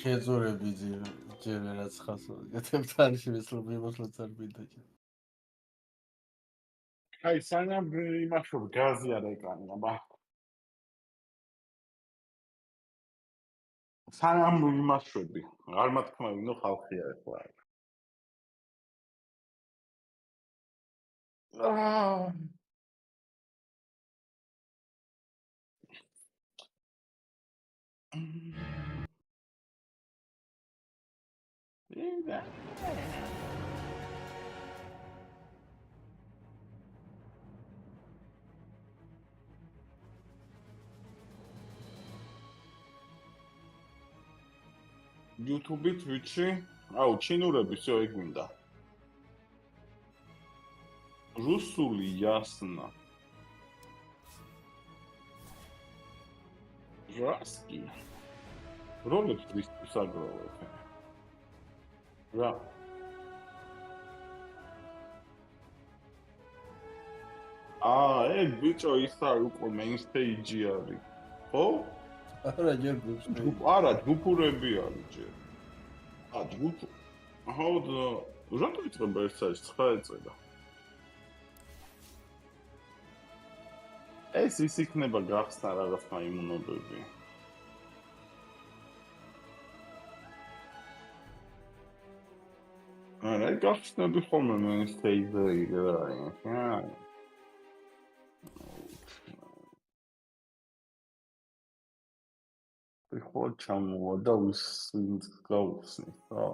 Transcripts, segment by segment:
Შეძურები ჯერ რაც ხასო. გეთებთან შემეცლობი მოსლაც არ მინდა. აი, სანამ იმაშობ გაზი არ ეკანა, ბა. სანამ იმაშვები, არ მათქმევინო ხალხია ეხლა. YouTube-ი, Twitch-ი, აუ, ჩინურები, всё ეგ მინდა. რუსული ясно. Жастки. Ролик вისთვის აგროვებ. რა. ეგ ბიჭო ის არის უკვე main stage-ი არის. ხო? არა, ჯერ გუls. არა, ჯგუფურები არის ჯერ. ჯგუფ. აუდ, რატო იწყება ეს საერთოდ 9 ეწედა? ეს ის იქნება გახსნა რაღაც მაიმუნობები. არა, გახსნები ხოლმე main stage-ი რა. ხო ჩამოვა და ვინც გავხსნი, რა.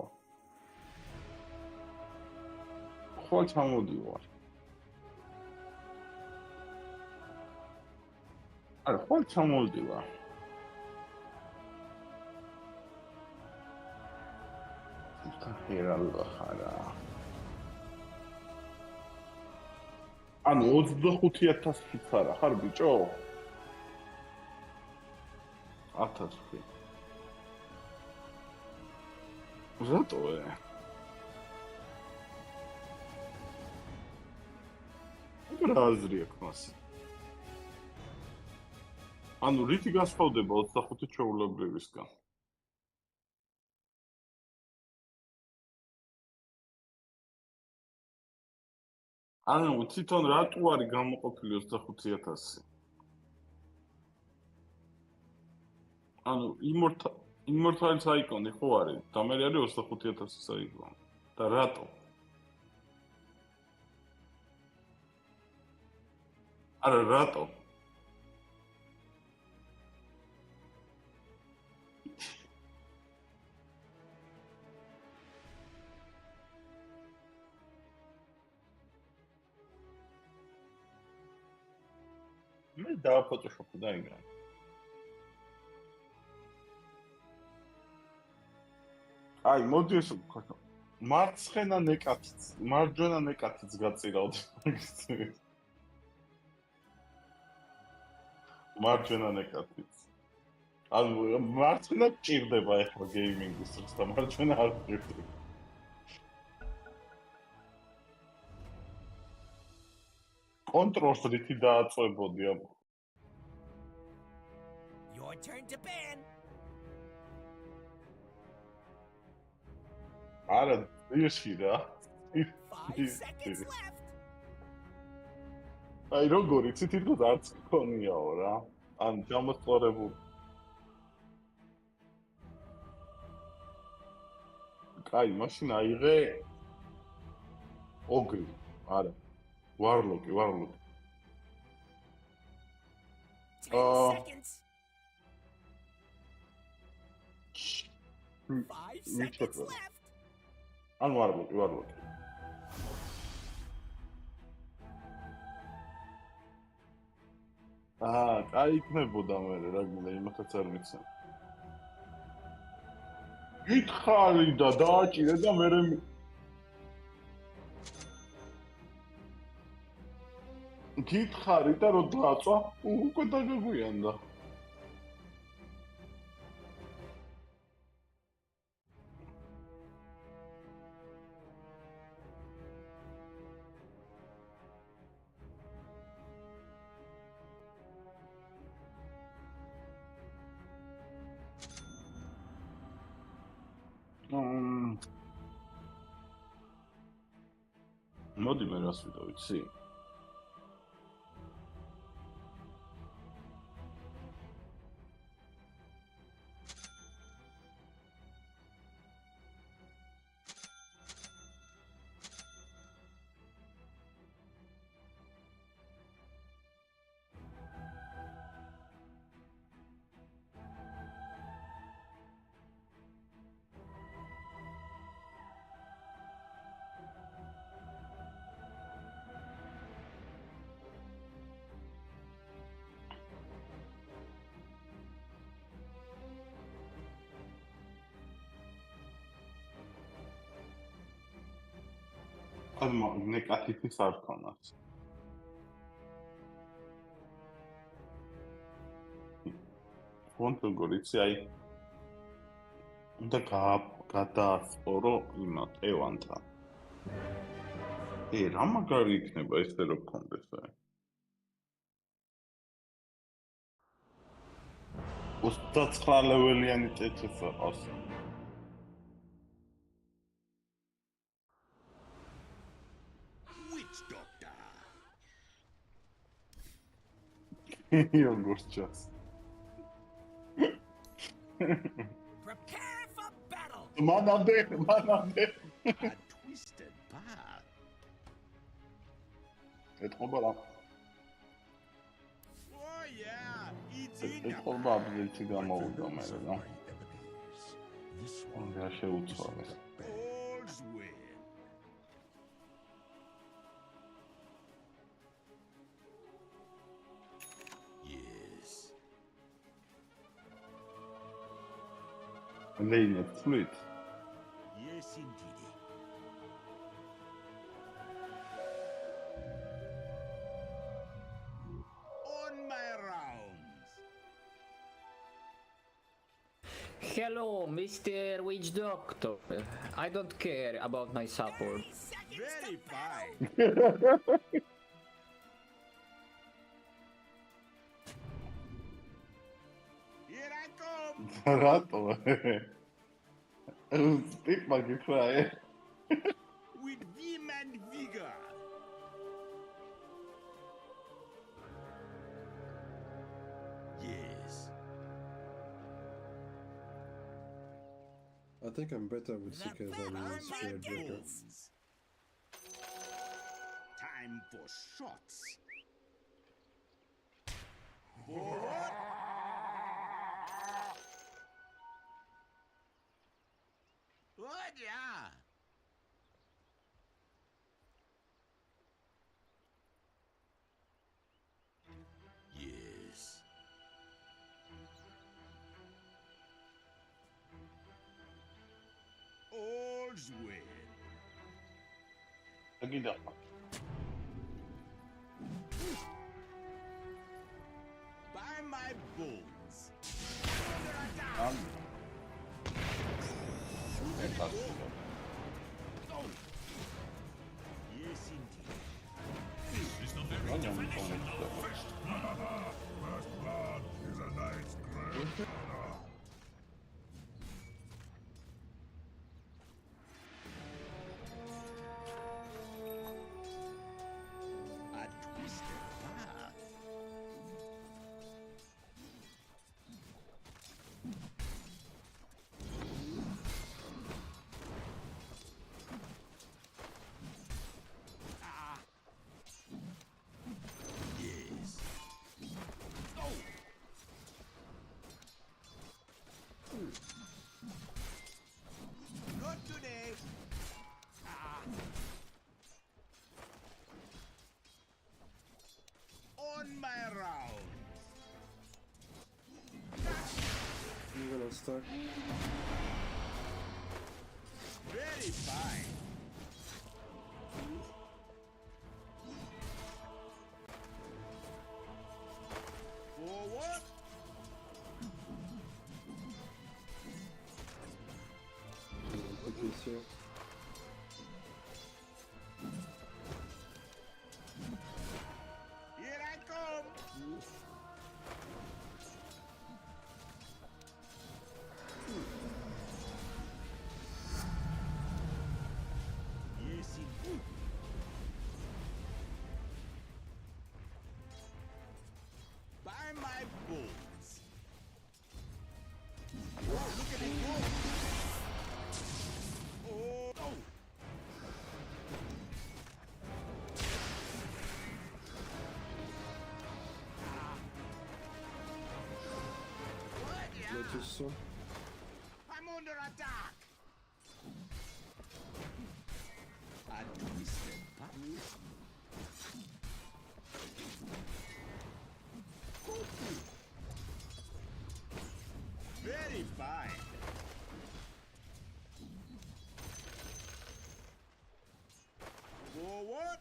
ხო ჩამოდივარ. არა, ხო ჩამოდივარ. ხერალდა ხარა. ანუ 25000 ხარა ხარ ბიჭო? 1000. რატო? რა აზრი აქვს მას? ანუ რითი გასხვავდება 25 ჩვეულებრივისგან? ანუ თვითონ რატო არის გამოყოფილი 25000? ანუ იმორთალის აიკონი ხო არის? და მე არის 25000 აიკონი. და რატო? არა, რატო? მე დააფოტოშოპი და იგრა. აი, მოდი ეს მარცხენა ნეკათიც, მარჯვენა ნეკათიც გაწირავთ. მარჯვენა ნეკათიც. ანუ მარცხენა ჭირდება ახლა გეიმინგის დროს და მარჯვენა არ ჭირდება. კონტროლს რითი დააწვებოდი აბა. Your turn to ban. არა, ისე რა. 5 seconds left. აი როგორ იცით თვითონ არც გქონიაო რა. ან ჩამოწორებული. კაი, მაშინ აიღე ოგრი. არა. ვარლოკი. 10 seconds. 5 seconds left. ანუ არ ვიყი. კაი იქნებოდა მე რა გინდა იმათაც არ მიცემ. გითხარი და დააჭირე და მე გითხარი და რო დააწვა უკვე დაგაგვიანდა. მოდი მე რას ვიტო ვიცი? Adma nekatithis არ ქონას. კონტროლიცი აი უნდა გადაასწორო იმათ ევანთან. რა მაგარი იქნება ესე რო გქონდეს აი. 29 ლეველიანი წეცეც აყავს. You're just. Prepare for battle. Manade. A twisted path. ეთყობა Oh yeah, it's ეთყობა აბზელში გამოვიდა მე რა. რა შეუცვალე. All's well. Lane fluid. Yes, indeed. On my rounds. Hello, Mr. Witch Doctor. I don't care about my support. Very fine. Here I come. Rato. Speak magify. With vim and vigor. Yes. I think I'm better with Seeker than Spear Breaker. Time for shots. Forward. Oh yeah. Yes. All's well. Agida. By my bones. Yes, indeed. A twisted path. Yes. Oh. my round. I'm gonna stack. Very fine. Forward. Put this here. Here I come. Yes, indeed. By my bones. Oh, look at it go. Oh, oh. What? Yeah. Let us so. I'm under attack. A twisted path. Very fine. Forward.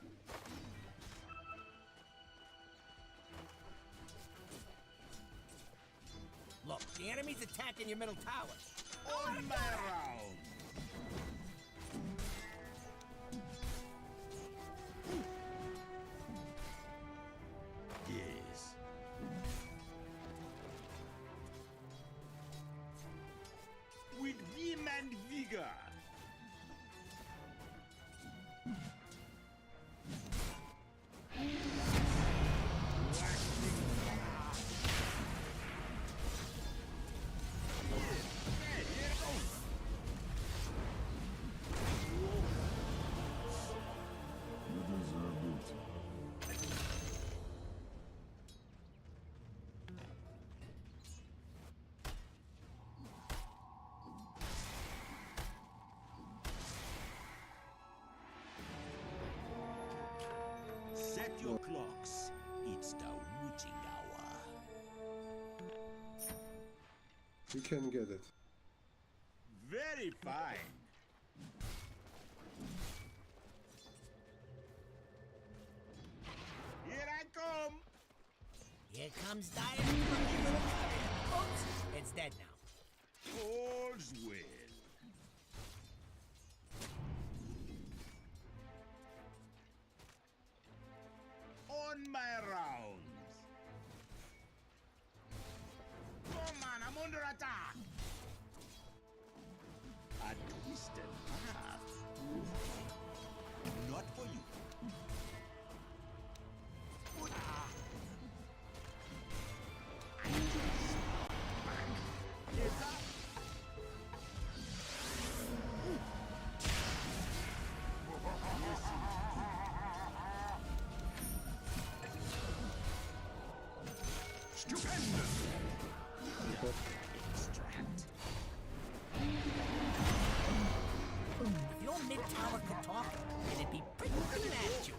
Look, the enemy's attacking your middle tower. On my round. Yes. With vim and vigor. Set your clocks. It's the witching hour. You can get it. Very fine. Here I come. Here comes Diane. Oops, it's dead now. All's well. On my rounds. Come on, I'm under attack. A twisted path. Not for you. Ah. Yes, sir. Stupendous! Extract. If your mid tower could talk, it'd be pretty mad at you.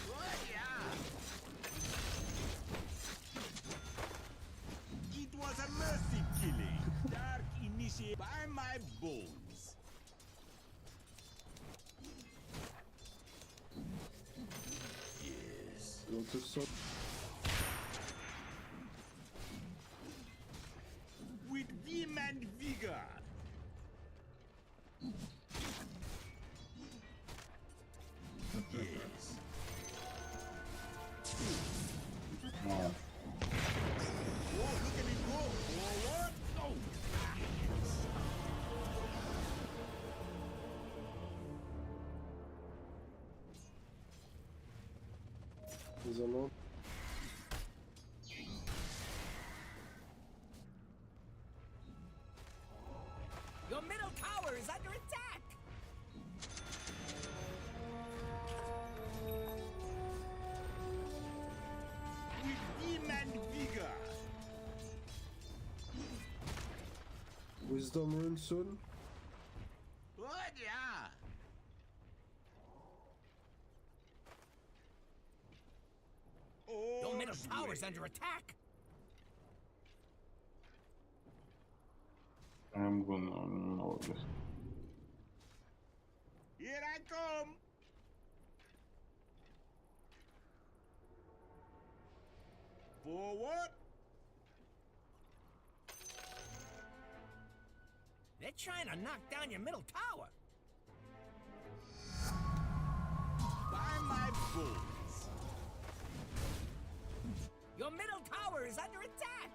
What? Yeah. It was a mercy killing. Dark initiate by my bones. Yes. Lotus so. With vim and vigor. Yes. Oh, look at it go! Forward! Oh! Is alone. Your middle tower is under attack. With vim and vigor. Wisdom rune soon. What? Yeah. middle tower's under attack. I'm gonna know this. Here I come. Forward. They're trying to knock down your middle tower. By my bulls. Your middle tower is under attack.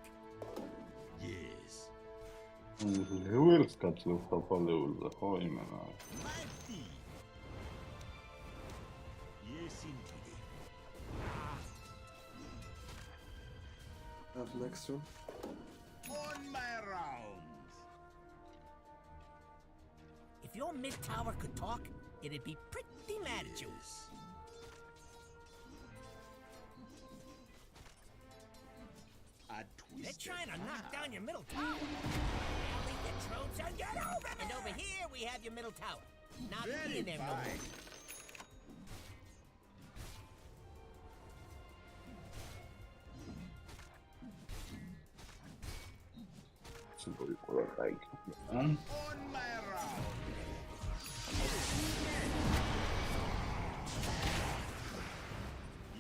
Yes. Level's got to help a level the whole man. My thief. Yes, indeed. Have next one. On my rounds. If your mid tower could talk, it'd be pretty mad at you. A They're twist. trying to knock down your middle tower. Rally the troops and get over there. And over here we have your middle tower. Not Very being there no more. fine. On my round.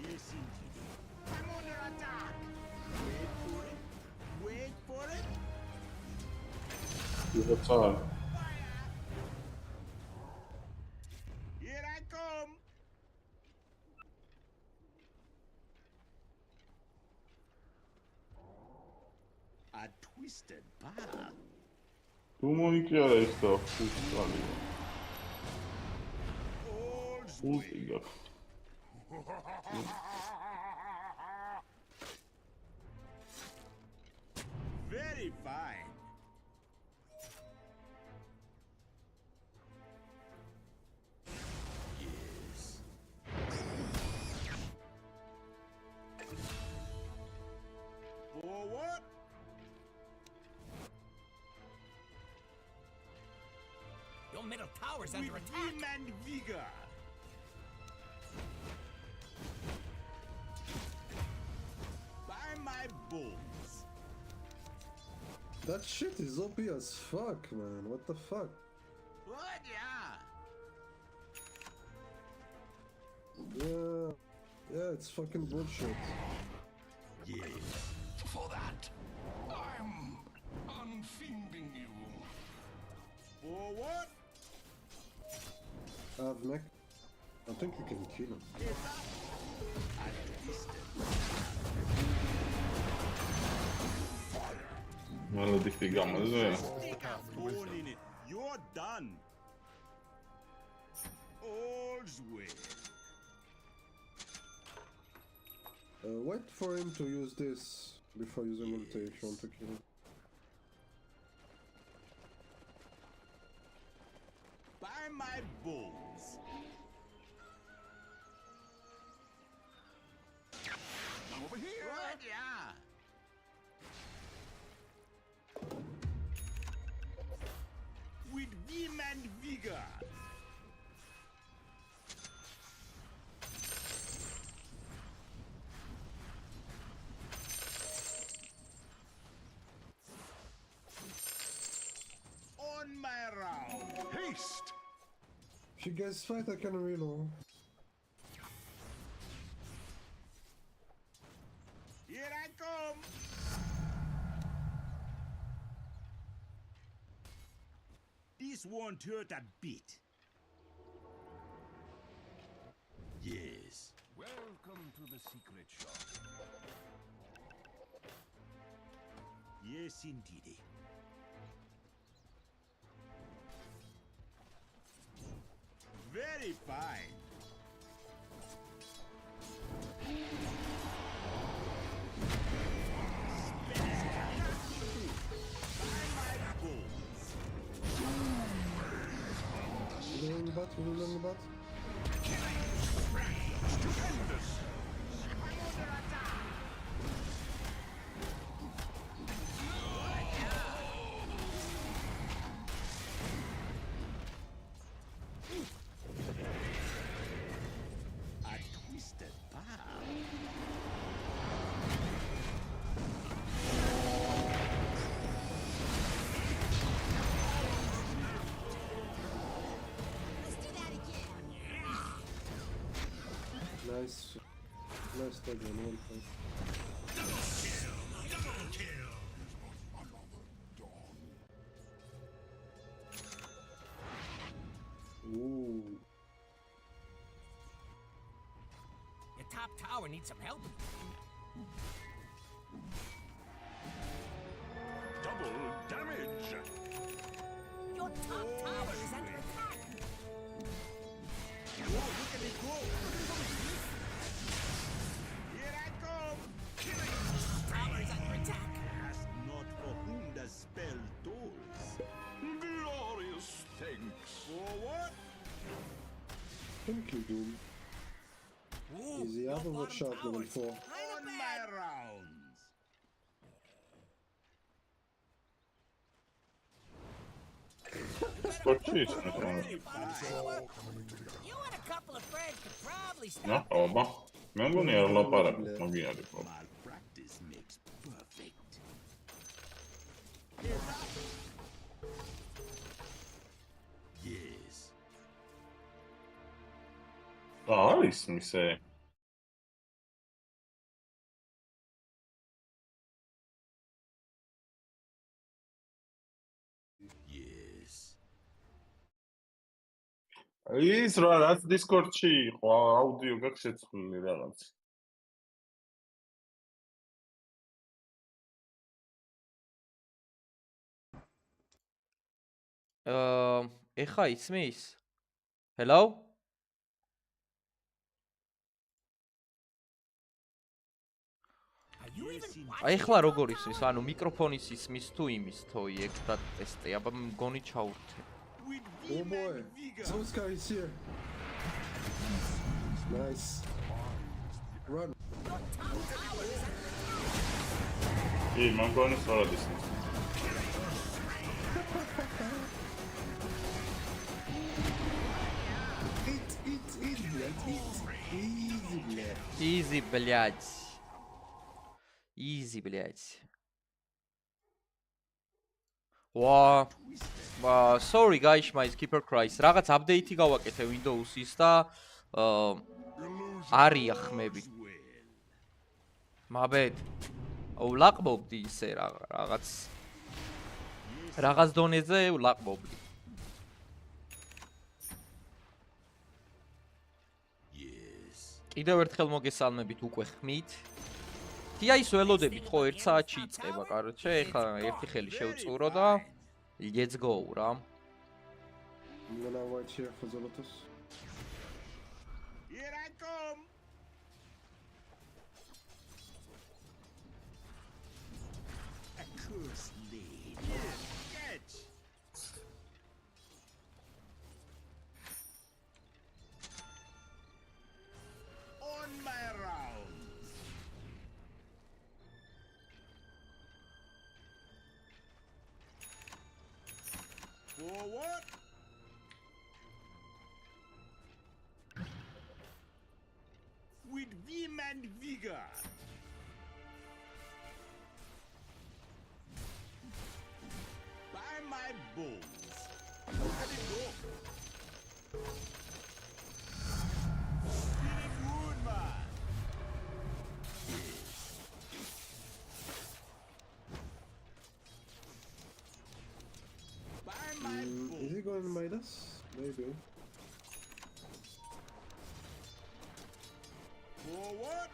Yes, indeed. I'm under attack. Wait for it. Wait for it. That's all. Here I come. A twisted path. Tu monica esta fucking. All's Ultiga. way. Very fine. Yes. Forward. Your middle tower's under With attack. vim and vigor. By my bulls. That shit is OP as fuck, man. What the fuck? What? Yeah. Yeah, it's fucking bullshit. Yes. For that, I'm unfingering you. Forward. Have mech. I think we can kill him. A twisted. Melody gamazē. Stick a hole in it. You're done. All's well. Wait for him to use this before using ulti if you want to kill him. By my bulls. Now over here. What? Yeah. With vim and vigor. On my round. Haste. If you guys fight, I can reload. Here I come. This won't hurt a bit. Yes. Welcome to the secret shop. Yes, indeed. Very fine. Reloading bot, reloading bot. A twisted path. Nice. Nice tag on 1 Ooh. Your top tower needs some help. Double damage. Your top tower is under attack. Whoa, look at me go! Here I come! Tower is under attack. Ask not for whom the spell tolls. Glorious thanks. For what? Thank you, Doom. Ooh, Easy your other bottom shot level tower's 4. kinda On bad. my rounds! სპორტში ის ნახავ. You and a couple of friends could probably stop. ნახავ, მე მგონი არ ლაპარაკობ, მაგი არის პრობლემა. Malpractice makes perfect. Yes. არის მისე. Yes. ის რა რაც Discord-ში იყო, აუდიო გაქვს შეცვლილი რაღაც. ეხა ისმის? Hello? Are you even აი watching? ეხლა როგორ ისმის? ანუ მიკროფონის ისმის თუ იმის თოი ეგ და ტესტი, აბა მგონი ჩაურთე. With Oh vim boy. and vigor. Some guy is here. Nice. Run. Your top tower is under კი, მან მგონი სწორად ისმის. Eat, блядь, eat. Easy, блядь. Easy, блядь. Easy, блядь. ვა, sorry guys, my skipper cries. რაღაც update-ი გავაკეთე Windows-ის და არია ხმები. მაბედ. ვლაყბობდი ისე რაღაც დონეზე ვლაყბობდი. Yes. კიდევ ერთხელ მოგესალმებით უკვე ხმით. კი აი სველოდებით ხო 1 საათში იწყება, კაროჩე, ეხლა ერთი ხელი შევწურო და let's go რა. I'm gonna wait here for the lotus. Here I come! A curse laid. Catch! On my rounds! Forward! With vim and vigor! By my bones! Let it go! Feeling good, man! By my bones! Is he going to Midas? Maybe. Forward!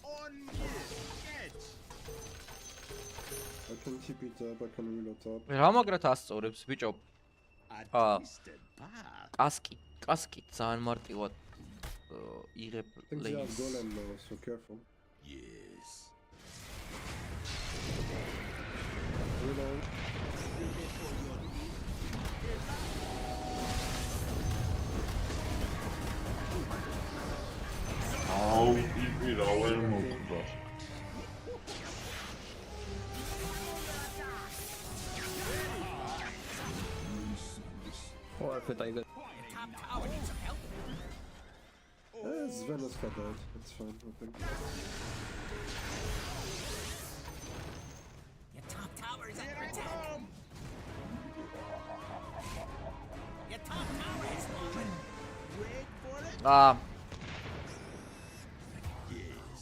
On me! Catch! I can tip it up, I can reload up. რა მაგრად ასწორებს ბიჭო? A Ah. twisted path. კასკი ძალიან მარტივად იღებ I think they have ლეის. golem now, so careful. Yes. Reload. აუ, იგი რა ვერ მოხდა. Forfeit, I got. Your top tower needs some help. Svena's got died. It's fine, I think. Your top tower is under attack. Your top tower has fallen. Wait for it. აა Yes.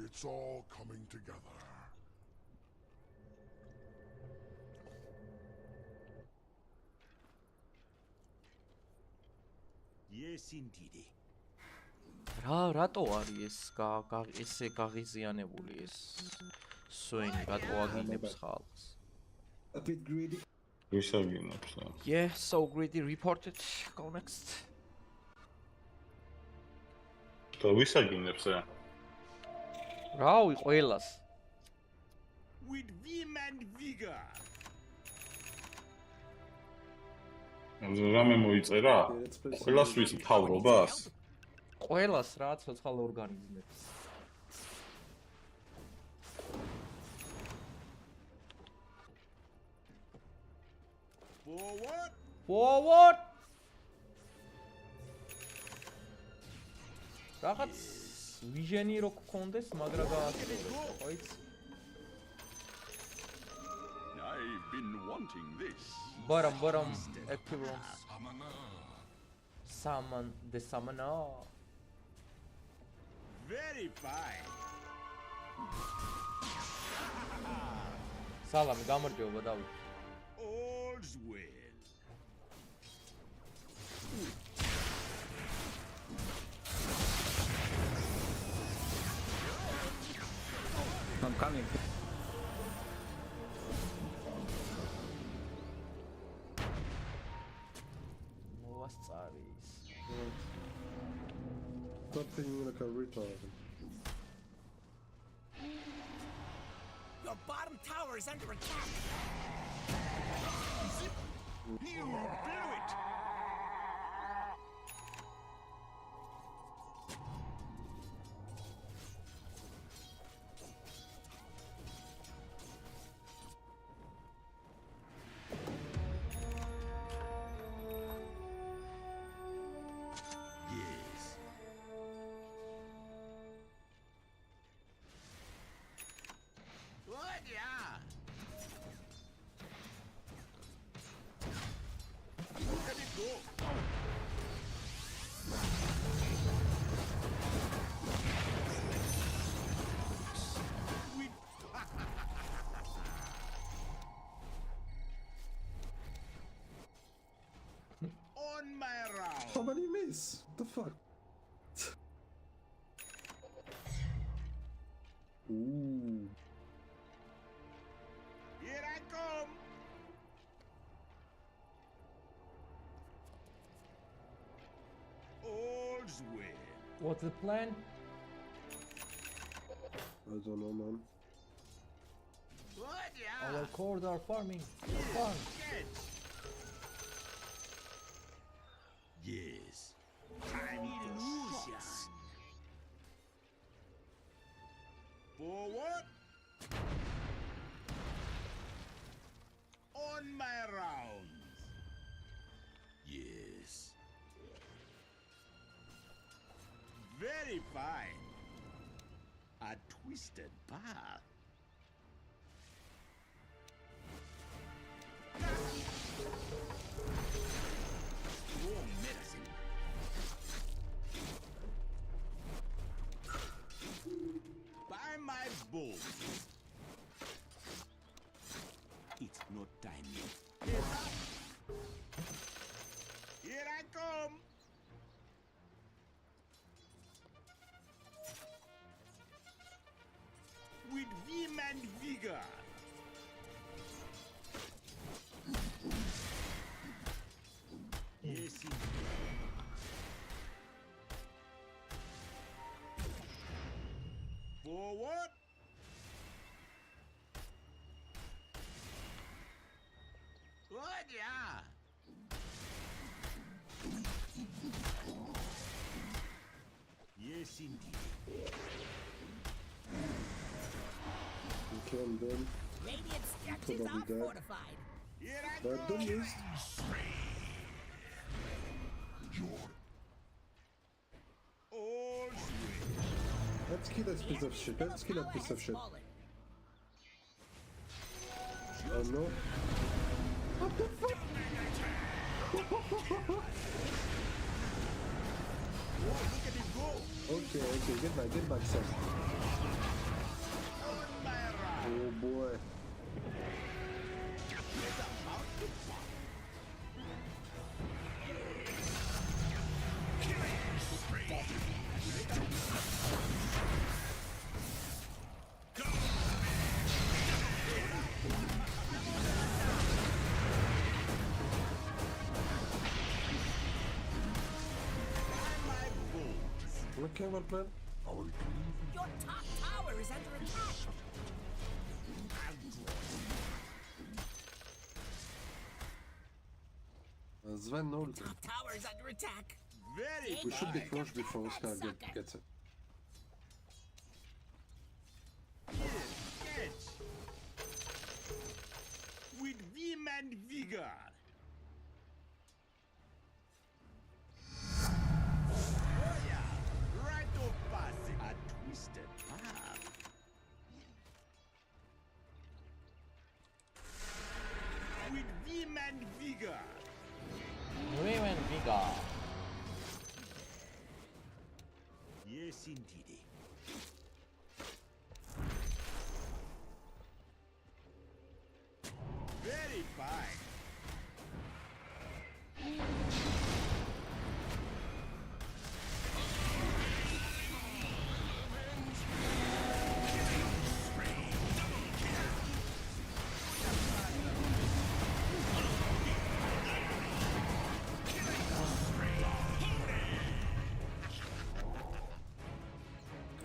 It's all coming together. Yes, indeed. რატო არის ეს ესე გაღიზიანებული ეს სვენი რატო აგინებს ხალხს? A bit greedy. ვისაგინებს? Yeah, so greedy reported. Go next. და ვისაგინებს? რავი, ყველას. With vim and vigor. რამე მოიწერა? ყველას ვის მთავრობას? ყველას რა ცოცხალ ორგანიზმებს. Forward. Forward. რაღაც ვიჟენი რო გქონდეს, მაგრა გააჩერე, ხო იცი? I've been wanting this. Baram equivalence. Summon the summoner. Very fine. სალამი, გამარჯობა დავით. All's well. I'm coming. მოვასწარის. Something like a retard. Your bottom tower is under attack. You blew it. Yes. What? Yeah. Let it go. We- On my round. How many miss? The fuck? Ooh. Here I come. All's well. What's the plan? I don't know, man. What? Yeah. Our cords are farming. Farm. Catch. Yes. Time to shine. Forward. On my rounds. Yes. Very fine. A twisted path. Strong medicine. By my bow. It's not time yet. Here I come. With vim and vigor. Yes, indeed. Forward. What? Yeah. Yes, indeed. You killed them. Radiant structures Probably are dead. fortified. Here I But go. don't miss. All's well. Let's kill this piece of shit. Let's kill that piece of shit. Oh no. What the fuck? Okay, get back, sir. Oh boy. Okay, well played. Your top tower is under attack. Sven, no. Top tower is under attack. Very We should be crushed before Oscar gets it. catch. With vim and vigor. Oh yeah, right of passing. A twisted path. With vim and vigor. Women bigger. Yes, indeed. Very fine.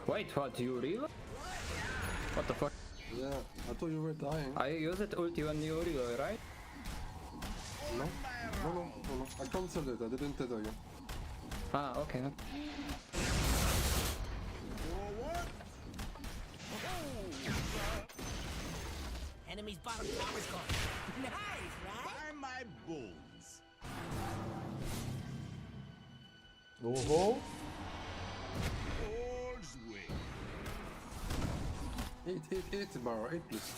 Wait, what, you real? What the fuck? Yeah, I thought you were dying. I used ulti when you real, right? No? No. I cancelled it, I didn't tell you. Ah, okay. Forward. Enemy's bottom tower's gone. Nice, right? By my bones. Oh. All's way. Hit, Barrow, 8 please.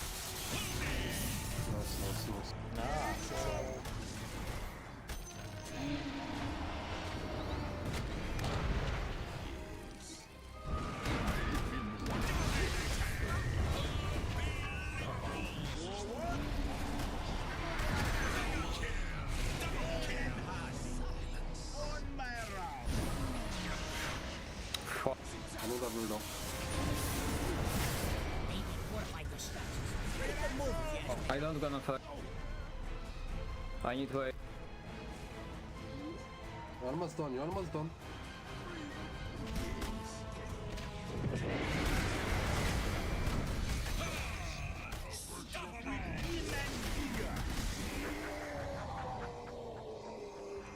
Nice. On my round. Fuck. Another bulldog. Maybe fortify your structures. Ready to move, yes. I don't gonna fuck. I need to. You're almost done.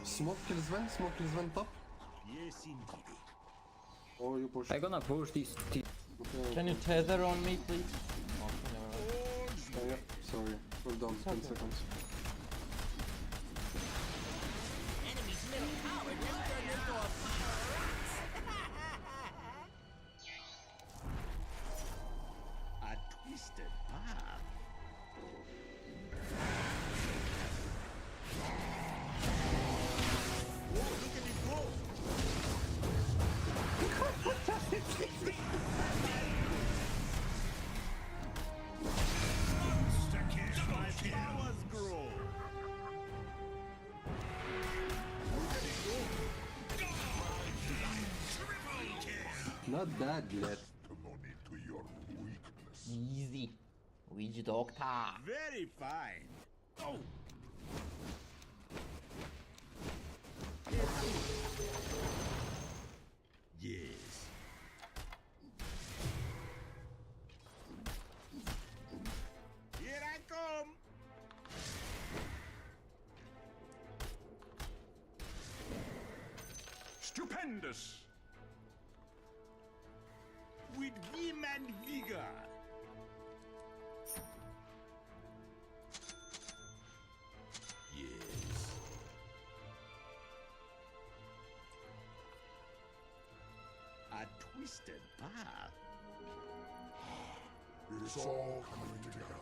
Smoke kills Sven top. Yes, indeed. Oh, you push. I gonna push this. Okay. Can you tether on me, please? Yeah, sorry. We're done. 10 seconds. Enemy's middle tower just turned into a pile of rocks. A twisted path. Whoa, look at it go! My powers grow. Not bad yet. Testimony to your weakness. Easy. Witch doctor. Very fine. Oh. Yes. Here I come. Stupendous! With vim and vigor. Yes. A twisted path. It's all coming together.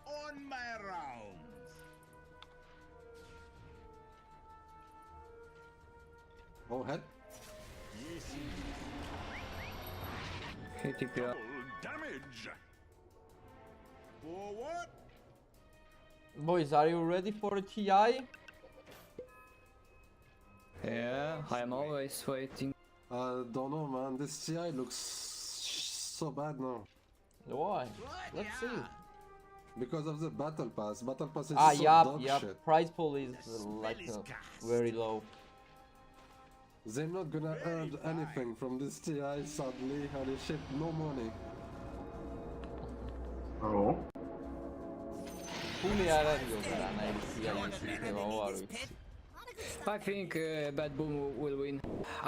On my rounds. Oh, head. Hit TP. Full damage. For what? Boys, are you ready for a TI? Yeah, I'm always waiting. Don't know, man. This CI looks so bad now. Why? Let's see. Because of the battle pass. Battle pass is Ah, so yup, dog yup. shit. Price pool is like very low. They're not gonna earn anything from this TI, sadly, and they ship no money. Oh. Fully არ არის რანაირი TI-ის იქნება, არ ვიცი. I think Bad Boom will win.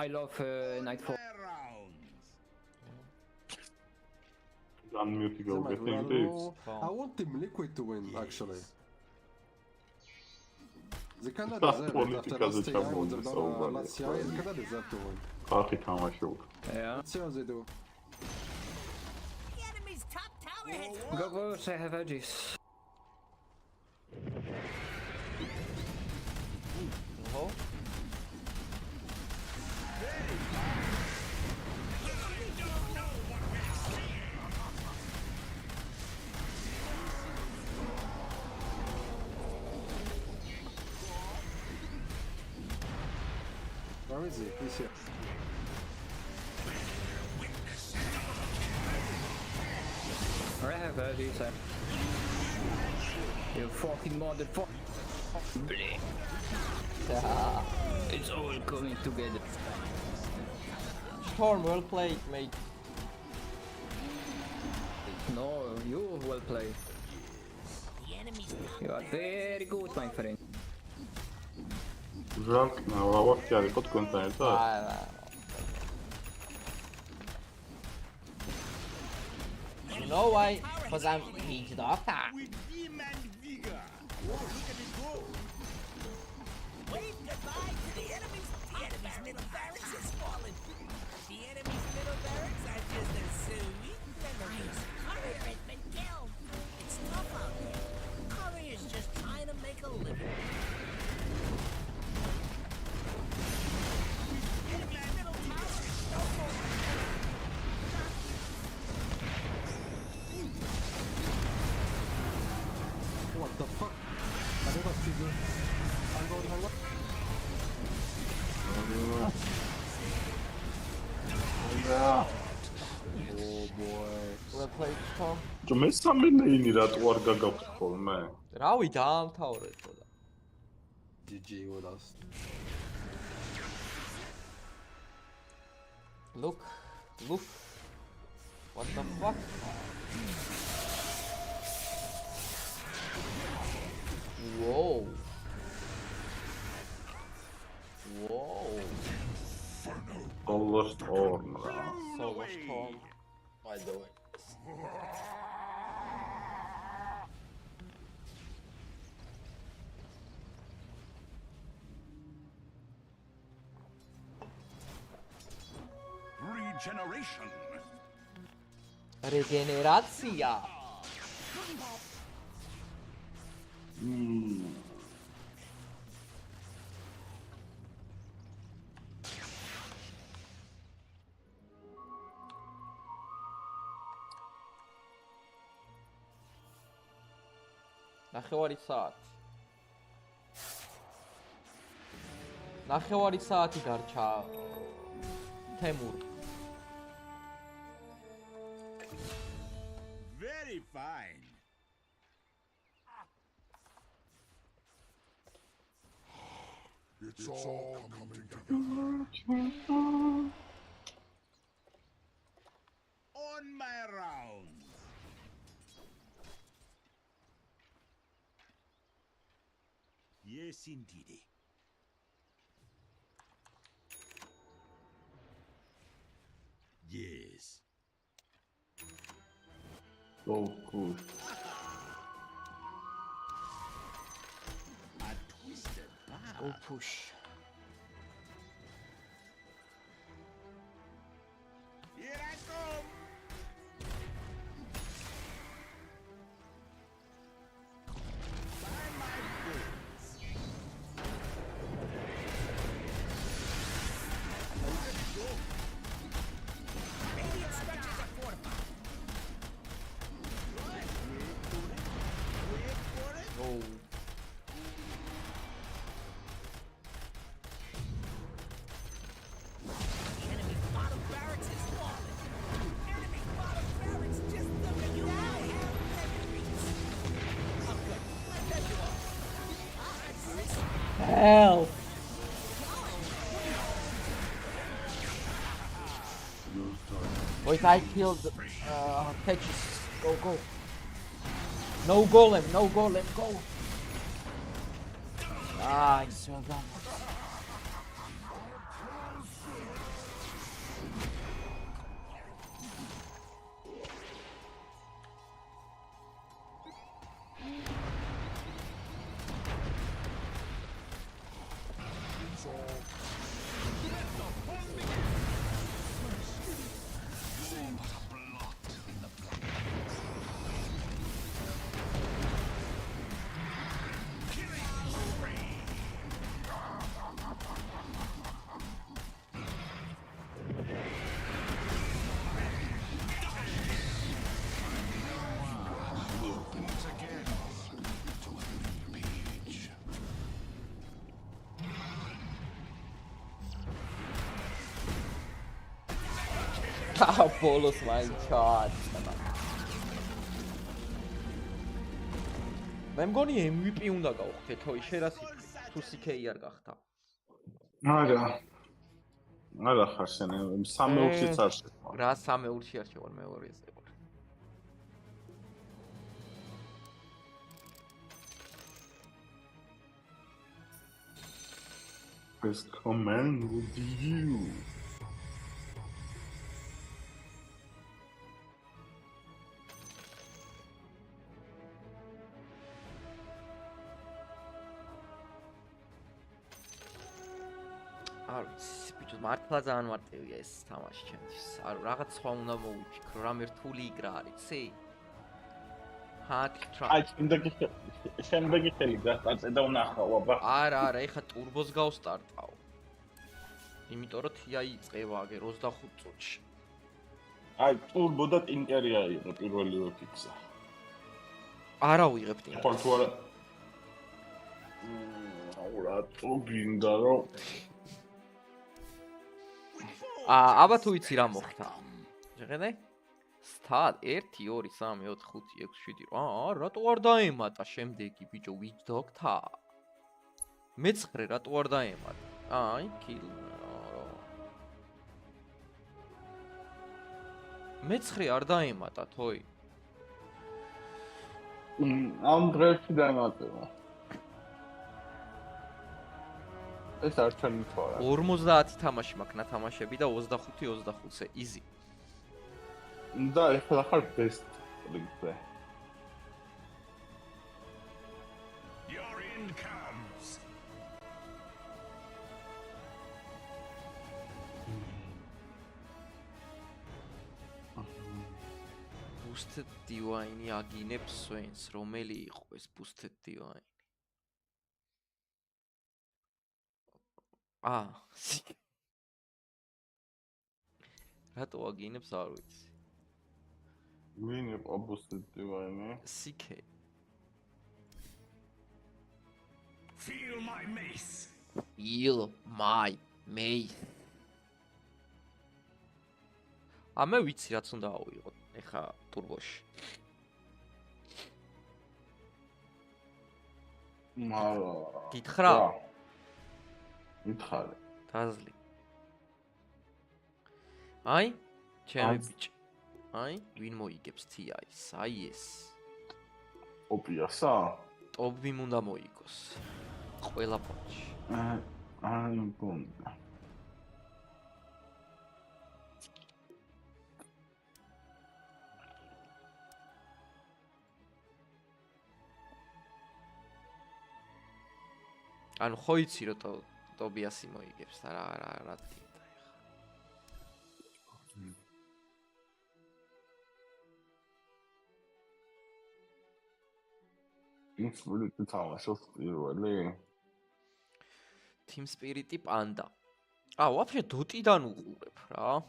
I love Nightfall. Unmute They go might getting run this. low. I want Team Liquid to win, actually. They kinda deserve it after last TI with the last TI. They kinda deserve to win. არხი თამაშობ. Yeah. Let's see how they do. The enemy's top tower has Go, I have edges. Oh. Where is he? He's here. I have edges. You fucking motherfucker. It's all coming together. Storm, well played, mate. No, you well played. the enemy's You are very good, my friend. ჟანკნა ლავაკი არის ხო თქვენთან ერთად? არა. You know why? Because I'm each DOTA. With vim and vigor. Whoa, look at it go. wave goodbye to the enemy's middle barracks has fallen. The enemy's middle barracks are just a sweet memories. Courier has been killed. It's tough out there. Courier's just trying to make a living. Enemy's middle tower is no more. What the fuck? I never figured. Hang on, hang on. Oh boy. Well played, Storm. მესამე ნეინი რატო არ გაგაქვს ხოლმე? რავი, დაამთავრეთ ხოდა. GG with us. Look. What the fuck? Whoa. Solo Storm რა. Solo Storm. By the way. Regeneration. Regenerация. ნახევარი საათი გარჩა თემურ. Very fine. It's all coming together. On my rounds. Yes, indeed. Yes. So good. A twisted path. Oh push. Here I come. By my bones. Wait, I killed Tetris. Go. No golem, go. Nice, well done. ბოლოს მაინც ჩააწყდა. მე მგონი MVP უნდა გავხდე თოი შერასი თუ CK არ გახდა. არა ხარ შენ 3-4-ში არ შეხვარ. რა 3-4-ში არ შეხვარ მეორეზე ვარ. This command would be you. მართლა ძალიან მარტივია ეს თამაში ჩემთვის. არა, რაღაც სხვა უნდა მოვიფიქრო, რამე რთული იგრა არის, ცი? აი, შემდეგი ხელი გასწრე და ვნახავ, აბა. არა, ეხა ტურბოს გავსტარტავ. იმიტომ რომ თია იწყება აგერ 25 წუთში. აი, ტურბო და ტინკერი აიღო პირველივე ფიქსა. არა ვიღებ ტინკერს. ხო, თუ არა. რა ტურბინდა რომ აბა თუ იცი რა მოხდა. შეხედე? სტად 1 2 3 4 5 6 7 8 რატო არ დაემატა შემდეგი ბიჭო ვინც დოქთა? მე-9 რატო არ დაემატა? აი, კილ. მე-9 არ დაემატა თოი. ამ დღეში დაემატება. ეს არ ჩანი თორა. 50 თამაში მაქვს ნათამაშები და 25-25-ზე easy. და ეხლა ხარ best league-ზე. Your end comes. Boosted divine აგინებს სვენს, რომელი იყო ეს boosted divine? რატო აგინებს არ ვიცი. ვინ იყო boosted divine? CK. Feel my mace. Feel my mace. მე ვიცი რაც უნდა ავიღოთ ეხა ტურბოში. მარა. გითხრა? მითხარი. დაზლი. აი, ჩემი ბიჭი. აი, ვინ მოიგებს TI-ს? აი ეს. ოპიასა? ტოპი უნდა მოიგოს. ყველა პონჩი. აი, მგონია. ანუ ხო იცი რომ ტობიასი მოიგებს და რა ტკივდა ეხა. Team Spirit-ი თამაშობს პირველი? Team Spirit-ი პანდა. ვაფშე დოტიდან უყურებ რა.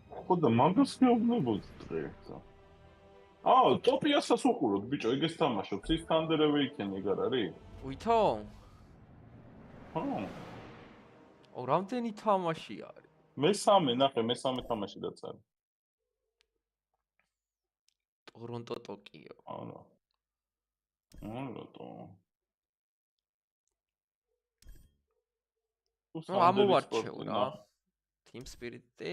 ხო და მაგას მეუბნებოდ დღეს. ტოპიასას უყუროთ ბიჭო, ეგეს თამაშობს. ის Thunder Awakening ეგ არ არის? ვითო? ხო. რამდენი თამაში არის? მესამე თამაში დაწერე. ტორონტო ტოკიო. არა. ამოვარჩევ რა. Team Spirit-ი.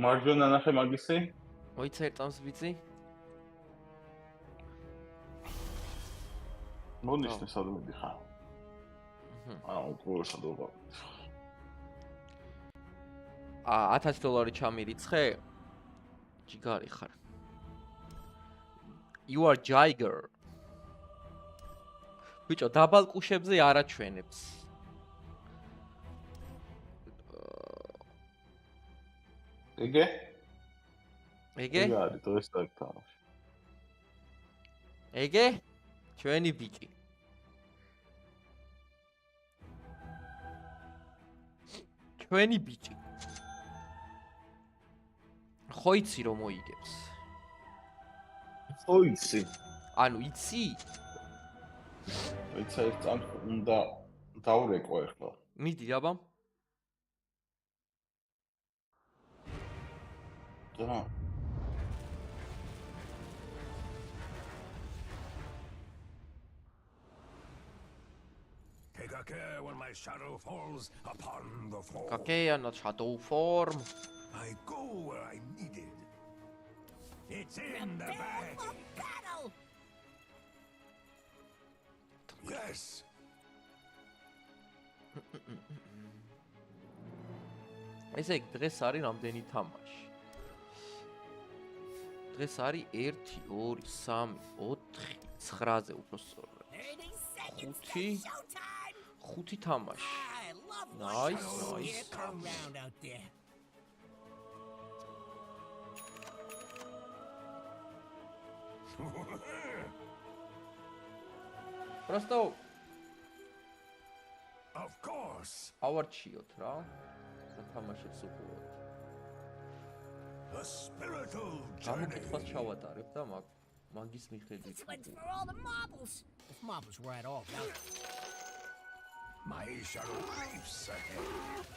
მარჯვენა ნახე მაგისი? მოიცა ერთამს ბიძი? მონიშნე სად მიდიხარ. უკვე სადობა. $1000 ჩამირიცხე? ჯიგარი ხარ. You are Jiger. ბიჭო, დაბალ კუშებზე არ აჩვენებს. ეგე? ეგე? ეგ არის თუ ეს თამაში. ეგე? ჩვენი ბიჭი. ჩვენი ბიჭი. ხო იცი რომ მოიგებს. ხო იცი. ანუ იცი? ეცა ერთ წამს უნდა დავრეკო ახლა. მიდი აბა. და Take a care when my shadow falls upon the floor. Okay, and shadow form. I go where I'm needed. It's in the Prepare bag. for battle! Yes. ესე იგი დღეს არის რამდენი თამაში? დღეს არის 1 2 3 4 9-ზე უფრო სწორად. 30 seconds ხუთი. to showtime! 5 თამაში. I love Nice, watching nice. it around out there. Просто Of course. ავარჩიოთ რა. თამაშებს უყუროთ. A spiritual journey. გამოკითხვას ჩავატარებ და მაგის მიხედვით. This one's for all the marbles. If marbles were at all valuable. My shadow creeps ahead.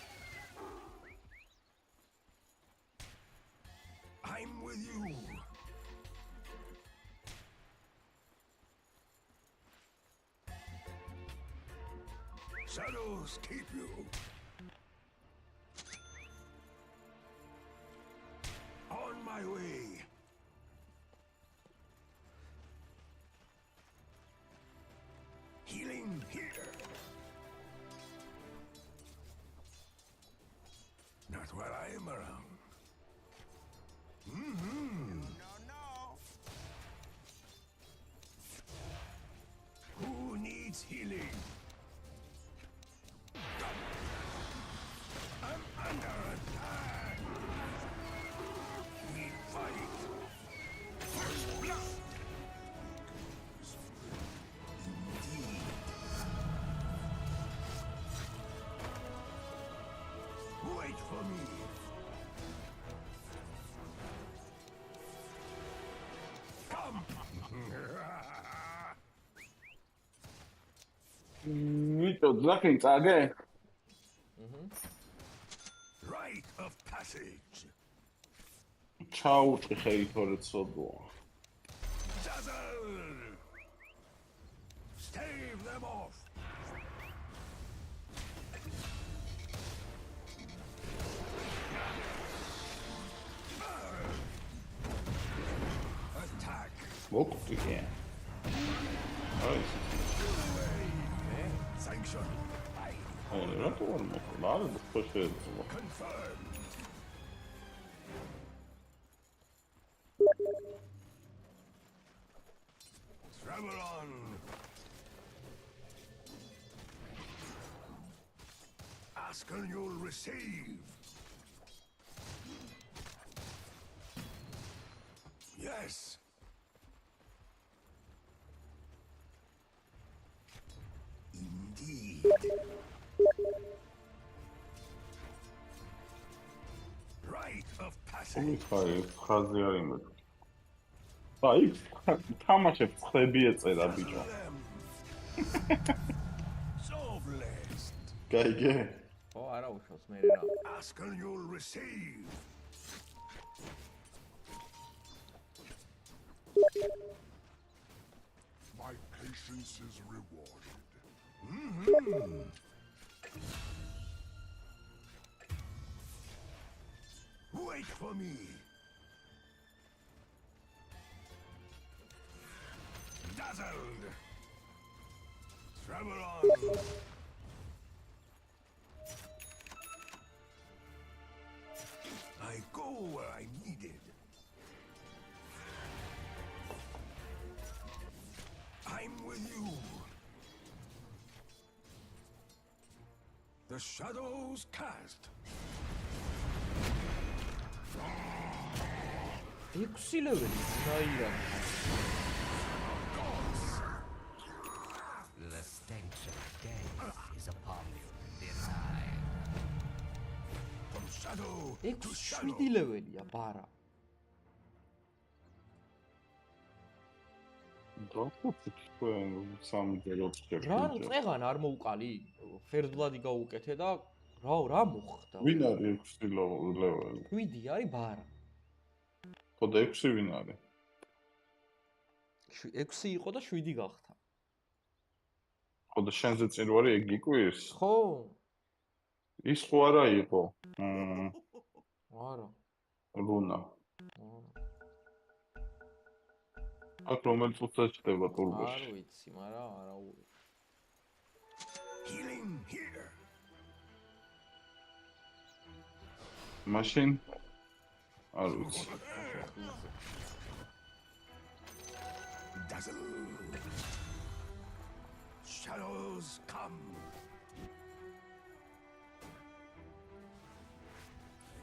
I'm with you. Shadows keep you. On my way. Healing here. Not while I am around. Who needs healing? I'm under attack. We fight. Indeed. Wait for me. Come. ვიტო ძახი წაგე? Rite of passage. ჩაუჭი ხელი თორე ცოდოა. Dazzle. Stave them off. Attack. მოკვდი კი. აი, Sanction. რატო არ მოკვდა? არა, ხო შეიძლება. Confirmed. Travel on. Ask and you'll receive. Yes. Indeed. Rite of passage. ხარი ხაზი არ იმედ. აი, თამაშებს ხები ეწერა ბიჭო. So blessed. გაიგე? ხო, არა უშავს მე რა. Ask and you'll receive. My patience is rewarded. Wait Wait for me. Dazzled. Travel on. I go where I'm needed. I'm with you. The shadows cast. 6 ლეველი ნაირა. The stench of death is upon you, denied. From shadow to 7 shadow. ლეველია ბარა. რა წეღან არ მოუყალი? ფერდლადი გაუკეთე და რა მოხდა? ვინ არის 6 ლეველი? 7 არის ბარა. ხო და 6 ვინ არის? 6 იყო და 7 გახდა. ხო და შენზე წინ ვარი ეგ გიკვირს? ხო? ის ხო არა იყო. არა. ლუნა. აქ რომელი წუთი ჩდება არ ტურბოში? ვიცი, მაგრამ არა უი. Healing here. მაშინ არ ვიცი. Dazzle. Shadows come.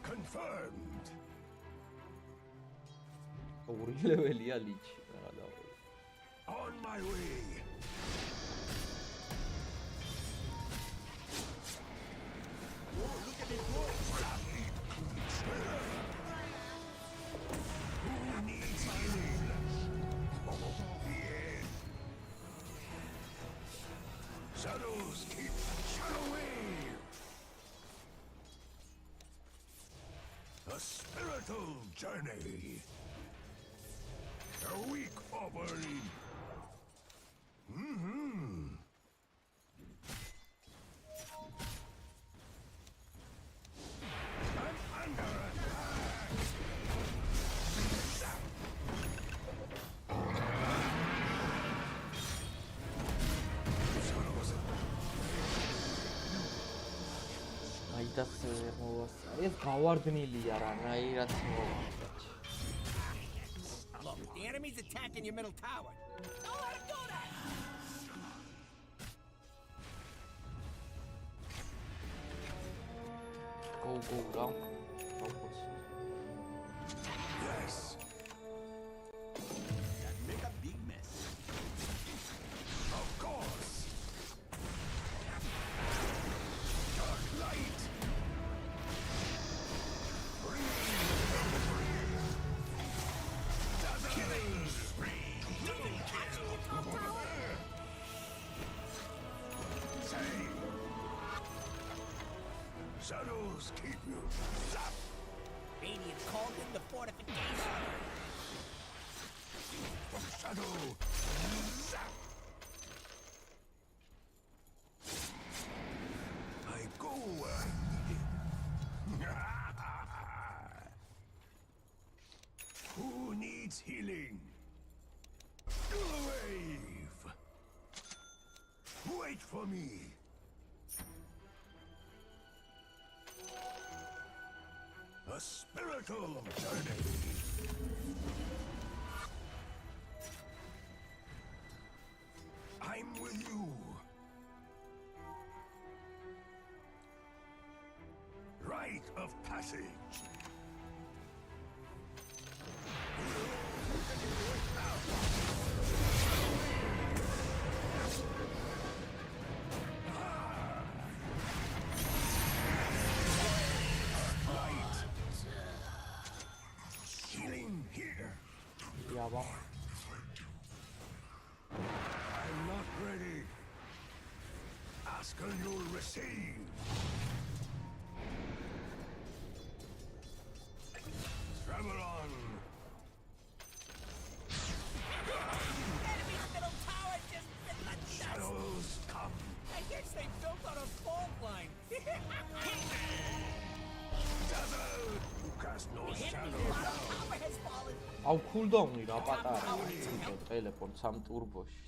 Confirmed. 2 ლეველია ლიჩი, რა დავი. On my way. Who needs healing? Yeah. Shadows keep shadow wave. A spiritual journey. A week offering. I'm under attack. აი და მოვასწარე. ეს გავარდნილია რანაირად მოვასწარე. Look, the enemy's attacking your middle tower. Don't let him do that! Go რა. Yes. That make a big mess. Of course. Dark light. Killing spree. Save. Shadows keep you. Zap. Radiant called in the fortification. From shadow. Zap. I go where I'm needed. Who needs healing? Do the wave. Wait for me. A spiritual journey. I'm with you. Rite of passage. Healing here. იაბა. I'm not ready. Ask and you'll receive. Travel on. Enemy's middle tower just been let down. Shadows come. I guess they built on a fault line. Dazzle. You cast cast no The shadow. enemy's bottom tower has fallen. აუ cooldown-ი რა პატარა ციტო ტელეპორტ 3 ტურბოში.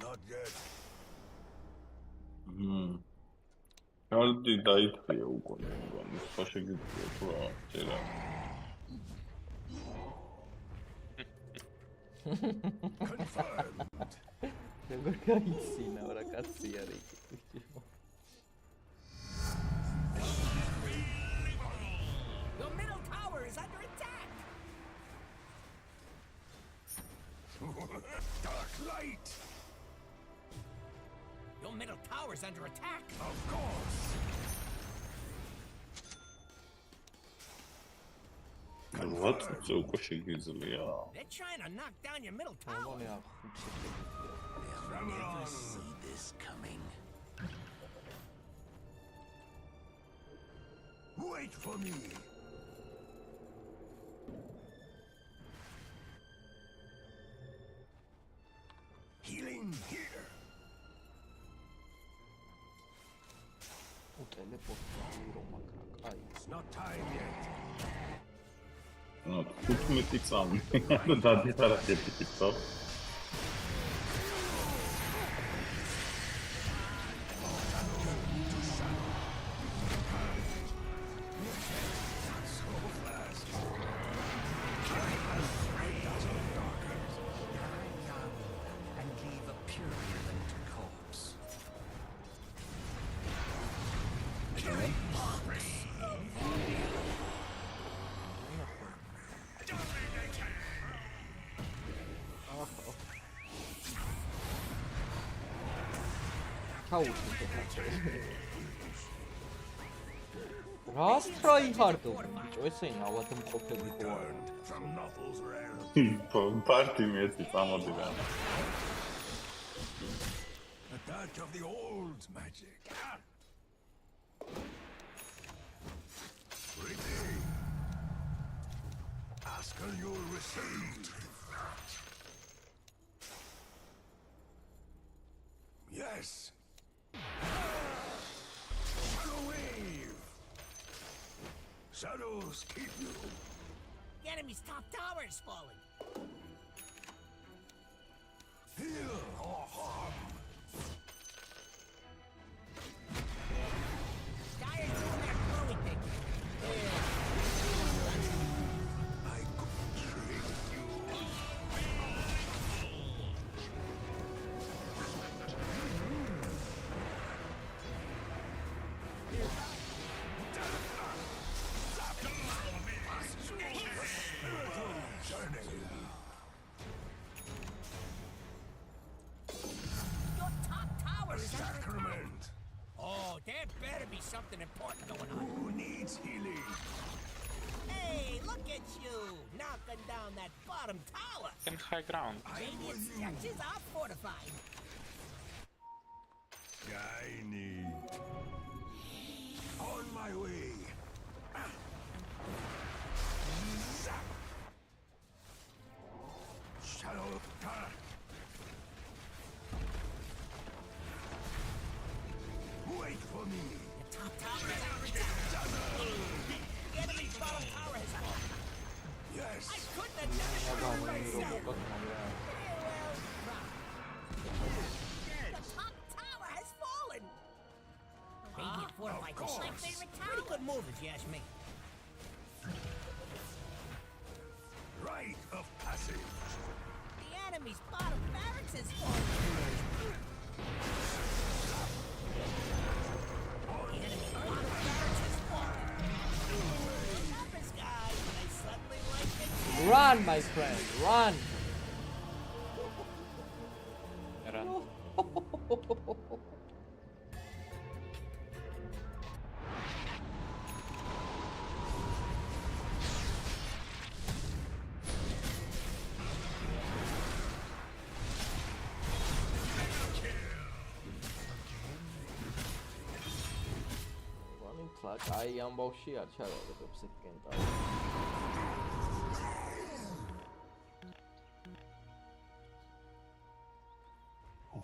Not yet. კარდი დაიწია უკვე. ის ხო შეგიძლია თუ რა წერა. Confirmed. როგორ გაიცინა რა კაცი არის იგი. Your middle tower is under attack. Dark light. Your middle tower is under attack. Of course. რაღაცეებს უკვე შეგიძლია. They're trying to knock down your middle tower. მოგონია 5 შეგვიძლია. Never see this coming. Wait for me. Healing here. ტელეპორტი რომ მაგრამ კაი. It's not time yet. 15 წამი. დადიარაკეთ ხო? And leave a purulent corpse. რას ტრაიჰარდო ბიჭო ესე ავადმყოფები ხო არა From Nuffle's realm. პარტიმი ეცით წამოდი რა. A touch of the old magic. Ready. Ask and you'll receive. Yes. Shadow wave. Shadows keep you. The enemy's top tower is falling. Heal or harm. Dyer's doing that glowy thing. I could trick you. Your top tower is under attack. Sacrament. Oh, there better be something important going on. Who needs healing? Hey, look at you, knocking down that bottom tower. In high ground. Radiant structures are fortified. Shiny. On my way. Shadow. Wait for me. The top tower is under attack. The enemy's bottom tower has fallen. Yes. I couldn't have done it for you myself. The top tower has fallen. Radiant fortified. This is my favorite tower. Pretty good move, if you ask me. Rite of passage. The enemy's bottom barracks has fallen. The enemy's bottom barracks has fallen. What happens, guys, when I suddenly like it? run my friend run აი ამბავში არ ჩავაგდებს ეს კენტარი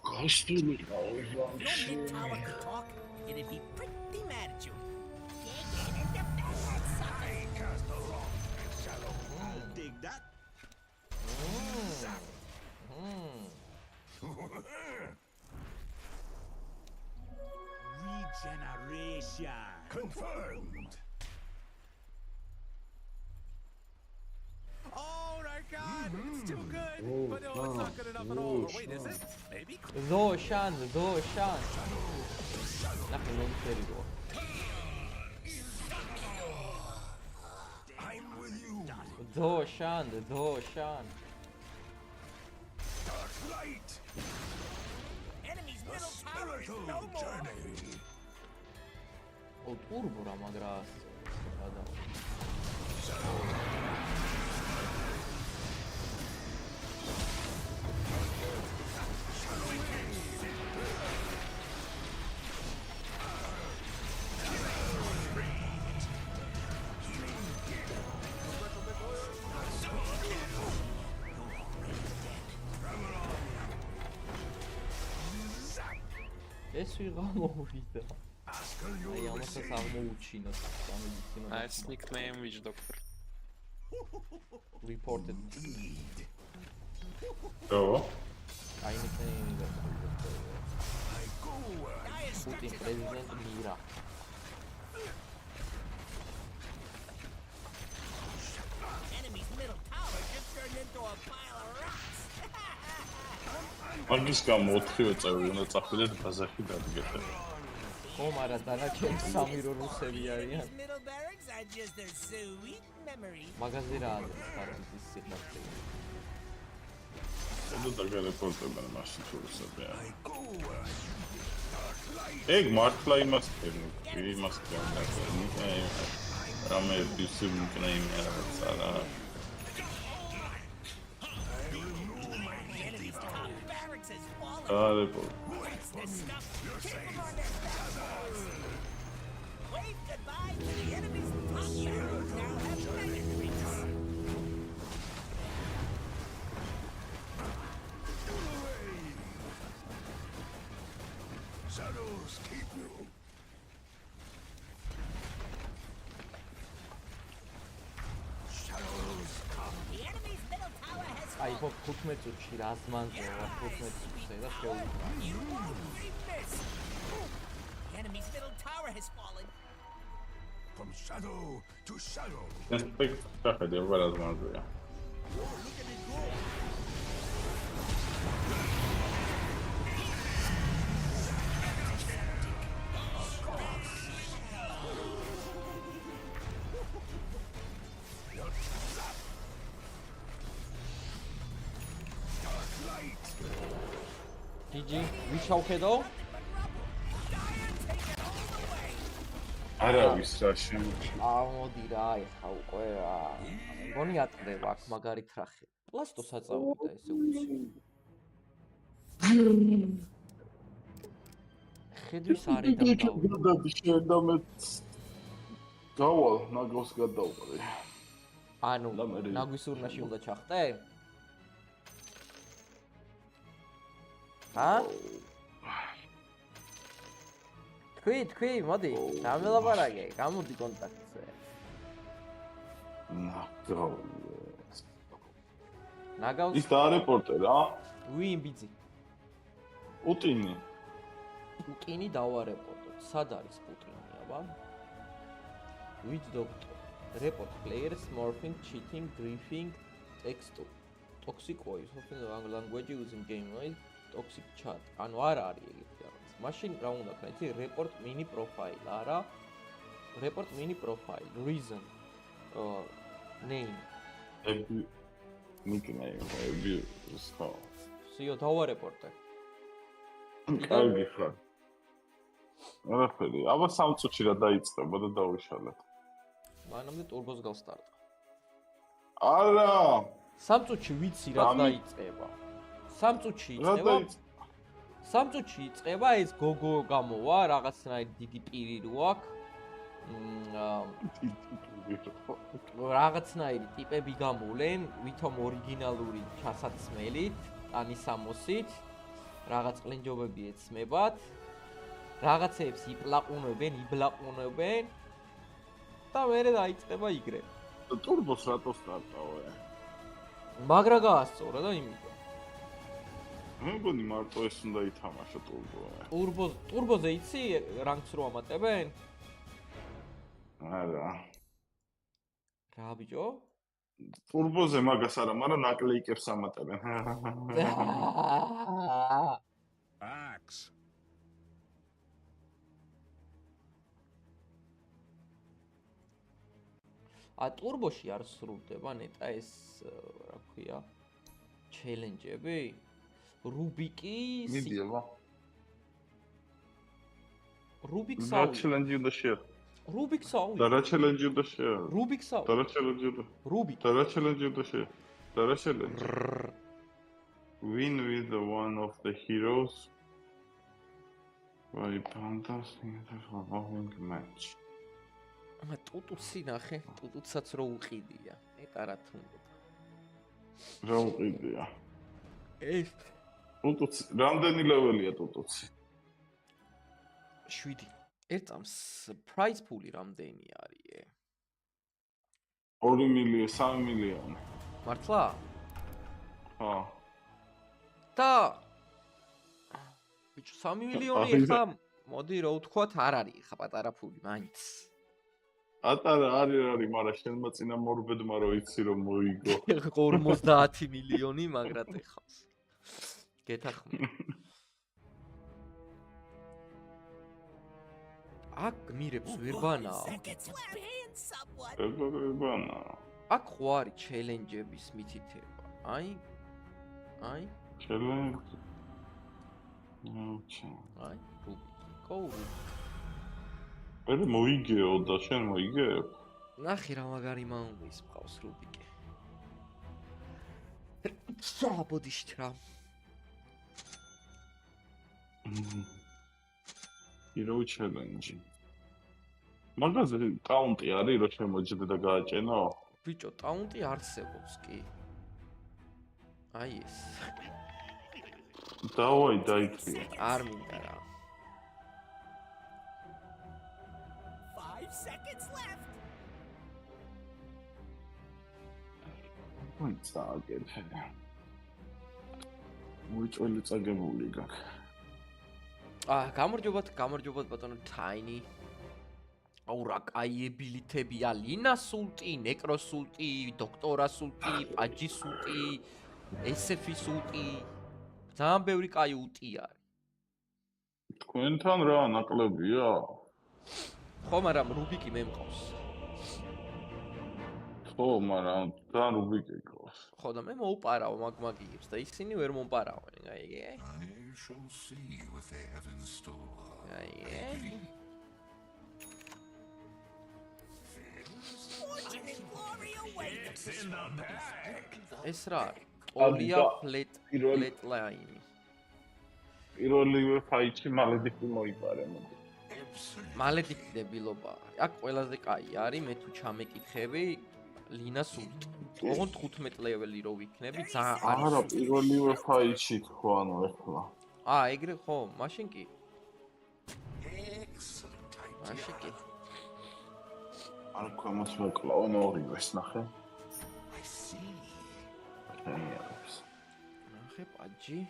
გასტილი If your mid-tower could talk, it'd be pretty mad at you. Dig in and defend that sucker. Cast a rock. mission. Confirmed. Oh my god, it's too good. But no, it's not good enough at all. Or wait, is it? Maybe? Zoshan. Nothing wrong with it. I'm with you. Zoshan. Dark light. Enemy's A middle tower is spiritual no more. journey. O turbo რა მაგრას. ეს ვიღა მოვიდა. აი ამასაც აღმოუჩინოთ. Nice nickname, Witch Doctor. Reported. ო I nickname I go where I Dire Putin structures president Mira. Enemy's middle tower just turned into a pile of rocks. მაგის გამო 4-ვე წევრი უნდა წახვიდეთ ბაზარში დადგეთ. ხომარა დანარჩენი სამი რო რუსები არიან. Enemy's middle barracks are just a sweet memory. მაგაზე რა არის ფარდის სიხარული. და დაგარეპორტებენ მაშინ თუ რუსებია. I go where I dark light. ეგ მართლა იმას ფერმი, იმას ფერმი. რამე ბიუსი ნიკნეიმი რაღაც არა. Enemy's top barracks has fallen. დაგარეპორტ. What's this stuff? Keep them on their toes. Wave goodbye to the enemy's top barracks. Now have penetrates. Shadows keep you. Shadows come. The enemy's middle tower has აი fallen. ხო 15 წუთში რას მანძილო 15 წუთში და შეუდგა. You won't be missed. The enemy's middle tower has fallen. From shadow to shadow. ესპექტ დახედე რა ზმანზია. GG ვიშავხედო? არავის რა შემოჭი. მოდი რა, ეხა უკვე რა. მგონი ატყდება აქ მაგარით რახე. პლასტო საწავდა ესე უცი. ხედვის არიდან დავა. და შედამეთ გავალ ნაგავს გადავყრე. ანუ ნაგვის ურნაში უნდა ჩახტე? ჰა? თქვი, მოდი, გამელაპარაკე, გამოდი კონტაქტზე. ნაგავს ის დაარეპორტე რა. ვინ ბიძი? პუტინი. პუტინი დავარეპორტოთ. სად არის პუტინი, აბა? Which doctor? Report players morphing, cheating, griefing, text, toxic voice, often the language using game noise, toxic chat. ანუ არ არის ეგეთი რაღაც. მაშინ რა უნდა ქნა, იცი, report mini profile, არა? Report mini profile, reason, name. nickname, სხვა. სიო დავარეპორტე. კარგი ხარ. არაფერი, აბა 3 წუთში რა დაიწყება და დავიშალეთ. მანამდე ტურბოს გავსტარტო. არა! 3 წუთში ვიცი რა დაიწყება. 3 წუთში იწყება. 3 წუთში იწყება ეს გოგო გამოვა, რაღაცნაირი დიდი პირი რო აქვს. რაღაცნაირი ტიპები გამოვლენ, ვითომ ორიგინალური ჩასაცმელით, ტანისამოსით, რაღაც ყლინჯობები ეცმებათ, რაღაცეებს იბლაყუნებენ და მერე დაიწყება იგრე. ტურბოს რატო სტარტავე? მაგრა გაასწორა და იმიტომ. მე მგონი მარტო ეს უნდა ითამაშო ტურბო. ტურბოზე იცი რანგს რო ამატებენ? არა. რა ბიჭო? ტურბოზე მაგას არა, მაგრამ ნაკლეიკებს ამატებენ. Axe. ტურბოში არ სრულდება ნეტა ეს რა ქვია ჩელენჯები? რუბიკი მიდიება. რუბიკს რა ჩელენჯი უნდა შეა? რუბიკს აუ და რა ჩელენჯი უნდა შეა? რუბიკს აუ და რა ჩელენჯი უნდა? რუბიკი და რა ჩელენჯი უნდა შეა? და რა ჩელენჯი? Win with the one of the heroes. By pandas in the following match. ტუტუცი ნახე, ტუტუცაც რო უყიდია. ნეტა რა თუნდობა. რა უყიდია? ეს ტუტუცი, რამდენი ლეველია ტუტუცი? 7. ერთ წამს prize pool-ი რამდენი არის? 2 მილიონი, 3 მილიონი. მართლა? ხო. და ბიჭო 3 მილიონი ხა მოდი რო ვთქვათ არ არის ხა პატარა ფული მაინც. ატარა არის, მაგრამ შენმა წინა მორბედმა რო იცი რომ მოიგო. 50 მილიონი მაგრად ეხავს. გეთახმი. აქ მირებს ვერ ბანაო. Seconds of paying someone. ეგრებანა. აქ ხო არის ჩელენჯების მითითება. აი ჩელენჯი. ნოჩა. აი რუბიკი. მე მოიგეო და შენ მოიგებ? ნახე რა მაგარი მაუნდის მყავს რუბიკი. საბოდიშთ რა. Hero challenge. მაგაზე ტაუნტი არის რომ შემოჯდე და გააჭენო? ბიჭო, ტაუნტი არსებობს კი. აი ეს. დავაი დაიქრია. არ მინდა რა. 5 seconds left. ვინც დააგერფე. მოიწველი წაგებული გაქვს. გამარჯობათ ბატონო Tiny. აუ რა კაი აბილითებია, ლინას ულტი, ნეკროს ულტი, დოქტორას ულტი, პაჯის ულტი, ესეფის ულტი. ძალიან ბევრი კაი ულტი არის. თქვენთან რა ნაკლებია? ხო, მაგრამ რუბიკი მე მყავს. ხო, მაგრამ ძალიან რუბიკი გყავს. ხო და მე მოუპარავ მაგ-მაგიებს და ისინი ვერ მომპარავენ, აი. I shall see what they have in store. აი. Fortune and glory awaits. It's in the bag. ეს რა არის? ტოლია flat line. პირველივე ფაიტში მალედიქტი მოიპარე მოდი. მალედიქტებილობა. აქ ყველაზე კაი არის, მე თუ ჩამეკითხები ლინას ულტი. ოღონდ 15 ლეველი რო ვიქნები, ძალიან არის. არა, პირველივე ფაიტში თქო, ანუ ეხლა. ეგრე ხო, მაშინ კი. Excellent idea. მაშინ კი. არ ქვემოთ მოკლავენ ორივეს, ნახე. I see. ნახე პაჯი.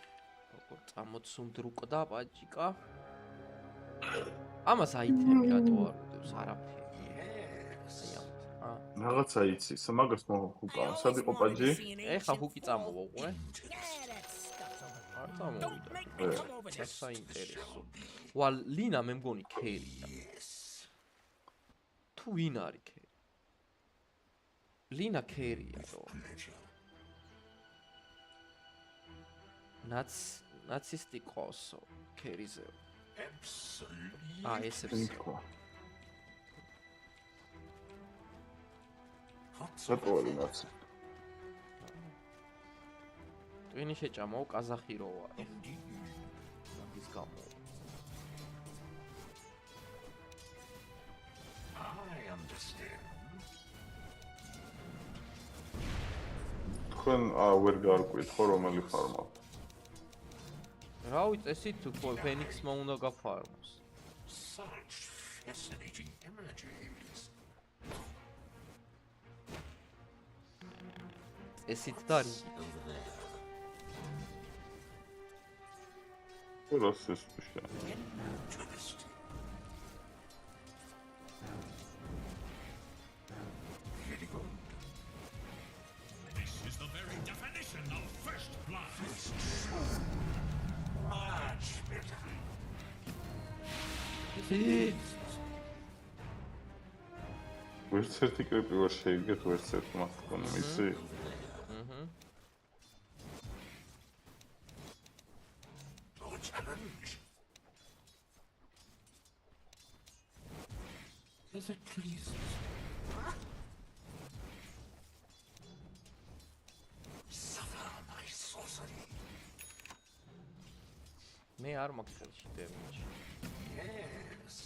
როგორ წამოცუნდრუკდა პაჯიკა. ამას აიტემი რატო არ უდევს არაფერი. რაღაცა იცი, მაგას მოხუყავ. სად იყო პაჯი? ეხა ჰუკი წამოვაყურე. არ წამოვიდა. Come over here. საინტერესო. ვა ლინა მე მგონი ქერია. თუ ვინ არის ქერი? ლინა ქერია რო. ნაცისტი ყოსო ქერიზე. Absolutely. ესეც. სატოვარი ნაცი. ტვინი შეჭამო კაზახი რო ვარ. ის გამო. I understand. თქვენ ვერ გარკვით ხო რომელი ფარმა? რა ვიცესით თუ ფენიქსმა უნდა გაფარმოს. Such fascinating images. ესეთ და რიგი. რას ეს ხუშა? This is the very definition of first blood. Much better. ვერც ერთი კრიპი ვერ შეიგეთ, ვერც ერთ მას თქონი მისი. No challenge. As it pleases. Suffer my sorcery. მე არ მაქვს ხელში დემეჯი. Yes.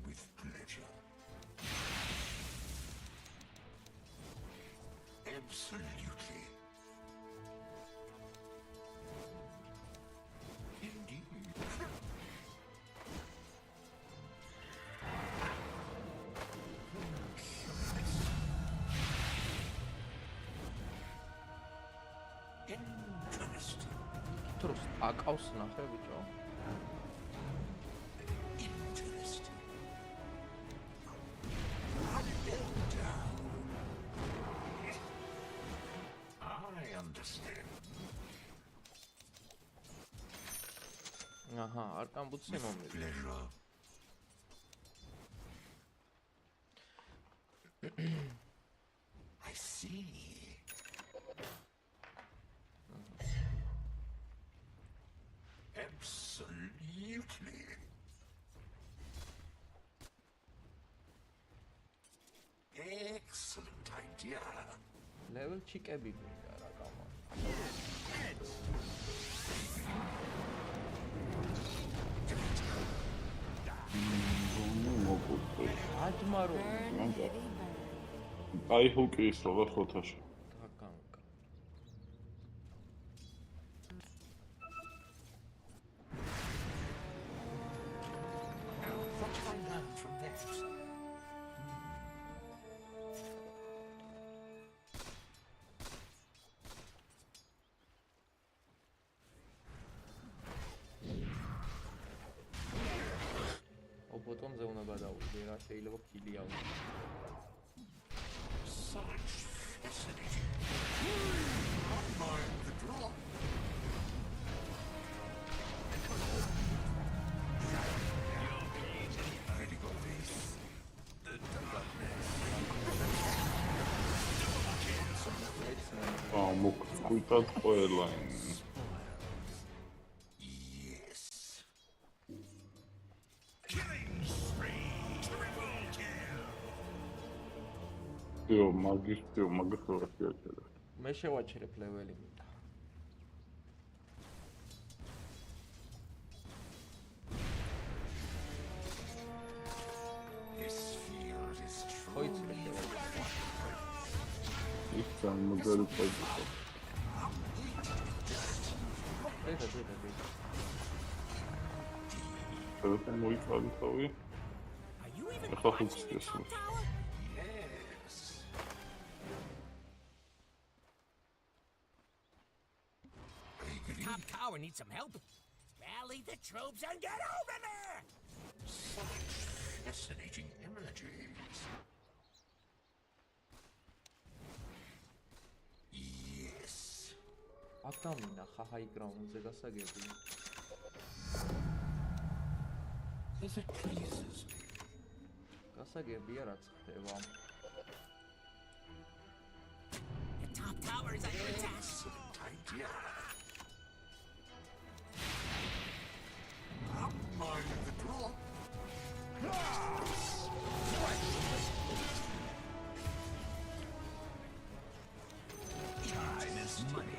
With pleasure. Absolutely. Indeed. Interesting. თორს აკავს ნახე ბიჭო. Interesting. I understand. აჰა, არ კამბუცი მომეც. Pleasure. I see. Absolutely. Excellent idea. level ჩიკები გვინდა რა გამა. აჯმარო აი ჰუკი ისროლა ხოთაში. დაგანკა. What can I learn from that? ობოტონზე უნდა გადავიდე რა შეიძლება ქილი ავიდე. Such fascinating. Not mind the drop. Ready go this. The darkness. მოგწყვიტად ყველა. Yes. Killing spree. Triple kill. იო, მაგის რა შეაჩერე. მე შევაჩერებ ლეველი მინდა. This field is ხოიცი truly შევაჩერე. ის მოდერი პოზიცია. დედა. telefon მოიწვალი თავი. Are you even ახლა watching ხუთს the ეს. top tower? yes. Top tower needs some help. Rally the troops and get over there! Such fascinating images. Yes. აქ დამინახა high ground-ზე გასაგები. As it pleases me. გასაგებია რაც ხდება. The top tower is under attack. Excellent idea. Mind the drop. Time is money.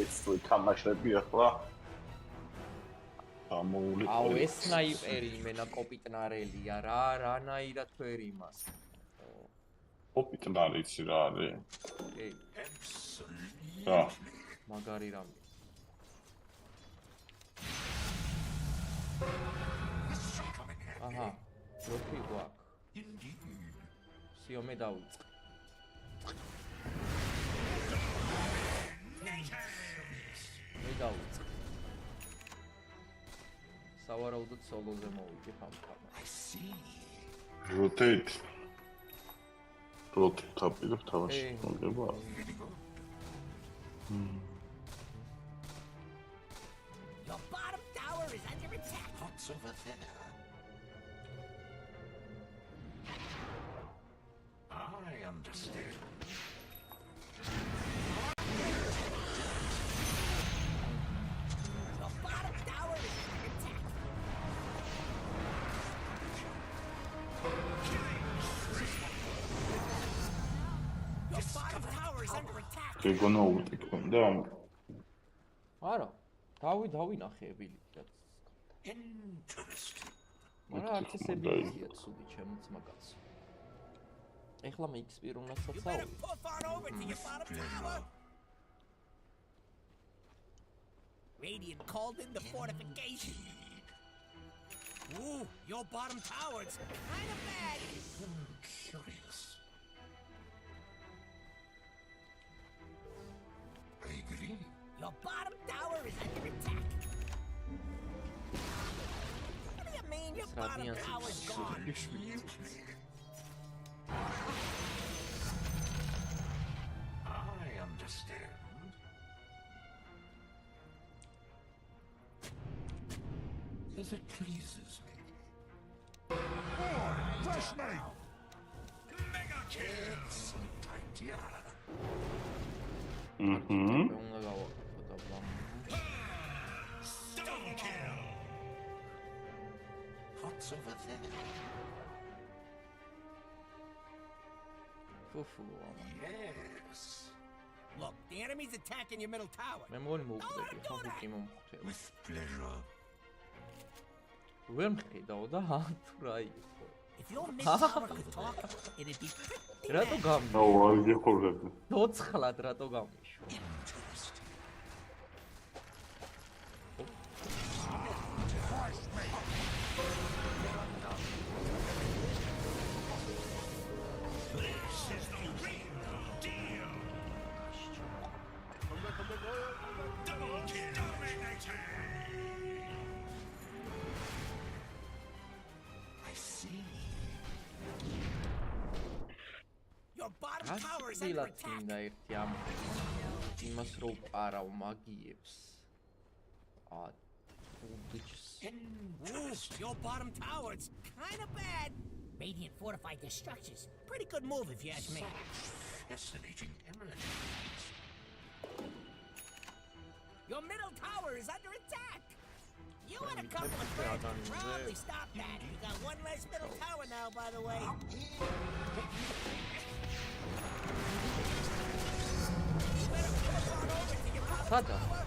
ეს თამაშები ახლა ამოული. აუ ეს სნაიპერი იმენა კოპიტნარელია რა, რანაირად ვერ იმას. ოპიტნარიც რა არის? ე, Absolutely. რა. მაგარი რამე. This should come in handy. აჰა, როქი გვაქვს. Indeed. სიო მე დავიწყე. დავიწყე. სავარაუდოდ სოლოზე მოვიდებ ამ თამაშს. I see. Rotate. Rotate თაპირებ თამაში. Hey. მოგება. Your bottom tower is under attack. What's over there? I understand. Your bottom tower is under attack. Your bottom tower is under attack. გეგონა უტიკონდა ამ არა, დავინახე აბილიტი. Interesting. მაგრამ არც ეს აბილიტია ცუდი ჩემს მაგას. ეხლა მე XP რუნასაც You better ავი. puff on over to your bottom tower. Radiant called in the fortification. Ooh, your bottom tower's kind of bad. Curious. I agree. Your bottom tower is under attack. What do you mean your bottom Sradian tower's gone? I understand. As it pleases me. Fresh meat! Mega kill! Excellent idea. Mhm. უნდა გავაკეთო და ბლამ. Double kill! What's over there? ფუფუ. Yes. Look, the enemy's attacking your middle tower. მე მგონი მოვკვდები, ხო კი მომხვდები. With pleasure. ვერ მხედავ და თუ რა იყო. If your middle tower could talk, it'd be pretty რატო bad. გამი? აუ არ გიხურები. ცოცხლად რატო გამიშვა? Interesting. This is the real deal. Double kill. Dominating. I see. Your bottom tower is under ასწილად attack. მინდა ერთი ამ იმას რო პარავ მაგიებს. უდიჩს. Ooh, your bottom tower's kind of bad. Radiant fortified their structures. Pretty good move if you ask me. Fascinating eminence. Your middle tower is under attack. You and a couple of friends can probably stop that. You got one less middle tower now, by the way. You better push on over to your bottom სადა? tower.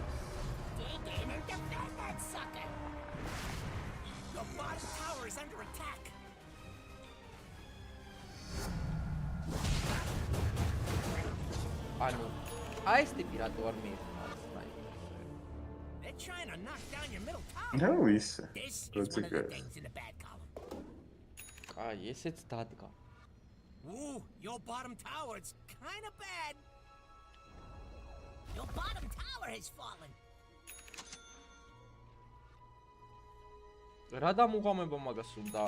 Dig in and defend that sucker. Your bottom tower is under attack. ანუ აი ეს ტიპი რატო არ მიიღება? They're trying to knock down your middle tower. ნუ ისე. This is That's one of the okay. things in the bad column. აი ესეც დადგა. Ooh, your bottom tower's kind of bad. Your bottom tower has fallen. რა დამუღამება მაგას უნდა?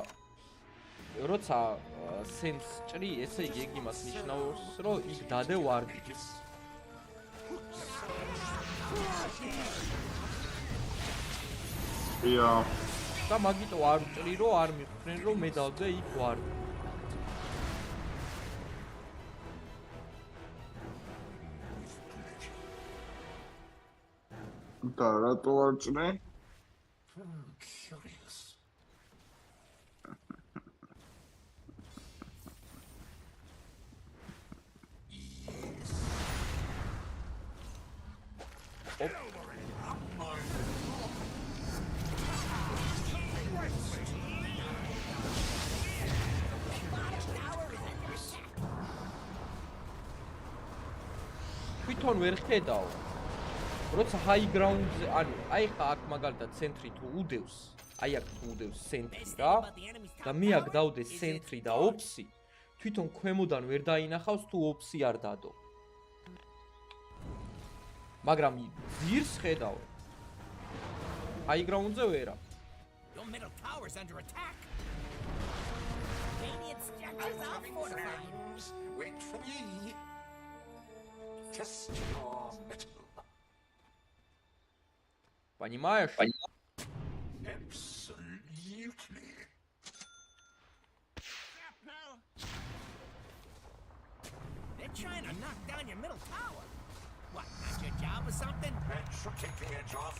როცა სენს ჭრი, ესე იგი ეგ იმას ნიშნავს, რომ იქ დადე ვარდიც. ია. და მაგიტო არ ჭრი, რომ არ მიხვდნენ, რომ მე დავდე იქ ვარდი. და რატო არ ჭრე? Curious. თვითონ ვერ ხედავ. როცა high ground-ზე, ანუ აი ხა აქ მაგალითად ცენტრი თუ უდევს, აი აქ თუ უდევს ცენტრი რა, და მე აქ დავდე ცენტრი და ოფსი, თვითონ ქვემოდან ვერ დაინახავს თუ ოფსი არ დადო. მაგრამ ძირს ხედავ. high ground-ზე ვერა. Your middle tower's under attack. Radiant structures are fortified. Wait for me. Test your mettle. Понимаешь? Absolutely. They're trying to knock down your middle tower. What, not your job or something? That should take the edge off.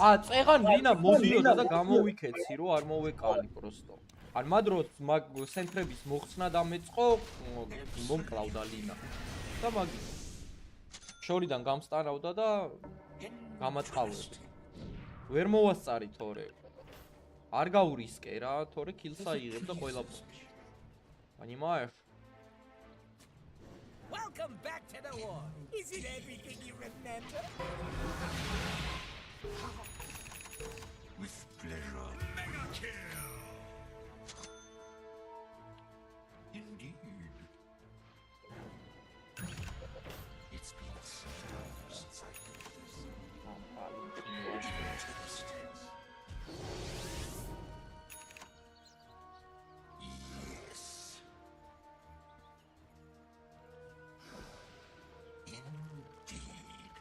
წეღან ვინა მოდიოდა და გამოვიქეცი რომ არ მოვეკალი პროსტო. ან მადროც მაგ ცენტრების მოხსნა დამეწყო მომკლავდა ლინა. და მაგის შორიდან გამსტანავდა და გამაწყავდა. ვერ მოვასწარი თორე. არ გაურისკე რა, თორე კილს აიღებ და ყველა პონჩი. Понимаешь? Welcome back to the war. Is it everything you remember? With pleasure. Mega kill! Indeed. It's been so long since I did this. Yes. Indeed.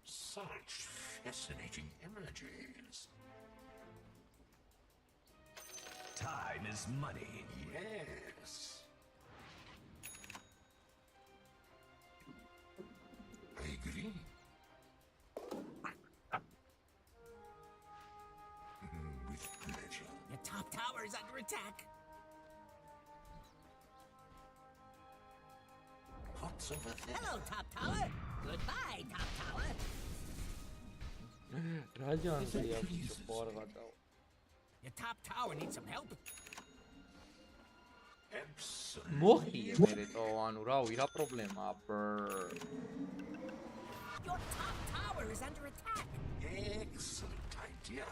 Such fascinating images. Time is money. Yes. I agree. With pleasure. Your top tower is under attack. What's over there? Hello, top tower. Goodbye, top tower. რაჯანზია პორღატაო. Your top tower needs some help. Absolutely. მოხიე მერე თო ანუ რავი რა პრობლემაა Your top tower is under attack. Excellent idea.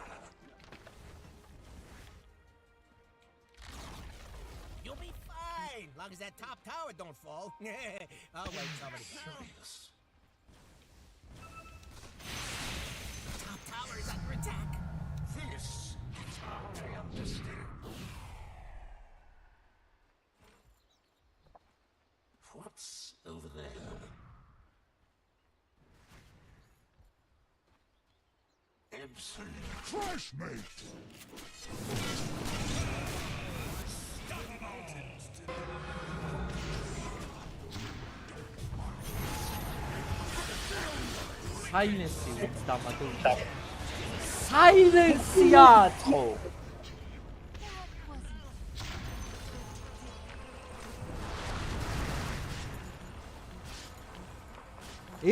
You'll be fine, long as that top tower don't fall. I'll wait somebody. Curious. Top tower is under attack. This is I understand. What's over there? Absolute trash, mate! საილენსი ვიც დამატებული. საილენსია ხო?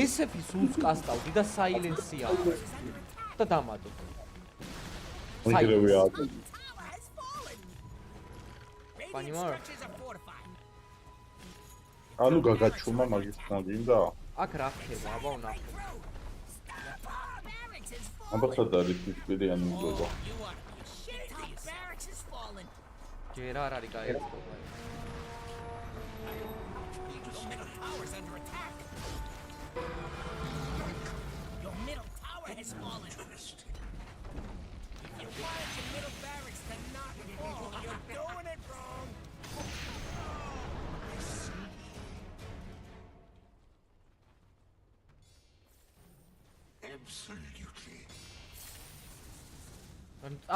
ესეფის უწკასტავდი და საილენსია და დამატებული. მიგრევია. Tower has fallen. Radiant Poнимаю. structures are fortified. ანუ გაგაჩუმა მაგის ნაგინდა? აქ რა ხდება, აბა ვნახე. Barracks is fallen. ამბობთ არის ფიქრიანი მგობა. You are top barracks is fallen. ჯერ არ არის გაერწობა. Your middle tower is under attack. Your middle tower has fallen. If you wanted your middle barracks to not fall, you're doing it wrong. Absolutely.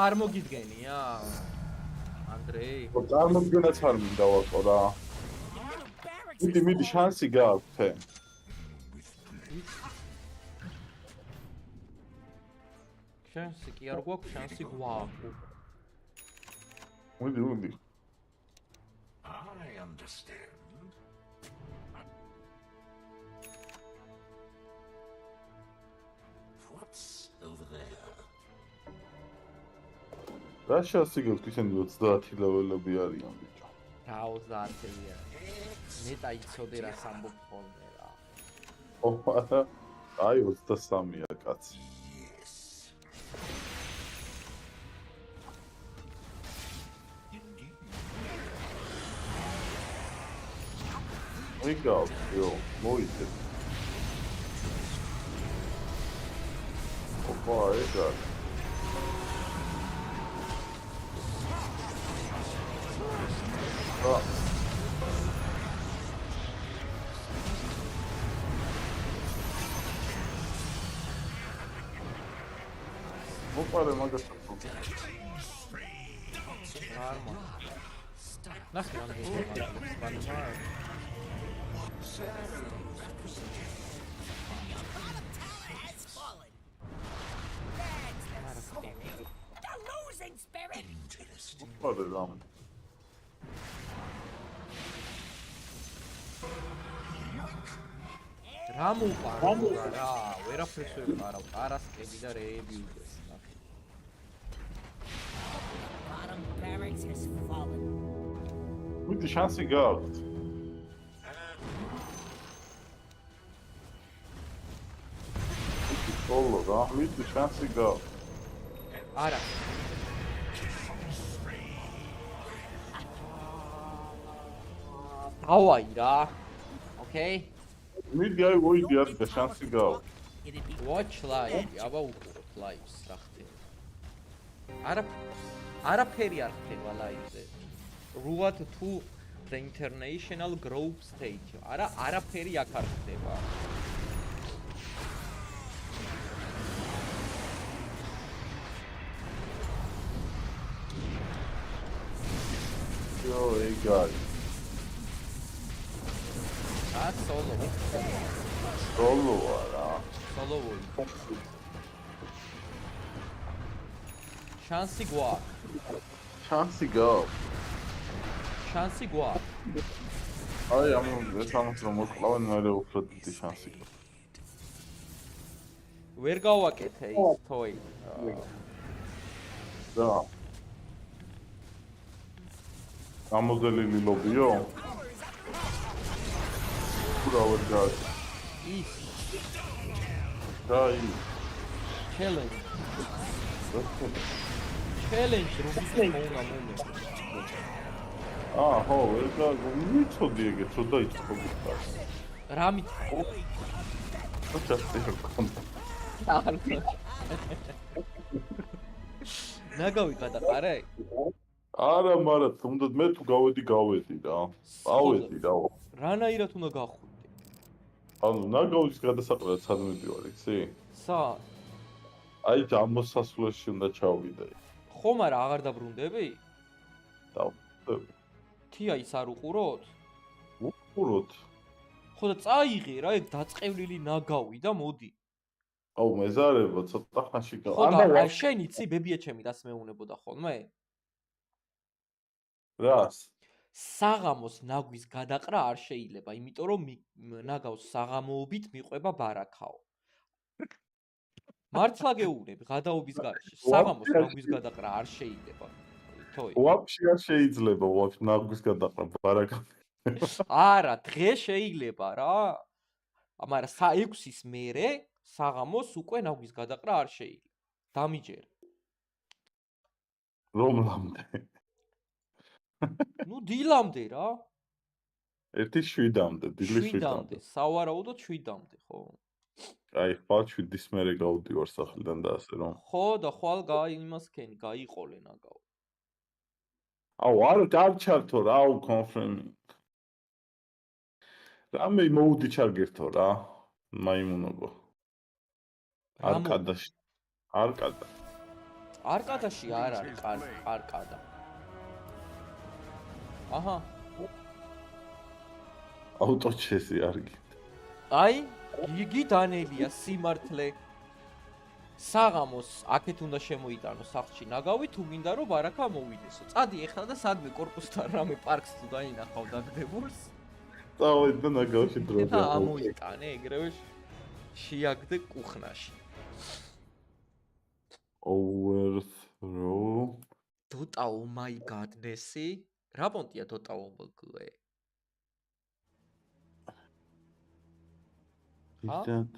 არ მოგიდგენია? ანდრეი. წარმოგიდგენაც არ მინდა ვაყო რა. Your middle barracks მიდი შანსი გააქვს თე. შანსი კი არ გვაქვს, შანსი გვაქვს. მიდი. I understand. What's over there? რა შანსი გაქვს ისინი 30 ლეველები არიან ბიჭო. რა 30-ია. ნეტა იცოდე რა სამბობ ხოლმე რა. აი 23-ია კაცი. მიგავ, მოიცე. ოპა, ეგა. მოპარე მაგას. არმა. ნახე რა მოხდა. Has fallen. That's the spirit. The losing spirit. Interesting. მოპარე რამ. რა მოყარა რა, ვერაფერს ვერ ყარავ, არასკები და რეები უდეს, ნახე. Bottom barracks has fallen. მიდი შანსი გააქვს. სოლო რა, მიდი შანსი გააქვს. არა. დავაი რა. ოკეი. მიდი აი ვოიდი არის და შანსი გააქვს. It'd be Watch live, აბა უყუროთ live-ს რა ხდება. არაფერი არ ხდება live-ზე. Road to the international group stage. არაფერი აქ არ ხდება. იო, ეგა არის. სოლო. სოლოა რა. სოლოური. შანსი გვაქვს. შანსი გააქვს. შანსი გვაქვს. აი ამ ამას რომ მოკლავენ მე უფრო დიდი შანსი გაქვს. ვერ გავაკეთე ის თოი. და ამოზელილი ლობიო? ურავად გააჩ. ის დაი. challenge რუბიკს მოუნა მომე. ხო, ეგა მიცოდი ეგეთ, რომ დაიწყო გიტარა. რა მითხრა? ნაგავი გადაყარე? არა, მაგრამ თუნდაც მე თუ გავედი რა. ავედი რა. რანაირად უნდა გახვიდე? ანუ ნაგავის გადასაყრად სად მიდივარ, იცი? სად? აი ამოსასვლელში უნდა ჩავიდე. ხომ არა აღარ დაბრუნდები? დავდები. თია ის არ უყუროთ? უყუროთ. ხო და წაიღე რა ეგ დაწყევლილი ნაგავი და მოდი. აუ მეზარება ცოტა ხანში გა. ხო და შენ იცი ბებია ჩემი რას მეუნებოდა ხოლმე? რას? საღამოს ნაგვის გადაყრა არ შეიძლება, იმიტომ რომ ნაგავს საღამოობით მიყვება ბარაქაო. მართლა გეუბნები, გადაობის გარეშე, საღამოს ნაგვის გადაყრა არ შეიძლება. თოი. ვაფშე არ შეიძლება ნაგვის გადაყრა ბარაქა. არა, დღეს შეიძლება რა. მაგრამ 6-ის მერე საღამოს უკვე ნაგვის გადაყრა არ შეიძლება. დამიჯერე. რომლამდე? ნუ დილამდე რა. 1-7-მდე, დილის 7-მდე. სავარაუდოდ 7-მდე, ხო? აი, ხვალ 7-ის მერე გავდივარ სახლიდან და ასე რომ. ხო და ხვალ იმას ქენი, გაიყოლე ნაგავ. აუ, არ ჩართო რა, აუ კონფერმინგ. რამე მოუდი ჩაგერთო რა, მაიმუნობა. არკადაში. არკადა. არკადაში არ არის, არკადა. აჰა. აუტოჩესი არგი. აი, იგი დანელია სიმართლე. საღამოს აქეთ უნდა შემოიტანო სახლში ნაგავი, თუ მინდა რომ ბარაკა მოვიდესო. წადი ეხლა და სადმე კორპუსთან რამე პარკს თუ დაინახავ დაგდებულს. წავედი და ნაგავში დროზე და ამოიტანე ეგრევე შეაგდე კუხნაში. overthrow DOTA oh my godness-ი. რა პონტია DOTA OMG? ისეთ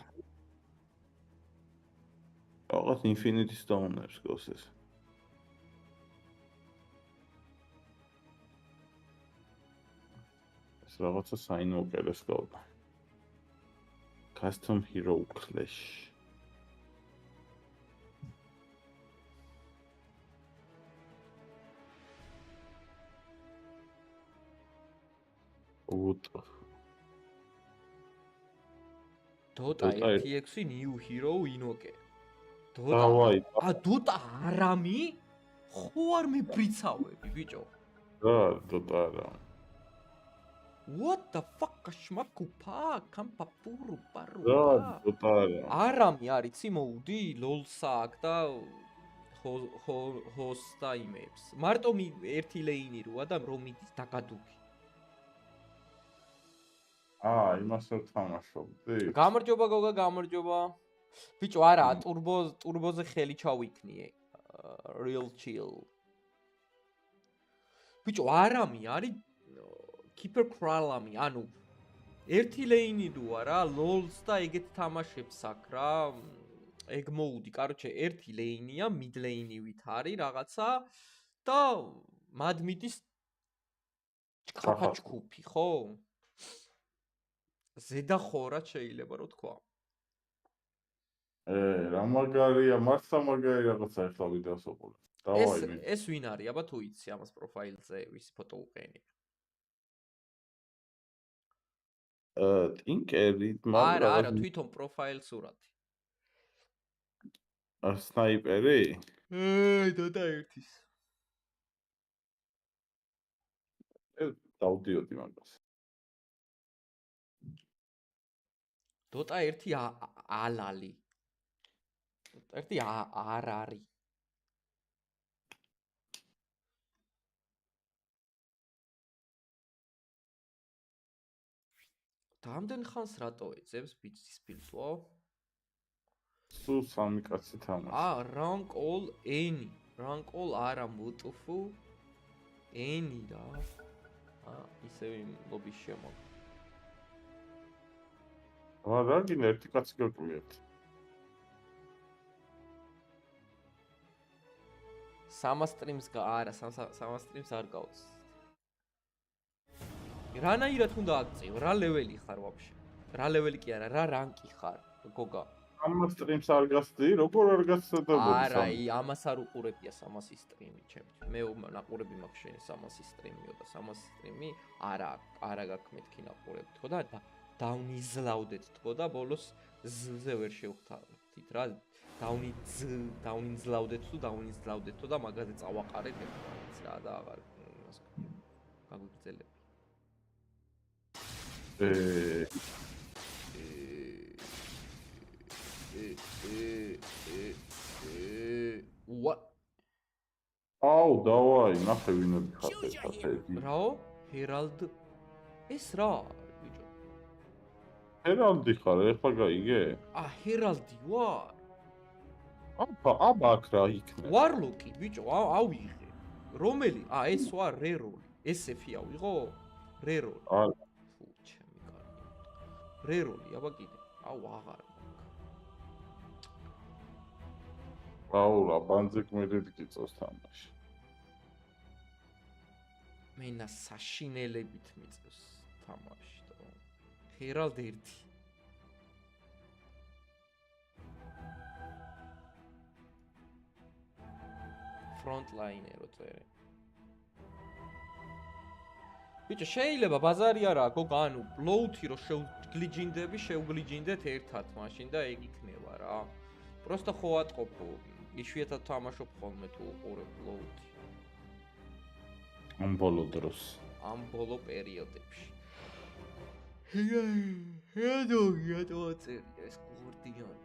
რაღაც infinity stone-ებს გავს ეს. ეს რაღაცა საინოკერეს გავდა. Custom hero clash. DOTA 1x new hero inokე. დავაი. DOTA არამი? ხო არ მებრიცავები, ბიჭო. რა DOTA არა. What the fuck შმაკუპა? კამპაპურუ პარუ. რა DOTA არა. არამი არის იმოუდი LOL-სა აქ და ჰოსტა იმებს. მარტო ერთი ლეინი როა და რომ მიდის დაგადუქი. იმას ვერ თამაშობდი. გამარჯობა გოგა, გამარჯობა. ბიჭო, არა, ტურბოზე ხელი ჩავიქნიე. Real chill. ბიჭო, არამი არის Keeper Kralami, ანუ ერთი ლეინი როა რა, LOL-ს და ეგეთ თამაშებს აქ რა. ეგ მოუდი, კაროჩე, ერთი ლეინია, mid lane-ივით არის რაღაცა და მადმიდის ჩქაფაჩქუფი, ხო? ზედა ხორად შეიძლება რო თქვა. რა მაგარია, მართლა მაგარი რაღაცა ახლა ვიდეოს ვუყურებ. დავაი მე. ეს ვინ არის? აბა თუ იცი ამას პროფაილზე ვის ფოტო უყენია. ტინკერი, არა, თვითონ პროფაილ სურათი. სნაიპერი? DOTA 1-ის. დავდიოდი მაგას. DOTA 1 ალალი. DOTA 1 არ არის. Რამდენ ხანს რატო ეძებს ბიჭის ფილტვო? სულ სამი კაცი თამაში. rank all any. rank all არა მოტუფუ. any რა. ისევ ლობის შემოგ. რა გინდა ერთი კაცი გაკვლიათ. 3 სტრიმს არა, 3 სტრიმს არ გავც. რანაირად უნდა აქციო? რა ლეველი ხარ ვაფშე? რა ლეველი კი არა, რა რანკი ხარ, გოგა? 3 სტრიმს არ გასწდი, როგორ არ გასწდებოდი? არა, ამას არ უყურებია 300 სტრიმი ჩემთვის. მე ნაყურები მაქვს შენი 300 სტრიმიო და 300 სტრიმი არა გაქვს მეთქი ნაყურები თქო და დავნიზლავდეთ თქო და ბოლოს ზე ვერ შევხვდით რა. დავნიზლავდეთ თუ და მაგაზე წავაყარეთ ერთმანეთს რა და აღარ გაგვიგრძელებ. What? დავაი, ნახე ვინები ხარ ეს. რაო? ჰერალდ ეს რა? ბიჭო. ჰერალდი ხარ, ეხლა გაიგე? ჰერალდი ვარ. აბა აქ რა იქნება? ვარლოკი, ბიჭო, ავიღე. რომელი? ეს ვარ რეროლი. SF-ი ავიღო? რეროლი. ფუ, ჩემი კარგი. რეროლი, აბა კიდე. აღარ. აულა, ბანძე კმედით გიწევს თამაში. მენა საშინელებით მიწევს თამაში და ჰერალდ 1. ფრონტლაინერო წერე. ბიჭო, შეიძლება ბაზარი არა, გოგა, ანუ ბლოუთი რო შევგლიჯინდეთ ერთად მაშინ და ეგ იქნება რა. პროსტო ხო ატყობო. იშვიათად თამაშობ ხოლმე თუ უყურებ ბლოუთი. ამ ბოლო დროს. ამ ბოლო პერიოდებში. რადოგია დაწერია ეს კურტიანი.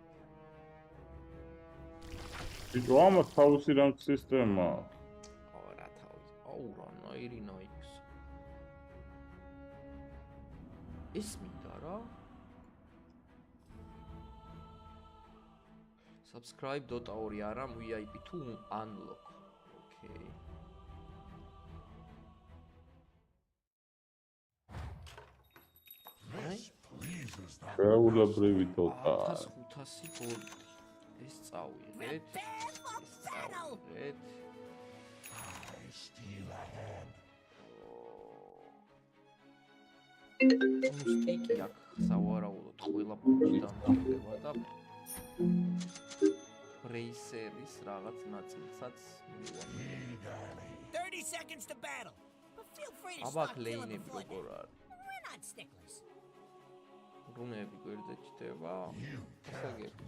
ბიჭო, ამას თავისი რანგ სისტემა. არა თავის. აუ რა ნაირი ნაიქს. ეს მინდა რა. Subscribe DOTA 2 არა VIP 2 unlock. Okay. შეუულებრივი DOTA. 1500 გოლდი. ეს წავიღეთ. ეს სტიკი აქ სავარაუდოდ ყველა პუნქტი დამჭირდება და ბრეისერის რაღაც ნაწილსაც მივამატებ. 30 seconds to battle. But feel free to აბა stop killing ლეინები before როგორ then. არის? We're not sticklers. რუნები გვერდზე ჩდება. ასაგები.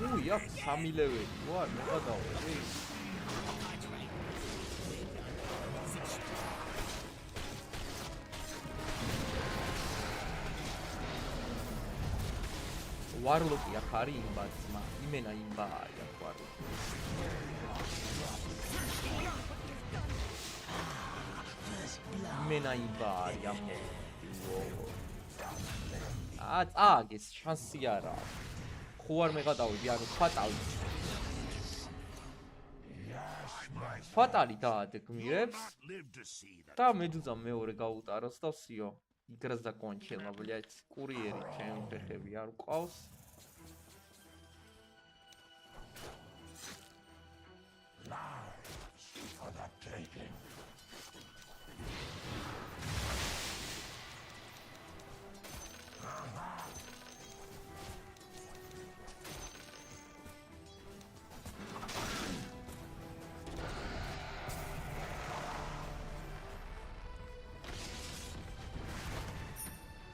უი, აქ 3 ლეველი ვარ, მეღადავე. ვარლოკი აქ არის იმბა ძმა, იმენა იმბა არის აქ ვარლოკი. იმენა იმბა არის ამო. ააგეს შანსი არა. ხო არ მეღადავები, ანუ ფატალი. ფატალი დაადგმირებს და მედუზა მეორე გაუტაროს და всё. игра закончена, блядь. კურიერი ჩემი ფეხები არ ყავს.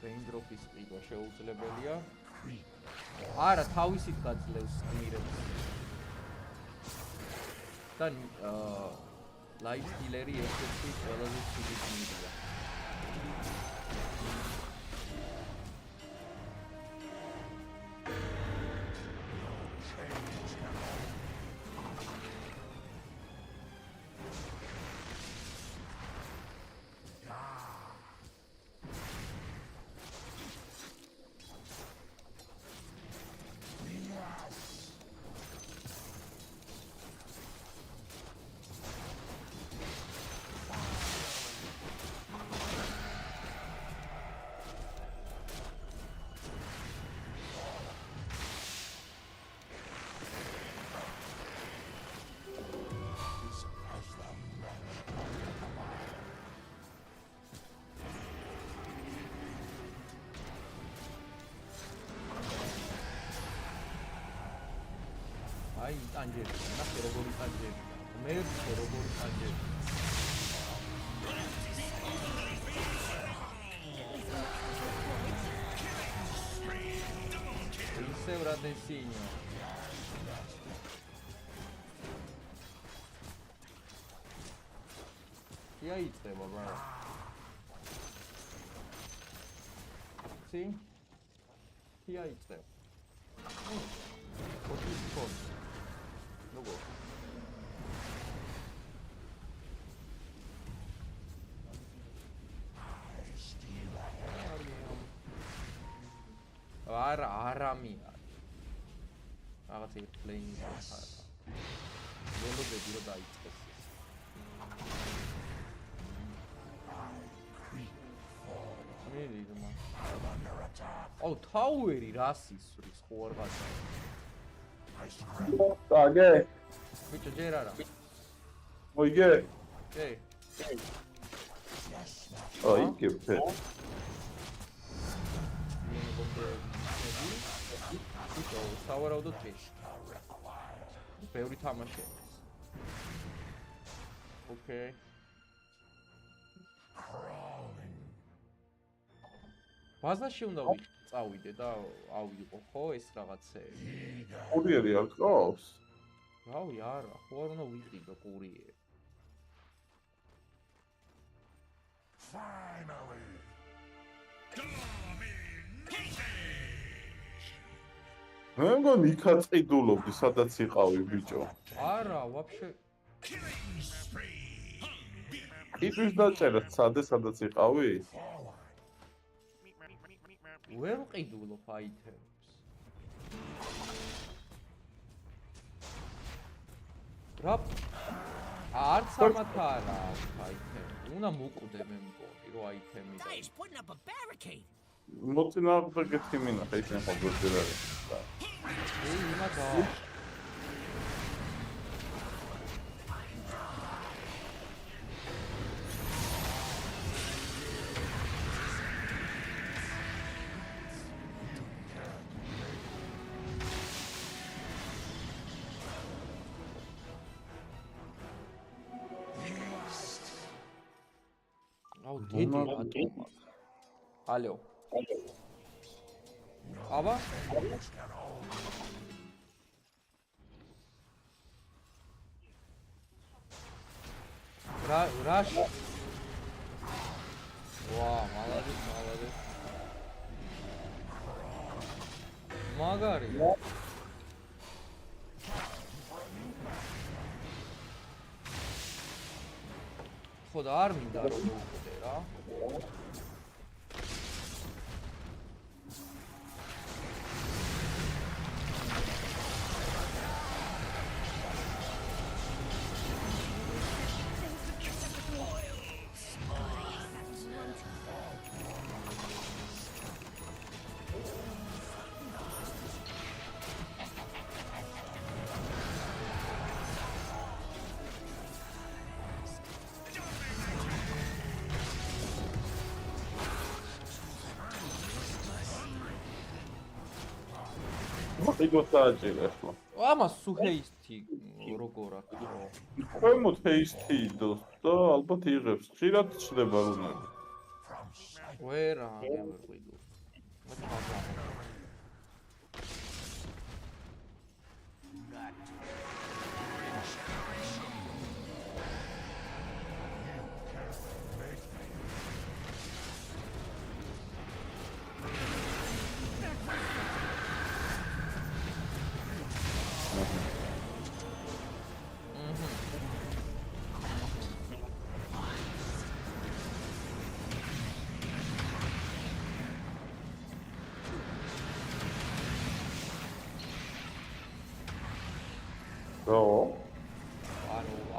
Raindropis ყიდვა შეუძლებელია. არა, თავისით გაძლევს გმირებს. და ლაიფ სტილერი ესეთი ყველაზე ცივი გმირია. აი, ტანჯერი, ნახე როგორი ტანჯერი. მე როგორი ტანჯერი. ისევ რა დესინო. კი აიწება, ბარა. სი? კი აიწება. ოფის ფონ. Logo. Aramia. Რაღაცეებს პლეინი ხარ. ველოდები რომ დაიწყეს. მერიდმა. აუ, თაუერი რასის რის ხო არ გადა. Tage. Bicho, ჯერ არა. მოიგე? კი. აი, გიფე. Bicho, სავარაუდოდ კი. ბევრი თამაშია. Okay. ბაზაში უნდა წავიდე და ავიღო ხო ეს რაღაცეები. კურიერი არ ყავს? რავი, არა, ხო არ უნდა ვიყიდო კურიერი. Finally. მე მგონი იქაც ყიდულობდი, სადაც იყავი ბიჭო. არა, ვაფშე ყიდვის დაწერა სადაც იყავი? ვერ ვყიდულობ აითემს. რა არც ამათ არა აითემი. უნდა მოკვდე მე მგონი, რომ აითემი და He's putting up a barricade. მოწინააღმდეგე მინახე ისინი ხო გძირარი. იმადა აუ დიდი რატომა ალო აბა რაშ ვა მალადის მაგარი ხო და არ მინდა რომ მოვუყდე რა ყიდვას დააჭირე ახლა. ამას სუჰეისტი როგორ აქვს ხო ქვემოთ ჰეისტი იდოს და ალბათ იღებს. ხშირად ჩდება რუნები. ვერა ვერ ყიდო რო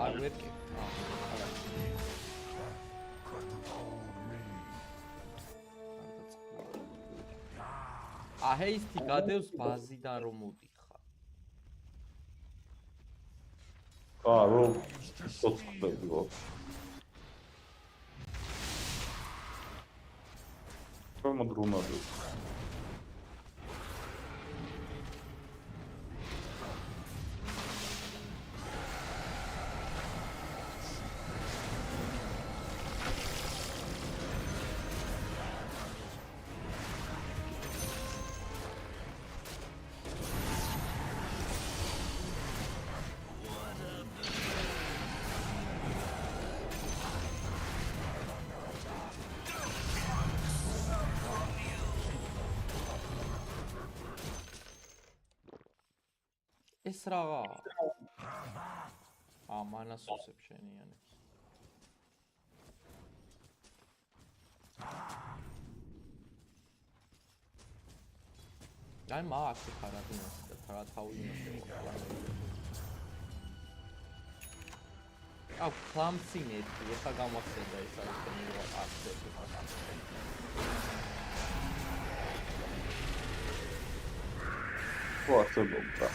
არ ვეთქი ჰეისტი გადევს ბაზიდან რომ მოდიხარ რო ცოცხლები ვარ. ქვემოთ რუნები. ეს რაღა მანასუსებ შენიანებს აი მაგ ხარაგინას და თარავინას აუ კლამსინეთი ეხა გამახსენდა ეს არის და მე ვაყარებ ხო არსებობდა.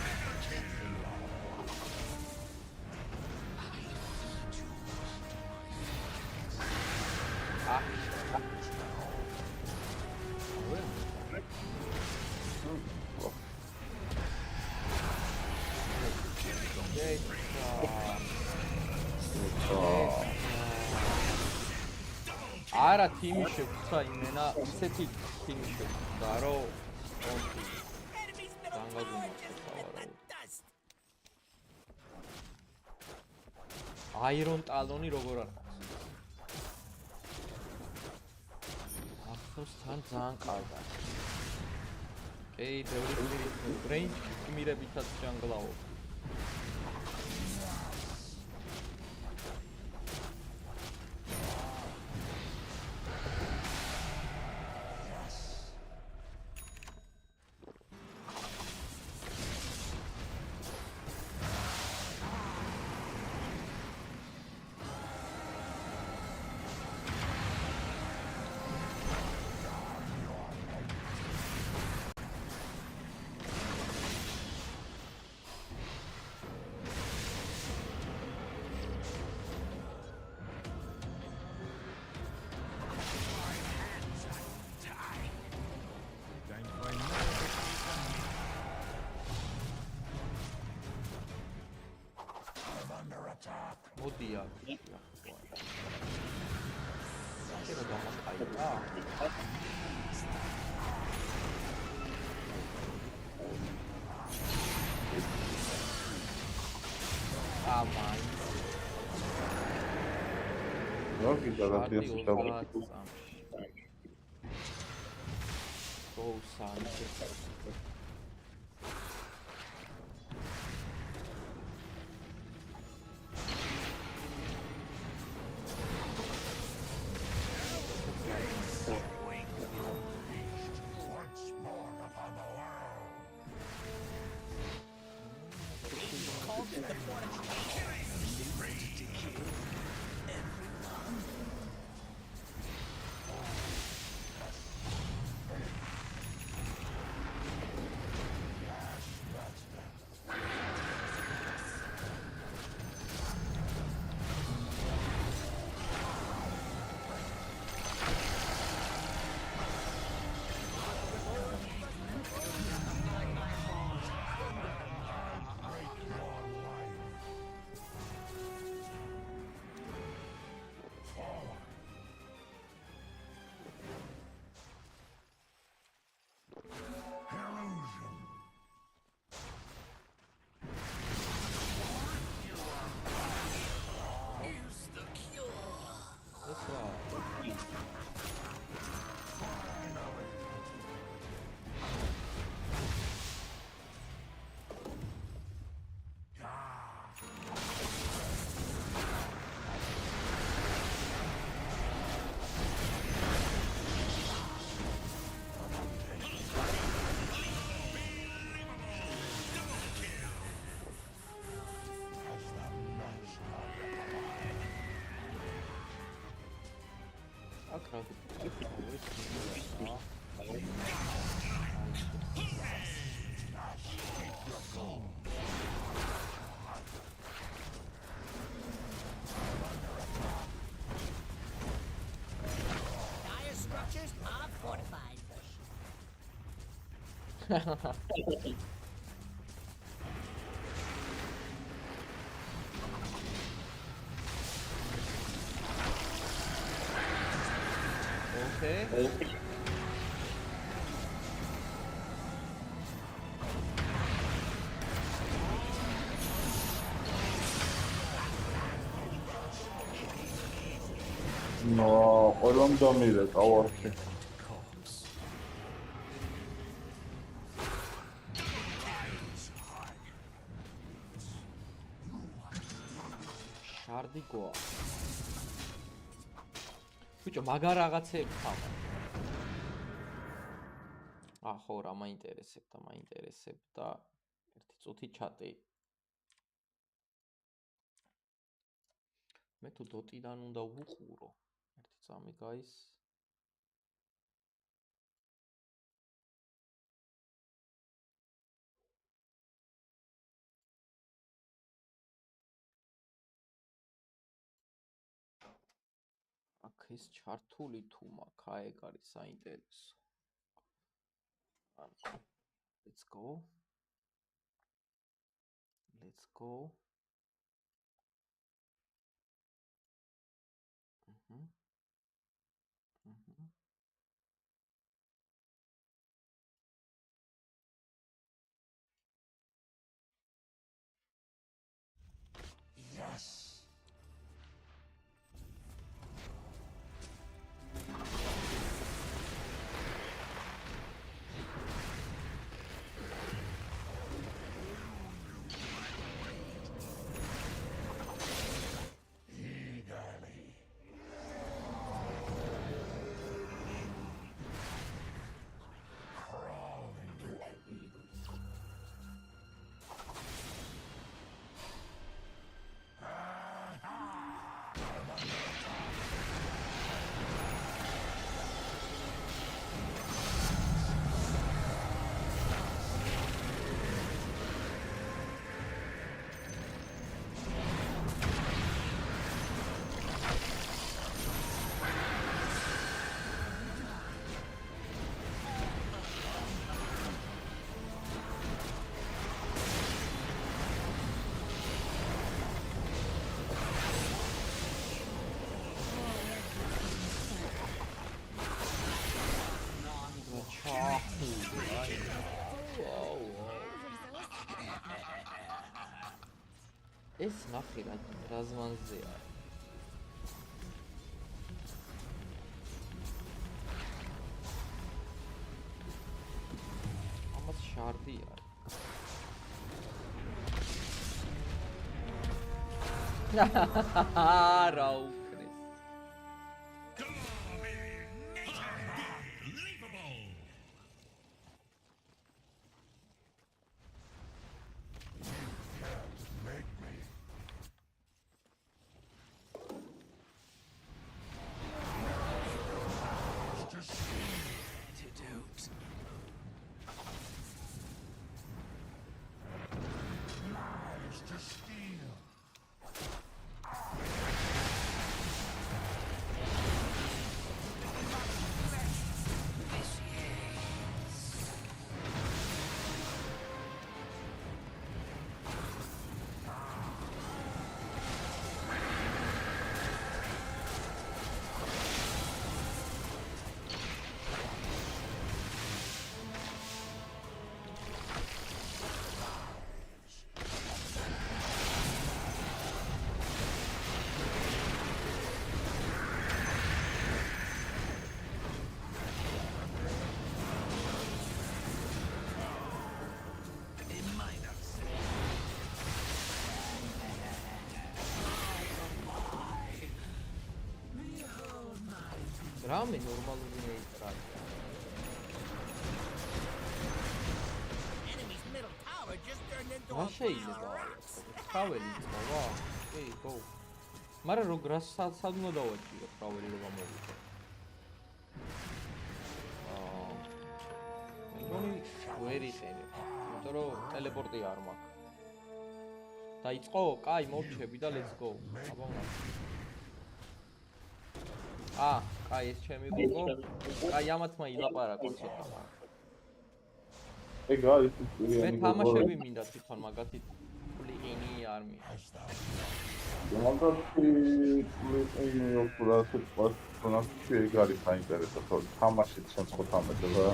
არა თიმი შეგვცა იმენა ისეთი თიმი შეგვცა რომ Enemy's middle tower just bit the dust. აირონ ტალონი როგორ არ აქვს ახოს თან ძალიან კარგად ей ბევრი ბრეინჯ მირებითაც ჯანგლაო მოდი აქ შეიძლება დამაკაიტა ამაი როგი გადადის Dire structures are fortified. Okay. No, ყველამ დამირეკა ვარში. შარდი გოა. ბიჭო, მაგარ რაღაცეებს ხარ. ხო, რა მაინტერესებდა, ერთი წუთი ჩატი. მე თუ დოტიდან უნდა ვუყურო. ერთი წამი გაის. აქ ეს ჩართული თუ მაქვს, აი ეგ არის საინტერესო. Let's go. ეს ნახე რა ზმანზეა. ამას შარდი არის. რა უკრეს. რამე ნორმალური ნეიტრალია. Enemy's middle tower just turned into რა a შეიძლება? ხაველი ძმობა? კი, გო. მაგრამ რო გრასად უნდა დავაჭირო ხაველი რომ ამოვიდე. მეგონი ვერ იყენებ. იმიტომ რომ ტელეპორტი არ მაქვს. დაიწყო? კაი, მოვჩები და let's go. აბა. კაი, ეს ჩემი გოგო. კაი, ამათ მაილაპარაკო ცოტა. ეგ არის მე თამაშები მინდა თვითონ მაგათი პლიგინი არ მინდა. მაგათი პლიგინი უბრალოდ პასტონაში ეგ არის საინტერესო, თორე თამაშიც შენ ხო თამაშობ რა.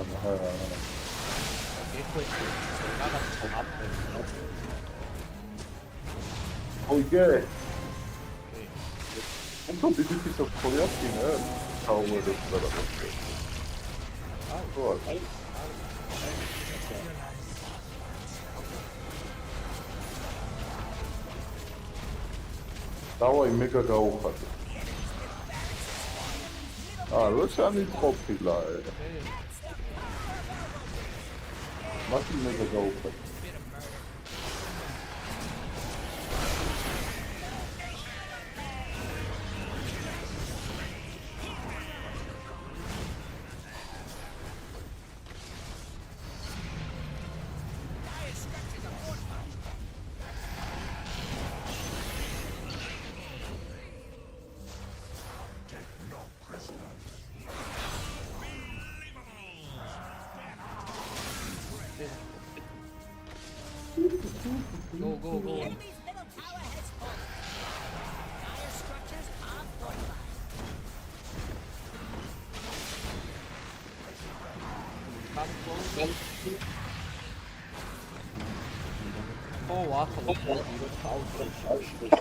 ეხვეჭი, რაღაცა აპდეიტ. ოიგე. Unto bizitis of Korea kine tavırdı tarafı. Doğru. Davay mega გავუხატე. როჩანი ყოფილა. მაშინ მეგა გავუხატე. Go. Enemy's middle tower has fallen. Dire structures are fortified. Oh, ახლა Enemy's middle tower has fallen.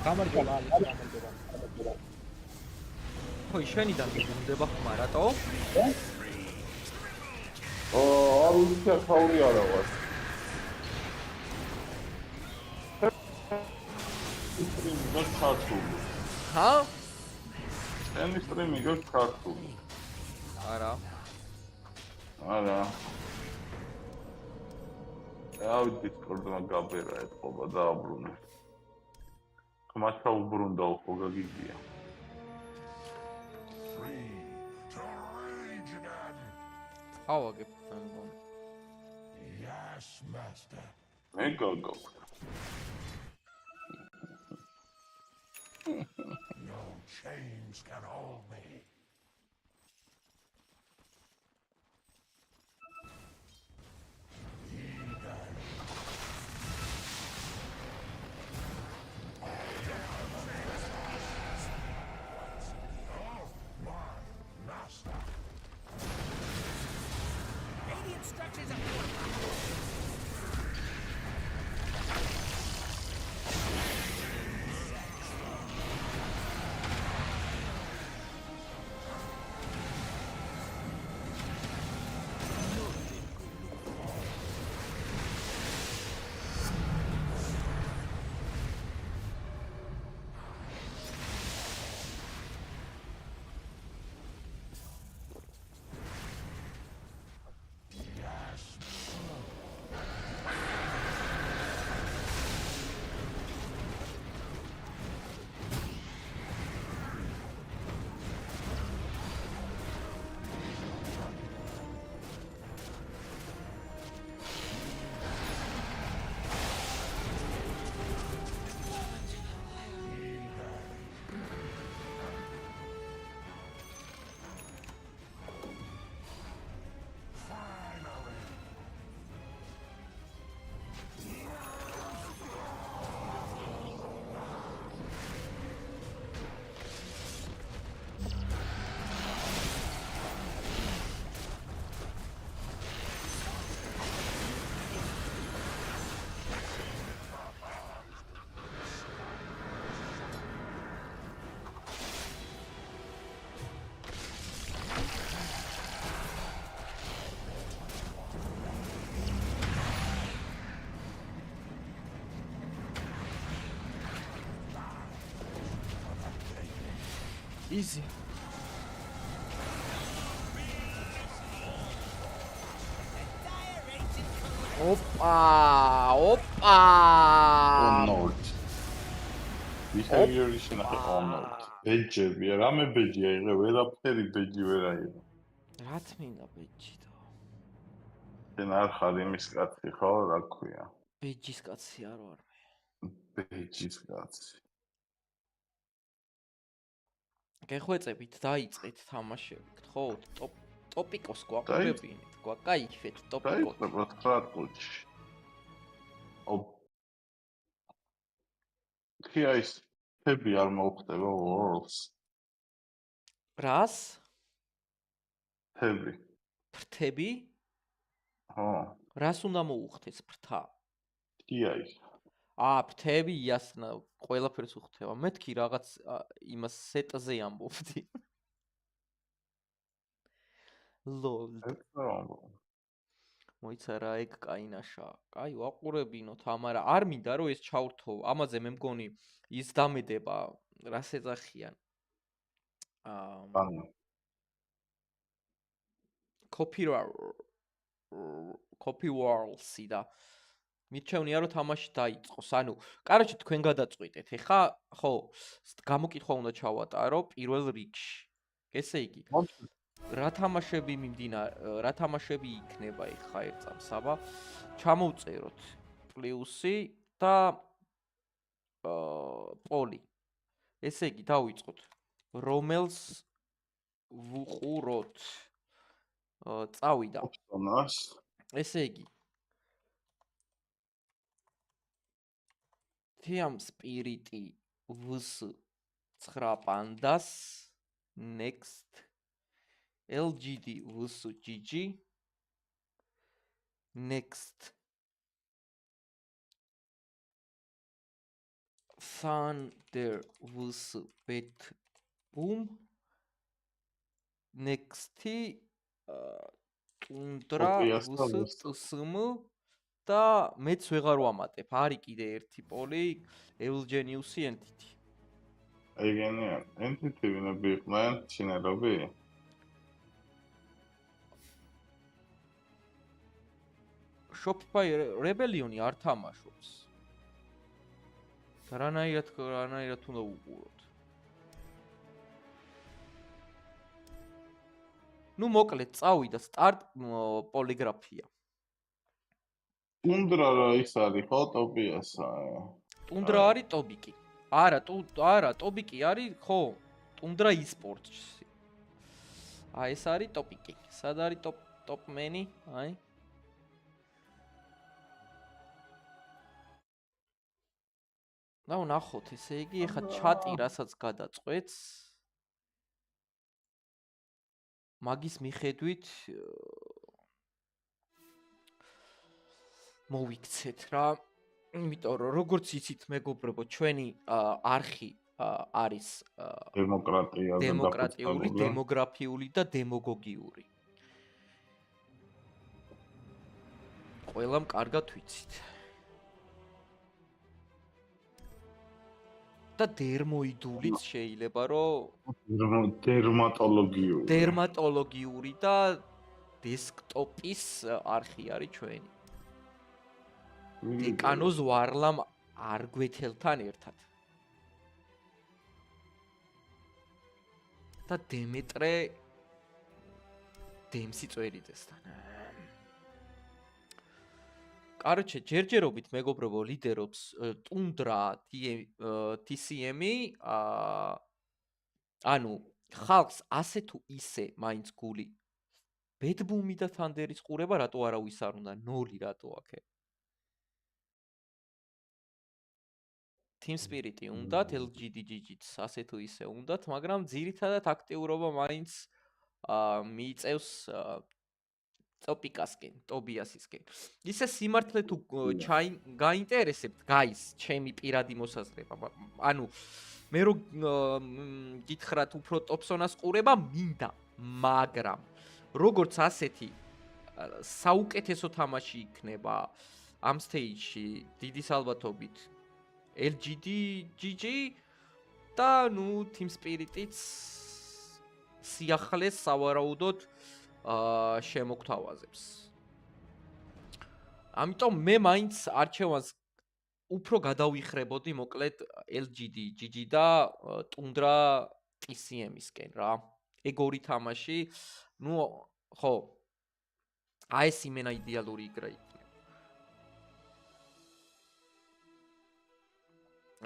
გამარჯობა. ხო, შენიდან მიგუნდება ხმა რატო? არ უნდა თავი არა ვარ. სტრიმი გაქართული. ჰა? ჩემი სტრიმი გაქართული. არა. არა. ავი დისკორდმა გაბერა ეთყობა და აბრუნე. ხმასა უბრუნდა ხო გაგიგია. ავაგებ ამგონ. Yes, master. მე გაგო. No chains can hold me. torches are fortified. Easy. Opa! Onord. Behavior-ის ნახე onord. ბეჯები, რამე ბეჯია იღე, ვერაფერი ბეჯი ვერ აიღე. რა თმინდა ბეჯი და? შენ არ ხარ იმის კაცი ხო, რა ქვია? ბეჯის კაცი არ ვარ მე. ბეჯის კაცი. გეხვეწებით დაიწყეთ თამაშებით, ხო? ტოპიკოს გვაყურებინეთ, გვაკაიფეთ ტოპიკოს. დაიწყებოთ 9 წუთში. ქიაის თები არ მოუხდება worlds. რას? თები. ფრთები? ხო. რას უნდა მოუხდეს ფრთა? ქიაის. ფრთები იასნა, ყველაფერს უხდება. მეთქი რაღაც იმას სეტაზე ამბობდი. ლოლ. მოიცა რა ეგ კაინაშა. კაი, ვაყურებინოთ, ამარა არ მინდა რომ ეს ჩავრთო. ამაზე მე მგონი ის დამედება, რას ეძახიან. copyright-ი და მიჩვენია რომ თამაში დაიწყოს. ანუ, კაროჩე თქვენ გადაწყვიტეთ. ეხა ხო, გამოკითხვა უნდა ჩავატარო პირველ რიგში. ესე იგი. რა თამაშები იქნება ეხა ერთ წამს, აბა? ჩამოვწეროთ პლუსი და პოლი. ესე იგი, დავიწყოთ. რომელს ვუყუროთ? წავიდა. ესე იგი. თიამ სპირიტი ვს 9 პანდას next LGD vs GG next Thunder vs Bet Boom next Tundra vs TSM და მეც ვეღარ ვამატებ. არის კიდე ერთი პოლი Eugenius-ი entity. ეგენია, entity ვინები იყვნენ, ჩინელები? Shopify Rebellion-ი არ თამაშობს. რანაირად უნდა უყუროთ. ნუ მოკლედ წავიდა start პოლიგრაფია. ტუნდრა რა ის არის ხო ტოპიასა? ტუნდრა არის ტობიკი. არა, ტობიკი არის ხო? ტუნდრა e-sports-ი. ეს არის ტოპიკი. სად არის ტოპმენი? აი. ნახოთ, ესე იგი, ეხა ჩატი რასაც გადაწყვეტს. მაგის მიხედვით მოვიქცეთ რა. იმიტომ რომ როგორც იცით მეგობრებო, ჩვენი არხი არის დემოკრატიული, დემოგრაფიული და დემოგოგიური. ყველამ კარგად ვიცით. და დერმოიდულიც შეიძლება რომ დერმატოლოგიური და დესკტოპის არხი არის ჩვენი. დეკანოზ ვარლამ არგვეთელთან ერთად. და დემეტრე დემსიწვერიძესთან. Короче, ჯერჯერობით მეგობრებო ლიდერობს ტუნდრა TCM-ი, ანუ ხალხს ასე თუ ისე მაინც გული ბედბუმი და თანდერის ყურება რატო არავის არ უნდა 0 რატო აქე. Team Spirit-ი უნდათ, LGDG-ც ასე თუ ისე უნდათ, მაგრამ ძირითადად აქტიურობა მაინც მიიწევს ტოპიკასკენ, ტობიასისკენ. ისე სიმართლე თუ გაინტერესებთ, guys, ჩემი პირადი მოსაზრება. ანუ მე რო გითხრათ უფრო ტოპსონას ყურება მინდა, მაგრამ როგორც ასეთი საუკეთესო თამაში იქნება ამ stage-ში დიდი ალბათობით LGDG და ნუ Team Spirit-იც სიახლეს სავარაუდოდ შემოგთავაზებს. ამიტომ მე მაინც არჩევანს უფრო გადავიხრებოდი მოკლედ LGDG და ტუნდრა TCM-ისკენ რა. ეგორი თამაში, ნუ ხო. აი ეს იმენა იდეალური игра იქნება.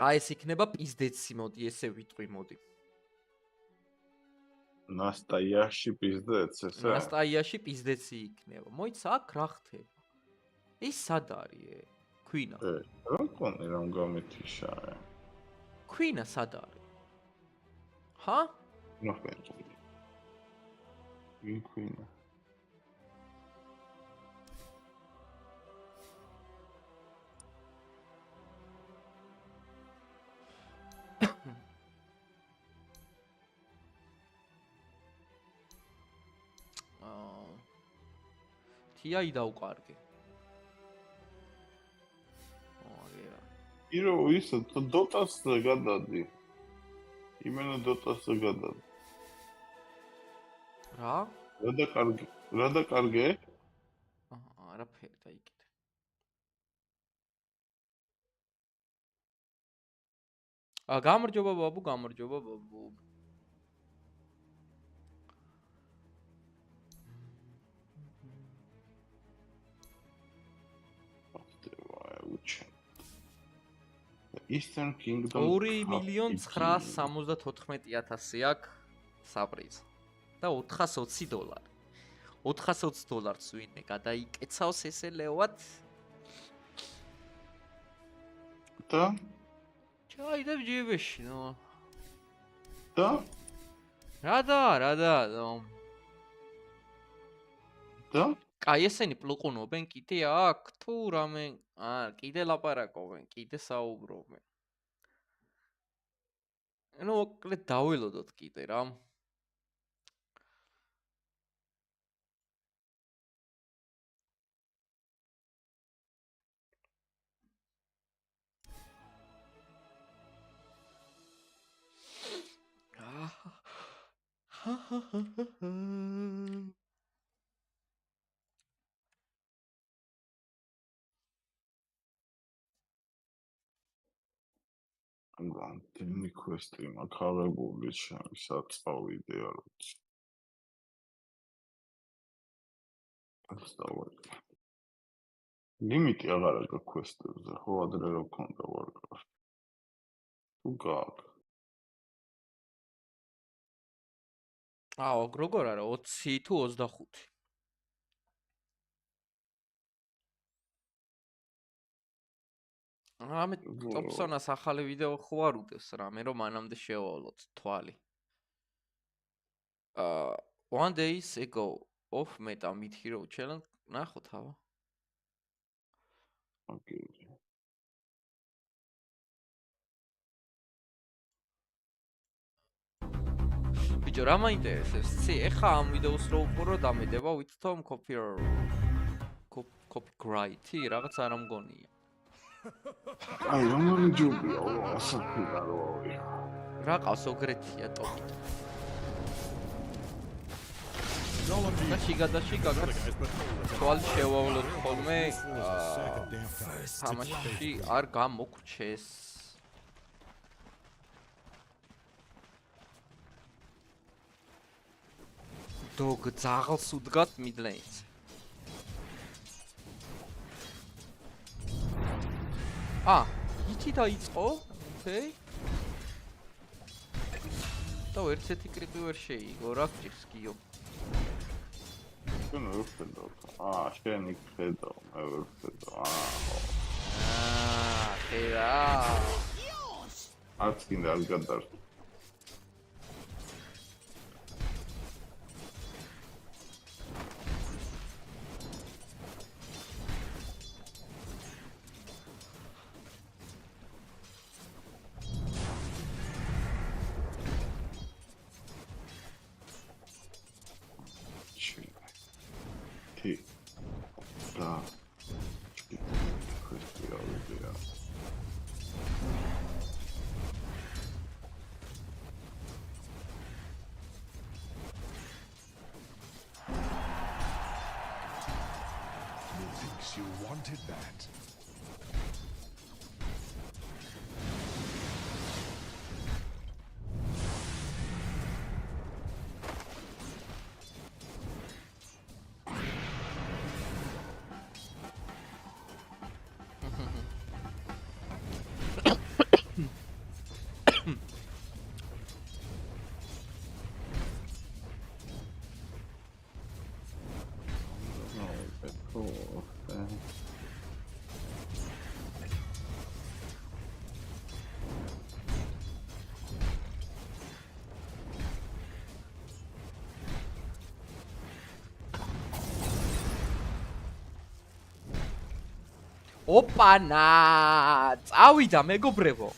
აი ეს იქნება პიზდეცი მოდი, ესე ვიტყვი მოდი. ნასტაიაში პიზდეც ესე? ნასტაიაში პიზდეცი იქნება. მოიცა აქ რა ხდება? ის სად არის? ქვინა. რა კონე რომ გამეთიშაა. ქვინა სად არის? ჰა? ნახე. ვინ ქვინა? TI დაუკარგე. ირო ის DOTA-ს გადადი. იმენა DOTA-ს გადადი. რა? რა დაკარგე? არაფერი დაიკიდე. გამარჯობა ბაბუ, გამარჯობა ბაბუ. Eastern Kingdom 2,974,000 აქვს საპრიზ და $420. $420 ვინმე გადაიკეცავს ესე ლევად. და ჩაიდებ ჯიბეში, ნო. და რა და და კაი ესენი პლუყუნობენ კიდე აქ თუ რამე კიდე ლაპარაკობენ, კიდე საუბრობენ. ნუ მოკლედ დაველოდოთ კიდე რა. Tini questi makarებული საწავიდე არ ვიცი. ასწავლე. ლიმიტი აღარ აქვს quest-ებზე, ხო ადრე რო ქონდა ვარკრაფტ. თუ გაქვს. როგორ არა 20 თუ 25. რამე ტოპსონას ახალი ვიდეო ხო არ უდევს რამე რომ მანამდე შევალოთ თვალი. 1 days ago off meta mid hero challenge ნახოთ აბა. ოკეი. ბიჭო, რა მაინტერესებს? ცი, ეხა ამ ვიდეოს რო უყურო დამედება ვითომ copyright-ი რაღაც არ ამგონია. აი, რომელი ჯობია, ასაფრიდა რო ავი. რა ყავს ოგრეთია ტოპით. და შიგადაში თვალი შევავლოთ ხოლმე თამაში არ გამოგრჩეს. დოგ ძაღლს უდგათ მიდლეინს. ითი დაიწყო? ოკეი. და ერთეთი კრიტი ვერ შეიგო, რა გჭირს გიო? შენ ვერ ხედავ. შენ იქ ხედავ, მე ვერ ხედავ. ხედა. არც კიდე არ გადარჩა. You wanted that. ოპანა! წავიდა მეგობრებო.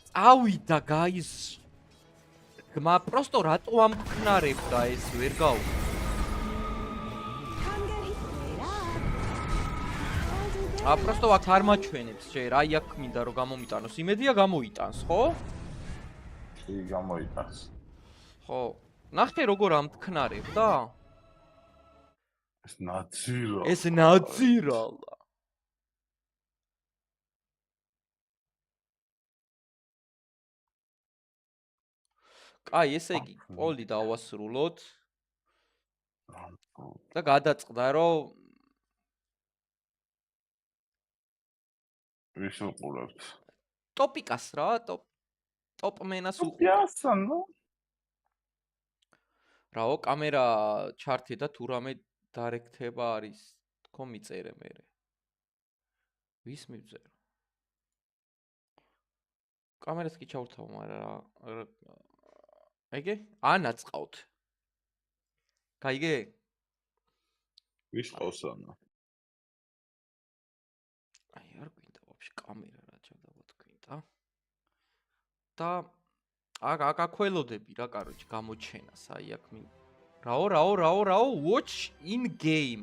წავიდა guys. გმა პროსტო რატო ამქნარებდა ეს ვერ გაუ. პროსტო აქ არ მაჩვენებს ჯერ, აი აქ მინდა რომ გამომიტანოს. იმედია გამოიტანს, ხო? კი, გამოიტანს. ხო. ნახე როგორ ამქნარებდა? ეს ნაძირალა. კაი, ესე იგი, პოლი დავასრულოთ. და გადაწყდა, რომ ვის უყურებთ? ტოპიკას რა, ტოპმენას უყურებთ. რაო, კამერა ჩართე და თუ რამე დარექტება არის, თქო მიწერე მერე. ვის მივწერო? კამერას კი ჩავრთავ, მაგრამ აიგე? ანაწყავთ. გაიგე? ვის ყავს ანა? აი არ გვინდა ვაფშე კამერა რა ჩავდავთქვინდა. და აკველოდები რა კაროჩ გამოჩენას აი აქ რაო watch in game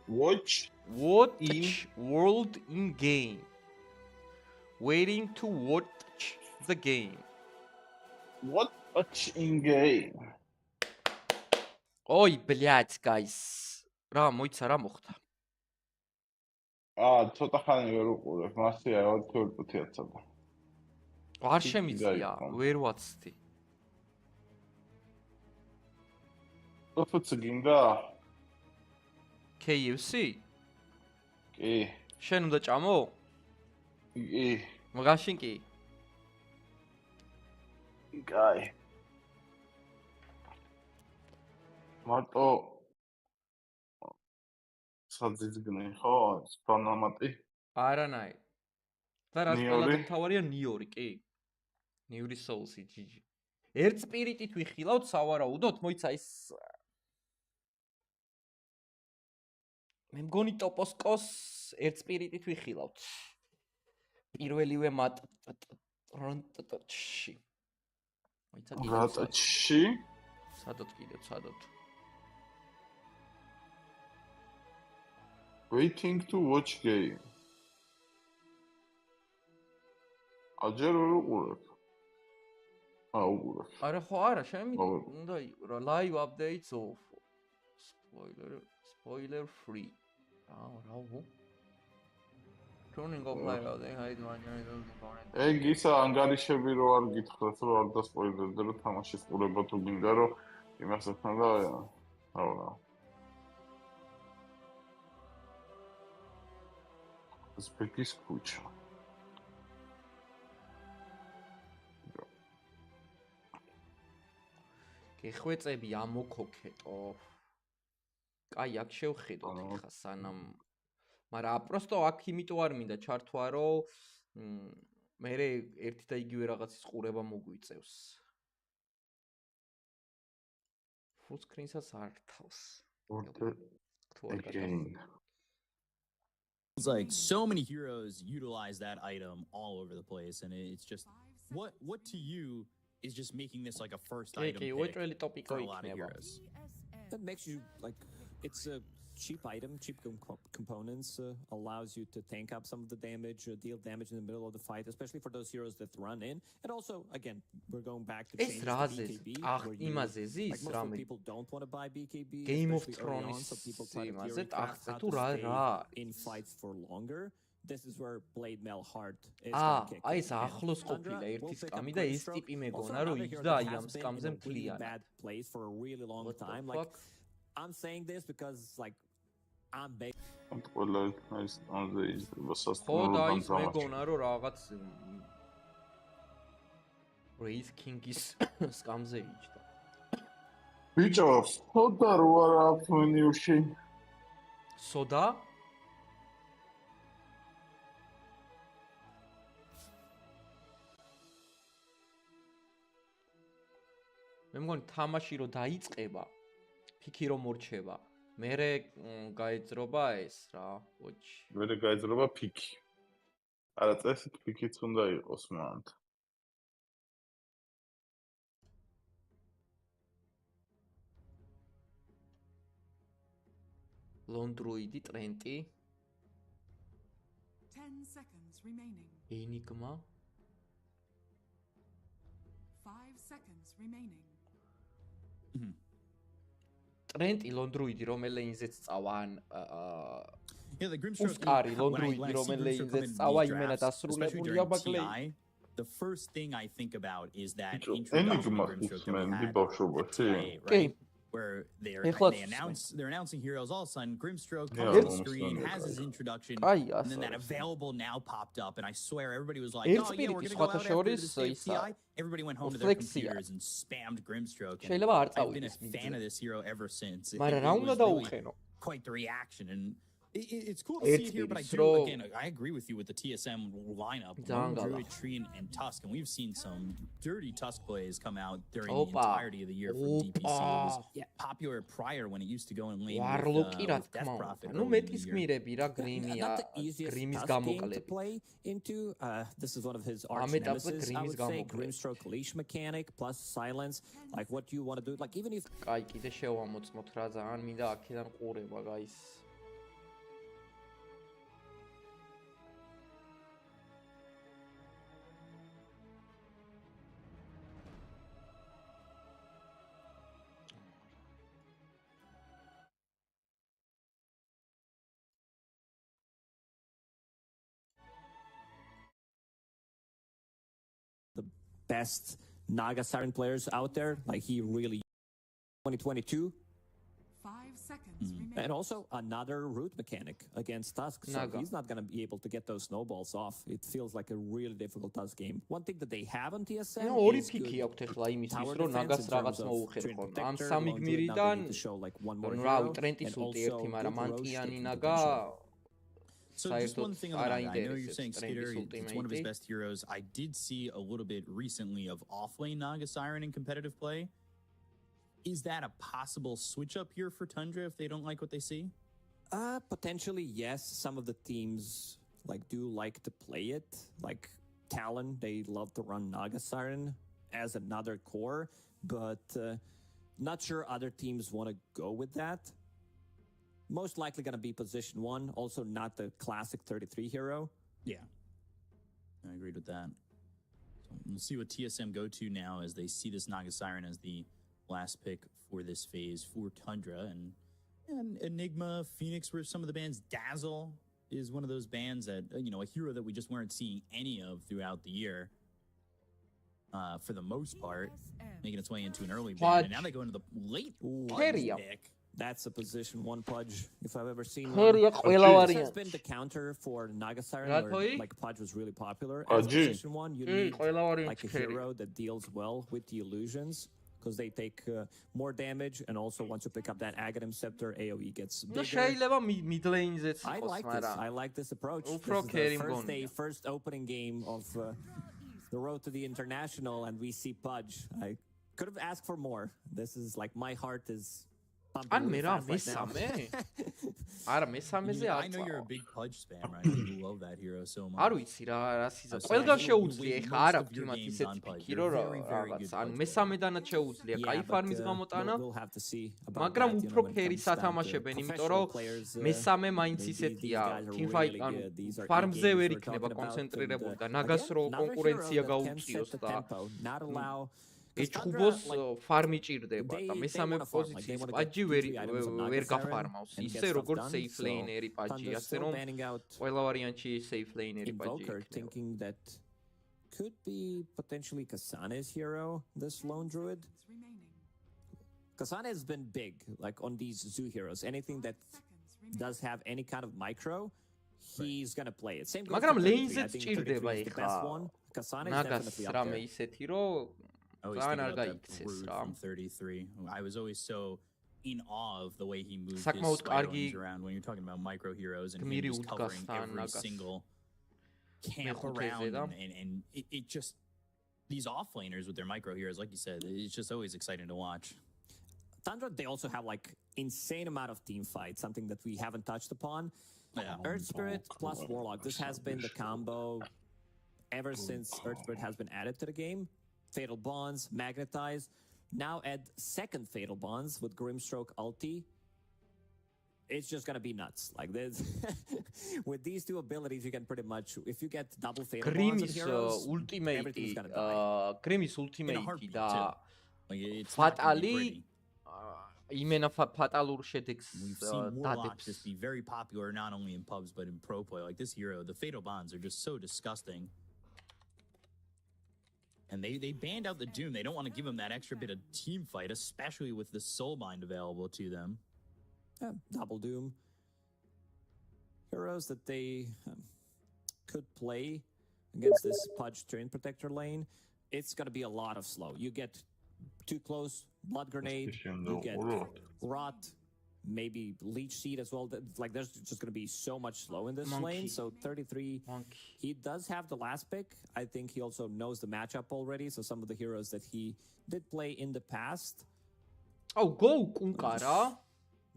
watch world in game waiting to watch the game watch in game ой блядь guys რა მოიცა რა მოხდა ცოტა ხანი ვერ უყურებ მასე აი 2.5-ად არ შემიძლია ვერ ვაცდი ოფიც გინდა KFC კი შენ უნდა ჭამო კი მაგაშინ კი კაი მარტო საძიძგნი ხო სპანამატი არანაი და რაც ყველაზე მთავარია ნიორი კი ნიური соуსი ჯიჯი ერთ სპირიტით ვიხილავთ სავარაუდოდ მოიცა ის მე მგონი ტოპოსკოს ერთ სპირიტით ვიხილავთ. პირველივე მატრონტში. მოიცა კიდე. რატში? სადოთ კიდე, სადოთ. Waiting to watch game. აჯერ ვერ უყურებ. უყურებ. არა ხო არა, შემი უნდა იყო რა live updates off. Spoiler free. რა. Turning off live update hide one component. ეგ ისა ანგარიშები რო არ გითხრათ, რომ არ დასპოილერდე, რომ თამაშის ყურება თუ გინდა, რომ იმას ექნება, რა. ზბეკის ქუჩა. გეხვეწები ამოქოქეტო. კაი, აქ შევხედოთ ხა სანამ. მაგრამ просто აქ იმიტომ არ მინდა ჩართვა, რომ მე ერთი და იგივე რაღაცის ყურება მოგვიწევს. Full screen-საც არ თავს. Again. It's like so many heroes utilize that item all over the place, and it's just what to you is just making this like a first item pick for a lot of heroes. That makes you like it's a cheap item, cheap components allows you to tank up some of the damage, deal damage in the middle of the fight, especially for those heroes that run in. And also, again, we're going back to change BKB. Most people don't want to buy BKB. Game of Thrones. So people try to stay in fights for longer. This is where blade mail hard is going to kick in. აი ეს ახლოს ყოფილა ერთი სკამი და ეს ტიპი მეგონა რომ იჯდა აი ამ სკამზე მთლიანად. Bad place for a really long time. Like I'm saying this because like I'm big. ყველა ის ამზე იზრდება ხო და ის მეგონა რომ რაღაც Raise King-ის სკამზე იჯდა. ბიჭო, სოდა რო არა აქვს მენიუში. სოდა? მე მგონი თამაში რო დაიწყება, ფიქი რო მორჩება, მერე გაეძრობა ეს რა, ოჩი. მერე გაეძრობა ფიქი. არა, წესით ფიქიც უნდა იყოს მანდ. ლონდროიდი, ტრენტი. 10 seconds remaining. ენიგმა. 5 seconds remaining. ტრენტი ლონდროიდი რომელინზეც წავა ან Yeah, the Grimstroke. უსკარი ლონდროიდი რომელინზეც წავა იმენა დასრულებულია ბაკლეი. The first thing I think about is that ენიგმა ხმენდი ბავშვობაში. კი. Where they're announcing heroes all of a sudden. Grimstroke comes on the screen, has his introduction, and then that available now popped up, and I swear everybody was like, "Oh yeah, we're gonna go out after this API." Everybody went home to their computers and spammed Grimstroke. And I've been a fan of this hero ever since. It was quite the reaction, and it's cool to see it here, but I do, again, I agree with you with the TSM lineup. Druid, Tree, and Tusk, and we've seen some dirty Tusk plays come out during the entirety of the year for DPC. It was popular prior when it used to go in lane with Death Prophet. Ну მეტის გმირები რა გრიმია, გრიმის გამოკლები. Play into this is one of his arch nemesis. I would say Grimstroke leash mechanic plus silence. Like what do you want to do? Like even if კაი, კიდე შევამოწმოთ რა ძალიან მინდა აქედან ყურება, guys. best Naga Siren players out there. Like he really 2022. 5 seconds remaining. And also another root mechanic against Tusk. So he's not going to be able to get those snowballs off. It feels like a really difficult Tusk game. One thing that they have on TSM is good tower defense in terms of Trend Protector, Longitude, now they need to show like one more hero. And also So just one thing on that, I know you're saying Skitter, it's one of his best heroes. I did see a little bit recently of off-lane Naga Siren in competitive play. Is that a possible switch up here for Tundra if they don't like what they see? Potentially, yes. Some of the teams do like to play it. Like Talon, they love to run Naga Siren as another core, but not sure other teams want to go with that. Most likely going to be position 1, also not the classic 33 hero. Yeah, I agreed with that. So we'll see what TSM go to now as they see this Naga Siren as the last pick for this phase for Tundra. And Enigma, Phoenix were some of the bands. Dazzle is one of those bands that, a hero that we just weren't seeing any of throughout the year. For the most part, making its way into an early band. And now they go into the late pick. That's a position 1 Pudge, if I've ever seen one. This has been the counter for Naga Siren, where Pudge was really popular. As position 1, you need a hero that deals well with the illusions, because they take more damage, and also once you pick up that Aghanim Scepter, AoE gets bigger. I like this approach. This is the first opening game of the road to the international, and we see Pudge. I could have asked for more. This is my heart is pumping really fast right now. I know you're a big Pudge fan, right? You love that hero so much. არ ვიცი რა სიზა. ყველგან შეუძლია ეხლა არ აქვს იმათ ისეთი ფიქი რომ რაღაც ანუ მესამედანაც შეუძლია კაი ფარმის გამოტანა. მაგრამ უფრო ფერი სათამაშებენ, იმიტომ რომ მესამე მაინც ისეთია teamfight ანუ ფარმზე ვერ იქნება კონცენტრირებული და ნაგას რო კონკურენცია გაუწიოს და ეჭუბოს ფარმი ჭირდება და მესამე პოზიციის პაჯი ვერ გაფარმავს ისე როგორც safe laner-ი პაჯი, ასე რომ ყველა ვარიანტში safe laner-ი პაჯი იქნება. Could be potentially Kasane's hero, this lone druid. Kasane has been big, on these zoo heroes. Anything that does have any kind of micro, he's gonna play it. Same goes მაგრამ for lanes-იც ჭირდება ეხლა. Kasane is ნაგას definitely up რამე there. ისეთი რომ I from 33. I was always so in awe of the way he moved his spider around when you're talking about micro heroes and him just covering every single camp around and it just these offlaners with their micro heroes, like you said, it's just always exciting to watch. Tundra, they also have insane amount of team fights, something that we haven't touched upon. Earth Spirit plus Warlock. This has been the combo ever since Earth Spirit has been added to the game. Fatal Bonds, Magnetize. Now add second Fatal Bonds with Grimstroke ulti. It's just gonna be nuts. This. With these two abilities, you can pretty much, if you get double Fatal Bonds with heroes, everything's gonna die. Grimm's ultimate და Fatali იმენა fatalურ შედეგს We've seen Warlock just be very popular not only in pubs but in pro play. This hero, the Fatal Bonds are just so disgusting. And they banned out the Doom. They don't want to give him that extra bit of team fight, especially with the Soulbind available to them. Yeah, double Doom. Heroes that they could play against this Pudge Train Protector lane. It's going to be a lot of slow. You get too close, Blood Grenade, you get Rot, maybe Leech Seed as well. There's just going to be so much slow in this lane. So 33, he does have the last pick. I think he also knows the matchup already. So some of the heroes that he did play in the past. Oh, go Kunkara.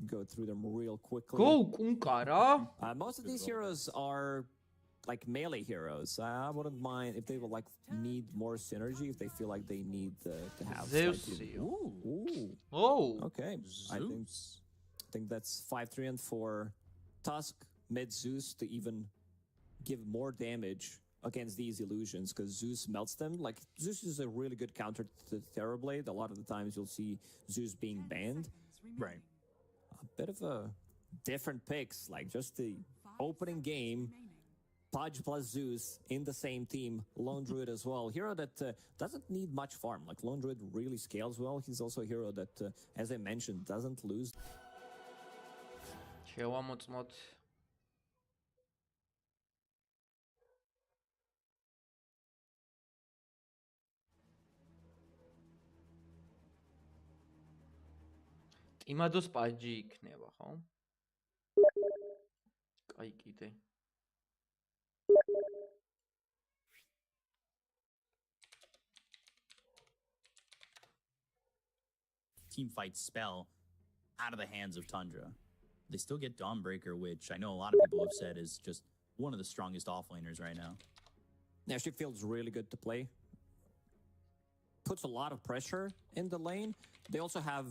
Go through them real quickly. Go Kunkara. Most of these heroes are melee heroes. I wouldn't mind if they would need more synergy, if they feel like they need to have Zeus. Ooh. Oh. Okay. Zeus. I think that's 5-3 and 4 Tusk mid Zeus to even give more damage against these illusions, because Zeus melts them. Zeus is a really good counter to Terrorblade. A lot of the times you'll see Zeus being banned. Right. A bit of a different picks, just the opening game. Pudge plus Zeus in the same team. Lone Druid as well. Hero that doesn't need much farm. Lone Druid really scales well. He's also a hero that, as I mentioned, doesn't lose. შევამოწმოთ იმადოს პაჯი იქნება, ხო? კაი კიდე. Team fight spell out of the hands of Tundra. they still get Dawnbreaker, which I know a lot of people have said is just one of the strongest offlaners right now. Yeah, she feels really good to play. Puts a lot of pressure in the lane. They also have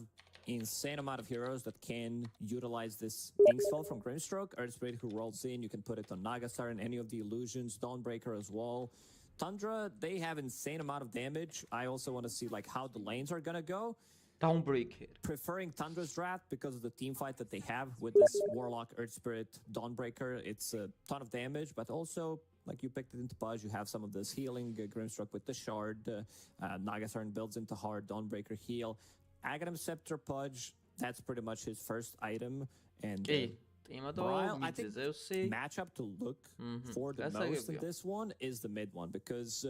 insane amount of heroes that can utilize this Spell from Grimstroke. Earthspirit who rolls in, you can put it on Nagastar and any of the illusions, Dawnbreaker as well. Tundra, they have insane amount of damage. I also want to see like how the lanes are gonna go. Dawnbreaker. Preferring Tundra's draft because of the team fight that they have with this Warlock, Earthspirit, Dawnbreaker. It's a ton of damage, but also like you picked it into Pudge, you have some of this healing, Grimstroke with the Shard, Nagasarn builds into Hard, Dawnbreaker heal. Aghanim Scepter Pudge, that's pretty much his first item. And Bryle, I think matchup to look for the most in this one is the mid one because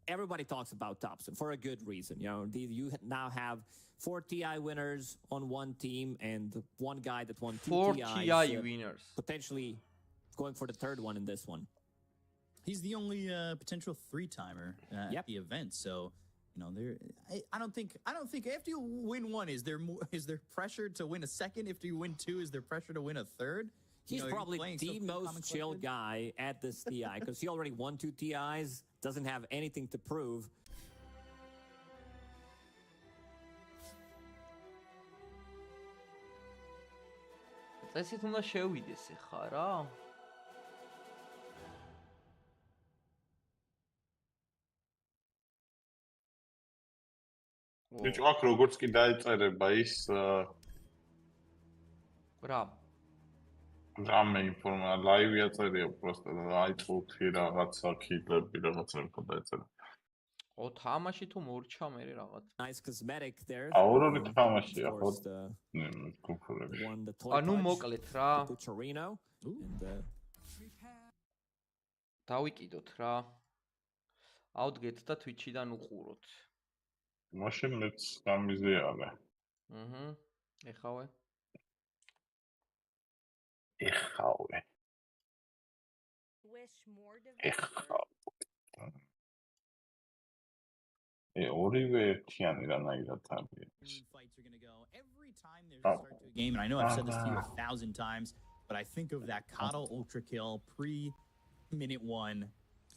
everybody talks about Thompson for a good reason. You know, you now have 4 TI winners on one team and one guy that won 2 4 TIs, TI winners. Potentially going for the third one in this one. He's the only potential 3-timer at the event, so you know I don't think after you win one, is there pressure to win a second? After you win 2, is there pressure to win a third? He's probably the most chill guy at this TI because he already won 2 TIs, doesn't have anything to prove. ესეთ უნდა შევიდეს ხა რა. ბიჭო, აქ როგორც კი დაეწერება ის რამე ინფორმაცია, ლაივი აწერია просто აიწყუთი რაღაცა ქიდები, რაღაცა დაეწერა. ო თამაში თუ მორჩა მე რაღაც. Nice cosmetic there. აურორი თამაშია ხო? კუფურები. ანუ მოკლედ რა. დავიკიდოთ რა. ავდგეთ და Twitch-დან უყუროთ. მაშინ მეც გამიზიარე. ეხავე. ორივე ერთიანი რანაირად არის. Game, and I know I've said this to you 1,000 times, but I think of that Coddle Ultra Kill pre-minute 1,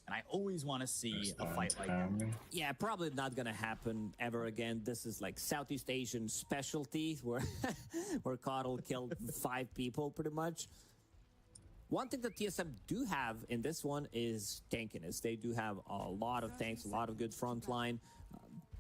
and I always want to see a fight like that. Yeah, probably not gonna happen ever again. This is like Southeast Asian specialty where Coddle killed 5 people pretty much. One thing that TSM do have in this one is tankiness. They do have a lot of tanks, a lot of good front line.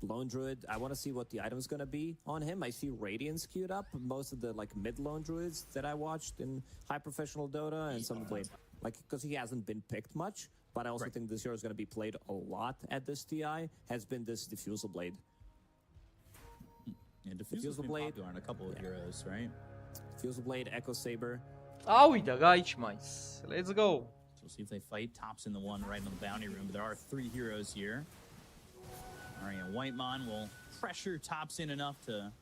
Lone Druid, I want to see what the item is going to be on him. I see Radiance queued up. Most of the like mid Lone Druids that I watched in high professional Dota and some of the like because he hasn't been picked much, but I also think this hero is going to be played a lot at this TI has been this Diffusal Blade. Yeah, Diffusal Blade on a couple of heroes, right? Diffusal Blade, Echo Saber. Awida, guys, let's go. So we'll see if they fight. Tops in the one right in the bounty room, but there are 3 heroes here. Whitemon will pressure Tops in enough to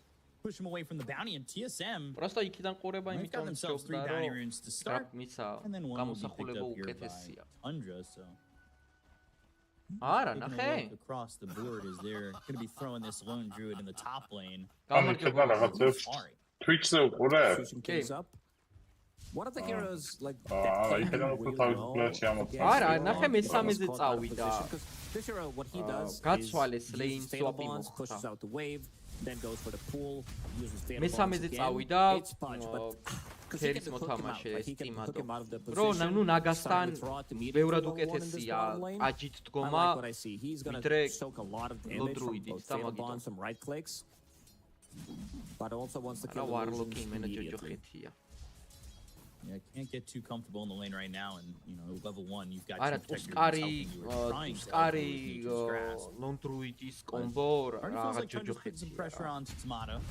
push him away from the bounty, and TSM they've got themselves 3 bounty runes to start, and then one will be picked up here by Tundra, so across the board as they're going to be throwing this Lone Druid in the top lane. Twitch up. What are the heroes like that can do really well against this hero, what he does is uses Fatal Bonds, pushes out the wave, then goes for the pool, uses Fatal Bonds again. It's Pudge, but because he can hook him out, like he can hook him out of the position, start with Rot immediately go on in this bottom lane. I like what I see. He's going to soak a lot of damage from both Fatal Bonds, some right clicks, but also wants to kill illusions immediately. Yeah, can't get too comfortable in the lane right now, and you know, level 1, you've got to protect your helping you. Lone Druid's combo. Feels like Tundra's putting some pressure on Tomato.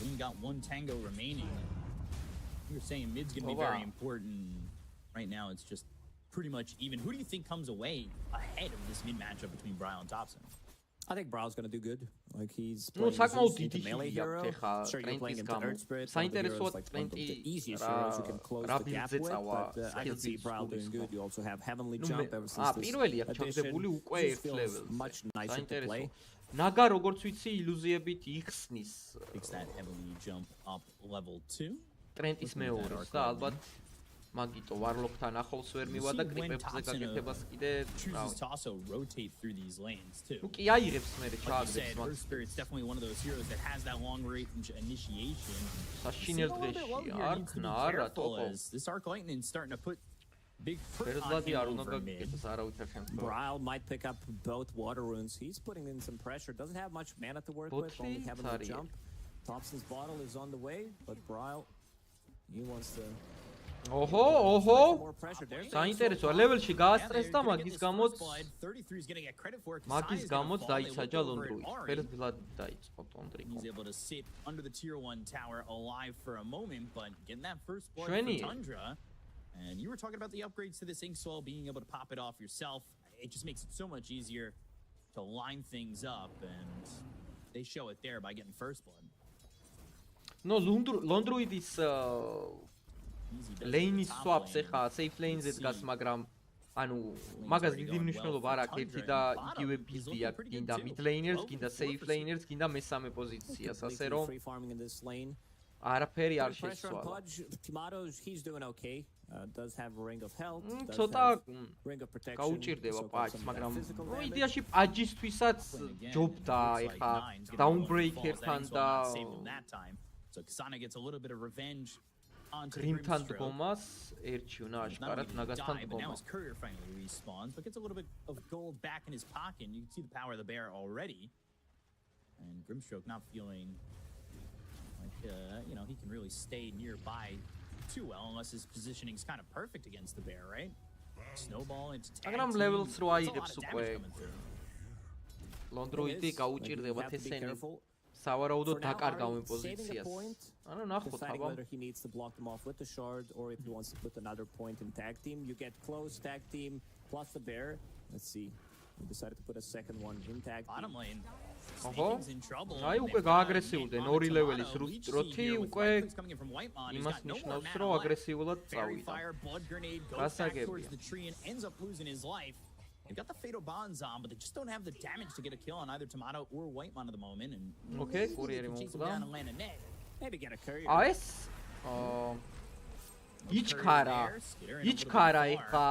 Only got 1 tango remaining. You were saying mid's gonna be very important. Right now, it's just pretty much even. Who do you think comes away ahead of this mid matchup between Bryle and Thompson? I think Bryle's gonna do good. Like he's playing into melee hero. Sure, you're playing into Earthspirit. One of the heroes, like one of the easiest heroes you can close the gap with. But I can see Bryle doing good. You also have Heavenly Jump ever since this addition. This feels much nicer to play. Naga როგორც ვიცი ილუზიებით იხსნის. Picks that Heavenly Jump up level 2. ტრენტის მეორის და ალბათ მაგიტო ვარლოკთან ახლოს ვერ მივა და კრიპებზე გაკეთებას კიდე chooses to also rotate through these lanes too. ნუ კი აიღებს მე Like you ჩააგდებს said, მაგ First Spirit's definitely one of those heroes that has that long range initiation. საშინელ დღეში არქნა არა ტოპო This Arc Lightning's starting to put big foot on ფერზლადი არ უნდა him over mid. გაკეთოს არავითარ შემთხვევაში Braille might pick up both water runes. He's putting in some pressure. Doesn't have much mana to work with. Only having a jump. Thompson's bottle is on the way, but Braille, he wants to. ოჰო საინტერესო ლეველში გაასტრესდა მაგის გამოც დაიცაჯა ლონდრუი ფერდლად დაიწყო ლონდრი He's able to sit under the tier 1 tower alive for a moment, but getting that first blood for Tundra. And you were talking about the upgrades to this ink swell, being able to pop it off yourself. It just makes it so much easier to line things up, and they show it there by getting first blood. No, ლონდრუიდის ლეინის სვაპს ეხა safe lane-ზე დგას, მაგრამ ანუ მაგას დიდი მნიშვნელობა არ აქვს, ერთი და იგივე ბილდია, გინდა mid laners, გინდა safe laners, გინდა მესამე პოზიციას, ასე რომ არაფერი არ შეცვალა. He's doing okay. Does have a ring of health. ცოტა გაუჭირდება პაჯს, მაგრამ იდეაში პაჯისთვისაც ჯობდა ეხა downbreaker-თან და So Kasana gets a little bit of revenge onto Grimtan დგომას ერჩივნა აშკარად ნაგასთან But now დგომა. his courier finally respawns, but gets a little bit of gold back in his pocket. You can see the power of the bear already. And Grimstroke not feeling like, you know, he can really stay nearby too well unless his positioning is kind of perfect against the bear, right? Snowball into tag მაგრამ team. levels 8 That's a lot აიღებს of უკვე damage coming through. ლონდრუიდი გაუჭირდება თესენი სავარაუდოდ დაკარგავენ პოზიციას. ანუ ნახოთ Deciding აბა whether he needs to block them off with the shard or if he wants to put another point in tag team. You get close tag team plus the bear. Let's see. We decided to put a second one in tag team. Bottom lane. ოჰო Snaking's in trouble. აი უკვე გააგრესიულდნენ ორი ლეველის როთი უკვე coming in from Whitemon. He's იმას got no more ნიშნავს mana რომ left. აგრესიულად Fairy წავიდა. fire, blood grenade, goes back გასაგებია. towards the tree and ends up losing his life. They've got the fatal bonds on, but they just don't have the damage to get a kill on either Tomato or Whitemon at the moment. And Okay, maybe courier they can chase him მომკვდა. down and land a net. Maybe get a courier. აი ეს იჩქარა ეხა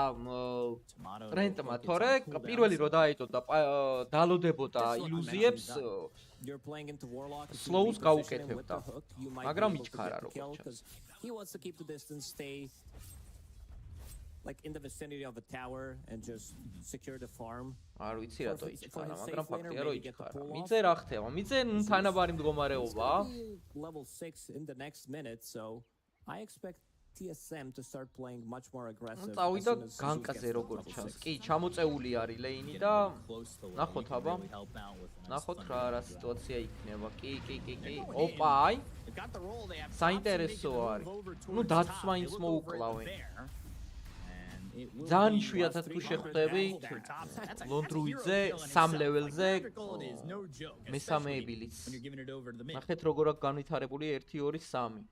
ტრენტმა თორე პირველი რო დაიდო და დალოდებოდა ილუზიებს You're playing into Warlock. Slows გაუკეთებდა. მაგრამ იჩქარა როგორც ჩანს. He wants to keep the distance, stay like in the vicinity of the tower and just secure the farm. არ ვიცი რატო იჩქარა, მაგრამ ფაქტია რომ იჩქარა. მიწე რა ხდება? მიწე თანაბარი მდგომარეობა. Level 6 in the next minute, so I expect TSM to start playing much more aggressive. წავიდა განკაზე როგორც ჩანს. კი, ჩამოწეული არის ლეინი და ნახოთ აბა. ნახოთ რა სიტუაცია იქნება. კი. ოპა, აი. საინტერესო არის. ნუ დათს მაინც მოუკლავენ. ძალიან იშვიათად თუ შეხვდები ლონდრუიძე 3 ლეველზე მესამეებილიც. ნახეთ როგორ აქვს განვითარებული 1 2 3.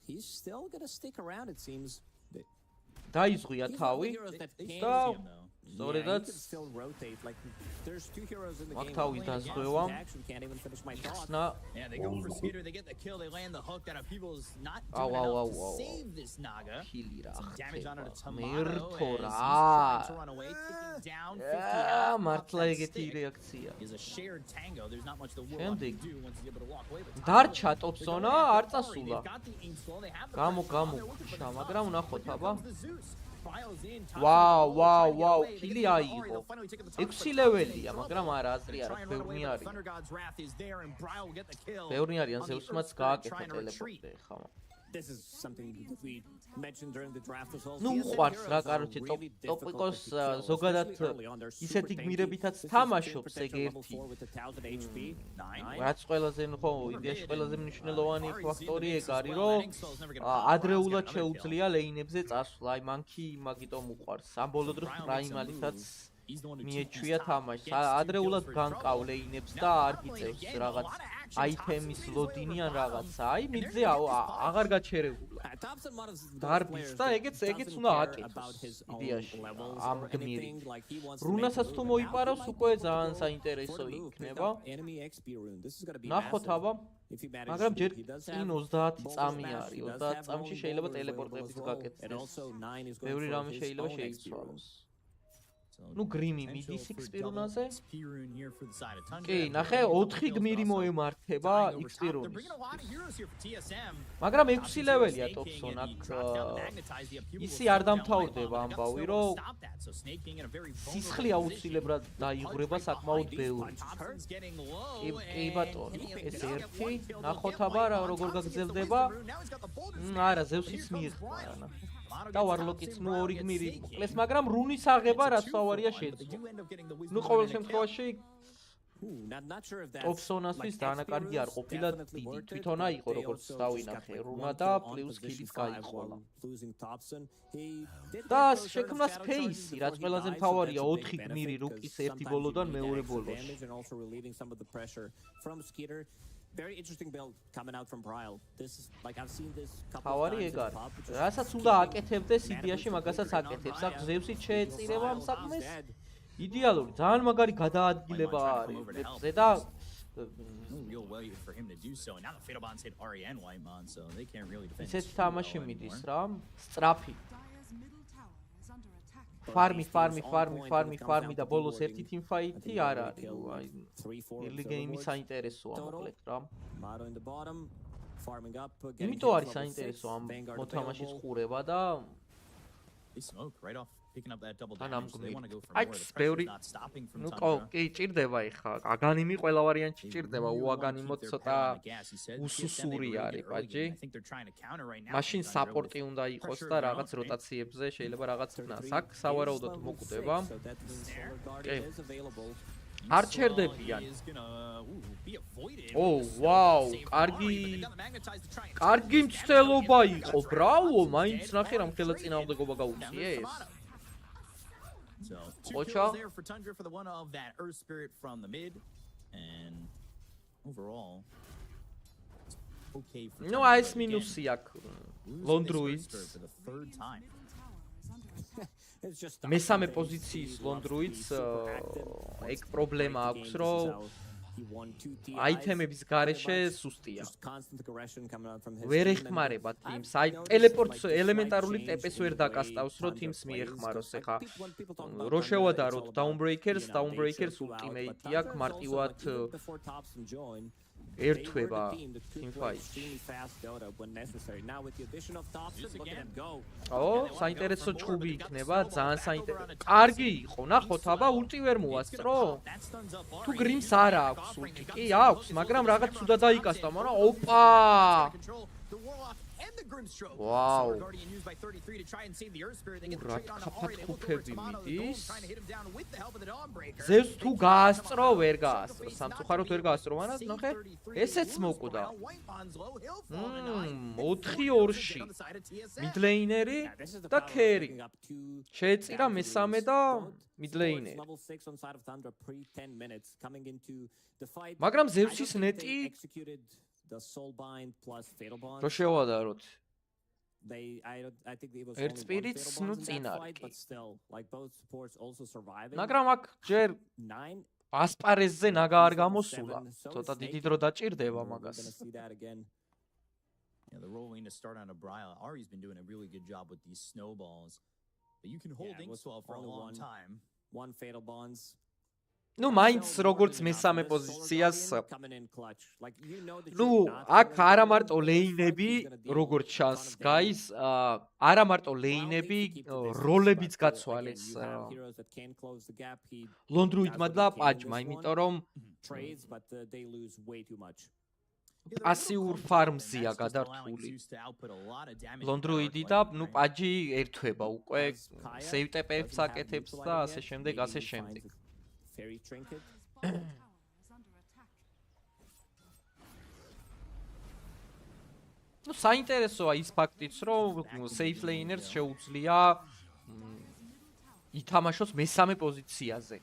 He's still going to stick around, it seems. დაიზღვია თავი და სწორედაც there's two heroes in the game. თავი დაზღვევა. Can't even finish my thought. Yeah, they go for Skeeter, they get the kill, they land the hook that people's not doing enough to save this Naga. Some damage on it to Tomato as he's trying to run away, taking down 50 health. მართლა ეგეთი რეაქცია. Is a shared tango, there's not much the Warlock can do once he's able to walk away. დარჩა ტოპსონა, არ წასულა. გამო, მაგრამ ნახოთ აბა. ვაუ, კილი აიღო. 6 ლეველია, მაგრამ არა აზრი არა, ბევრი არის. ბევრი არიან, ზევსმაც გააკეთა ტელეპორტი ხა. This is something that we mentioned during the draft as well. ნუ ყვარს რა, კაროჩე, ტოპიკოს ზოგადად ისეთი გმირებითაც თამაშობს ეგ ერთი. რაც ყველაზე ხო, იდეაში ყველაზე მნიშვნელოვანი ფაქტორი ეგ არის, რომ ადრეულად შეუძლია ლეინებზე წასვლა. აი მანქი მაგიტომ უყვარს. ამ ბოლო დროს პრაიმალითაც მიეჩვია თამაშს. ადრეულად განყავლეინებს და არ გიწევს რაღაც აიტემის ლოდინი ან რაღაცა. აი მიდზე აღარ გაჩერებულა. დარბის და ეგეც უნდა აკეთოს იდეაში ამ გმირი. რუნასაც თუ მოიპარავს უკვე ძალიან საინტერესო იქნება. ნახოთ აბა. მაგრამ ჯერ წინ 30 წამი არის. 30 წამში შეიძლება ტელეპორტების გაკეთდეს. ბევრი რამე შეიძლება შეიცვალოს. Ну გრიმი მიდის X-პირუნაზე. კი, ნახე 4 გმირი მოემართება X-პირუნის. მაგრამ 6 ლეველია ტოპსონ აქ. ისი არ დამთავრდება ამბავი, რომ სისხლი აუცილებლად დაიღვრება საკმაოდ ბევრი. კი ბატონო, ეს ერთი. ნახოთ აბა როგორ გაგრძელდება. არა, ზევსის მიიღწევა, ნახე. და ვარლოკიც ნუ 2 გმირი მოკლეს, მაგრამ რუნის აღება რაც ავარია შეძლო. ნუ ყოველ შემთხვევაში ტოპსონასთვის დანაკარგი არ ყოფილა დიდი. თვითონა იყო როგორც დავინახე რუნა და პლუს კილიც გაიყოლა. და შექმნა სპეისი, რაც ყველაზე მთავარია 4 გმირი რუკის ერთი ბოლოდან მეორე ბოლოში. Very interesting build coming out from Bryle. This is like I've seen this couple of times. რასაც უნდა აკეთებდეს idea-ში მაგასაც აკეთებს. აქ ზევსი შეეწირება ამ საქმეს. იდეალური, ძალიან მაგარი გადაადგილება არის ვებზე და ესეთ თამაში მიდის რა, სწრაფი. ფარმი და ბოლოს ერთი teamfight-ი არ არის. აი early game-ი საინტერესოა მოკლედ რა. იმიტომ არის საინტერესო ამ მოთამაშის ყურება და აი ბევრი ნუ კი ჭირდება ეხა აგანიმი ყველა ვარიანტში ჭირდება უაგანიმოთ ცოტა უსუსური არის პაჯი მაშინ საპორტი უნდა იყოს და რაღაც როტაციებზე შეიძლება რაღაც ხნას აქ სავარაუდოდ მოკვდება კი არ ჩერდებიან ო ვაუ კარგი მცდელობა იყო ბრავო მაინც ნახე რამ ხელაწინააღმდეგობა გაუწიეს So, 2 kills there for Tundra for the one of that Earth Spirit from the mid, and overall, okay for no ice minusi ak Londruids for the third time. მესამე პოზიციის Londruids ეგ პრობლემა აქვს რომ აიტემების გარეშე სუსტია. ვერ ეხმარება teams. აი ტელეპორტს ელემენტარული ტეპეს ვერ დაკასტავს, რომ teams მიეხმაროს. ეხა რო შევადაროთ Dawnbreakers ultimate-ი აქვს მარტივად ერთვება teamfight-ში. ო, საინტერესო ჭუბი იქნება, ძალიან საინტერესო. კარგი იყო, ნახოთ, აბა ულტი ვერ მოასწრო? თუ გრიმს არა აქვს ულტი, კი აქვს, მაგრამ რაღაც ცუდად დაიკასტა, მაგრამ ოპა! Wow. ქაფათქუფები მიდის. ზევს თუ გაასწრო, ვერ გაასწრო. სამწუხაროდ ვერ გაასწრო, მაგრამ ნახე, ესეც მოკვდა. 4-2-ში. მიდლეინერი და კერი. შეეწირა მესამე და მიდლეინერი. მაგრამ ზევსის ნეტი the soulbind plus fatal bond რო შევადაროთ I think it was ერთ სპირიტს ნუ წინ არის but still like both supports also surviving მაგრამ აქ ჯერ 9 ასპარეზზე ნაგა არ გამოსულა ცოტა დიდი დრო დაჭირდება მაგას Yeah, the rolling to start on a Bryle. Ari's been doing a really good job with these snowballs. But you can hold Inkswell for a long time. One fatal bonds. Ну, მაინც როგორც მესამე პოზიციას. Ну, აქ არა მარტო ლეინები, როგორც ჩანს, guys, არა მარტო ლეინები, როლებიც გაცვალეს. ლონდრუიდმა და პაჯმა, იმიტომ რომ პასიურ ფარმზია გადართული. ლონდრუიდი და ნუ პაჯი ერთვება უკვე სეივ ტეპებს აკეთებს და ასე შემდეგ, ასე შემდეგ. Fairy trinket. Ну, საინტერესოა ის ფაქტიც, რომ safe laners შეუძლია ითამაშოს მესამე პოზიციაზე.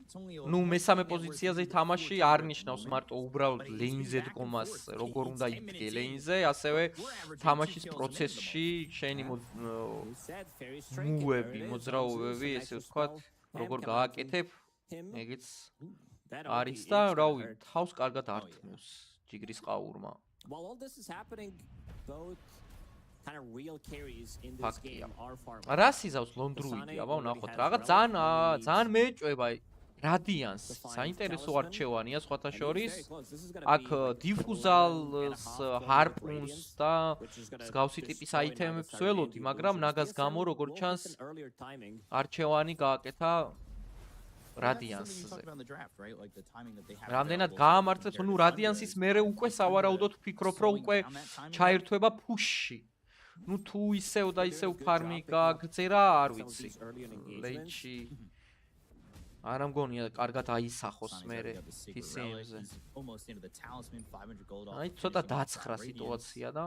ნუ მესამე პოზიციაზე თამაში არ ნიშნავს მარტო უბრალოდ ლეინზე დგომას, როგორ უნდა იდგე ლეინზე, ასევე თამაშის პროცესში შენი მუვები, მოძრაობები, ესე ვთქვათ, როგორ გააკეთებ, ეგეც არის და რავი, თავს კარგად ართმევს ჯიგრის ყაურმა. რას იზავს ლონდრუიდი, აბა ვნახოთ, რაღაც ძალიან მეეჭვება რადიანს, საინტერესო არჩევანია სხვათა შორის. აქ დიფუზალს, ჰარპუნს და მსგავსი ტიპის აიტემებს ველოდი, მაგრამ ნაგას გამო როგორც ჩანს არჩევანი გააკეთა რადიანსზე. რამდენად გაამართლებს, ნუ რადიანსის მერე უკვე სავარაუდოდ ვფიქრობ, რომ უკვე ჩაერთვება ფუშში. ნუ თუ ისევ და ისევ ფარმი გააგრძერა, არ ვიცი. ლეიტში არ ამგონია კარგად აისახოს მერე TCM-ზე. აი ცოტა დაცხრა სიტუაცია და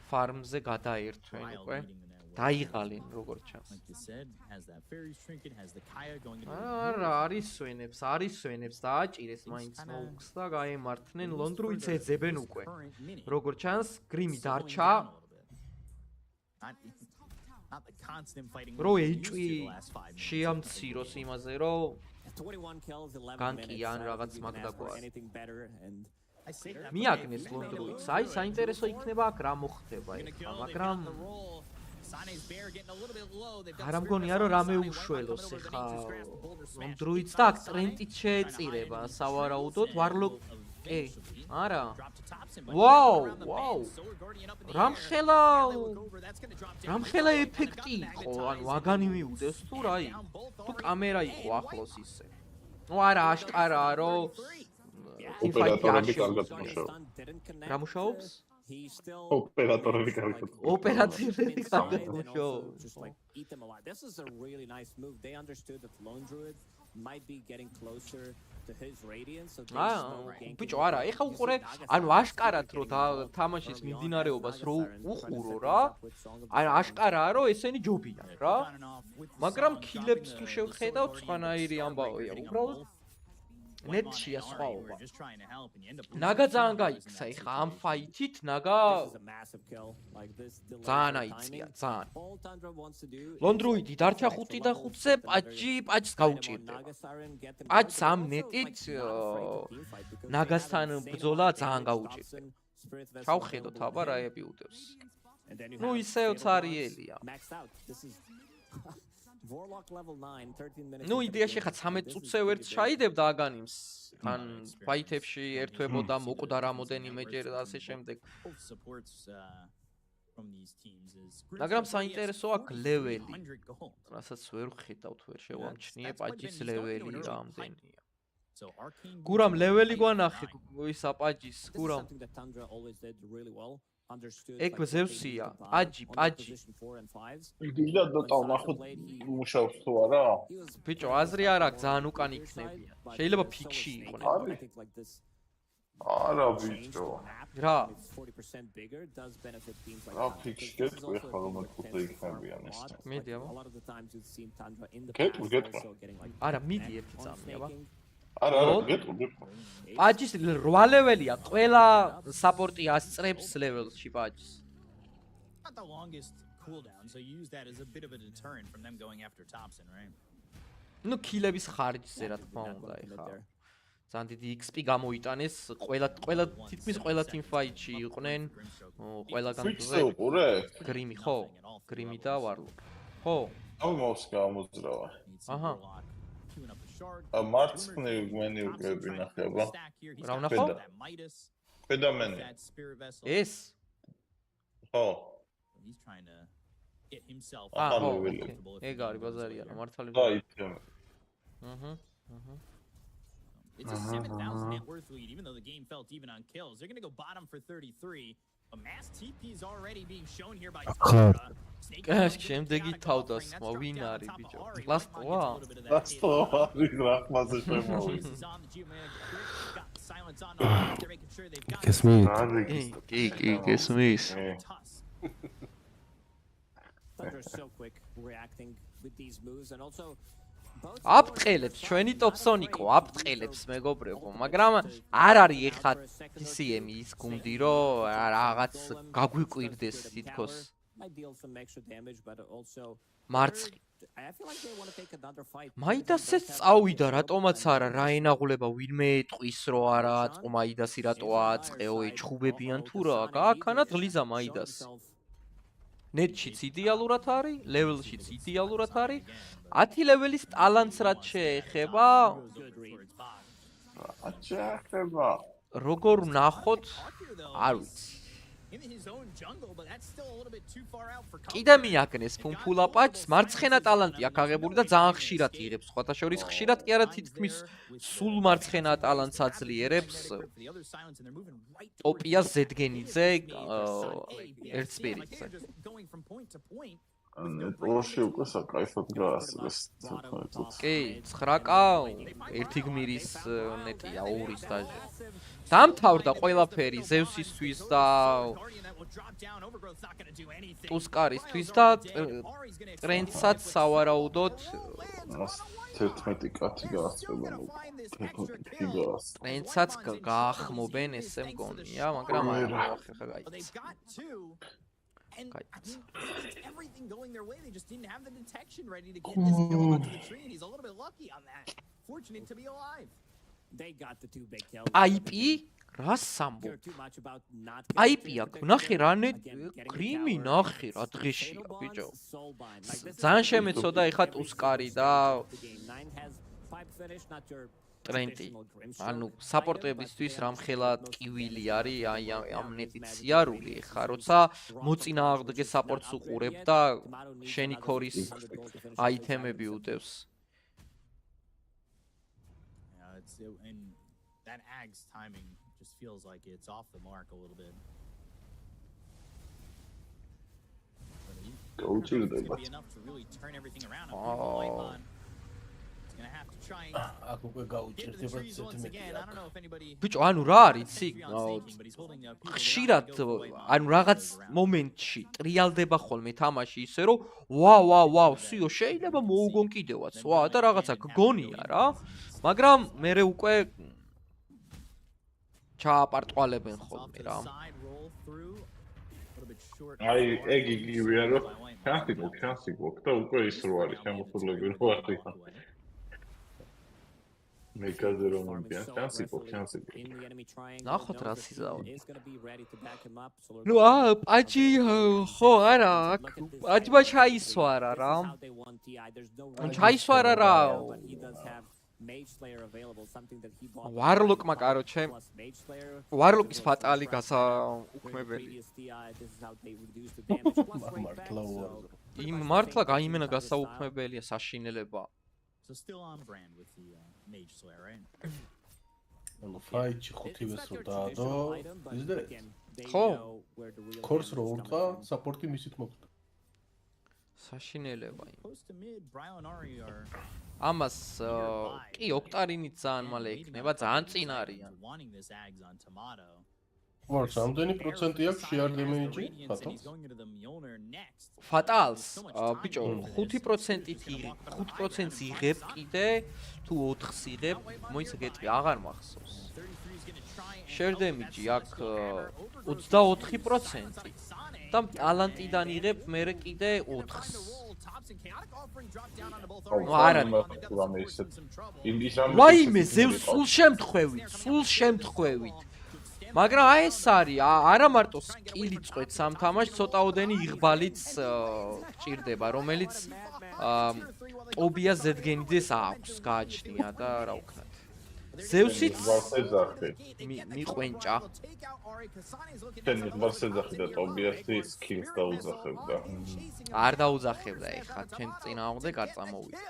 ფარმზე გადაერთვენ უკვე. დაიღალენ როგორც ჩანს. არა, არისვენებს დააჭირეს მაინც მოუქს და გაემართნენ ლონდრუიც ეძებენ უკვე. როგორც ჩანს, გრიმი დარჩა. რო ეჭვი შეამციროს იმაზე, რომ განკიან რაღაც მაგდაგვარ. მიაგნეს ლონდრუიც. აი საინტერესო იქნება აქ რა მოხდება ეხლა, მაგრამ არ ამგონია რომ რამე უშველოს ეხლა ლონდრუიც და აქ ტრენტიც შეეწირება სავარაუდოდ ვარლოკ არა ვაუ რამხელა ეფექტი იყო ანუ ვაგანი მიუდეს თუ რა იყო თუ კამერა იყო ახლოს ისე ნუ არა აშკარაა რომ ოპერატორები კარგად მუშაობს რა მუშაობს ოპერატორები კარგად ოპერატიულები კარგად მუშაობს This is a really nice move. They understood that Lone Druid might be getting closer to his radiance. So ბიჭო არა, ეხა უყურე, ანუ აშკარად რომ თამაშის მიმდინარეობას რო უყურო რა. აი აშკარაა რომ ესენი ჯობიან რა. მაგრამ კილებს თუ შევხედავ, სხვანაირი ამბავია. უბრალოდ ნეტშია სხვაობა. ნაგა ძალიან გაიქცა, ეხა ამ ფაითით ნაგა ძალიან აიწია, ძალიან. ლონდრუიდი დარჩა 5 და 5-ზე, პაჯს გაუჭირდება. პაჯს ამ ნეტით ნაგასთან ბრძოლა ძალიან გაუჭირდება. ჩავხედოთ აბა რა ებიუდებს. ნუ ისევ цаრიელია. ნუ იდეაში ხა 13 წუთზე ვერც ჩაიდებდა აგანიმს თან ფაითებში ერთვებოდა მოკვდა რამოდენიმეჯერ და ასე შემდეგ მაგრამ საინტერესოა ლეველი რასაც ვერ ვხედავთ ვერ შევამჩნიე პაჯის ლეველი რამდენია გურამ ლეველი გვანახე ისა პაჯის გურამ ეგ ზევსია, პაჯი. იგივე დოტა ნახოთ მუშაობს თუ არა? ბიჭო, აზრი არ აქვს, ძალიან უკან იქნებიან. შეიძლება ფიქში იყვნენ. არა ბიჭო. რა? რა ფიქში გეტყვი ახლა რომ ხუთი იქნებიან ეს. მიდი აბა. გეტყვი. არა, მიდი ერთი წამი აბა. არა, გეტყვი. პაჯის 8 ლეველია, ყველა საპორტი ასწრებს ლეველში პაჯს. Not the longest cooldown, so you use that as a bit of a deterrent from them going after Thompson, right? ნუ კილების ხარჯზე რა თქმა უნდა ეხა. ძალიან დიდი XP გამოიტანეს, ყველა თითქმის ყველა team fight-ში იყვნენ, ყველგან გრიმი ხო? გრიმი და ვარლოკ. ხო? ამოს გამოძრავა. აჰა. მარცხნივ მენი უკები ნახება. რა ვნახო? ქვედა მენი. ეს? ხო. He's trying to get himself ეგ არის ბაზარია რა მართალი. It's a 7,000 net worth lead, even though the game felt even on kills. They're going to go bottom for 33. A mass TP is already being shown here by Tara. შემდეგი თავდასხმა ვინ არის ბიჭო? ლასტოა? ლასტოა რახმაზე შემოვიდა. გესმის? კი, გესმის. but they're so quick reacting with these moves and also აფტყელებს ჩვენი ტოპსონიკო აფტყელებს მეგობრებო მაგრამ არ არის ეხლა TCM ის გუნდი რომ რაღაც გაგვიკვირდეს თითქოს might deal some extra damage but also მარცხი I feel like they want to take another fight. მაიდასეც წავიდა რატომაც არა რა ენაღულება ვინმე ეტყვის რო არა აწყო მაიდასი რატო აწყეო ეჩხუბებიან თუ რა გააქანათ ღლიზა მაიდას ნეტშიც იდეალურად არის ლეველშიც იდეალურად არის 10 ლეველის ტალანტს რაც შეეხება როგორ ვნახოთ არ ვიცი კიდე მიაგნეს ფუმფულა პაჩს მარცხენა ტალანტი აქ აღებული და ძალიან ხშირად იღებს სხვათა შორის ხშირად კი არა თითქმის სულ მარცხენა ტალანტს აძლიერებს ტოპია ზედგენიძე ერთსპირიტზე პროში უკვე საკაიფოდ გაასწრეს კი 9K ერთი გმირის ნეტია 2-ის დაჟე დამთავრდა ყველაფერი ზევსისთვის და ტუსკარისთვის და ტრენდსაც სავარაუდოდ 11 კაცი გაასწრება ტრენდსაც გაახმობენ ესე მგონია მაგრამ ახლა გაიცა And everything going their way, they just didn't have the detection ready to get this kill onto the tree, and he's a little bit lucky on that. Fortunate to be alive. They got the two big kills. IP რას სამბო IP აქ ნახე რანე კრიმი ნახე რა დღეშია ბიჭო ძალიან შემეცოდა ეხა ტუსკარი და ტრენტი ანუ საპორტებისთვის რამხელა ტკივილი არის აი ამ ნეტით სიარული ხა როცა მოწინააღმდეგე საპორტს უყურებ და შენი ქორის აითემები უტევს that Ag's timing just feels like it's off the mark a little bit. Go to the be enough to really turn everything around. He's gonna have to try and get to the trees once again. I don't know if anybody ბიჭო ანუ რა არის იცი ხშირად ანუ რაღაც მომენტში ტრიალდება ხოლმე თამაში ისე რომ ვა სიო შეიძლება მოუგონ კიდევაც ვა და რაღაცა გგონია რა მაგრამ მე უკვე ჩააპარტყვალებენ ხოლმე რა აი ეგ იგივეა რომ ჩანსი გვაქვს და უკვე ის რო არის შემოსულები რო არის მე კაზე რომ მიდიან ჩანსი გვაქვს ნახოთ რა სიზავი ნუ პაჩი ხო არა პაჩმა ჩაისვარა რა ჩაისვარა რა ვარლოკმა კაროჩე ვარლოკის ფატალი გასაუქმებელი იმ მართლა გაიმენა გასაუქმებელია საშინელება So still on brand with the Mage Slayer, right? ანუ ფაიჩი ხუთივეს რო დაადო ისე ხო ქორს რო ურტყა საპორტი მისით მოხდა საშინელება Post to mid, Bryle and Ari are ამას კი ოქტარინიც ძალიან მალე იქნება ძალიან წინ არიან wanting this Ags on Tomato. ვარ რამდენი პროცენტი აქვს შეარ დემეიჯი ფატალს ბიჭო 5%-ით 5%-ს იღებ კიდე თუ 4-ს იღებ მოიცა გეტყვი აღარ მახსოვს შეარ დემეიჯი აქ 24% და ტალანტიდან იღებ მერე კიდე 4-ს არა ვაიმე ზევს სულ შემთხვევით მაგრამ აი ეს არის არა მარტო სკილი წვეთს ამ თამაშს ცოტაოდენი იღბალიც ჭირდება რომელიც ტობია ზედგენიძეს აქვს გააჩნია და რა ვქნათ ზევსიც მიყვენჭა შენი ვარსეძახი და ტობიასი სკილს დაუძახებდა არ დაუძახებდა ეხლა ჩვენ წინააღმდეგ არ წამოვიდა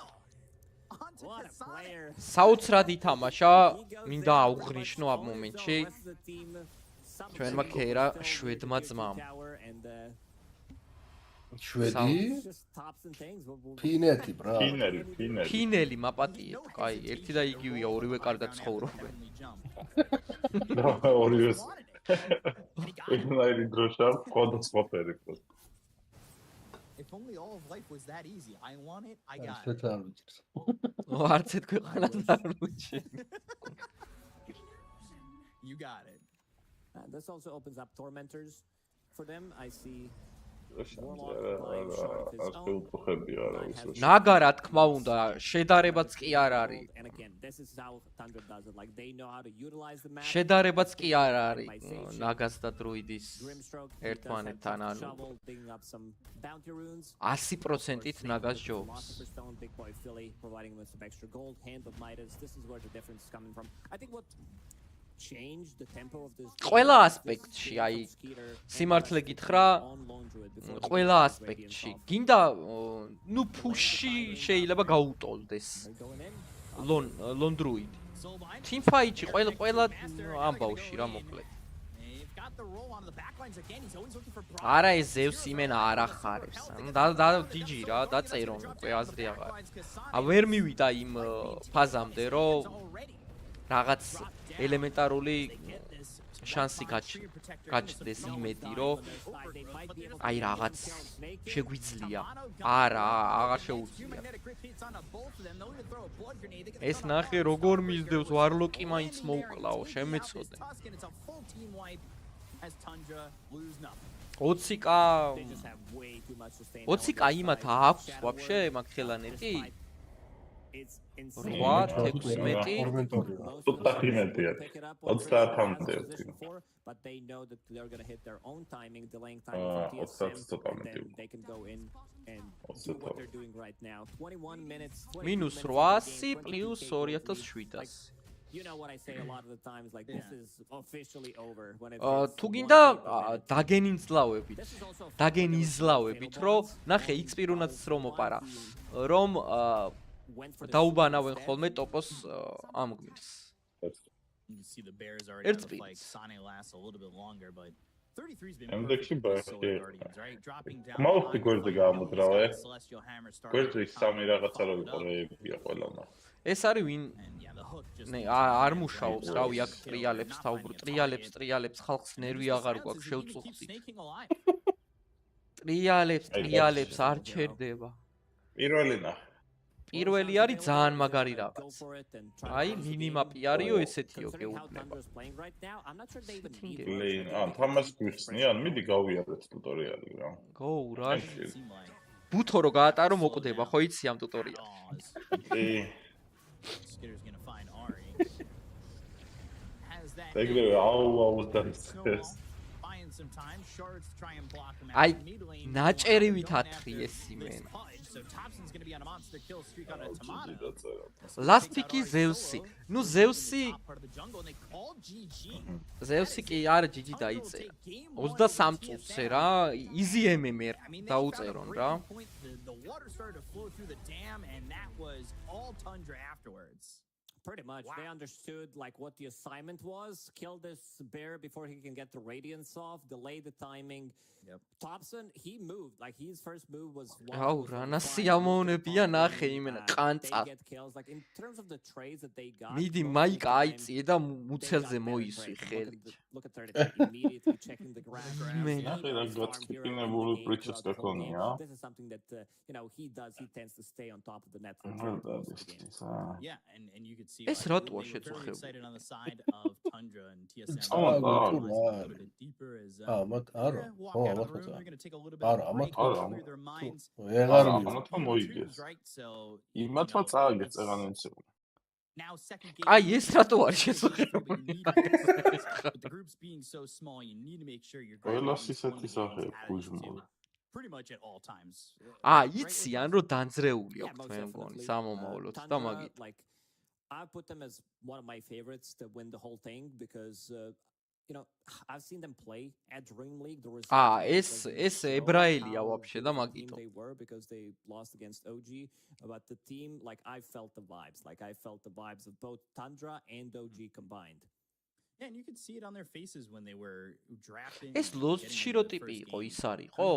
საოცრად ითამაშა მინდა აუღნიშნო ამ მომენტში ჩვენმა ქერა შვედმა ძმამ შვედი ფინეთი ბრა ფინელი მაპატიებ კაი ერთი და იგივეა ორივე კარგად ცხოვრობენ ორივე ეგნაირი დროშა სხვადასხვა ფერი told me all of life was that easy. I want it, I got it. არც ერთ ქვეყანას არ უჩვენე. You got it. This also opens up tormentors for them. I see ნაგა რა თქმა უნდა, შედარებაც კი არ არის. შედარებაც კი არ არის ნაგას და დროიდის ერთმანეთთან, ანუ 100%-ით ნაგას ჯობს. ყველა ასპექტში, აი სიმართლე გითხრა, ყველა ასპექტში. გინდა ნუ ფუში შეიძლება გაუტოლდეს. ლონდრუიდი. ტიმფაიტში ყველა ამბავში რა მოკლედ. არა ეს ზევსი იმენა არ ახარებს. და ჯიჯი რა, დაწერონ უკვე აზრი აღარ. ვერ მივიდა იმ ფაზამდე, რომ რაღაც ელემენტარული შანსი გაჩნდეს იმედი, რომ აი რაღაც შეგვიძლია. არა, აღარ შეუძლია. ეს ნახე როგორ მისდევს ვარლოკი მაინც მოუკლაო, შემეცოდე. 20k იმათ აქვს ვაფშე მაგ ხელანეთი? but they know that they're going to hit their own timing, delaying time for TSM, and then they can go in and do what they're doing right now. 21 minutes. Minus 800 plus 2700. You know what I say a lot of the times, like this is officially over when it თუ გინდა დაგენიზლავებით, რომ ნახე X პირუნაც რომ მოპარა, რომ დაუბანავენ ხოლმე ტოპოს ამ გმირს. You can see the Bears already have the like Sane lasts a little bit longer, but 33's been perfect for Solar Guardians, right? Dropping down. Მოვხდი გვერდზე გამოდრავე. გვერდზე სამი რაღაცა რო იყორეებია ყველამ. ეს არის ვინ? ნე არ მუშაობს, რავი, აქ ტრიალებს თავბრუ, ტრიალებს ხალხს ნერვი აღარ გვაქვს შევწუხდით. ტრიალებს არ ჩერდება. პირველი ნახე. პირველი არის ძალიან მაგარი რაღაც. აი, მინიმა პიარიო ესეთიო გეუბნება. თამას გვიხსნიან, მიდი გავიარეთ ტუტორიალი რა. გოუ რა. ბუთო რო გაატარო მოკვდება, ხო იცი ამ ტუტორიალს. ეგრევე აუ დაიწყეს. აი, ნაჭერივით ათრიეს იმენა. Last pick is Zeusi. Nu Zeusi კი არა GG დაიწერა. 23 წუთზე რა, easy MMR დაუწერონ რა. Pretty much, they understood like what the assignment was. Kill this bear before he can get the radiance off. Delay the timing. Yep. Thompson, he moved. Like his first move was. აუ რა ნასიამოვნებია ნახე იმენა ყანწა. Like in terms of the trades that they got. მიდი მაიკა აიწიე და მუცელზე მოისვი ხელი. Look at 30 immediately checking the graph. This is something that you know he does. He tends to stay on top of the net for most of the games. Yeah, and you could see ეს რატოა შეწუხებული? Excited on the side of Tundra and TSM. A little bit deeper as არა. they're going to take a little bit არა, of break, clear their minds. ამათმა მოიგეს. იმათმა წააგეს წეღანენცი. Now second game. აი ეს რატო არის შეწუხებული? The groups being so small, you need to make sure you're ყველას ისეთი სახე გუჟმო. pretty much at all times. იციან რომ დაძრეული აქვს მე მგონი სამომავლოდ და მაგით. I put them as one of my favorites to win the whole thing because you know, I've seen them play at Dream League. There was ეს ებრაელია ვაფშე და მაგითო. They were because they lost against OG, but the team, like I felt the vibes. Like I felt the vibes of both Tundra and OG combined. Yeah, and you could see it on their faces when they were drafting. ეს ლოცვებში რო ტიპი იყო, ის არის, ხო?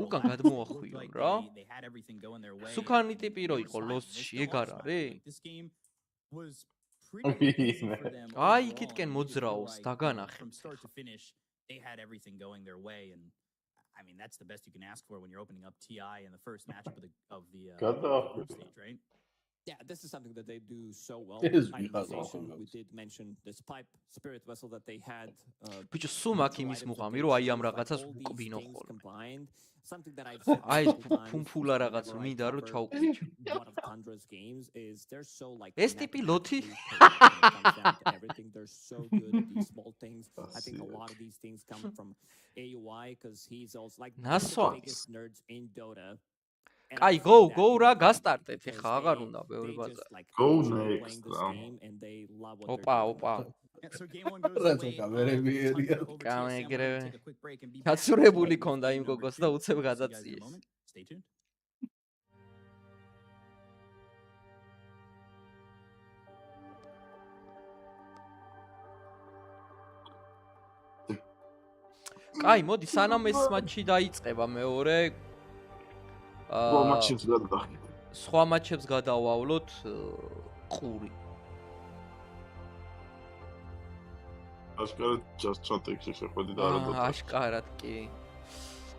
უკან გადმოახვიონ რა. They had everything going their way. სუკანი ტიპი რო იყო ლოცვში, ეგ არ არის? This game was pretty easy for them. აი, იქითკენ მოძრაობს, დაგანახე. From start to finish, they had everything going their way and I mean, that's the best you can ask for when you're opening up TI in the first matchup of the group stage, right? Yeah, this is something that they do so well. It is Itemization, we did mention this pipe spirit vessel that they had. Ბიჭო, სუმაკ იმის მუღამი, რომ აი ამ რაღაცას უკბინო ხოლმე. Something that I've აი ფუმფულა რაღაც მინდა რომ ჩაუყბიჩო. One of Tandra's games is they're so like ეს ტიპი ლოთი? Everything they're so good at these small things. I think a lot of these things come from AUI because he's also like one of the biggest nerds in Dota. Აი, go რა გასტარტეთ, ეხა აღარ უნდა ბევრი ბაზარი. Go next. ოპა. So game 1 goes away. გამეგრე. გაცურებული ქონდა იმ გოგოს და უცებ გადაწიეს. Stay tuned. კაი, მოდი სანამ ეს მატჩი დაიწყება მეორე სხვა მატჩებს გადავავლოთ ყური. აშკარად just chat-ში შეხვედი და არა დოტა. აშკარად კი.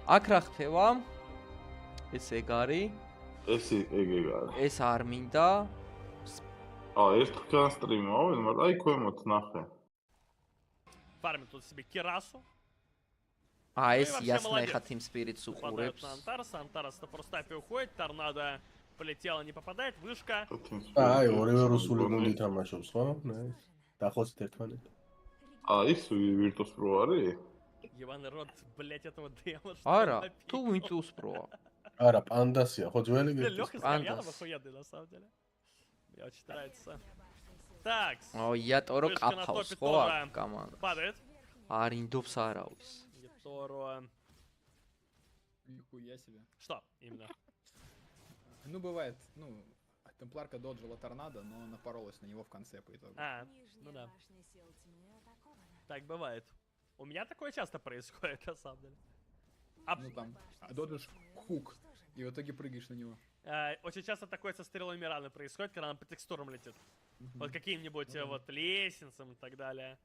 აქ რა ხდება? ეს ეგ არის. ეს ეგ არის. ეს არ მინდა. ერთხელ სტრიმი მოვიდა, მაგრამ აი ქვემოთ ნახე. Farmim тут себе кирасу. ეს ясно, ეხა Team Spirits უყურებს. Антарас-то просто опять уходит, торнадо полетела, не попадает, вышка. აი, ორივე რუსული გუნდი თამაშობს, ხო? ნაის. დახოცით ერთმანეთს. ის ვირტუს პრო არის? Ебаный рот, блять, этого демо. არა, თუ ვინტუს პროა. არა, პანდასია, ხო ძველი გერბი? Лёха Скорьянов охуенный на самом деле. Мне очень нравится. Так. იატორო კაფავს, ხო? команда. Падает. არ ინდობს არავის. Яторо. Нихуя себе. Что именно? Ну, бывает, темпларка доджила торнадо, но напоролась на него в конце по итогу. Ну да. Так бывает. У меня такое часто происходит, на самом деле. Ну там, доджишь хук, и в итоге прыгаешь на него. Очень часто такое со стрелой Мираны происходит, когда она по текстурам летит. Вот каким-нибудь вот лестницам и так далее.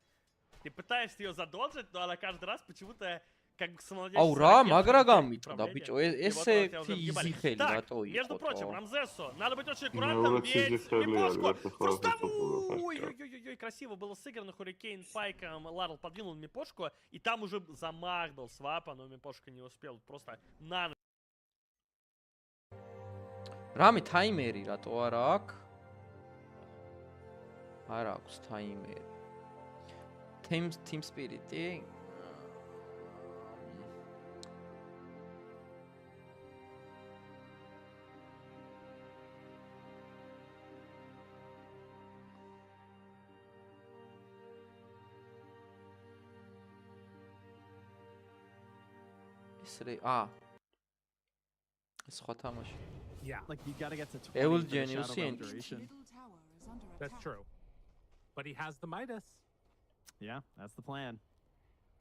Ты пытаешься ее задоджить, но она каждый раз почему-то как бы самонадеянно. აუ რა, მაგრა გამიწდა, ბიჭო, ესე изи хели რატო იყო? Между прочим, Рамзесу, надо быть очень аккуратным, ведь мипошку просто... Ой-ой-ой, красиво было сыграно, Хуррикейн пайком, Ларл подвинул мипошку, и там уже замах был свапа, но мипошка не успел, просто на... რამე ტაიმერი რატო არა აქვს? არ აქვს ტაიმერი. Team Spirit-ი? ეს სხვა თამაში. Yeah, like you gotta get to 20 Evil for the Genius Shadow in. Restoration. That's true. But he has the Midas. Yeah, that's the plan.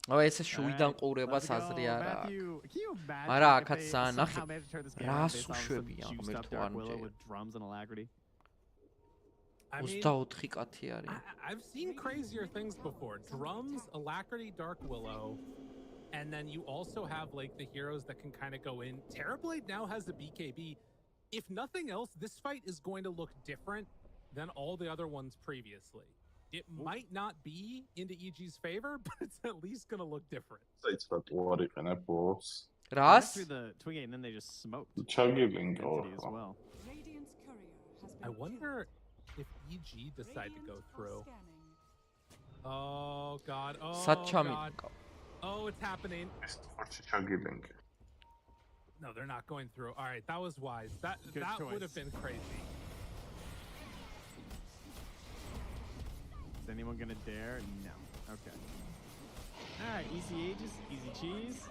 ესე შუიდან ყურებას აზრი არა აქვს. არა, აქაც ძალიან ნახე. რას უშვებიან ღმერთო არ მჯერა. 24 კათი არის. I've seen crazier things before. Drums, Alacrity, Dark Willow. And then you also have like the heroes that can kind of go in. Terrorblade now has the BKB. If nothing else, this fight is going to look different than all the other ones previously. It might not be into EG's favor, but it's at least going to look different. It's not worry, can I pause? Ras? Through the twig and then they just smoked. The chugging as well. I wonder if EG decide to go through. Oh god. Oh god. Oh, it's happening. No, they're not going through. All right, that was wise. That would have been crazy. Is anyone gonna dare? No. Okay. All right, easy Aegis, easy cheese.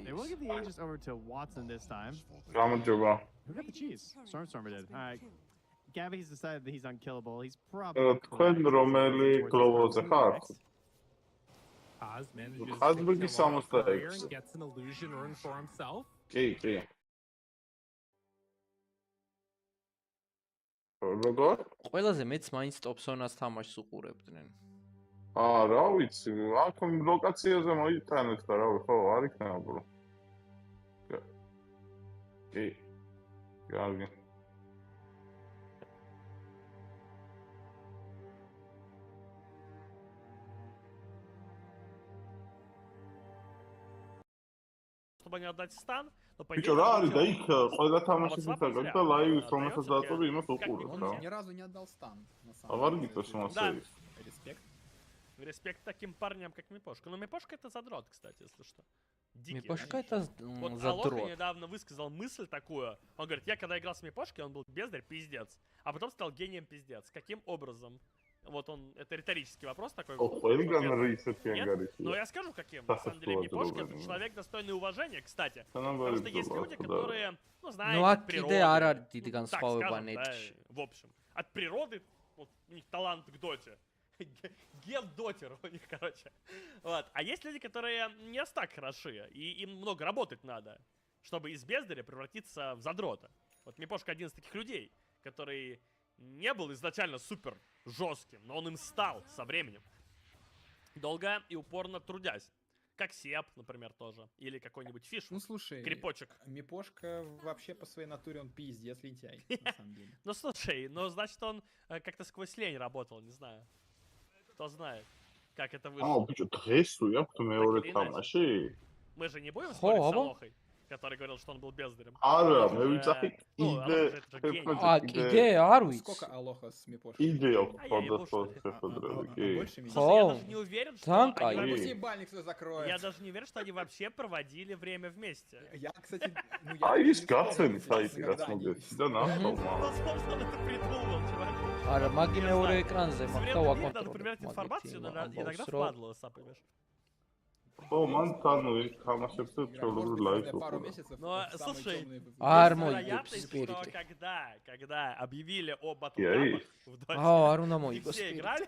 They will give the Aegis over to Watson this time. Who got the cheese? Stormstormer did. All right. Gabby's decided that he's unkillable. He's probably. Oz manages to kill off Warrior and gets an illusion rune for himself. Okay. ყველაზე მეც მაინც ტოპსონას თამაშს უყურებდნენ. რა ვიცი, აქ ლოკაციაზე მოიტანეთ და რა ხო, არ იქნება ბრო. კი. კარგი. чтобы не отдать стан, но по Бичо, რა არის და იქ ყველა თამაშისაგან და ლაივის რომელსაც დაწყობი имас უყურებს რა. Он ни разу не отдал стан, на самом А варгитас у нас есть. Респект. Респект таким парням, как Мипошка. Но Мипошка это задрот, кстати, если что. Дикий. Мипошка это Вот задрот. Алоха недавно высказал мысль такую. Он говорит, я когда играл с Мипошкой, он был бездарь, пиздец. А потом стал гением пиздец. Каким образом? Вот он, это риторический вопрос такой. Нет? Но я скажу каким. На самом деле Мипошка это человек достойный уважения, кстати. Потому что есть люди, которые, ну, знаете, от природы. Так скажем, да, в общем. От природы, вот, у них талант к доте. Ген-дотер у них, короче. Вот. А есть люди, которые не так хороши, и им много работать надо, чтобы из бездаря превратиться в задрота. Вот Мипошка один из таких людей, который не был изначально супер жестким, но он им стал со временем. Долго и упорно трудясь. Как Сеп, например, тоже. Или какой-нибудь фиш. Ну слушай, крепочек. Мипошка вообще по своей натуре он пиздец лентяй, на самом деле. Ну слушай, ну значит он как-то сквозь лень работал, не знаю. Кто знает, как это вышло. Мы же не будем спорить с Алохой, который говорил, что он был бездарем. Сколько Алоха с Мипошкой? Я даже не уверен, что я даже не уверен, что они вообще проводили время вместе. Я, кстати, Возможно, он это придумал, чувак. Ара, маги მეორე ეკრანზე Со მაგდა временем ვაკონტროლებ. надо проверять информацию, но иногда впадло, понимаешь? О, ман тану იქ თამაშებზე ჩვეულებრივ ლაივს пару უყურებ. месяцев. Но, слушай, არ есть მოიგებს вероятность, что სპირიტი. когда объявили о Я батлкапах их. в доте, არ უნდა и მოიგოს все სპირიტი. играли,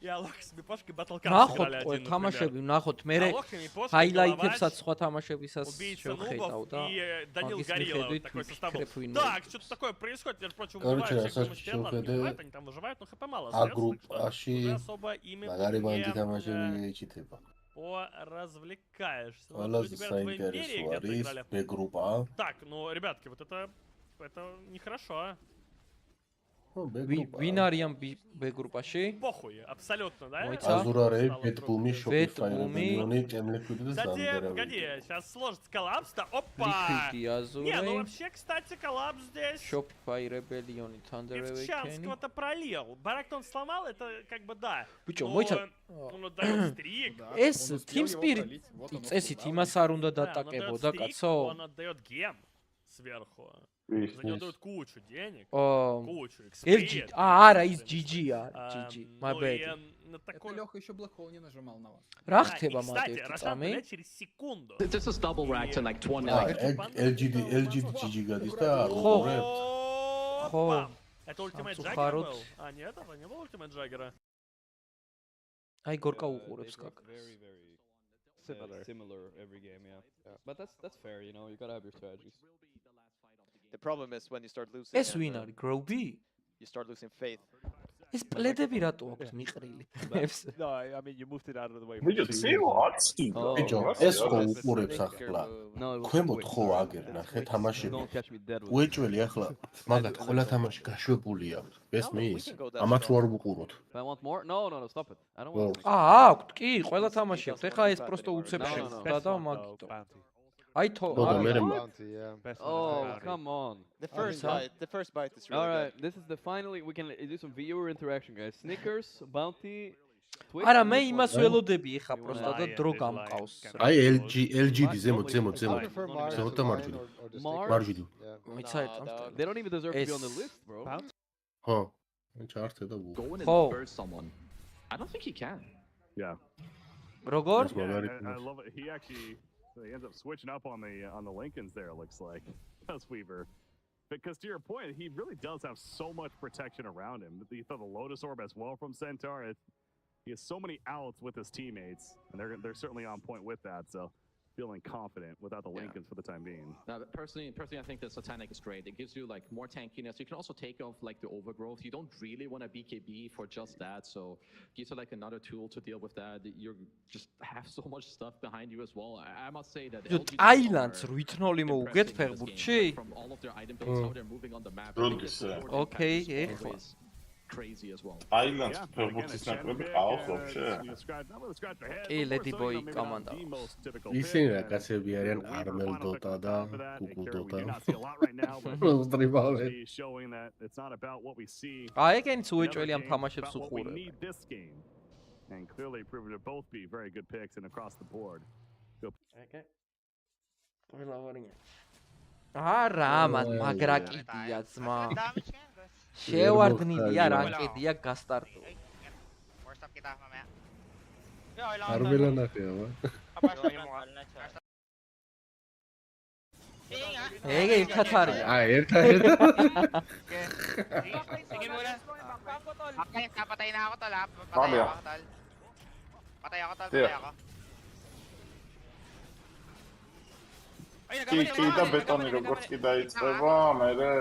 и Алох с Мипошкой батлкап играли ნახოთ один, თამაშები, например. ნახოთ მე Алоха, Мипошка, ჰაილაითებსაც Головач, სხვა თამაშებისას убийца შევხედავ нубов და и Данил მაგის Горилла, вот მიხედვით такой состав был. ვფიქრებ, ვინ Так, что-то такое происходит, между прочим, Короче, убивают всех Асач мастер, ладно, не Шелфеде, убивают, они там выживают, но хп мало А остается, так что группაში уже особо ими მაგარი ბანდი не თამაშები ეჩითება. поразвлекаешься. Вот ყველაზე люди говорят, в Империи საინტერესო где-то არის играли. B группа. Так, ну, ребятки, вот это нехорошо. ვინ არიან B გრუპაში? Похуй, абсолютно, да? Азурары, Бетбуми, Shopify, Бетбуми. Миллионы, Темликвиды, Кстати, погоди, сейчас сложится коллапс-то. Опа! Liquid, Azure. Не, ну вообще, кстати, коллапс здесь. Shopify, Rebellion, Thunder Awakening. Певчанского-то пролил. Барактон сломал, это как бы да. Бычо, Но мойца- он отдает стрик. ეს Team Spirit წესით имას არ უნდა Да, он отдает დატაკებოდა, стрик, კაცო. он отдает гем сверху. Ის, За него ის. дают кучу денег, О, кучу LG, экспресс. არა, ის GG-ა, GG. My Ну и bad. на Это такой... Леха еще Black Hole не нажимал на вас. რა Да, и, ხდება მათ кстати, ერთი Рошан წამი? блядь, через секунду. This is double racked in like 20. LGD GG გადის და არ უყურებთ. Опа! Это ультимейт Самцу Джаггера Харут. был? А, нет, это не был ультимейт Джаггера. აი გორკა უყურებს კაკას. Similar every game, yeah. But that's fair, you know. You gotta have your strategies. The problem is when you start losing. ეს ვინ არის? Groby? You start losing faith. ეს პლედები რატო აქვს მიყრილი? No, I mean you moved it out of the way. ბიჭო, ცივ აცი. ბიჭო, ეს ხო უყურებს ახლა. ქვემოთ ხო აგერ ნახე თამაშები. უეჭველი ახლა მაგათ ყველა თამაში გაშვებული აქვს. ესმის? ამათ რო არ ვუყუროთ. I want more? No, stop it. I don't want. აქვთ, კი, ყველა თამაში აქვს. ეხლა ეს პროსტო უცებში და მაგიტო. აი თო. Oh, come on. The first bite is really All right, this is the finally we can do some viewer interaction, guys. Snickers, bounty, Twitch. არა, მე იმას ველოდები ეხა პროსტო და დრო გამყავს. აი LGD ზემოთ. ზემოთ და მარჯვენა. მარჯვენა. მიცაერთო. They don't even deserve to be on the list, bro. ხო. ჩარტე და ვუ. Go in and Oh. burst someone. I don't think he can. Yeah. როგორ? I love it. He actually ends up switching up on the Lincolns there, it looks like. Does Weaver. Because to your point, he really does have so much protection around him. You throw the Lotus Orb as well from Centaur. He has so many outs with his teammates, and they're certainly on point with that. So feeling confident without the Lincolns for the time being. Personally, I think the Satanic is great. It gives you like more tankiness. You can also take off like the overgrowth. You don't really want a BKB for just that, so it gives you like another tool to deal with that. You just have so much stuff behind you as well. I must say that Islands ვითნოლი მოუგეთ ფეხბურთში? From all of their item builds, how they're moving on the map. Okay, ეხლა. Crazy as well. Islands ფეხბურთის ნაკრები ყავს ვაფშე? კი, Lady Boy კომანდა. ისინი რაკაცები არიან Armel Dota და Google Dota. უსტრიბავენ. აი, ეგენიც უეჭველი ამ თამაშებს უყურებ. And clearly proven to both be very good picks and across the board. Okay. არა, მაგრა კიდია ძმა. შევარდნილია რა კიდია გასტარტო. არ ველანახია, ეგ ერთად არის. აი, ერთად. Napatay na ako tol, ha? Patay ako tol. Კიდე ბეტონი როგორც კი დაიწყება, მერე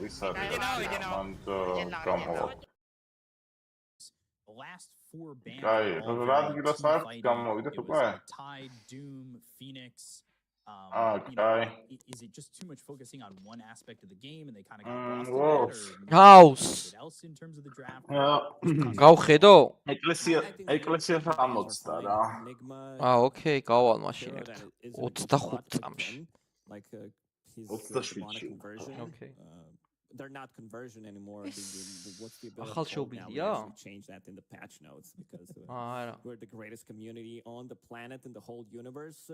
ის არის. Last four bands. Აი, რა ადგილას აქვს გამოვიდეთ უკვე? Tide, Doom, Phoenix. Is it just too much focusing on one aspect of the game and they kind of got lost in it, or something else in terms of the draft? გავხედო? ეკლესია 60 რა. ოკეი, გავალ მაშინ ერთ 25 წამში. Like his 27-ში. Okay. They're not conversion anymore. What's the ახალ შობილია? Change that in the patch notes because არა. we're the greatest community on the planet in the whole universe.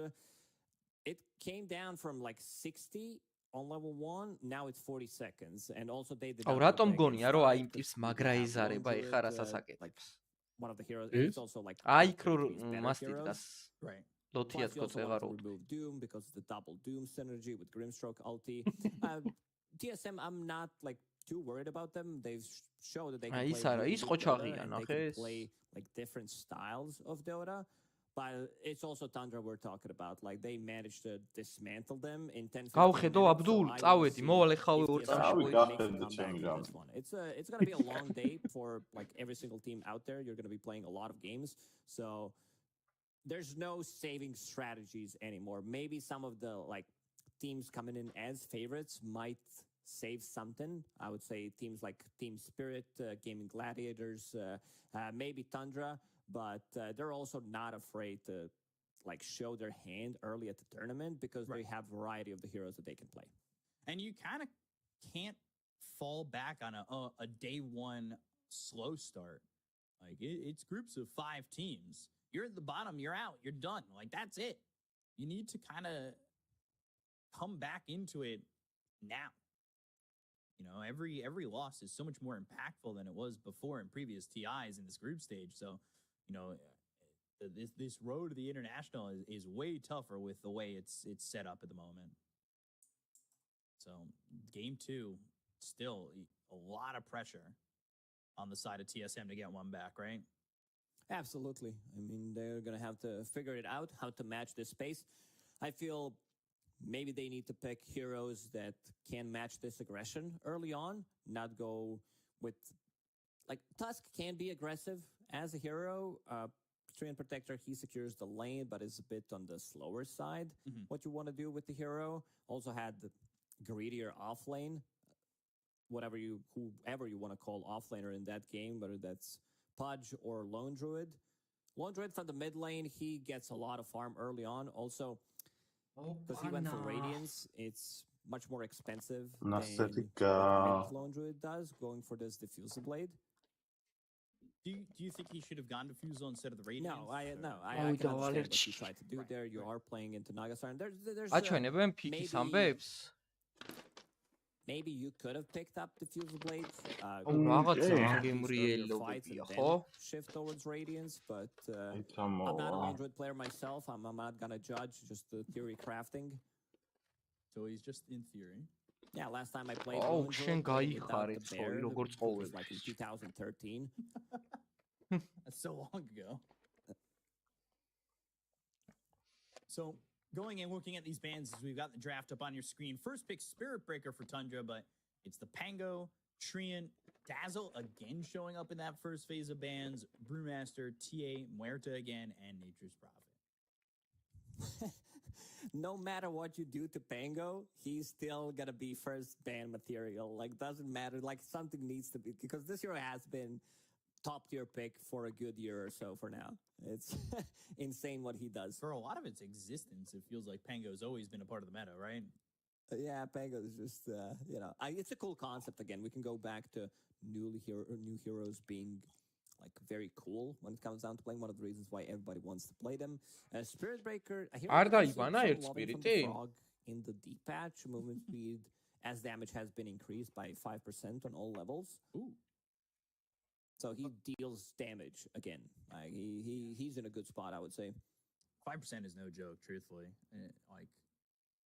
It came down from like 60 on level 1, now it's 40 seconds. And also they did. აუ რატომ გონია რომ აი იმ ტიპს მაგრა იზარება ეხლა რასაც აკეთებს? One of the heroes is also like აი ქრო მასტიკას. Right. ლოთიას გოწეღარო. Doom because the double Doom synergy with Grimstroke ulti. TSM I'm not like too worried about them. They've showed that they can play like different styles of Dota. But it's also Tundra we're talking about. Like they managed to dismantle them in 10 seconds. გავხედო აბდულ, წავედი, მოვალ ეხავე ორ It's going to be a long day for like every single team out there. You're going to be playing a lot of games. So there's no saving strategies anymore. Maybe some of the like teams coming in as favorites might save something. I would say teams like Team Spirit, Gaming Gladiators, maybe Tundra. But they're also not afraid to like show their hand early at the tournament because they have variety of the heroes that they can play. And you kind of can't fall back on a day one slow start. Like it's groups of 5 teams. You're at the bottom, you're out, you're done. Like that's it. You need to kind of come back into it now. You know, every loss is so much more impactful than it was before in previous TIs in this group stage. So you know, this road to the international is way tougher with the way it's set up at the moment. So game 2, still a lot of pressure on the side of TSM to get one back, right? Absolutely. I mean, they're going to have to figure it out, how to match this space. I feel maybe they need to pick heroes that can match this aggression early on, not go with... Like, Tusk can be aggressive as a hero. Treant Protector, he secures the lane, but is a bit on the slower side. What you want to do with the hero. Also had the greedier off lane. Whoever you want to call offlaner in that game, whether that's Pudge or Lone Druid. Lone Druid from the mid lane, he gets a lot of farm early on. Also, because he went for Radiance, it's much more expensive than Lone Druid does, going for this Diffusal Blade. Do you think he should have gone to Fusel instead of the Radiance? No, I can understand what you tried to do there. You are playing into Nagasar, and there's maybe you could have picked up the Diffusal Blade. Shift towards Radiance, but I'm not an Android player myself. I'm not gonna judge just the theory crafting. So he's just in theory. Yeah, last time I played was like in 2013. That's so long ago. So going and looking at these bans, we've got the draft up on your screen. First pick, Spirit Breaker for Tundra, but it's the Pango, Treant, Dazzle again showing up in that first phase of bans, Brewmaster, TA, Muerta again, and Nature's Prophet. No matter what you do to Pango, he's still gonna be first ban material. Like, doesn't matter. Like, something needs to be, because this hero has been top tier pick for a good year or so for now. It's insane what he does. For a lot of its existence, it feels like Pango's always been a part of the meta, right? Yeah, Pango is just, you know, it's a cool concept. Again, we can go back to new heroes being like very cool when it comes down to playing. One of the reasons why everybody wants to play them. Spirit Breaker. I hear in the deep patch, movement speed as damage has been increased by 5% on all levels. Ooh. So he deals damage again. Like he's in a good spot, I would say. 5% is no joke, truthfully. Like,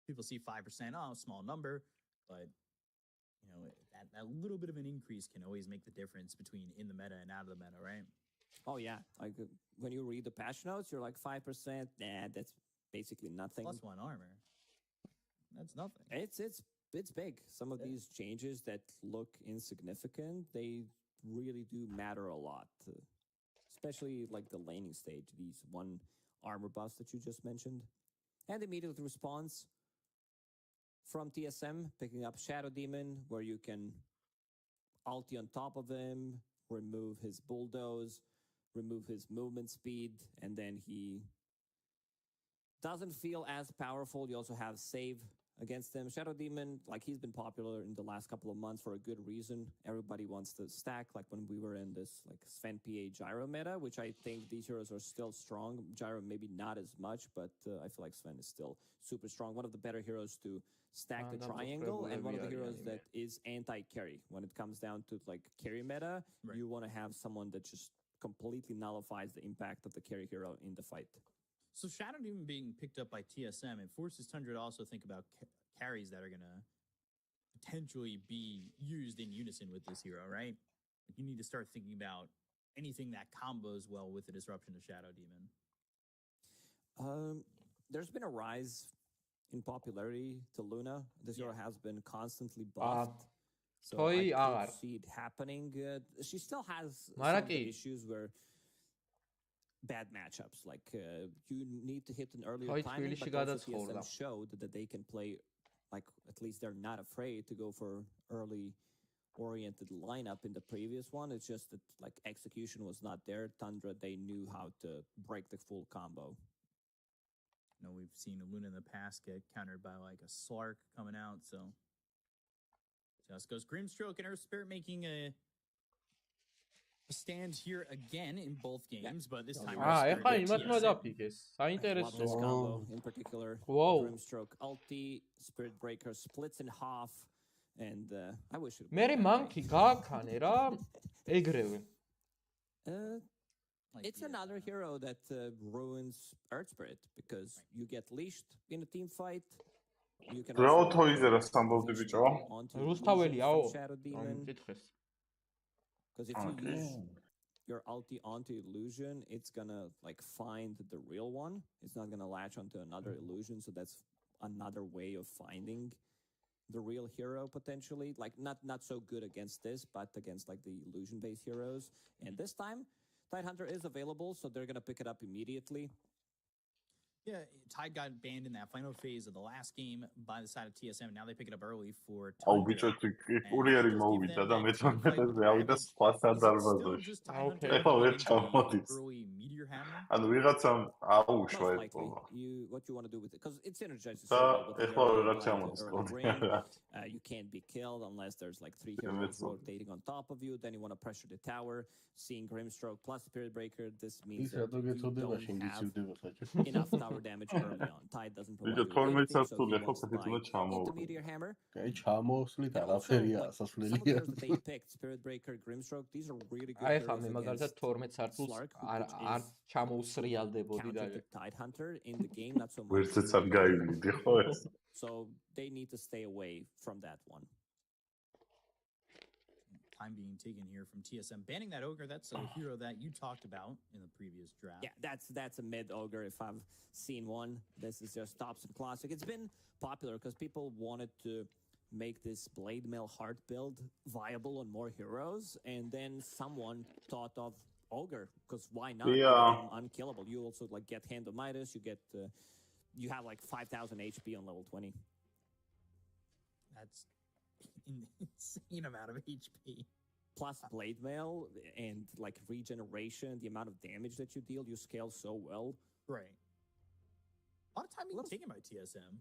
people see 5%, oh, small number, but you know, that little bit of an increase can always make the difference between in the meta and out of the meta, right? Oh yeah, like when you read the patch notes, you're like 5%. Nah, that's basically nothing. Plus 1 armor. That's nothing. It's big. Some of these changes that look insignificant, they really do matter a lot. Especially like the laning stage, these 1 armor buffs that you just mentioned. And immediate response from TSM, picking up Shadow Demon, where you can ulti on top of him, remove his bulldoze, remove his movement speed, and then he doesn't feel as powerful. You also have save against him. Shadow Demon, like, he's been popular in the last couple of months for a good reason. Everybody wants to stack, like when we were in this like Sven PA Gyro meta, which I think these heroes are still strong. Gyro maybe not as much, but I feel like Sven is still super strong. One of the better heroes to stack the triangle, and one of the heroes that is anti-carry. When it comes down to like carry meta, you want to have someone that just completely nullifies the impact of the carry hero in the fight. So Shadow Demon being picked up by TSM, it forces Tundra to also think about carries that are going to potentially be used in unison with this hero, right? You need to start thinking about anything that combos well with the disruption of Shadow Demon. There's been a rise in popularity to Luna. This hero has been constantly buffed. So I could see it happening. She still has some issues where bad matchups, like you need to hit an earlier timing, but also TSM showed that they can play, like, at least they're not afraid to go for early oriented lineup in the previous one. It's just that like execution was not there. Tundra, they knew how to break the full combo. You know, we've seen Luna in the past get countered by like a Slark coming out, so just goes Grimstroke and her Spirit making a stand here again in both games, but this time in particular, Grimstroke ulti, Spirit Breaker splits in half, and I wish it it's another hero that ruins Earth Spirit, because you get leashed in a team fight. You can Shadow Demon. Because if you use your ulti onto illusion, it's gonna like find the real one. It's not gonna latch onto another illusion, so that's another way of finding the real hero potentially. Like not so good against this, but against like the illusion-based heroes. And this time, Tidehunter is available, so they're gonna pick it up immediately. Yeah, Tide got banned in that final phase of the last game by the side of TSM, and now they pick it up early for Tundra. Early Meteor Hammer? What you want to do with it, because it synergizes so well with you can't be killed unless there's like 3 heroes rotating on top of you. Then you want to pressure the tower. Seeing Grimstroke plus Spirit Breaker, this means that you don't have enough tower damage early on. Tide doesn't provide you anything, so he wants to buy into Meteor Hammer. Also, like, some of the heroes that they picked, Spirit Breaker, Grimstroke, these are really good heroes against Slark, who is counter to Tidehunter in the game, not so much. So they need to stay away from that one. time being taken here from TSM. Banning that ogre, that's a hero that you talked about in the previous draft. Yeah, that's a mid ogre if I've seen one. This is just Thompson Classic. It's been popular because people wanted to make this blade mail hard build viable on more heroes, and then someone thought of ogre because why not? Yeah. Unkillable. You also like get Hand of Midas. You get you have like 5,000 HP on level 20. That's an insane amount of HP. Plus blade mail and like regeneration, the amount of damage that you deal, you scale so well. Right. A lot of time being taken by TSM.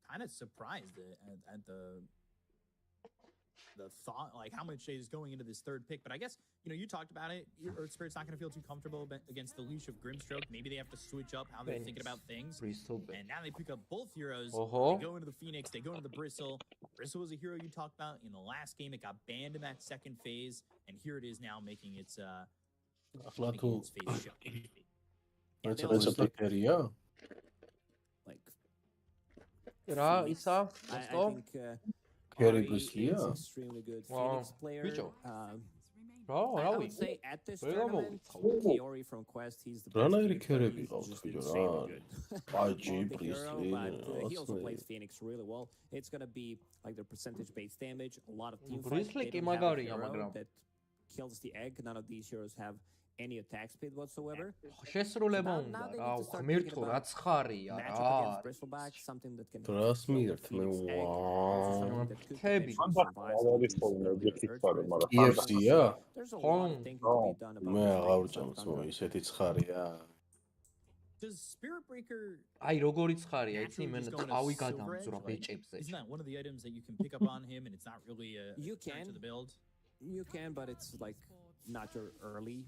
Kind of surprised at the thought, like how much is going into this third pick. But I guess, you know, you talked about it. Earth Spirit's not going to feel too comfortable against the leash of Grimstroke. Maybe they have to switch up how they're thinking about things. And now they pick up both heroes. They go into the Phoenix. They go into the Bristle. Bristle was a hero you talked about in the last game. It got banned in that second phase. And here it is now making its phase show. It's a area. Like, Რა ისა? I think Carry is extremely good Phoenix player. I would say at this tournament, Kiori from Quest, he's the best. He also plays Phoenix really well. It's gonna be like their percentage-based damage. A lot of team fights. They don't have a hero that kills the egg. None of these heroes have any attack speed whatsoever. შესრულება უნდა რა, ღმერთო, რაც ხარია რა. Trust me, თები. EFC-ა? მე აღარ ვჭამს, ისეთი ცხარია. Does Spirit Breaker აი როგორი ცხარია, იცი მე თავი გადამძვრა ბეჭებზე. Isn't that one of the items that you can pick up on him and it's not really a to the build? You can, but it's like not your early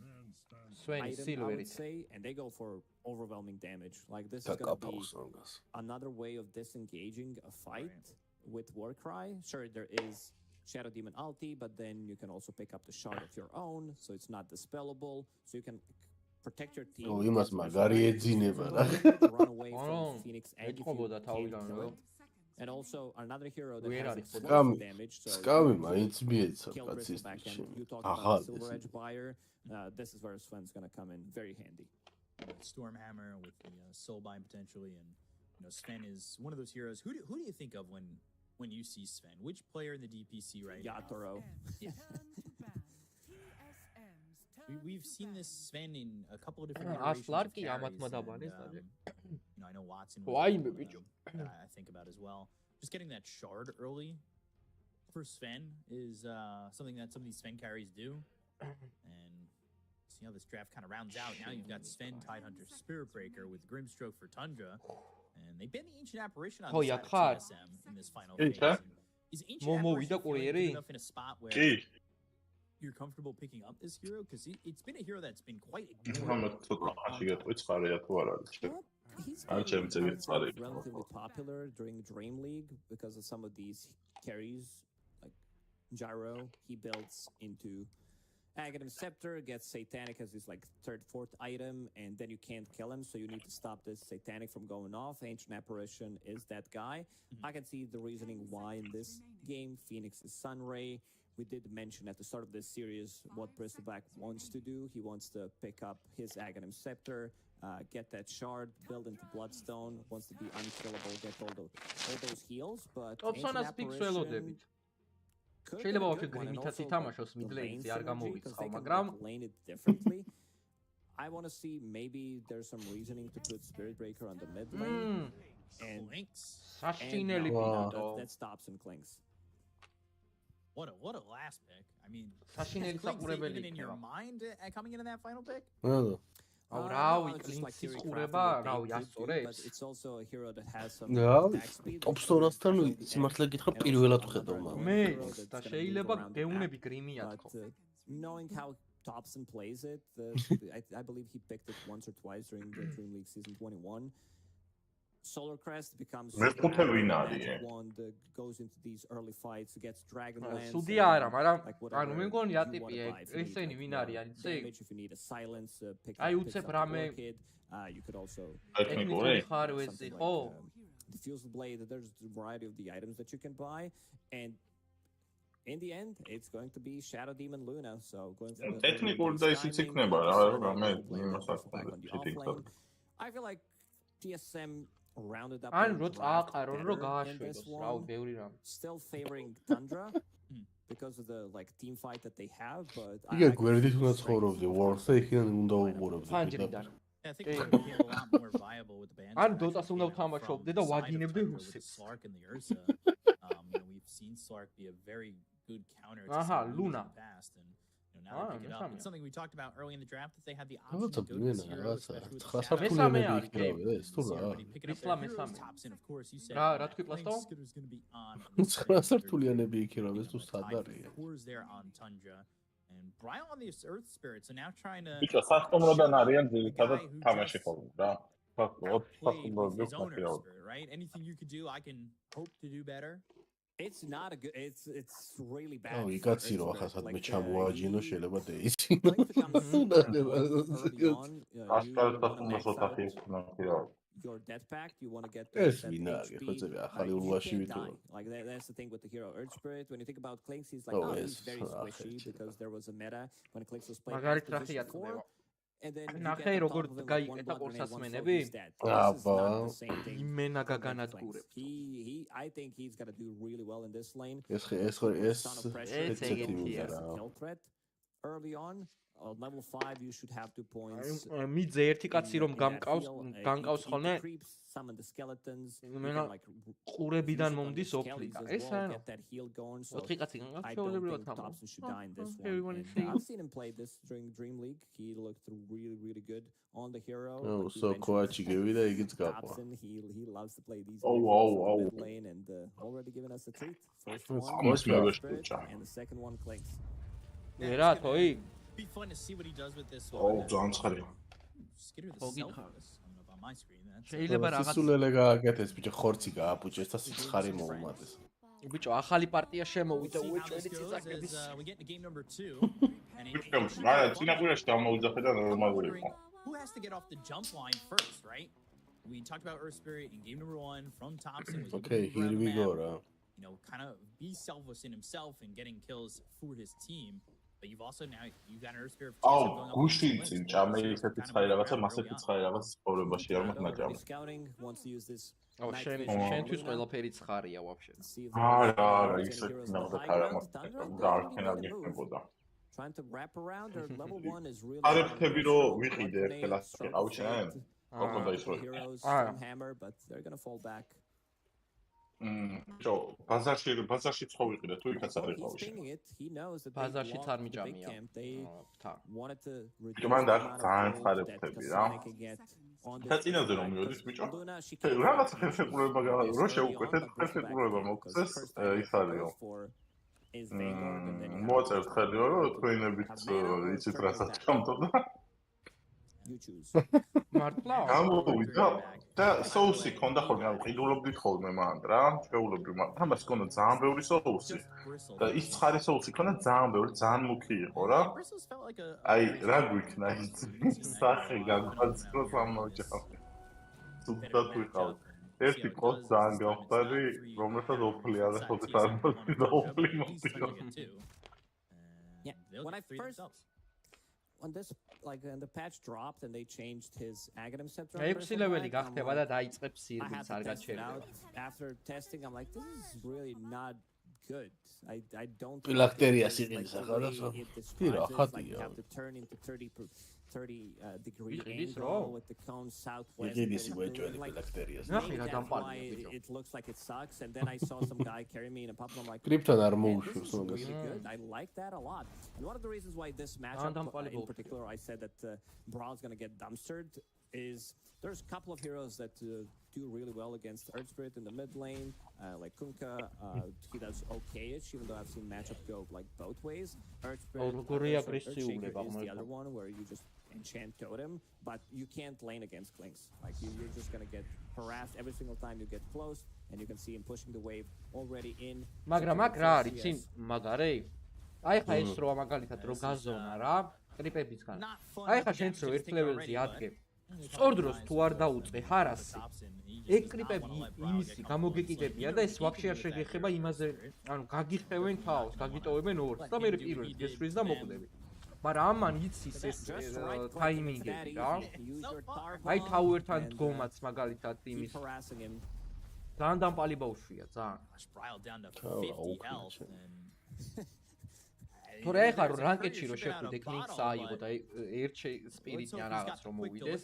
Swain item, I would say, and they go for overwhelming damage. Like this is gonna be another way of disengaging a fight with Warcry. Sure, there is Shadow Demon ulti, but then you can also pick up the shard of your own, so it's not dispellable. So you can protect your team. Oh, იმას მაგარი ეძინება რა. Run away from Phoenix and if you can't kill it. And also another hero that has explosive damage. So Scammy მაინც მიეცა kill კაცის back ტიპში. end. You talk about Silver Edge buyer. This is where Sven's gonna come in very handy. Stormhammer with the Soulbind potentially, and you know Sven is one of those heroes. Who do you think of when you see Sven? Which player in the DPC right now? Yatoro. Yeah. We've seen this Sven in a couple of different iterations of carries, and, you know, I know Watson I think about as well. Just getting that shard early for Sven is something that some of these Sven carries do. And see how this draft kind of rounds out. Now you've got Sven, Tidehunter, Spirit Breaker with Grimstroke for Tundra. And they've been the Ancient Apparition on the side of TSM in this final phase. Is Ancient Apparition good enough in a spot where you're comfortable picking up this hero? Because it's been a hero that's been quite ignored. He's relatively popular during Dream League because of some of these carries, like Gyro. He builds into Aghanim Scepter, gets Satanic as his like third, fourth item, and then you can't kill him, so you need to stop this Satanic from going off. Ancient Apparition is that guy. I can see the reasoning why in this game Phoenix is Sunray. We did mention at the start of this series what Bristleback wants to do. He wants to pick up his Aghanim Scepter, get that shard, build into Bloodstone, wants to be unkillable, get all those heals, but Ancient Apparition შეიძლება ვაფშე გრიმითაც ითამაშოს მიდლეინზე არ გამოვიწყო, მაგრამ I want to see maybe there's some reasoning to put Spirit Breaker on the mid lane and საშინელი that stops and clinks. What a last pick. I mean, საშინელი საყურებელი even in your mind coming into that final pick? აუ რავი, კლინცის ყურება, რავი, ასწორებს. It's also a hero that has some attack speed. Topstorasთან სიმართლე გითხრა პირველად ვხედავ მაგრამ. მე და შეიძლება გეუნები გრიმია თქო. Knowing how Thompson plays it, I believe he picked it once or twice during the Dream League season 21. Solar Crest becomes one that goes into these early fights, gets Dragonlance. Sudi არა, მაგრამ ანუ მე მგონი ატიპი ესენი ვინ არის, იცი? If you need a silence, pick აი უცებ რამე you could also ტექნიკური ხარვეზი, ხო? diffuse blade. There's a variety of the items that you can buy, and in the end, it's going to be Shadow Demon Luna. So going for the technical dice იქნება რა, მე იმას აქ I feel like TSM rounded up. ან რო წააყარონ რო გააშვებოს რა ბევრი რამ. Still favoring Tundra because of the like team fight that they have, but იგი გვერდით უნდა ცხოვრობდე Wars-ზე, იქიდან უნდა უყურებდე. ფანჯრიდან. I think it became a lot more viable with the band. ან DOTA-ს უნდა ვთამაშობდე და ვაგინებდე რუსებს. Slark and the Ursa. We've seen Slark be a very good counter to in the past, and now they pick it up. It's something we talked about early in the draft that they had the option to go to this hero, especially with the shadow. Pick it up their heroes tops in, of course. You said was going to be on. Cores there on Tundra. And Brian on the Earth Spirit, so now trying to. Right? Anything you could do, I can hope to do better. It's not a good. It's really bad. Oh, you got zero. მე ჩამოაჯინო შეიძლება დაიცი. Your death pact, you want to get ეს ვინაგი, ხო ძები ახალი ულვაში ვიტულა. Like that's the thing with the hero Earth Spirit. When you think about Clinks, he's like, oh, he's very squishy because there was a meta when Clinks was playing. And then ნახე როგორ გაიკეთა ყურსასმენები? აბა. იმენა გაგანადგურებ. I think he's going to do really well in this lane. ეს early on. Level 5 you should have 2 points. მიძე ერთი კაცი რომ განკავს ხოლმე summon the skeletons. Like ყურებიდან მომდის ოფლიკა. ეს არა. 4 კაცი განკავს შეუძლებელად Thompson should die in this one. I've seen him play this during Dream League. He looked really good on the hero. Oh, so Koachi gevida igits gaqva. He loves to play these lane and already given us a treat. First one and the second one Clinks. Era toi be fun to see what he does with this one. Oh, John's ხარია. Skitter the self on my screen. შეიძლება რაღაც სულელე გააკეთეს ბიჭო ხორცი გააპუჭეს და სიცხარი მოუმატეს. ბიჭო ახალი პარტია შემოვიდა უეჭველი ციცაკების. We get into game number 2 and წინაკვირაში დამოიძახე და ნორმალური იყო. Who has to get off the jump line first, right? We talked about Earth Spirit in game number 1 from Thompson. Okay, here we go, you know, kind of be selfless in himself and getting kills for his team. But you've also now you got an Earth Spirit. Oh, გუშინ წინ ჭამე ისეთი ცხარი რაღაცა, მასეთი ცხარი რაღაც ცხოვრებაში არ მაქვს scouting wants to use this. Oh, შენთვის ყველაფერი ცხარია вообще. არა, ისეთი ნახატარა დაარქენა გიხდებოდა. Trying to wrap around or level 1 is really არებთები რომ ვიყიდე ხელას ყავშენ. ოქონდა ის რომ hammer, but they're going to fall back. ჯო ბაზარში ცხოვრიყიდა თუ იქაც არ იყავში. ბაზარშიც არ მიჭამია. მან და ძალიან ხარებთები რა. და წინაზე რომ მივიდეს ბიჭო. რაღაც ხელშეკრულება რო შეუკვეთეთ, ხელშეკრულება მოგწეს ის არისო. მოაწერთ ხელიო რომ თქვენებით იცით რასაც ჩამთო და მართლა გამოვიდა და соуსი ქონდა ხოლმე, ანუ ყიდულობდით ხოლმე მან რა, ჩვეულებრივ, მაგრამ ამას ქონდა ძალიან ბევრი соуსი და ის ცხარი соуსი ქონდა ძალიან ბევრი, ძალიან მუქი იყო რა. აი, რა გვიქნა ის სახე გაგვაცხოს ამოჭამე. სულთან ვიყავ. ერთი ყოს ძალიან გავხდარი, რომელსაც ოფლი არასოდეს არ მოდი და ოფლი მოდიო. When I first when this like when the patch dropped and they changed his aghanim scepter. ექვსილეველი გახდება და დაიწყებს სირბიც არ გაჩერდება. After testing I'm like this is really not good. I don't Phylacteria სიყილის ახლა და პირა ხატია. You have to turn into 30 degree angle with the cone southwest. It looks like it sucks and then I saw some guy carry me in a pop and I'm like Krypton არ მოუშვებს really good. I like that a lot. And one of the reasons why this matchup in particular I said that Braun's going to get dumpstered is there's a couple of heroes that do really well against Earth Spirit in the mid lane, like Kunkka. He does okay-ish, even though I've seen matchup go like both ways. Earth Spirit is the other one where you just enchant totem, but you can't lane against Clinks. Like you're just gonna get harassed every single time you get close, and you can see him pushing the wave already in. მაგრამ აქ რა არის წინ მაგარი? აი ხა ეს რო მაგალითად რო გაზონა რა, კრიპებისგან. აი ხა შენც რო ერთ ლეველზე ადგე. სწორდროს თუ არ დაუწყე ჰარასი ეგ კრიპები იმისი გამოგეკიდებიან და ეს ვაფშე არ შეგეხება იმაზე ანუ გაგიხევენ თავს გაგიტოვებენ ორს და მე პირველად გესვრის და მოკვდები მაგრამ ამან იცის ეს ტაიმინგები რა აი თავერთან დგომაც მაგალითად იმის ძალიან დამპალი ბავშვია ძალიან თორე ეხლა რომ რანკეტში რო შეხვიდე კნიქს აიღო და ერთ სპირიტი ან რაღაც რომ მოვიდეს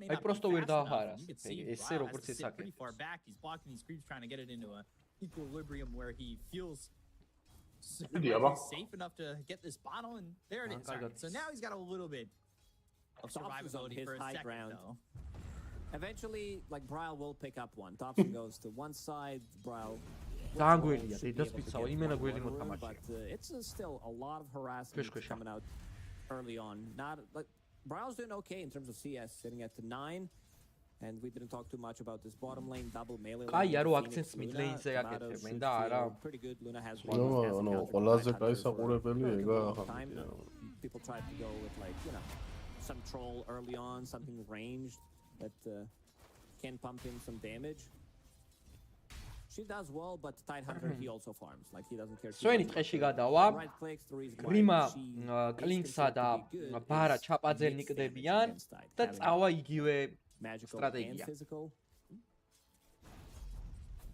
აი პროსტო ვერ დააჰარას ესე როგორც ეს აკეთებს safe enough to get this bottle and there it is. So now he's got a little bit of survivability for a second though. Eventually, like Bryle will pick up one. Thompson goes to one side, Bryle. ძალიან გველია დედას პიცავა იმენა გველი მოთამაშია But it's still a lot of harassment coming out early on. Not like Bryle's doing okay in terms of CS, sitting at the 9. And we didn't talk too much about this bottom lane double melee lane. კაი არო აქცენტს mid lane-ზე აკეთებენ და არა pretty good. Luna has no, ყველაზე კაი საყურებელი ეგა people try to go with like, you know, some troll early on, something ranged that can pump in some damage. She does well, but Tidehunter he also farms. Like he doesn't care. სვენი ტყეში გადავა. გრიმა კლინქსა და ბარა ჩაპაძელი ნიკდებიან და წავა იგივე strategia.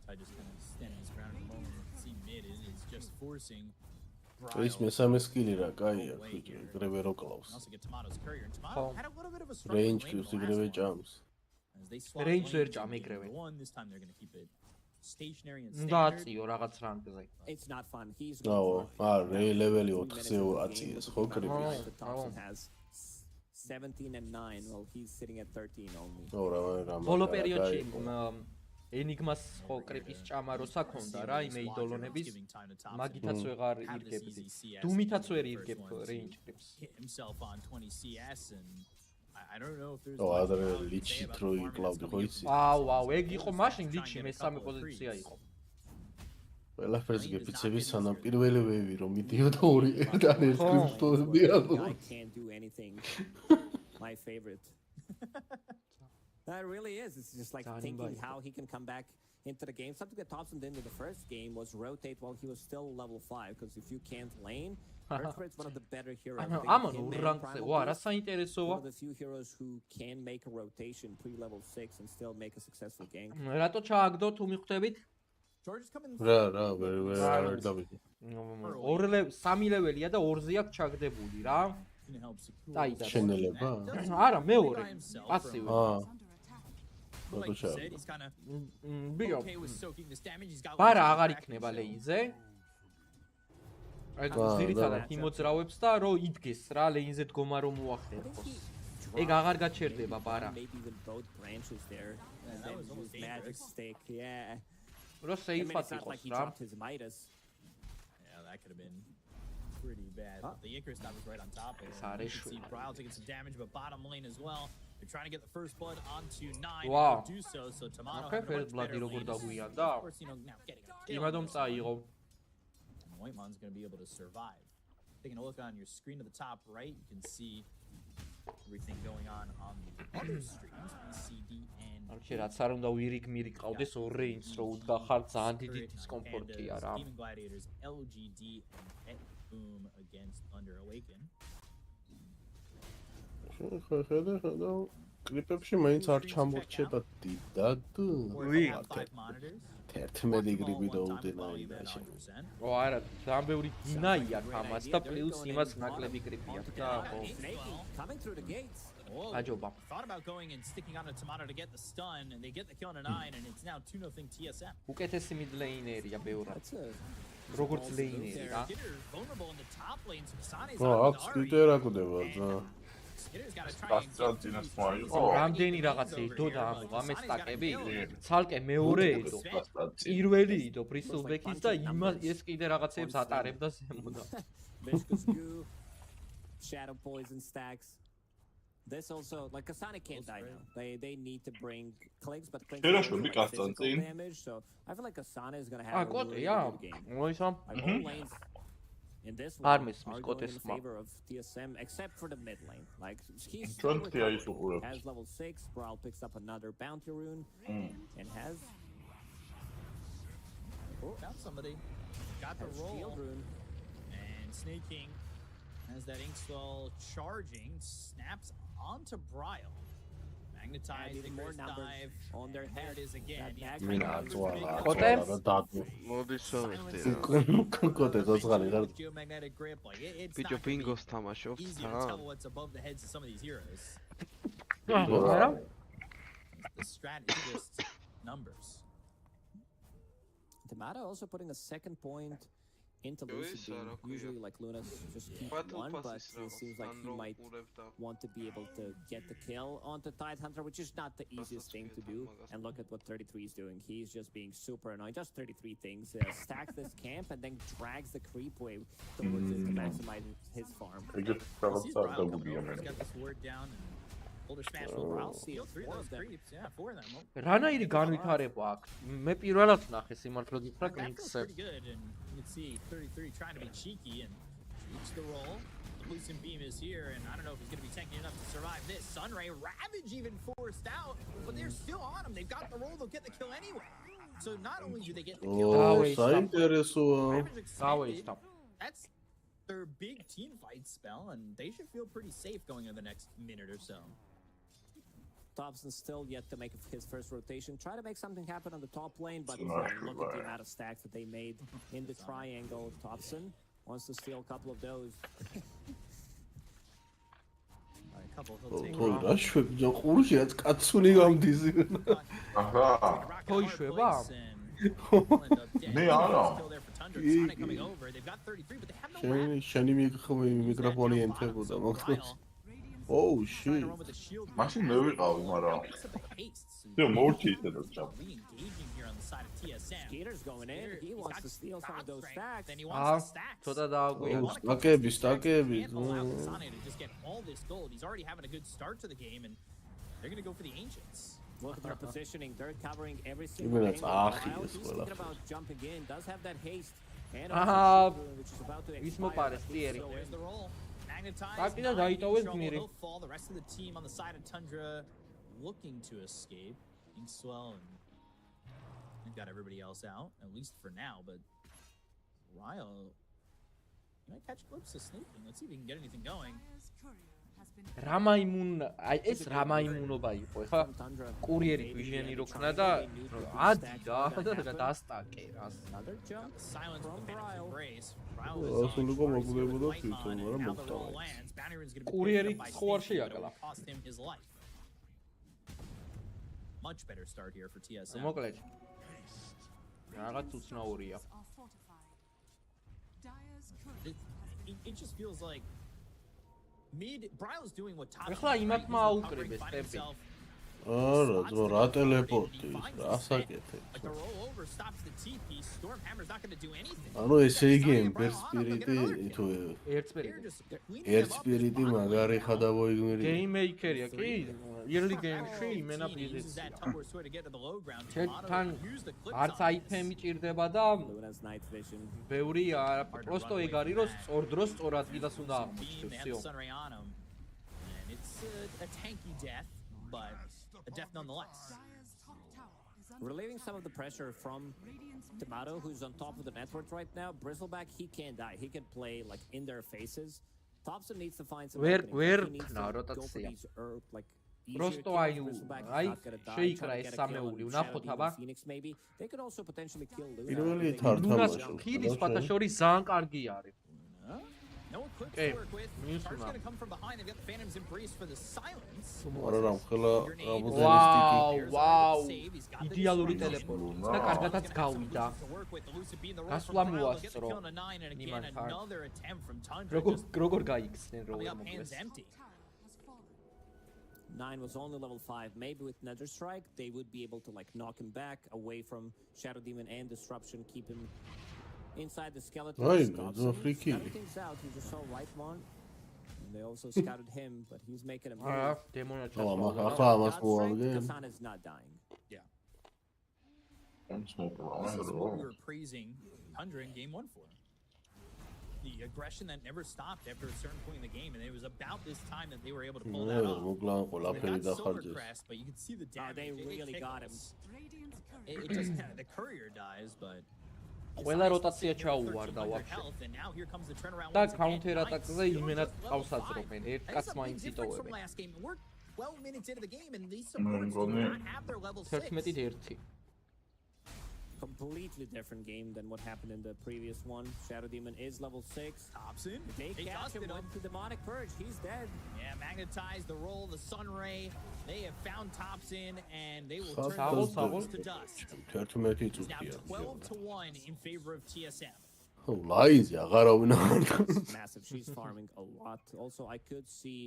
I just kind of stand his ground at the moment and see mid is just forcing ის მესამე სკილი რა კაია ეგრევე რო კლავს range plus ეგრევე ჭამს range ვერ ჭამ ეგრევე stationary and დააწიო რაღაც რანგზე it's not fun he's level 4-ზე აწიეს ხო კრიპის 17 and 9 well he's sitting at 13 only ბოლო პერიოდში ენიგმას ხო კრიპის ჭამა როცა ქონდა რა იმ ეიდოლონების მაგითაც ვეღარ ირგებდი დუმითაც ვერ ირგებ range კრიპს himself on 20 CS and I don't know if there's other lichi თრო იკლავდი ხო იცი ვაუ ეგ იყო მაშინ lichi მესამე პოზიცია იყო ყველაფერს გეფიცები სანამ პირველი ვევი რომ მიდიოდა ორი ერთად ერთ კრიპტოდია I can't do anything my favorite that really is it's just like thinking how he can come back into the game something that Thompson did in the first game was rotate while he was still level 5 because if you can't lane Earthquake's one of the better heroes ამან ურანგზე ვა რა საინტერესოა one of the few heroes who can make a rotation pre-level 6 and still make a successful gank რატო ჩააგდო თუ მიხვდებით რა ვერ დავიდი სამი ლეველია და ორზე აქვს čagdebuli რა დაიდა შენელება არა მეორე პასივი ბარა აღარ იქნება ლეინზე ეგ ძირითადად იმოძრავებს და რო იდგეს რა ლეინზე დგომა რომ მოახერხოს ეგ აღარ გაჩერდება ბარა რო სეიფად იყოს რა pretty bad. The Icarus that was right on top of him. You can see Bryle taking some damage, but bottom lane as well. They're trying to get the first blood onto 9 wow. and do so. So Tomato okay, first blood როგორ დაგვიანდა. Of course, you know, now getting a kill. იმადომ წაიღო. Whitemon's going to be able to survive. Taking a look on your screen to the top right, you can see everything going on the other streams, BCD and არჩი რაც არ უნდა ვირიგ მირიგ ყავდეს ორ რეინჯს რო უდგა ხარ ძალიან დიდი დისკომფორტია რა. Demon Gladiators LGD and Boom against Thunder Awaken. ხედა კლიპებში მაინც არ ჩამორჩება დიდად. ვი 11 გრიპი დაუდენა იმაში. ო არა, ძალიან ბევრი დინაია თამაც და პლუს იმას ნაკლები გრიპია და ხო. Coming through the gates. აჯობა. Thought about going and sticking on a Tomato to get the stun and they get the kill on a 9 and it's now 2-0 TSM. უკეთესი mid laner-ია ბევრად. როგორც ლეინერი რა. აქ სპიტერა გდება და რამდენი რაღაცა დოდა ამის სტაკები ცალკე მეორე ედო პირველი ედო ბრისელბექის და ეს კიდე რაღაცებს ატარებდა ზემოდან shadow poison stacks this also like Kasane can't die now they need to bring clicks but clicks damage so I feel like Kasane is going to have a really good game მოისამ in this არ one მისმის are going კოტეს in ხმა. favor of TSM, except for the mid lane. Like he's Don't still see recovering. how you Has level 6. Brawl picks up another bounty rune and has Found somebody. Got the roll. shield rune. And sneaking as that Inkswell charging snaps onto Bryle. Magnetized, Even more Vigorous numbers dive on their There head. it is again. That Yeah, მინა Tiger აწვალა was big. აწვალა დადო მოდის შევეხტი Geomagnetic რა grip, like it's ბიჭო not gonna ბინგოს be თამაშობთ easy to თან tell what's above the heads of some of these heroes. არა The strat is just numbers. Tamada also putting a second point into Lucy Beam. Usually like Luna's just keep one, but it seems like he might want to be able to get the kill onto Tidehunter, which is not the easiest thing to do. And look at what 33 is doing. He's just being super annoying. Just 33 things. Stacks this camp and then drags the creep wave towards it to maximize his farm. He's got this word down and Boulder Smash will Bryle steal 3 of those creeps. Yeah, 4 of them. რანაირი განვითარება აქვს მე პირველად ნახე სიმართლე გითხრა That feels კლიქსზე pretty good, and you can see 33 trying to be cheeky and reach the roll. The Lucent Beam is here, and I don't know if he's going to be tanky enough to survive this. Sunray, Ravage even forced out, but they're still on him. They've got the roll, they'll get the kill anyway. So not only do they get the kill, Ravage extended. That's their big team fight spell, and they should feel pretty safe going into the next minute or so. Thompson still yet to make his first rotation. Try to make something happen on the top lane, but look at the amount of stacks that they made in the triangle. Thompson wants to steal a couple of those. რაშუებდა ყურშიაც კაცული გამდიზი აჰა თოიშვება მე არა შენი მიკროფონი ენთებოდა მოგწონს Oh shit. მაშინ მე ვიყავი, მაგრამ ძო მორჩი ისედაც ჩა. Skater's going in. He wants to steal some of those stacks. Then he wants to stack. ცოტა დააგვიანო. სტაკები. Just get all this gold. He's already having a good start to the game, and they're going to go for the ancients. Look at their positioning. They're covering every single thing. He's thinking about jumping in. Does have that haste. And which is about to expire. So where's the roll? He'll fall. The rest of the team on the side of Tundra looking to escape. Inkswell and they've got everybody else out, at least for now, but Ryle might catch a glimpse of sneaking. Let's see if he can get anything going. რამაიმუნ აი ეს რამაიმუნობა იყო ხა კურიერი ვიჟენი რო ქნა და ადი რა და დასტაკე რას Silence from Bryle. ასულიყო მოგულებოდა თვითონ მაგრამ მოხდა კურიერი ხო არ შეაკლა cost him his life. Much better start here for TSM. მოკლედ რაღაც უცნაურია It just feels like Bryle's doing what top. ეხლა იმათმა აუკრიბეს ტემპი არა ძო რა ტელეპორტი რა საკეთე The rollover stops the TP. Stormhammer's not going to do anything. ანუ ესე იგი ემბერ სპირიტი თუ ერთ სპირიტი მაგარი ხადავოიგმირი გეიმეიკერია კი early game-ში იმენა პიზეცია თან არც აიტემი ჭირდება და ბევრი პროსტო ეგ არის რომ სწორ დროს სწორ ადგილას უნდა აღმოჩნდეს всё It's a tanky death, but a death nonetheless. Relieving some of the pressure from Tomato, who's on top of the network right now. Bristleback, he can't die. He can play like in their faces. Thompson needs to find some openings. Like Просто აი შეიკრა ეს სამეული ვნახოთ აბა Phoenix maybe. They could also potentially kill Luna. პირველი თართამაშო ფილის ფათაშორის ძალიან კარგი არის No equips to work with. Charge going to come from behind. They've got the Phantom's Embrace for the silence. არა რა მხელა ვაუ იდეალური ტელეპორტი და კარგადაც გავიდა გასვლა მოასწრო როგორ გაიქცნენ როერ მოკლეს 9 was only level 5. Maybe with Nether Strike, they would be able to like knock him back away from Shadow Demon and Disruption, keep him inside the skeleton. Everything's out. He just saw White Mon. And they also scouted him, but he's making a move. Kassan is not dying. Yeah. This is what we were praising Tundra in game 1 for. the aggression that never stopped after a certain point in the game, and it was about this time that they were able to pull that off. They got Silvercrest, but you can see the damage. They really got him. It just the courier dies, but ყველა როტაცია ჩაუვარდა ვაფშე. და counter attack-ზე იმენად ყავს აძრობენ, ერთ კაცს მაინც იტოვებენ. 12 minutes into the game, and these supports do not have their level 6. 11-1. Completely different game than what happened in the previous one. Shadow Demon is level 6. Thompson, they catch him with the demonic purge. He's dead. Yeah, magnetized the roll, the sun ray. They have found Thompson, and they will turn those to dust. It's now 12-1 in favor of TSM. Massive. She's farming a lot. Also, I could see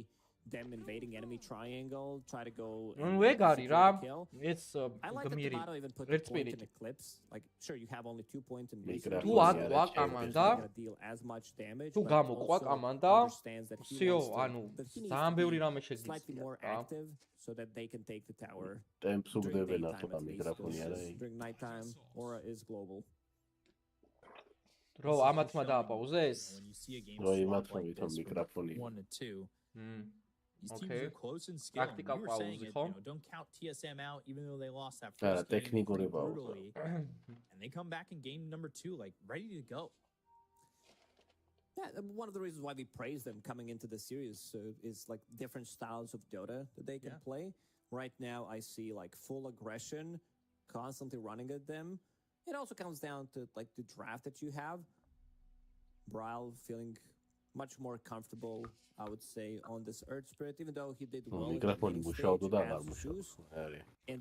them invading enemy triangle, try to go. It's I like that Tomato even put the point in Eclipse. Like, sure, you have only 2 points in base. Tu aqva komanda. Deal as much damage. Tu gamoqva komanda. Всё, ანუ ძალიან ბევრი რამე შეგვიძლია. Slightly more active so that they can take the tower. Temps უბდებენ ახლა მიკროფონი არა. During night time, Aura is global. რო ამათმა დააპაუზეს? რო იმათმა ვითომ მიკროფონი. 1-2. These teams are close in skill. We were saying it, don't count TSM out, even though they lost that first game brutally. And they come back in game number 2, like ready to go. Yeah, one of the reasons why we praise them coming into the series is like different styles of Dota that they can play. Right now, I see like full aggression, constantly running at them. It also comes down to like the draft that you have. Braille feeling much more comfortable, I would say, on this Earth Spirit, even though he did well in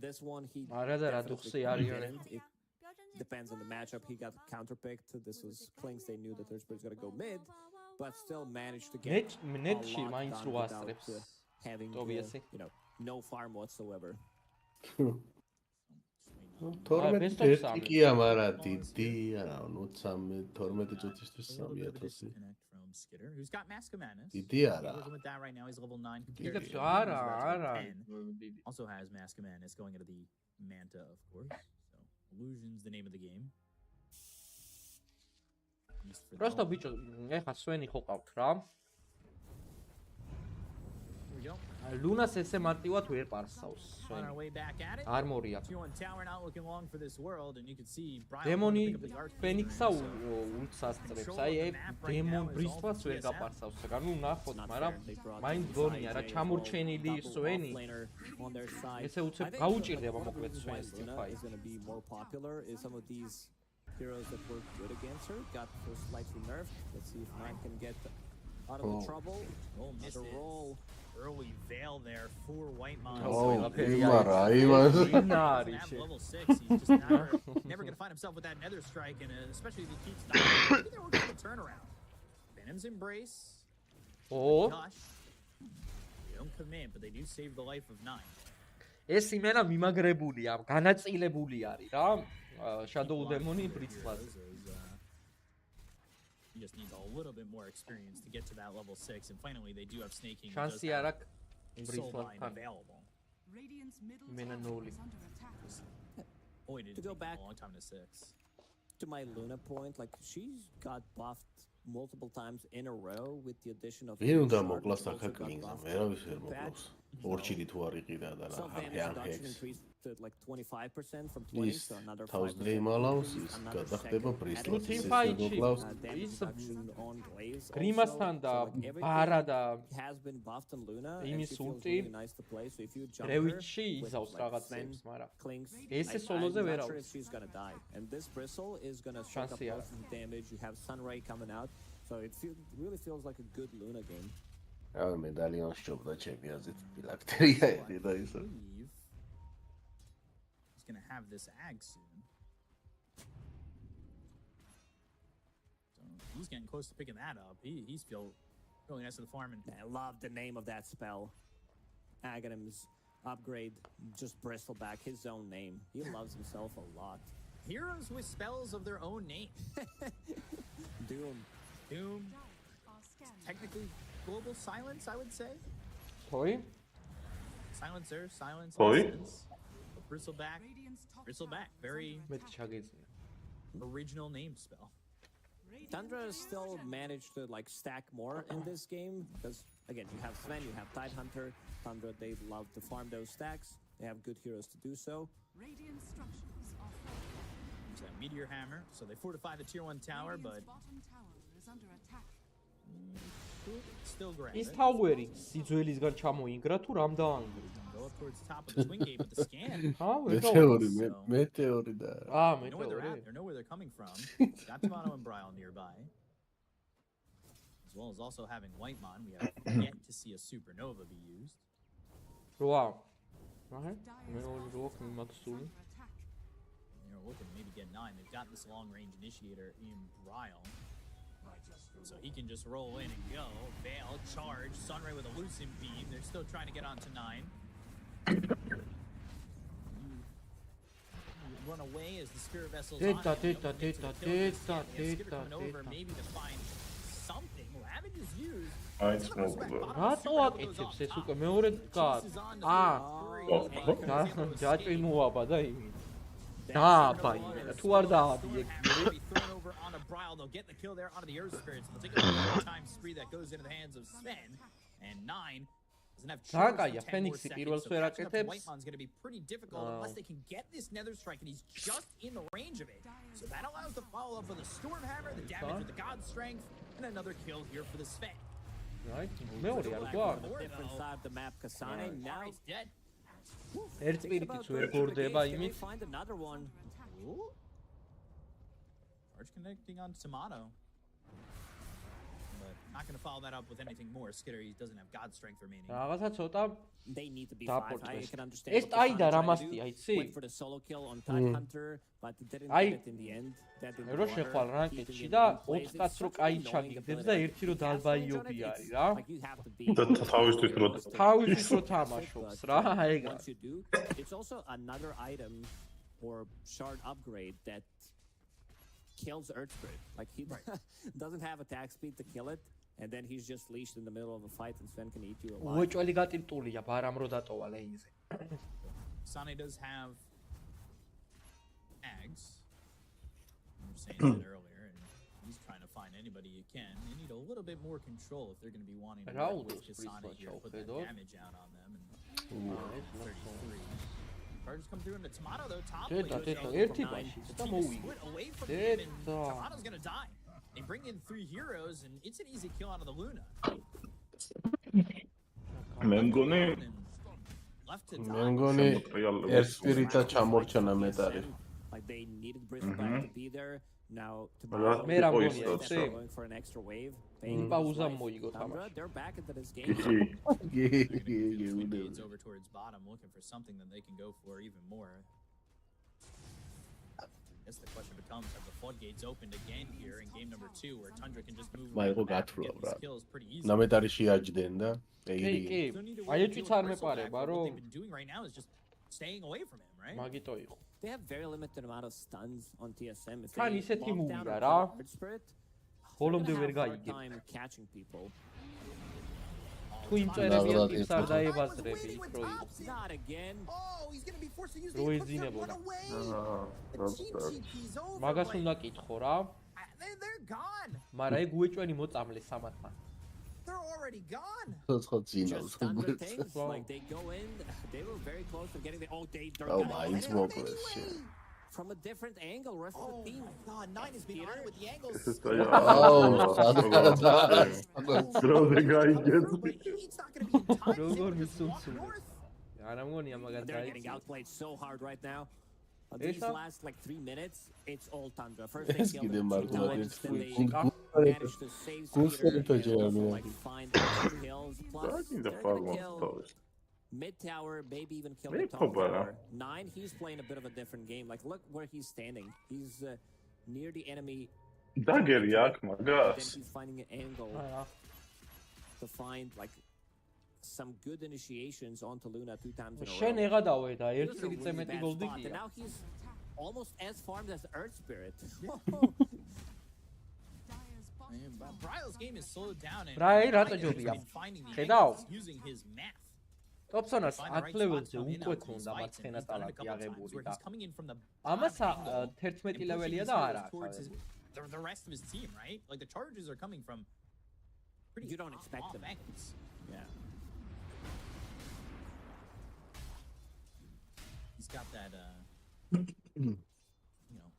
this one, he didn't. It depends on the matchup. He got counterpicked. This was Klings. They knew that Earth Spirit's going to go mid, but still managed to get a lot done without having, no farm whatsoever. 12 კი ამარა დიდი არა 12 წუთისთვის 3000 Skitter, who's got Mask of Madness. დიდი არა Working with that right now, he's level 9. არა Also has Mask of Madness going into the Manta, of course. So Illusion's the name of the game. Просто ბიჭო, ეხა სვენი ხო ყავთ რა. Lunas ესე მარტივად ვერ პარსავს. არმორია. დემონი ფენიქსა ულტს ასწრებს. აი დემონ ბრისტვას ვერ გაპარსავს. ანუ ნახოთ, მაგრამ მაინც გონია რა ჩამორჩენილი სვენი. ესე უცებ გაუჭირდება მოკლედ სვენს ფაი. Heroes that work good against her got slightly nerfed. Let's see if Nine can get out of the trouble. Missed a roll. Early veil there for White Mons. Level 6, he's just never going to find himself with that nether strike, and especially if he keeps dying. I think they're working on the turnaround. Venom's Embrace. Gush. They don't commit, but they do save the life of 9. ეს იმენა მიმაგრებულია, განაწილებული არის რა. Shadow Demon Bristlas. He just needs a little bit more experience to get to that level 6, and finally they do have snaking. Chancy arak Bristlas available. Radiant's middle tower is under attack. Boy, did to go back a long time to 6. To my Luna point, like she's got buffed multiple times in a row with the addition of. ორჩილი თუ არ იყიდა და რა increased to like 25% from 20 to another 5%. თავზე იმალავს ის გადახდება ბრისტლის ის გრიმასთან და ბარა და has been buffed on Luna იმის ულტი რევიჩი იზავს რაღაცებს მაგრამ ესე სოლოზე ვერ აქვს she's going to die and this bristle is going to shock up most of the damage. You have Sunray coming out, so it really feels like a good Luna game. Our medallion showed the champions. It's bacteria. He's gonna have this ag soon. So he's getting close to picking that up. He's feel really nice to the farm. And I love the name of that spell. Aghanim's upgrade, just bristle back his own name. He loves himself a lot. Heroes with spells of their own name. Doom. Technically global silence, I would say. Oi? Silencer, silence. Bristleback. Very original name spell. Tundra still managed to like stack more in this game because again you have Sven, you have Tidehunter. Tundra, they love to farm those stacks. They have good heroes to do so. Radiant structures are There's that Meteor Hammer, so they fortify the tier 1 tower, but bottom tower is under attack. still grab ის it. თავერი სიძველისგან ჩამოინგრა თუ რამ დაანგრა? Go up towards the top of the swing gate with the scan. მეტეორი და They know where they're at. They know where they're coming from. Got Tomato and Bryle nearby. As well as also having Whitemon. We have yet to see a supernova be used. Wow. Right. They're looking to maybe get 9. They've got this long-range initiator in Bryle. So he can just roll in and go. Veil, charge, Sunray with a Lucent Beam. They're still trying to get onto 9. Run away as the Spirit Vessel's on. Maybe to find something. Ravage is used. რატო აკეთებს ეს უკვე მეორე კარს? ჯაჭვი მოაბა და იმით. დააბა იმენა. თუ არ დააბი ეგ they'll get the kill there onto the Earth Spirits. They'll take a little time spree that goes into the hands of Sven. And 9 doesn't have Zakaya Phoenix პირველ so ვერ აკეთებს. Whitemon's going to be pretty difficult unless they can get this Nether Strike and he's just in the range of it. So that allows the follow up with a Storm Hammer, the damage with the God Strength, and another kill here for the Sven. Right. მეორე არ გვაქვს. Different side of the map, Kasane. Now he's dead. ერთ პირიქით ვერ გორდება იმით. Find another one. Arch connecting on Tomato. But not going to follow that up with anything more. Skitter, he doesn't have God Strength remaining. რაღაცა ცოტა They need to be 5. I can understand. ეს ტაიდა რამასტია, იცი? Went for the solo kill on Tidehunter, but didn't get it in the end. რო შეხვალ რანკეტში და 4 კაცს რო კაი ჩაგიგდებს და ერთი რო დალბაიობი არის რა. და თავისთვის რო თამაშობს რა, ეგა. It's also another item or shard upgrade that kills Earth Spirit. Like he doesn't have attack speed to kill it, and then he's just leashed in the middle of a fight, and Sven can eat you alive. უეჭველი გატირტულია ბარამ რო დატოვა ლეინზე. Sane does have Ags. We were saying that earlier, and he's trying to find anybody you can. They need a little bit more control if they're going to be wanting to work with Kasane here, put that damage out on them. And 33. Charges come through into Tomato though. Top lane split away from him, and Tomato's gonna die. They bring in 3 heroes, and it's an easy kill out of the Luna. Left to die. Espirita chamorchana metari. Like they needed Bristleback to be there. Now Tomato going for an extra wave. They're back into this game. It's over towards bottom, looking for something that they can go for even more. I guess the question becomes, have the floodgates opened again here in game number 2, where Tundra can just move around and get these kills pretty easily? ნამეტარი შეაჯდნენ და კი, აი ეჭვიც არ მეპარება რომ what they've been doing right now is just staying away from him, right? მაგიტო იყო. They have very limited amount of stuns on TSM. If თან ისეთი მოვიდა რა. ბოლომდე ვერ გაიგებ. Catching people. თუ იმ წერებიან ტიპს არ დაებაზრები, რო Not again. Oh, he's going to be forced to use რო ეძინებოდა. მაგას უნდა კითხო რა. They're gone. მაგრამ ეგ უეჭვენი მოწამლეს სამათმა. They're already gone. Just standard things, like they go in, they were very close to getting the from a different angle, rest of the team. Oh my god, 9 is being on it with the angles. Throw the guy again. It's not going to be in time. They're getting outplayed so hard right now. These last like 3 minutes, it's all Tundra. First they kill them 2 times, then they manage to save Skeeter and also like find the kills. Plus, they're gonna kill mid-tower, maybe even kill the top tower. 9, he's playing a bit of a different game. Like, look where he's standing. He's near the enemy. Then he's finding an angle to find like some good initiations onto Luna 2 times in a row. And now he's almost as farmed as Earth Spirit. Bryle's game is slowed down, and finding the angles using his math. Topson's at level-ზე უკვე ქონდა მარცხენა ტალანტი აღებული და ამას 11 ლეველია და არა. the rest of his team, right? Like the charges are coming from pretty. You don't expect them. Angles. Yeah. He's got that.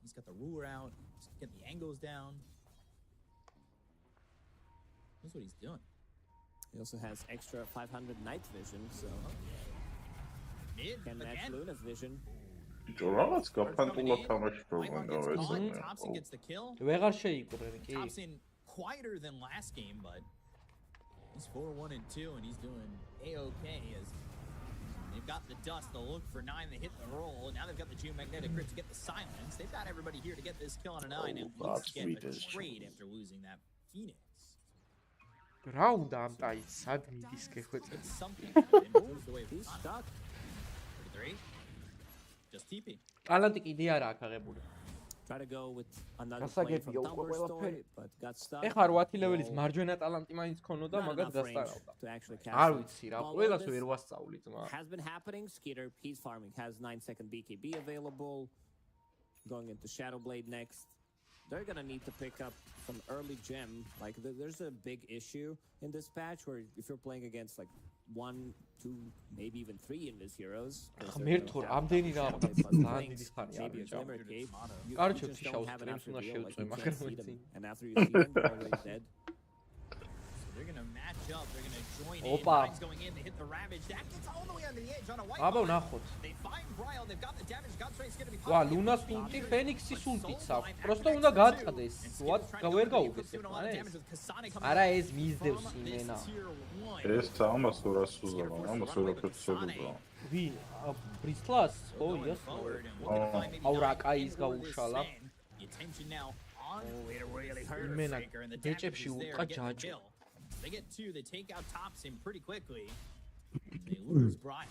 He's got the ruler out. He's getting the angles down. That's what he's doing. He also has extra 500 night vision, so mid can match again. Luna's vision. Let's go. Thompson gets the kill. Thompson quieter than last game, but he's 4-1-2, and he's doing a-okay as they've got the dust. They'll look for 9. They hit the roll, and now they've got the geomagnetic crit to get the silence. They've got everybody here to get this kill on a 9 and at least get a trade after losing that Phoenix. It's something. He's stuck. 3. Just TP. ტალანტი კიდე არა აქ აღებული. Try to go with another play from Tumblr story, but got stuck. ეხლა 8 ლეველის მარჯვენა ტალანტი მაინც ქონოდა, მაგას დასტარავდა. არ ვიცი რა, ყველას ვერ ვასწავლი ძმა. Has been happening. Skeeter, he's farming, has 9-second BKB available. Going into Shadowblade next. They're gonna need to pick up some early gem. Like there's a big issue in this patch where if you're playing against like 1, 2, maybe even 3 in these heroes. მერტო ამდენი რაღაც ძალიან დიდი ხანი არის. კარჩო ფიშაუს ტრიმს უნდა შევწვე, მაგრამ ვიცი. And after you see them, they're already dead. They're gonna match up. They're gonna join in. Opa. Nine's going in. They hit the ravage. That gets all the way on the edge on a white. აბა ნახოთ. They find Bryle. They've got the damage. God Straight's gonna be. ვა, ლუნას ულტი, ფენიქსის ულტიც აქვს. პროსტო უნდა გაწყდეს. ვატ, ვერ გაუგეს ეს. არა ეს მისდევს იმენა. ეს ამას რას უზავნა, ამას რაფერს შეგვიძლია. ვინ? ბრისლას? ო, იას. აუ რა კაის გაუშალა. Attention now on way to really hurt იმენა Faker and the დეჭებში უტყა ჯაჭო. They get 2, they take out Thompson pretty quickly. They lose Bryle.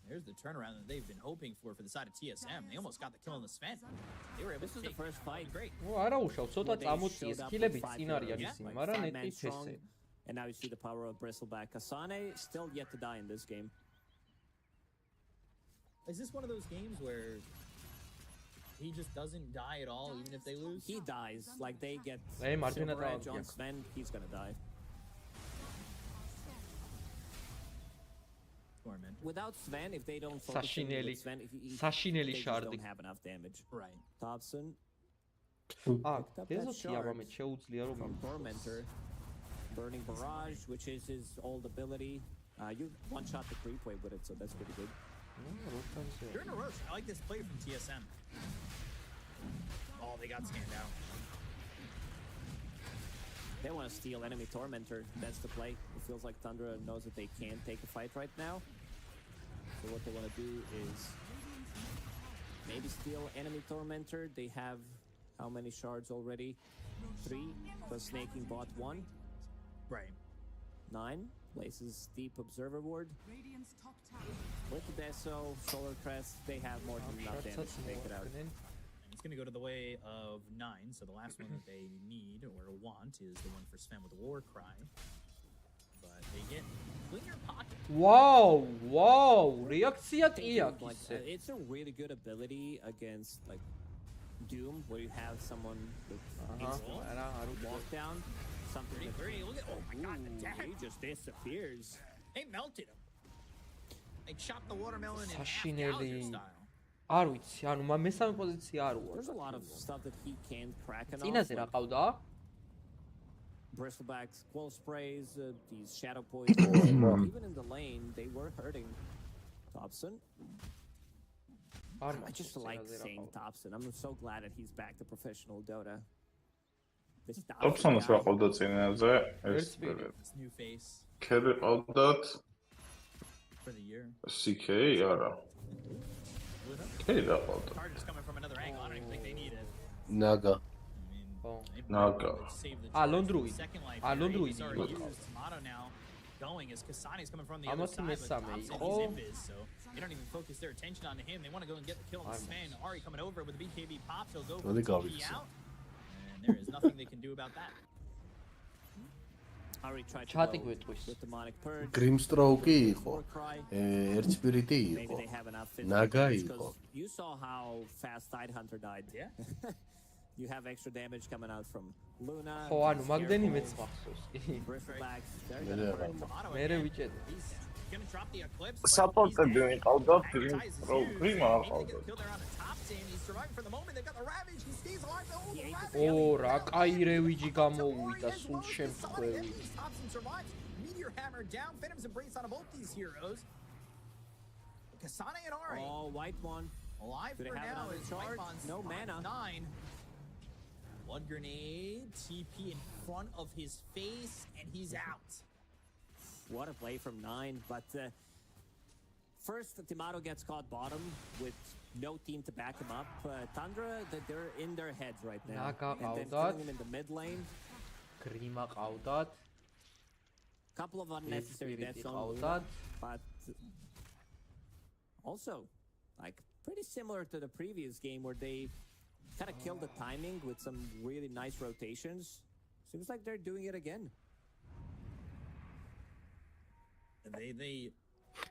There's the turnaround that they've been hoping for the side of TSM. They almost got the kill on the Sven. They were able This to is the take first fight. Great. ო, არა უშავ, ცოტა წამოწიეს, კილები წინ არის ისინი, მაგრამ ნეტი ესე. And now you see the power of Bristleback. Kasane still yet to die in this game. Is this one of those games where he just doesn't die at all, even if they lose? He dies. Like they get Hey, Martin silver edge at all, on Sven, he's gonna die. Without Sven, if they don't focus on Sven, Sashineli they just shard. don't have enough damage. Right. Thompson. There's a Tormentor. Burning Barrage, which is his old ability. You one-shot the creep wave with it, so that's pretty good. You're in a rush. I like this play from TSM. Oh, they got scanned out. They want to steal enemy Tormentor. That's the play. It feels like Thundra knows that they can't take a fight right now. So what they want to do is maybe steal enemy Tormentor. They have how many shards already? 3, plus snaking bot 1. Right. 9. Places Deep Observer Ward. With the Deso, Solar Crest, they have more than enough damage to take it out. And it's going to go to the way of 9, so the last one that they need or want is the one for Sven with the War Cry. But they get Clear Pocket. Wow, wow, reakcja like, it's a really good ability against like Doom, where you have someone with lockdown. Something Look at, oh my god, the damage. He just disappears. They melted him. They chopped the watermelon in half Sashineli. style. არ ვიცი, ანუ მესამე პოზიცია არ ვარ. There's a lot of stuff that he can't crack enough. წინაზე რა ყავდა? Bristlebacks, Quill Sprays, these Shadow Poisons. Even in the lane, they were hurting Thompson. I just like saying Thompson. I'm so glad that he's back to professional Dota. Thompson-ს რა ყავდა წინაზე? ეს new face. Carry ყავდათ for the year. CK არა. Carry რა ყავდა? Charges coming from another angle. I don't even think they need it. Naga. Naga. Londruid. Londruid. Tomato now going as Kasani's coming from the other side, but Thompson is invis, so they don't even focus their attention on him. They want to go and get the kill on Sven. Ari coming over with the BKB pops. He'll go for the TP out. And there is nothing they can do about that. ჩატი გვეტყვის. გრიმსტროუკი იყო, ერთსპირიტი იყო, ნაგა იყო. You saw how fast Tidehunter died. Yeah. You have extra damage coming out from Luna. ხო, ანუ მაგდენი მეც მახსოვს. მერე ვიჭედი. საპორტები მიყავდა გრიმსტროუკი მაღალდა. ო, რა კაი რევიჯი გამოუვიდა სულ შემთხვევით. Meteor hammer down, Venom's embrace on both these heroes. Kasane and Ari. Oh, white one. Alive for now is Whitemon's no mana. 9. One grenade, TP in front of his face, and he's out. What a play from 9, but first Timato gets caught bottom with no team to back him up. Tundra, they're in their heads right now. And then killing him in the mid lane. Grima qawdat. Couple of unnecessary deaths on Luna, but also, like, pretty similar to the previous game where they kind of killed the timing with some really nice rotations. Seems like they're doing it again. They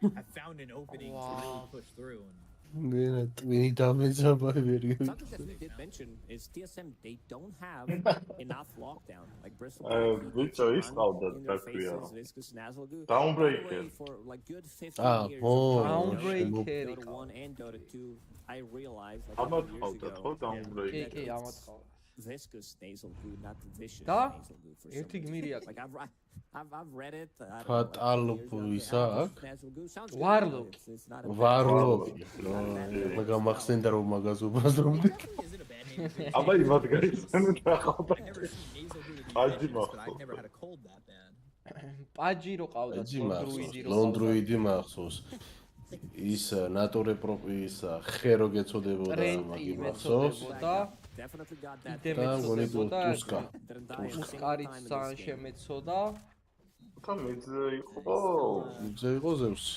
have found an opening to really push through. We need damage. Something that we did mention is TSM, they don't have enough lockdown. Like Bristol which is called that Downbreaker for like good 15 years. Downbreaker. Dota 1 and Dota 2. I realized like how about Downbreaker. Viscous nasal goo, not vicious nasal goo for some reason. Like I've read it. Warlock. Warlock. Maga maxenda ro magas ubazromdi. Aba imat gaisanu daxalda. Paji maxsov. Paji ro qawdat Londruidi ro. Londruidi maxsovs. Is ნატორე პროპის ხერო გეწოდებოდა მაგი maxsovs. Definitely got that. Tuskari san შემეცოდა. მიძე იყო ზევსი.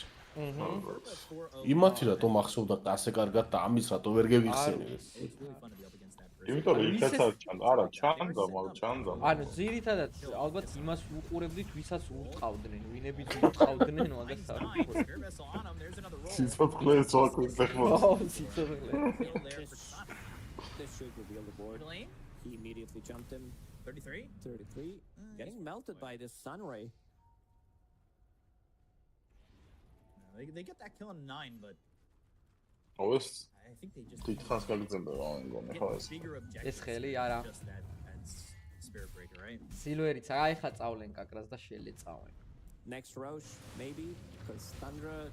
იმათი რატომ ახსოვდა ასე კარგად და ამის რატო ვერ გევიხსენე? იმიტომ რომ იქაც არა ჩანდა, მაგრამ ჩანდა. ანუ ძირითადად ალბათ იმას უყურებდით, ვისაც ურტყავდნენ, ვინებიც ურტყავდნენ, მაგას არ ვიყურებთ. სიცოცხლეს ვაკეთებ. This should reveal the board. He immediately jumped him. 33? 33. Getting melted by this sun ray. They get that kill on 9, but always I think they just bigger objective. ეს ხელი არა. Just that spirit breaker, right? სილვერიც აიხა წავლენ კაკრას და შეეწავენ. Next Roche, maybe, because Thundra,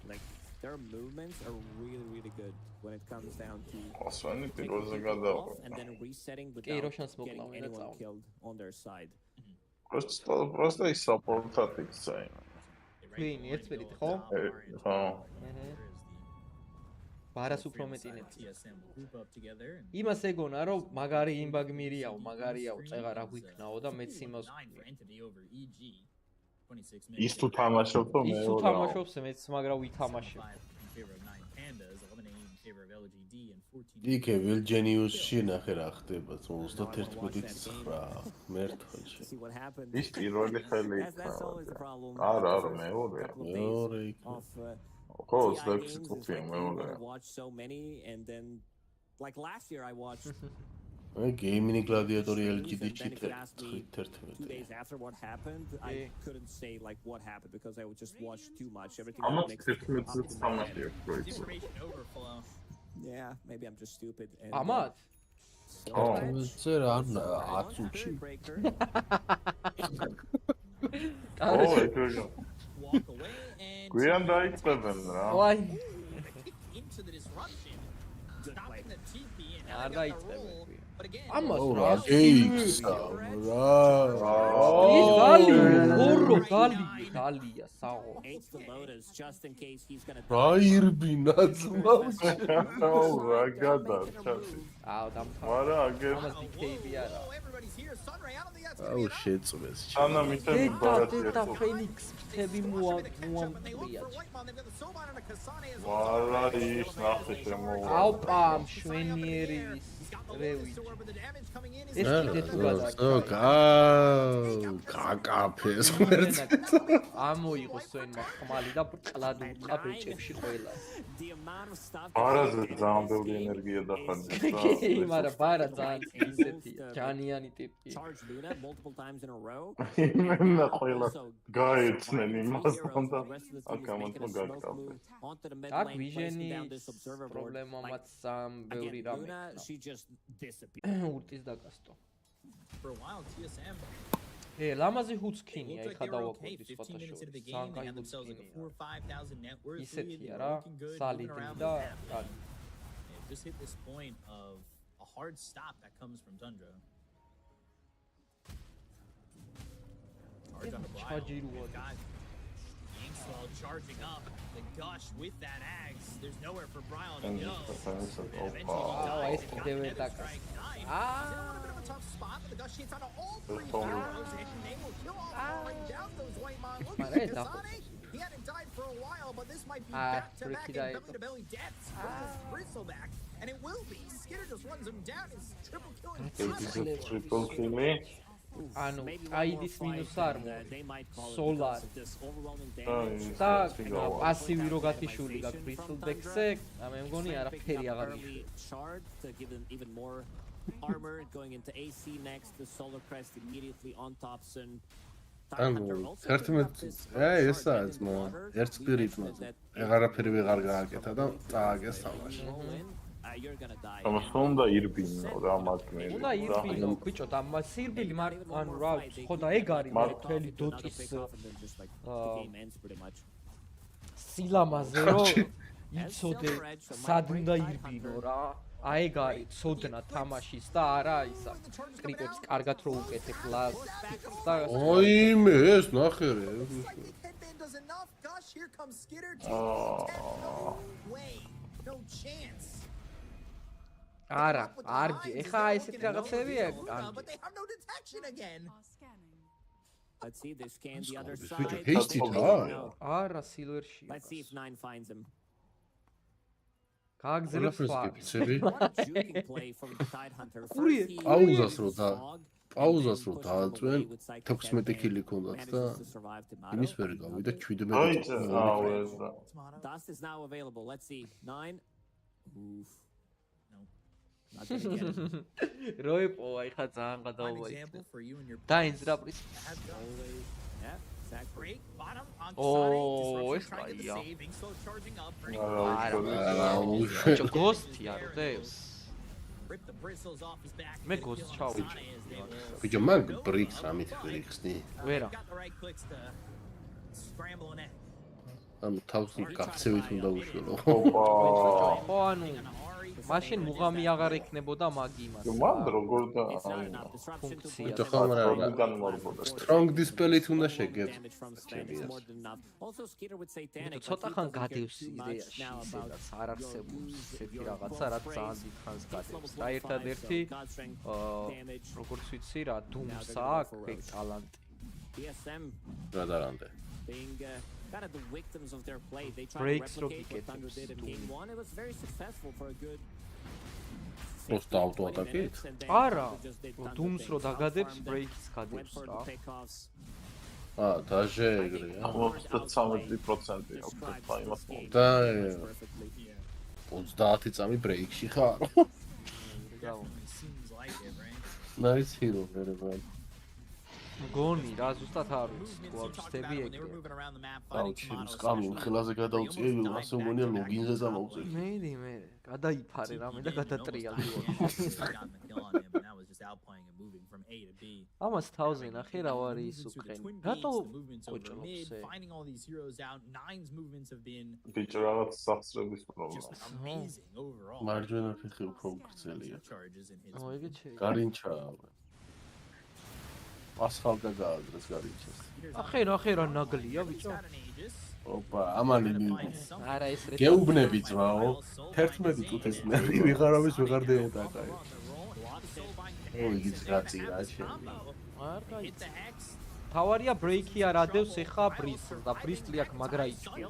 like, their movements are really, really good when it comes down to taking people off and then resetting without getting anyone killed on their side. Просто is supported insane. Queen, ერთბერით ხო? ხო. ბარას უფრო მეტინებს. იმას ეგონა რომ მაგარი იმბაგმირიაო, მაგარიაო, წეღა რა გვიქნაო და მეც იმას ის თუ თამაშობ და მე ის თუ თამაშობს მეც მაგრა ვითამაშებ. იქე ვილჯენიუსში ნახე რა ხდება 31-9 მერტონში. ის პირველი ხელი იქნა. არა, მეორე. მეორე იქნა. ხო, 26 წუთია მეორე. Watch so many and then like last year I watched Gaming Gladiatori LGD 2 days after what happened, I couldn't say like what happened because I would just watch too much. Everything information overflow. Yeah, maybe I'm just stupid. And, Amat. Zer an აწუჩი. Walk away and გვიან დაიწყებენ რა. Why? Into the disruption. Stopping the TP and now არ they got the roll. დაიწყებენ. But again, რა გეიქსა რა. ის გალი, ორო გალია საღო. Hates the lotus just in case he's going to რაირბინა ძმავს. რა გადარჩა. აუ დამთავრდა. არა აგერ. ამას DKB არა. everybody's here. Sunray out on the outside. აუ შეწმეს. ანა მითები ბარათი. და ფენიქს მთები მოამწია. ვალა ის ნახე შემოვა. აუ პამ შვენიერი რევი. ეს კიდე თუ გადაკა. აკაფეს ამოიღოს სვენმა ხმალი და ბრწყლად უტყა ბეჭებში ყველა ბარაზე ძალიან ბევრი ენერგია დახარჯეს კი მაგრამ ბარა ძალიან ისეთი ჯანიანი ტიპი იმენა ყველა გაეცნენ იმასთან და აკამათო გაკაფეს აქ ვიჟენის პრობლემამაც ძალიან ბევრი რამე ურტის დაკასტო For a while, TSM ლამაზი ჰუცქინია ეხა დავაკვირდი სხვათა შორის. ძალიან კაი themselves like a 4-5,000 net worth. ისეთია რა, სალიდი და just hit this point of a hard stop that comes from Tundra. ჩაჯირუა. Inkswell charging up the gush with that axe. There's nowhere for Brian to go. ეს კიდევ ეტაკას. Tough spot, but the gush hits on all three arrows, and they will kill off right down those white mines. Look at Kasane. He hadn't died for a while, but this might be back-to-back and belly-to-belly deaths with this bristleback, and it will be. Skitter just runs him down. He's triple killing. Triple kill. ანუ აიდის მინუს არმო სოლარ და პასივი რო გათიშული გაქვს ბრისლბექსზე მე მგონი არაფერი აღარ მიიღო armor going into AC next, the solar crest immediately on Thompson. ანუ ესაა ძმა ერთ სპირიტმა აღარაფერი ვეღარ გააკეთა და წააგეს თამაში ამას უნდა ირბინო რა მაგნერი უნდა ირბინო ბიჭო და სირბილი ანუ რა ხო და ეგ არის მთელი დოტის სილამაზე რომ იცოდე სად უნდა ირბინო რა აი გარი ცოდნა თამაშის და არა ისა კრიპებს კარგად რო უკეთებ ლას და ოიმე ეს ნახერე არა არჯი ეხა ესეთი რაღაცებია Let's see, they scan the other side. არა სილვერში Let's see if 9 finds him. გააგზავნე პაუზას რო დააწვენ 16 კილი ქონდათ და იმის ვერ გავიდა 17 Dust is now available. Let's see. 9. Oof. როიპოა ეხა ძალიან გადაუვაი დაინძრა პრის Break bottom on Oh, it's like ghost यार देव्स मैं ghost Chou Bijo mag bricks ramit brixni Vera ანუ თავში გაქცევით უნდა უშველო ხო ანუ მაშინ მუღამი აღარ ექნებოდა მაგი იმას მან როგორ და ფუნქცია strong dispel-ით უნდა შეგებს ცოტა ხან გადევს იდეაში ისედაც არ არსებობს ესეთი რაღაცა რაც ძალიან დიდ ხანს გადევს და ერთადერთი როგორც ვიცი რა დუმსა აქვს ეგ ტალანტი რა ტალანტი kind of the victims of their play. They tried to replicate what Thunder did in game 1. It was very successful for a good Просто auto-атакით? არა, დუმს რო დაგადებს, ბრეიქს გადებს რა. დაჟე ეგრე. 93% აქვს ფაილს. და 30 წამი ბრეიქში ხარ. Nice hero, very well. გონი რა ზუსტად არ ვიცი თუ არ ვწდები ეგ აუჩი სკამი ხელაზე გადაუწიე ასე მგონია ლოგინზე წამოვწევ მე გადაიფარე რამე და გადატრიალდი ამას თავზე ნახე რა ვარი ის უკრენ რატო ოჭრობს ბიჭო რაღაც სახსრების პრობლემა მარჯვენა ფეხი უფრო გრძელია ეგეც გარინჩა ასხალდა გააზრეს გარიჩას. ახერა ნაგლია ბიჭო. ოპა, ამალი არა ეს რე. გეუბნები ძმაო. 11 წუთის ნელი ვიღარავის ვეღარ დაეტაკა. ой, ის რაცი რა შენ. არა იცი. თავარია ბრეიკი არ ადევს ეხა ბრისლს და ბრისლი აქ მაგრა იჭრია.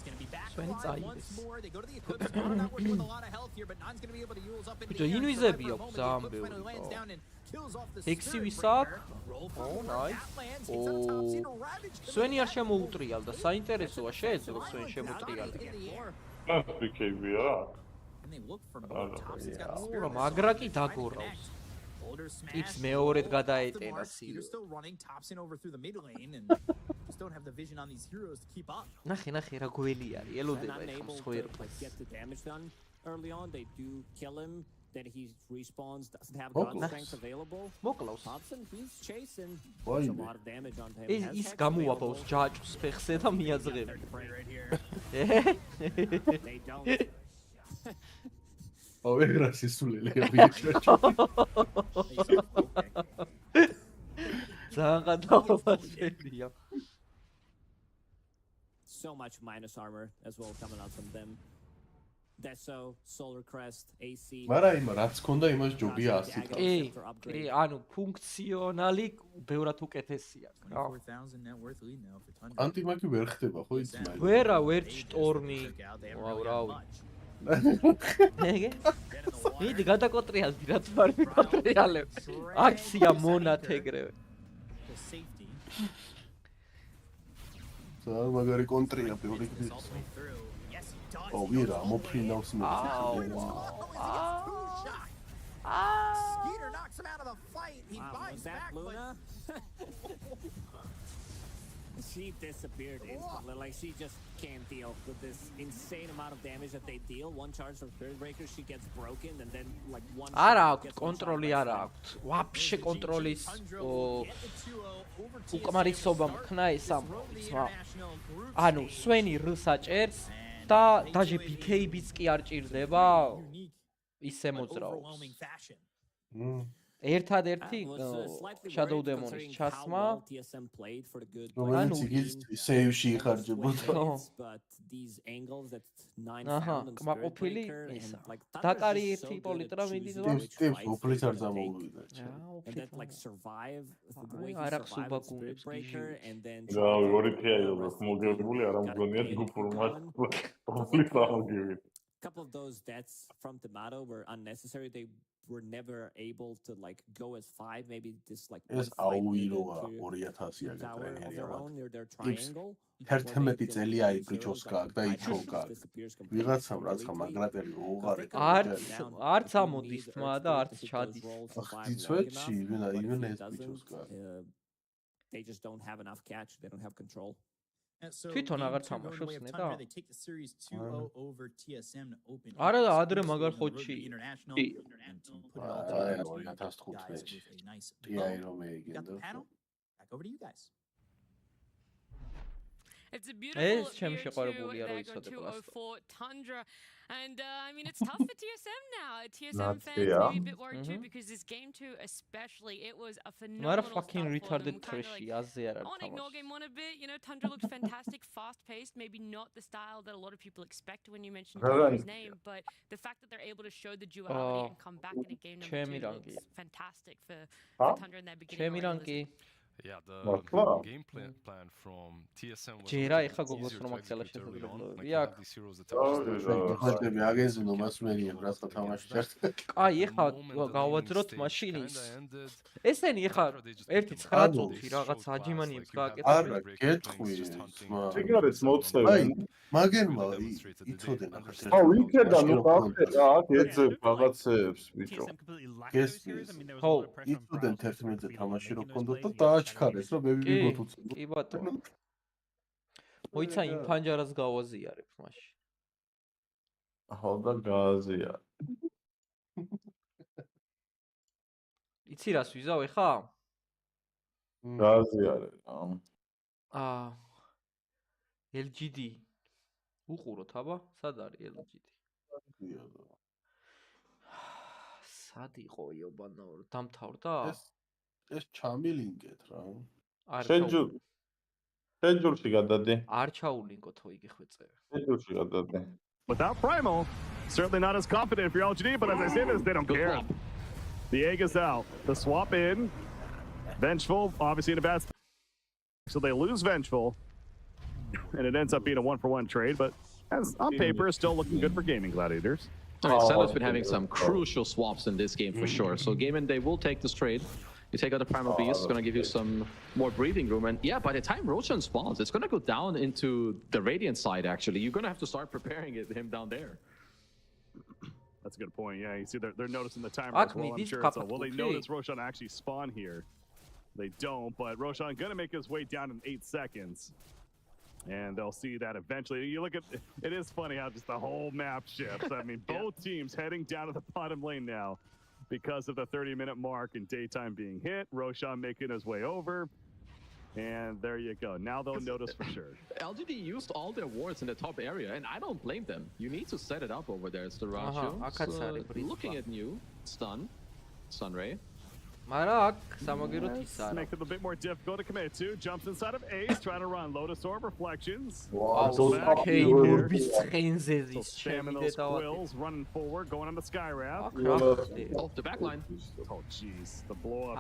going to be back Sveni alive once წაიდეს. more. They go to the Eclipse. Not working with a lot of health here, but Nan's going to be able to use up into Bıca, the air. invisibly Survive yok, for a moment. The zambe Eclipse finally oldu. lands down and kills off the Eksi Spirit visak. Breaker. Roll for Oh, more. nice. That lands. Hits on top. Seen a Ravage coming Sveni არ back. შემოუტრიალდა, საინტერესოა, შეეძლო Sveni შემოუტრიალდა. In the air. BKB-ა? And they look for more. Thompson's got the Spirit. რა მაგრა კი დაგორავს. Boulder smash. X მეორედ გადაეტენა You're სირო. still running Thompson over through the mid lane and just don't have the vision on these heroes to keep up. ნახე რა გველი არის, ელოდება They're ეხლა unable სხვა to ერთხელს. like get the damage done early on. They do kill him. Then he respawns, doesn't have Moklავს. god strength available. მოკლავს. Thompson, he's chasing. Why Does a me? lot of damage onto him. ეს Has ის Hex გამოაბავს available. ჯაჭვს ფეხზე და მიაძღებს. They don't. Oh, ეგრა სისულელია ბიჭო. ძალიან გადაობა შეიძლება. So much minus armor as well coming out from them. Deso, Solar Crest, AC. მარა იმ რაც ქონდა იმას ჯობია 100 კი, ანუ ფუნქციონალი ბევრად უკეთესია. 4000 net worth lead now for Tundra. ანტიმაკი ვერ ხდება ხო ის მაინც. ვერ შტორმი. ვაუ რაუ. მიდი გადაკოტრიალდი რაც არ მიკოტრიალებ. აქცია მონათეგრევე. ძალიან მაგარი კონტრია ბევრი გდის. ო ვირა მოფრინავს მე. Skeeter knocks him out of the fight. He buys back, Luna? She disappeared instantly. Like she just can't deal with this insane amount of damage that they deal. One charge from Spirit Breaker, she gets broken, and then like one. არა აქვს კონტროლი არა აქვს. ვაფშე კონტროლის უკმარისობა მქნა ეს ამბობს. ანუ სვენი რს აჭერს და დაჟე BKB-ც კი არ ჭირდება ისე მოძრაობს. ერთადერთი Shadow Demon-ის ჩასმა რომელიც ის სეივში იხარჯებოდა. აჰა, კმაყოფილი ისა. დაკარი ერთი პოლიტრა მიდიძვა. ტიპს უფლის არ წამოვიდა. არ აქვს უბაგუნებს გიჟი. რა, ორი თეაიობა მოგებული არ ამგონია გუფურმა. უფლის ამოგივით. Couple of those deaths from Tomato were unnecessary. They were never able to like go as 5, maybe this like ეს აუილოა 2000-ია გადაერია. their triangle. 11 წელი აიბრიჩოს კაკ და იჩოკა. ვიღაცამ რაცა მაგრატელი უღარი. არც ამოდის თმა და არც ჩადის. ხდიცვეთში იმენ ეს ბიჩოს კაკ. They just don't have enough catch. They don't have control. თვითონ აღარ თამაშობს ნედა? They take the series 2-0 over TSM to open. არა და ადრე მაგარ ხოჩი. აი 2015-ში. AI რომ ეგენდა. Back over to you guys. It's a beautiful ჩემი year შეყვარებულია რო to იცოდე go კლასს. 204 Tundra. And I mean, it's tough for TSM now. TSM fans may be a bit worried too because this game 2 especially, it was a phenomenal მარა start fucking for them. retarded Kinda trash-ი, აზე არ I want to ignore game 1 a bit. You know, Tundra looked fantastic, fast-paced, maybe not the style that a lot of people expect when you mention Tundra's name, but the fact that they're able to show the duality and come back in a game number 2 looks fantastic for Tundra in their beginning. ჩემი რანკი. Yeah, the game plan from TSM was ჯერა ეხა გოგოს რომ აქცელა შესაძლებელია. ხალხები აგეზნო მასმენია რაცა თამაშობს. აი ეხა გავაძროთ მაშინის. ესენი ეხა 1-9 რაღაც აჯიმანიებს გააკეთე. არა, გეტყვი. ეგარეს მოწევი. აი, მაგერმა იცოდე ნახე. აუ, იქედა ნუ გახედა, აქ ეძებ რაღაცეებს, ბიჭო. გესმის. ხო, იცოდენ 11-ზე თამაში რო ქონდოთ და დააჩქარეს, რომ მე ვიგოთ უცებ. კი ბატონო. მოიცა იმ ფანჯარას გავაზიარებ მაშინ. ხო და გააზია. იცი რას ვიზავ ეხა? გააზიარე. LGD. უყუროთ აბა, სად არის LGD? სად იყო იობანა დამთავრდა? ეს ჩამილინკეთ რა. შენჯურში გადადი. არ ჩაულინკოთ ხო იგი ხვეწე. შენჯურში გადადი. Without Primal, certainly not as confident for LGD, but as I say this, they don't care. The egg is out. The swap in. Vengeful, obviously in a bad spot. So they lose Vengeful. and it ends up being a 1-for-1 trade, but as on paper, is still looking good for gaming gladiators. I mean, Settler's been having some crucial swaps in this game for sure. So Game and they will take this trade. You take out the Primal Beast, it's going to give you some more breathing room. And yeah, by the time Roshan spawns, it's going to go down into the Radiant side, actually. You're going to have to start preparing him down there. That's a good point. Yeah, you see they're noticing the timer as well. I'm sure. So will they notice Roshan actually spawn here? They don't, but Roshan going to make his way down in 8 seconds. And they'll see that eventually. You look at it is funny how just the whole map shifts. I mean, both teams heading down to the bottom lane now because of the 30-minute mark and daytime being hit. Roshan making his way over. And there you go. Now they'll notice for sure. LGD used all their wards in the top area, and I don't blame them. You need to set it up over there. It's the Rashu. Looking at you. Stun. Sunray. Makes it a bit more difficult to commit to. Jumps inside of Ace, trying to run Lotus Orb reflections. Spamming those quills, running forward, going on the Skywrath. Oh, the back line. Oh, jeez. The blow up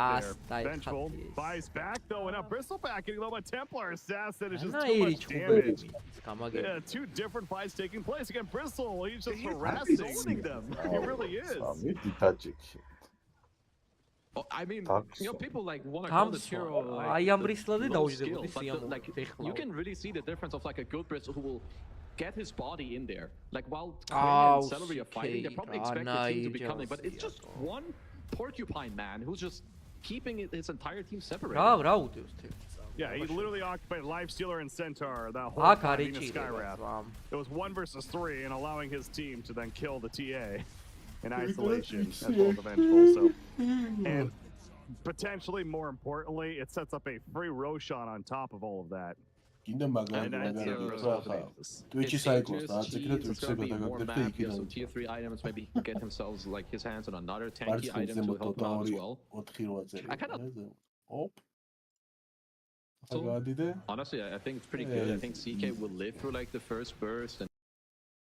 there. Vengeful. Buys back, though, and a Bristleback getting a little bit Templar Assassin is just too much damage. Yeah, 2 different fights taking place. Again, Bristle, he's just harassing them. He really is. I mean, you know, people like want to call this hero like, skill, but like you can really see the difference of like a good Bristol who will get his body in there. Like while Quinn and Celery are fighting, they probably expect the team to be coming, but it's just one porcupine man who's just keeping his entire team separated. Yeah, he literally occupied Lifestealer and Centaur that whole time in Skywrath. It was 1 versus 3 and allowing his team to then kill the TA. In isolation as well as Vengeful, so and potentially more importantly, it sets up a free Roshan on top of all of that. So tier 3 items, maybe get himself like his hands on another tanky item to help him out as well. I kind of honestly, I think it's pretty good. I think CK will live through like the first burst and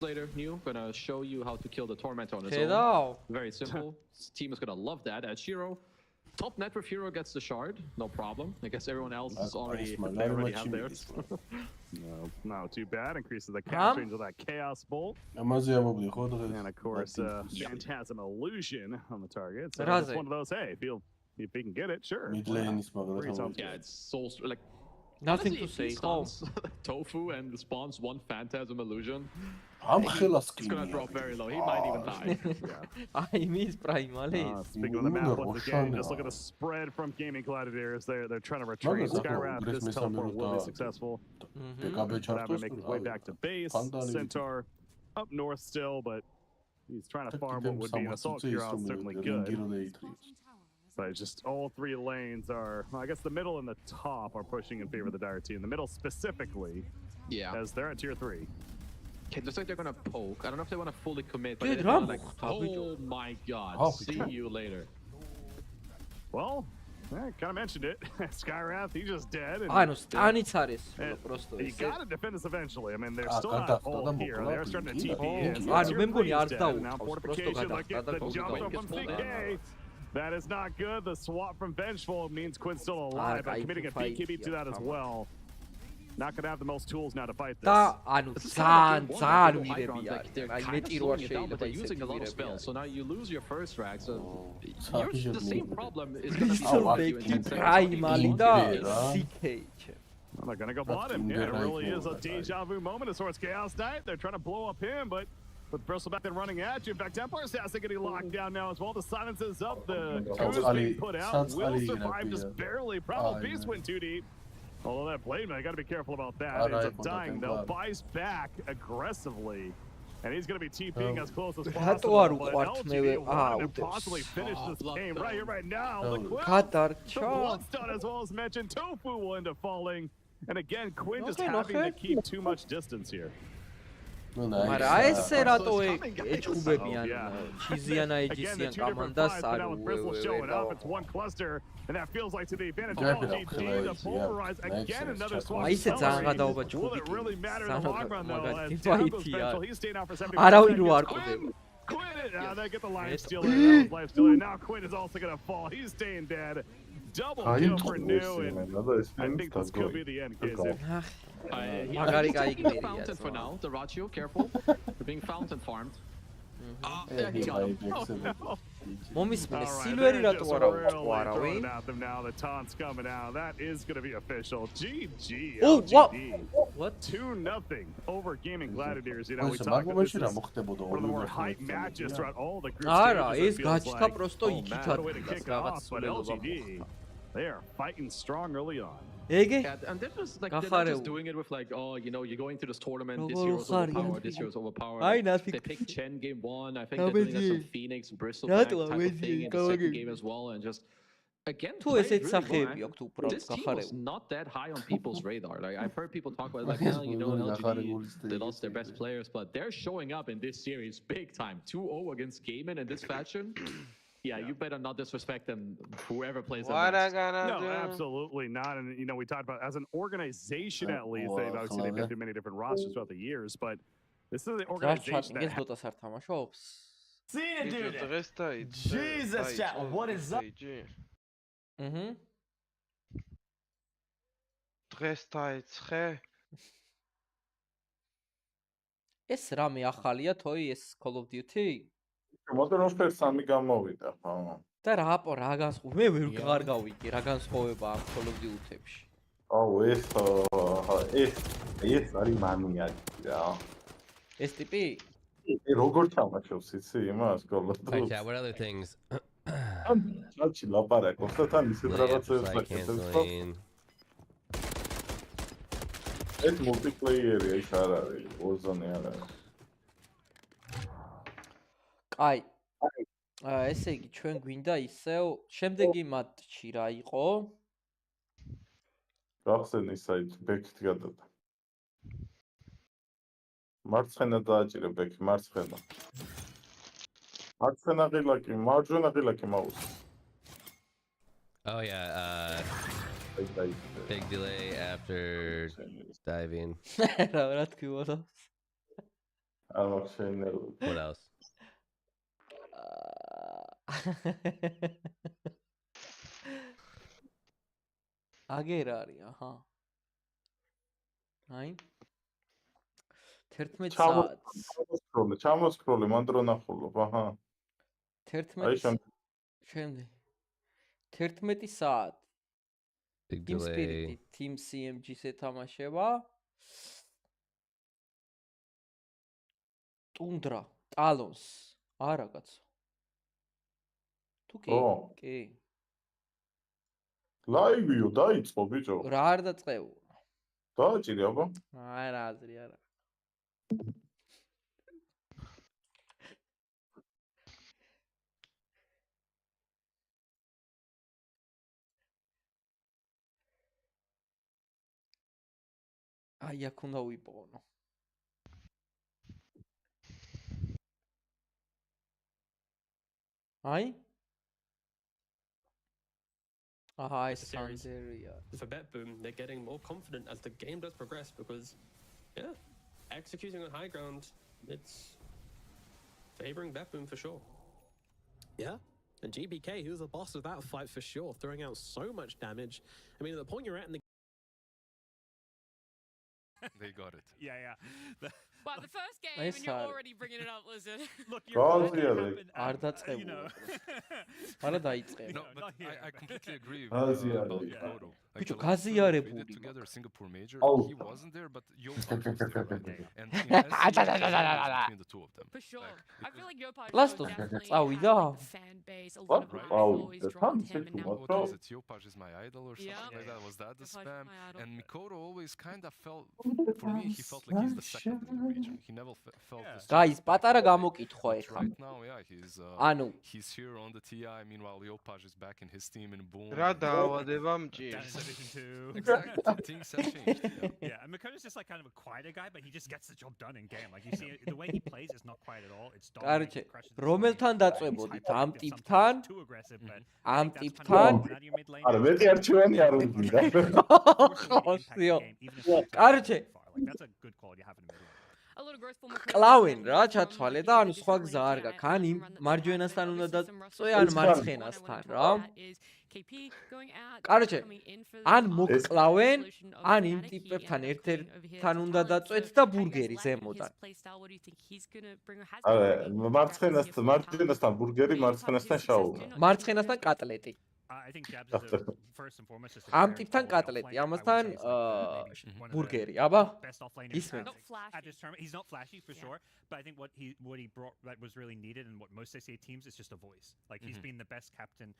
later, New gonna show you how to kill the Tormentor on his own. Very simple. Team is gonna love that. As Shiro, top net with Hero gets the shard, no problem. I guess everyone else is already have theirs. No, not too bad. Increases the cast range of that Chaos Bolt. And of course, Phantasm Illusion on the target. So it's one of those. Hey, if he can get it, sure. Yeah, it's so like. Nothing to say. Tofu and spawns 1 Phantasm Illusion. It's gonna drop very low. He might even die. Speaking of the map once again, just look at the spread from Gaming Gladiators. They're trying to retreat. Skywrath, this teleport will be successful. Having to make his way back to base. Centaur up north still, but he's trying to farm what would be an assault hero. Certainly good. But it's just all 3 lanes are, well, I guess the middle and the top are pushing in favor of the Dire team. The middle specifically, as they're at tier 3. Okay, looks like they're gonna poke. I don't know if they want to fully commit, but they're like, oh my god, see you later. Well, I kind of mentioned it. Skywrath, he's just dead. And you gotta defend this eventually. I mean, they're still not all here. They're starting to TP in. Now fortification, look at the jump from CK. That is not good. The swap from Vengeful means Quinn's still alive, but committing a BKB to that as well. Not gonna have the most tools now to fight this. They're using a lot of spells, so now you lose your first rack. So the same problem is gonna be solved you in 10 seconds. Well, they're gonna go bottom. Yeah, it really is a deja vu moment as far as Chaos Knight. They're trying to blow up him, but with Bristleback then running at you. In fact, Templar Assassin getting locked down now as well. The silence is up. The Goose being put out. Will survive just barely. Primal Beast went too deep. Although that Blade Man, you gotta be careful about that. Ends up dying though. Buys back aggressively. And he's gonna be TPing as close as possible. But LGD wanted to possibly finish this game right here, right now. The Bloodstone, as well as mentioned, Tofu will end up falling. And again, Quinn just having to keep too much distance here. Again, the 2 different fights, but now with Bristle showing up, it's one cluster, and that feels like to the advantage of LGD to polarize again another swap. Will it really matter in the long run though? As Diablo's Vengeful, he's staying out for 70 seconds. Quinn, they get the life stealer. Now Quinn is also gonna fall. He's staying dead. double kill for New, and I think this could be the end, kids. Magari taking fountain for now. The Ratio, careful. We're being fountain farmed. Yeah, he got him. Momismene Silveri rato ara win. Now the taunt's coming out. That is going to be official. GG. Oh, what? 2-0 over Gaming Gladiators. You know, we talked about this is one of the more hype matches throughout all the group stages. What a way to kick it off, but LGD, they are fighting strong early on. Yeah, and they're just like they're not just doing it with like, oh, you know, you're going to this tournament, this hero's overpowered, this hero's overpowered. They picked Chen game 1. I think they're doing some Phoenix, Bristleback type of thing in the second game as well, and just again, this team was not that high on people's radar. Like I've heard people talk about like, oh, you know, LGD, they lost their best players, but they're showing up in this series big time. 2-0 against Gaiman in this fashion. Yeah, you better not disrespect them, whoever plays them next. No, absolutely not. And, you know, we talked about, as an organization at least, they've obviously been through many different rosters throughout the years, but this is the organization that... See you, dude. Jesus, chat, what is up? ეს რამე ახალია თოი ეს Call of Duty? მოდერნ სამი გამოვიდა, ხო? და რა განსხვავება? მე ვერ გავიგე რა განსხვავება ამ Call of Duty-ებში. აუ ეს არის მანიაკი რა. ეს ტიპი? როგორ ჩამაშობს იცი იმას Call of Duty? Yeah, what other things? ჩაჩი ლაპარაკობს და თან ისეთ რაღაცებს აკეთებს. ეს მულტიპლეიერია ის არ არის, Warzone არ არის. აი, ესე იგი ჩვენ გვინდა ისევ შემდეგი მატჩი რა იყო? გახსენი საით ბექით გადადა. მარცხენა დააჭირე ბექი, მარცხენა. მარცხენა ღილაკი, მარჯვენა ღილაკი მაუს. Oh yeah, big delay after diving. რა თქვი მოდა? What else? აგერ არის, აჰა. აი. 11 საათს. ჩამოსკროლე, მან დრო ნახულობ, აჰა. 11 შემდეგ. 11 საათ. Big delay. Team CMG-ს ეთამაშება. ტუნდრა, ტალონს. არა კაცო. თუ კი. ლაივიო დაიწყო ბიჭო. რა არ დაწყეო? დააჭირე აბა. აი რა აზრი არა. აი აქ უნდა ვიპოვნო. Hi. For BetBoom, they're getting more confident as the game does progress because, yeah, executing on high ground, it's favoring BetBoom for sure. Yeah, and GBK, he was the boss of that fight for sure, throwing out so much damage. I mean, at the point you're at in the They got it. Yeah. But the first game, and you're already bringing it up, listen. Look, არ დაწყებულა. არა დაიწყე. No, but I completely agree about Mikoto. Bicho, გაზიარებული. We did together Singapore major. He wasn't there, but Yopaj was there, right? And between the two of them. For sure. I feel like Yopaj Last was of definitely წავიდა. had, like, a fan base. A lot of people always drawn to him, and now What was it? Yopaj is my idol or something like that? Was that the spam? And Mikoto always kind of felt, for me, he felt like he's the second in the region. He never felt this. Guys, პატარა გამოკითხვა ეხლა. Right now, yeah, ანუ he's here on the TI. Meanwhile, Yopaj is back in his team in Boom. რა დაავადება მჭირს. Exactly. Things have changed. Yeah, and Mikoto's just like kind of a quieter guy, but he just gets the job done in game. Like you see, the way he plays is not quiet at all. It's კარჩე, რომელთან დაწვებოდით? ამ ტიპთან? ამ ტიპთან? არა, მეტი არჩევანი არ უნდა. ხოსიო. კარჩე. That's a good call you have in the middle. კლავენ რა ჩათვალე და ანუ სხვა გზა არ გაქვს. ან იმ მარჯვენასთან უნდა დაწვე, ან მარცხენასთან რა. KP going out. Კაროჩე, coming in for ან the მოგკლავენ, solution of ან Fnatic. იმ He ტიპებთან ended up going over here ერთ-ერთთან to უნდა talent. დაწვეთ So, და I guess ბურგერი lacking his ზემოდან. playstyle, what do you think he's gonna bring or has არა, been bringing? მარცხენასთან ბურგერი, მარცხენასთან შაურმა. მარცხენასთან კატლეტი. I think Jabs is first and foremost just a ამ very ტიპთან quality კატლეტი, offlaner. I would ამასთან say he's like maybe one of the ბურგერი, აბა? best offlaners ისმენთ. at this tournament. He's not flashy for sure, but I think what he brought that was really needed and what most SEA teams is just a voice. Like he's been the best captain,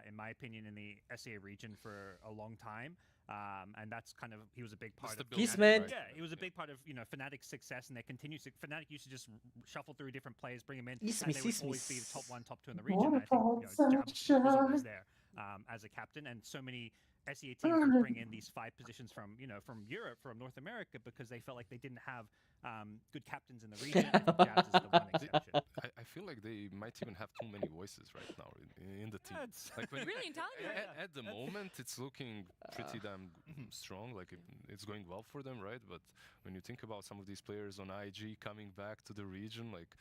in my opinion, in the SEA region for a long time. And that's kind of he was a big part of Fnatic. Yeah, he was a big part of Fnatic's success and their continued Fnatic used to just shuffle through different players, bring them in, and they would always be the top 1, top 2 in the region. And I think Jabs was always there as a captain, and so many SEA teams would bring in these 5 positions from from Europe, from North America, because they felt like they didn't have good captains in the region. I think Jabs is the one exception. I feel like they might even have too many voices right now in the team. Like really intelligent. At the moment, it's looking pretty damn strong. Like it's going well for them, right? But when you think about some of these players on IG coming back to the region, like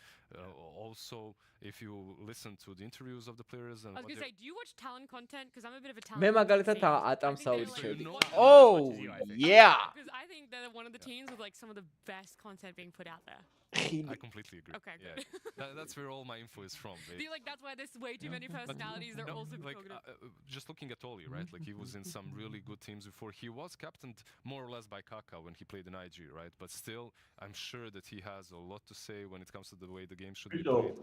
also if you listen to the interviews of the players and I was gonna say, do you watch talent content? Because I'm a bit of a talent. მე მაგალითად ატამსავით like, შევდი. you know Oh, yeah. Because I think they're one of the teams with like some of the best content being put out there. I completely agree. Okay, Yeah. good. That's where all my info is from. Do you like that's why there's way too many personalities? They're all super like talkative. just looking at Oli, right? Like he was in some really good teams before. He was captained more or less by Kaka when he played in IG, right? But still, I'm sure that he has a lot to say when it comes to the way the game should be played.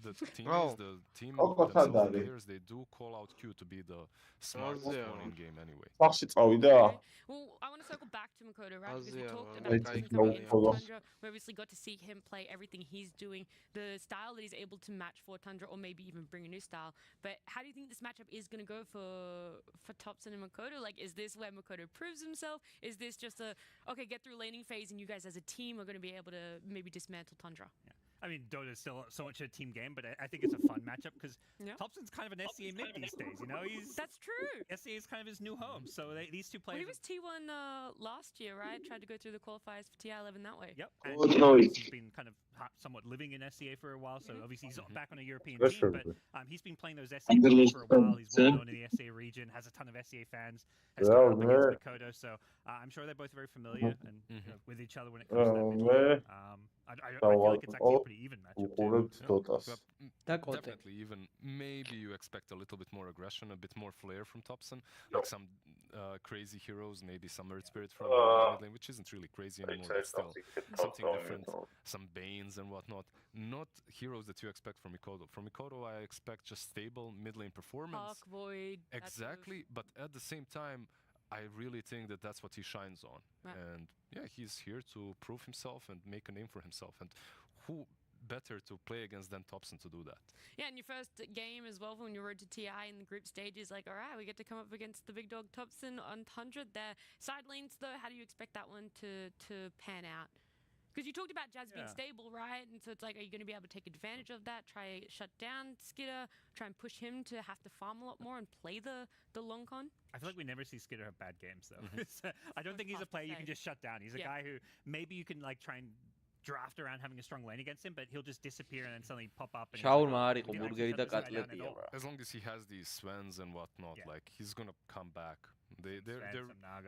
The team themselves, the players, they do call out Q to be the smartest one in game anyway. Well, I want to circle back to Makoto, right? Because we talked about Tundra coming in from Tundra. We obviously got to see him play everything he's doing, the style that he's able to match for Tundra, or maybe even bring a new style. But how do you think this matchup is going to go for Topson and Makoto? Like, is this where Makoto proves himself? Is this just a, okay, get through laning phase and you guys as a team are going to be able to maybe dismantle Tundra? Yeah. I mean, Dota is still so much a team game, but I think it's a fun matchup because Topson's kind of an SEA mid these days, you know? That's true. SEA is kind of his new home, so these two players... Well, he was T1 last year, right? Tried to go through the qualifiers for TI11 that way. Yep. And he's been kind of somewhat living in SEA for a while, so obviously he's back on a European team, but he's been playing those SEA games for a while. He's well known in the SEA region, has a ton of SEA fans, has gone up against Makoto, so I'm sure they're both very familiar and with each other when it comes to that mid. I feel like it's actually a pretty even matchup. Definitely even. Maybe you expect a little bit more aggression, a bit more flair from Topson, like some crazy heroes, maybe some Earth Spirit from the mid lane, which isn't really crazy anymore, but still something different, some Banes and whatnot. Not heroes that you expect from Mikoto. From Mikoto, I expect just stable mid lane performance. Hawk, Void. Exactly, but at the same time, I really think that that's what he shines on. Right. And yeah, he's here to prove himself and make a name for himself. And who better to play against than Topson to do that? Yeah, and your first game as well when you rode to TI in the group stages, like, all right, we get to come up against the big dog Topson on 100 there. Side lanes, though, how do you expect that one to pan out? Because you talked about Jazz being stable, right? And so it's like, are you going to be able to take advantage of that? Try shut down Skitter, try and push him to have to farm a lot more and play the long con? I feel like we never see Skitter have bad games, though. So I don't think he's a player you can just shut down. He's a guy who maybe you can like try and draft around having a strong lane against him, but he'll just disappear and then suddenly pop up. And as long as he has these Svens and whatnot, like he's gonna come back. They're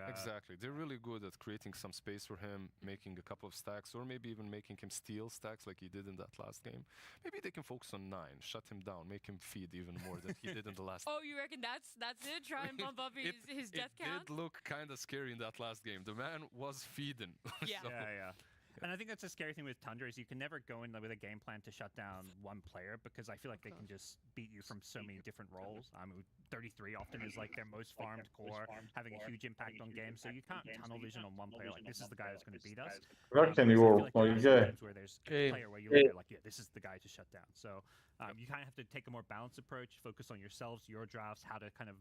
exactly. They're really good at creating some space for him, making a couple of stacks, or maybe even making him steal stacks like he did in that last game. Maybe they can focus on 9, shut him down, make him feed even more than he did in the last. Oh, you reckon that's it? Try and bump up his death count? It did look kind of scary in that last game. The man was feeding. Yeah. Yeah. And I think that's a scary thing with Tundra is you can never go in with a game plan to shut down one player because I feel like they can just beat you from so many different roles. 33 often is like their most farmed core, having a huge impact on games. So you can't tunnel vision on one player like this is the guy that's going to beat us. Where there's a player where you're like, yeah, this is the guy to shut down. So you kind of have to take a more balanced approach, focus on yourselves, your drafts, how to kind of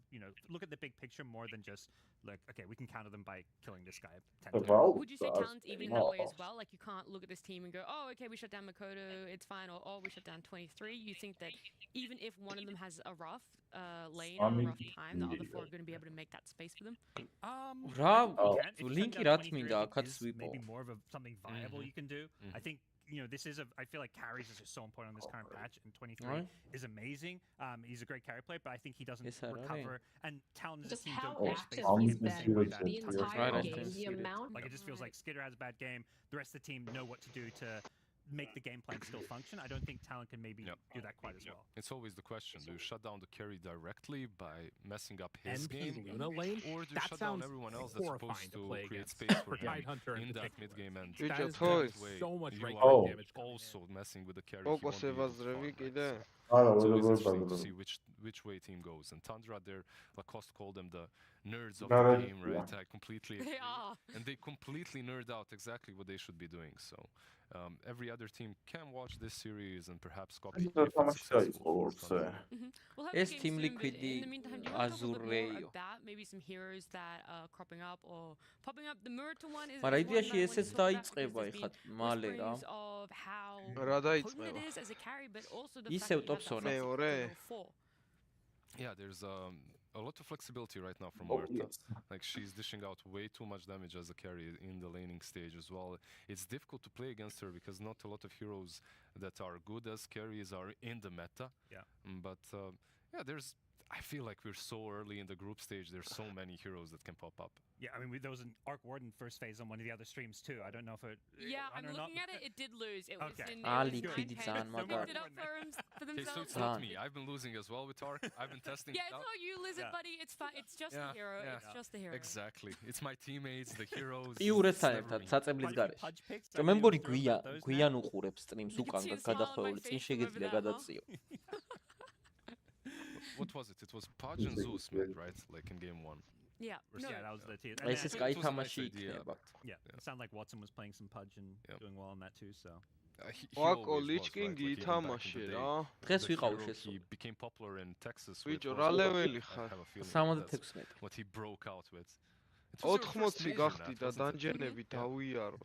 look at the big picture more than just like, okay, we can counter them by killing this guy 10 times. Would you say talent's even that way as well? Like you can't look at this team and go, oh, okay, we shut down Makoto, it's fine, or oh, we shut down 23. You think that even if one of them has a rough lane or a rough time, the other 4 are going to be able to make that space for them? Maybe more of something viable you can do. I think you know, this is I feel like carries is just so important on this current patch, and 23 is amazing. He's a great carry player, but I think he doesn't recover. And Talon as a team don't create space for him the same way that the entire game, the amount. Like it just feels like Skitter has a bad game. The rest of the team know what to do to make the game plan still function. I don't think Talon can maybe do that quite as well. It's always the question: do you shut down the carry directly by messing up his MP game, Luna lane? or do you That shut down sounds everyone else that's horrifying supposed to to play create against space for for him Tidehunter in in that particular. mid game? And That is way so much you rage are damage coming also messing with the carry. Όπο he σε won't be able to βαζρεύει farm, კიდე. right? So it's always interesting to see which way team goes. And Tundra, there, Lacoste called them the nerds of the game, right? I completely agree. They are. And they completely nerd out exactly what they should be doing. So every other team can watch this series and perhaps copy it if it's successful. ეს team liquid-ი Azure-ი. About maybe some heroes that are cropping up or popping up. The Murta one is მაგრამ იდეაში ესეც დაიწყება ეხლა მალე რა. რა დაიწყება? ისევ ტოპსონა. Yeah, there's a lot of flexibility right now from Marta. Like she's dishing out way too much damage as a carry in the laning stage as well. It's difficult to play against her because not a lot of heroes that are good as carries are in the meta. Yeah. But yeah, I feel like we're so early in the group stage. There's so many heroes that can pop up. Yeah, I mean, there was an Arc Warden first phase on one of the other streams too. I don't know if it. Yeah, I'm looking at it. It did lose. It was in. Liquid ძალიან მაგარი. Picked it up for Okay, themselves. so it's not me. I've been losing as well with Arc. I've been testing Yeah, it it's out. not you, Lizard Buddy. It's fine. It's just the hero. It's just the hero. Exactly. It's my teammates, the heroes. იურესთან ერთად საწებლის გარეშე. მე მგონი გვიან უყურებს სტრიმს უკან გადახვეული წინ შეგეძლია გადაწიო. What was it? It was Pudge and Zeus mid, right? Like in game 1. Yeah. Yeah, that was the team. ეს ის კაი თამაში იქნება. Yeah. It sounded like Watson was playing some Pudge and doing well on that too, so. ვაკო ლიჩკინგი ითამაშე რა. დღეს ვიყავ შესულ. He became popular in Texas. ბიჭო, რა ლეველი ხარ? 76. What he broke out with. 80 გახდი და დანჯენები დავიარო.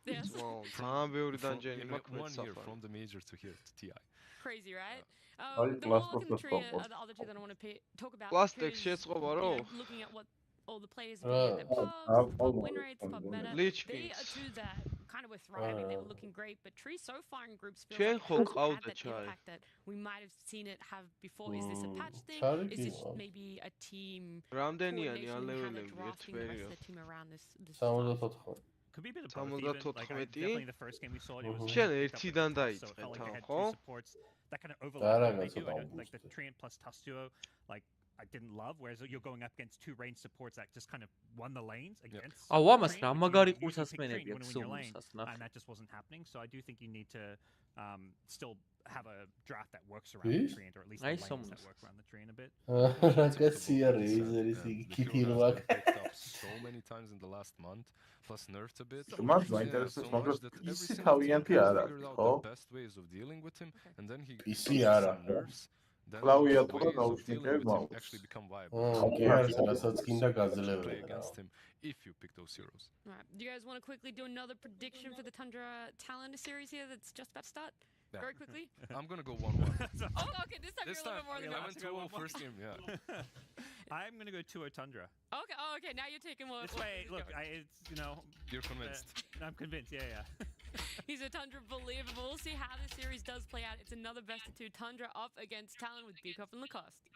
ძალიან ბევრი დანჯენი მაქვს მეცახა. From the major to here to TI. Crazy, right? The Warlock and Tree are the other two that I want to talk about. Plastic შეწყობა რო? Looking at what all the players are doing, their pop win rates, pop meta. They are two that kind of were thriving. They were looking great, but Tree so far in groups feels like it hasn't had that impact that we might have seen it have before. Is this a patch thing? Is this maybe a team რამდენიანი coordination, how they're ალეველები drafting the rest of the team around this? 74. Could be a bit of both even. Like, definitely the first game we saw, it was შენ ერთიდან დაიწყე თან, ხო? That kind of overlap they do. Like the Treant plus Tustuo, like I didn't love, whereas you're going up against two range supports that just kind of won the lanes against. აუ ამას რა მაგარი ყურსასმენები აქვს სულმუსას ნახე. And that just wasn't happening, so I do think you need to still have a draft that works around the Treant, or at least the lanes that work around the Treant a bit. Ragazzi, Ryzen is kitty so many times in the last month, plus nerfed a bit. So much that every single team figured out the best ways of dealing with him, and then he nerfs. Then actually become viable. Play against him if you pick those heroes. Right. Do you guys want to quickly do another prediction for the Tundra Talon series here that's just about to start? Yeah. Very quickly. I'm gonna go 1-1. Oh, okay. This time you're a little bit more than I went 2-0 first game. Yeah. I'm gonna go 2-0 Tundra. Okay. Oh, okay. Now you're taking more. This way, look, it's You're convinced. I'm convinced. Yeah. He's a Tundra believer. We'll see how this series does play out. It's another best of 2 Tundra up against Talon with Beakoff and Lacoste.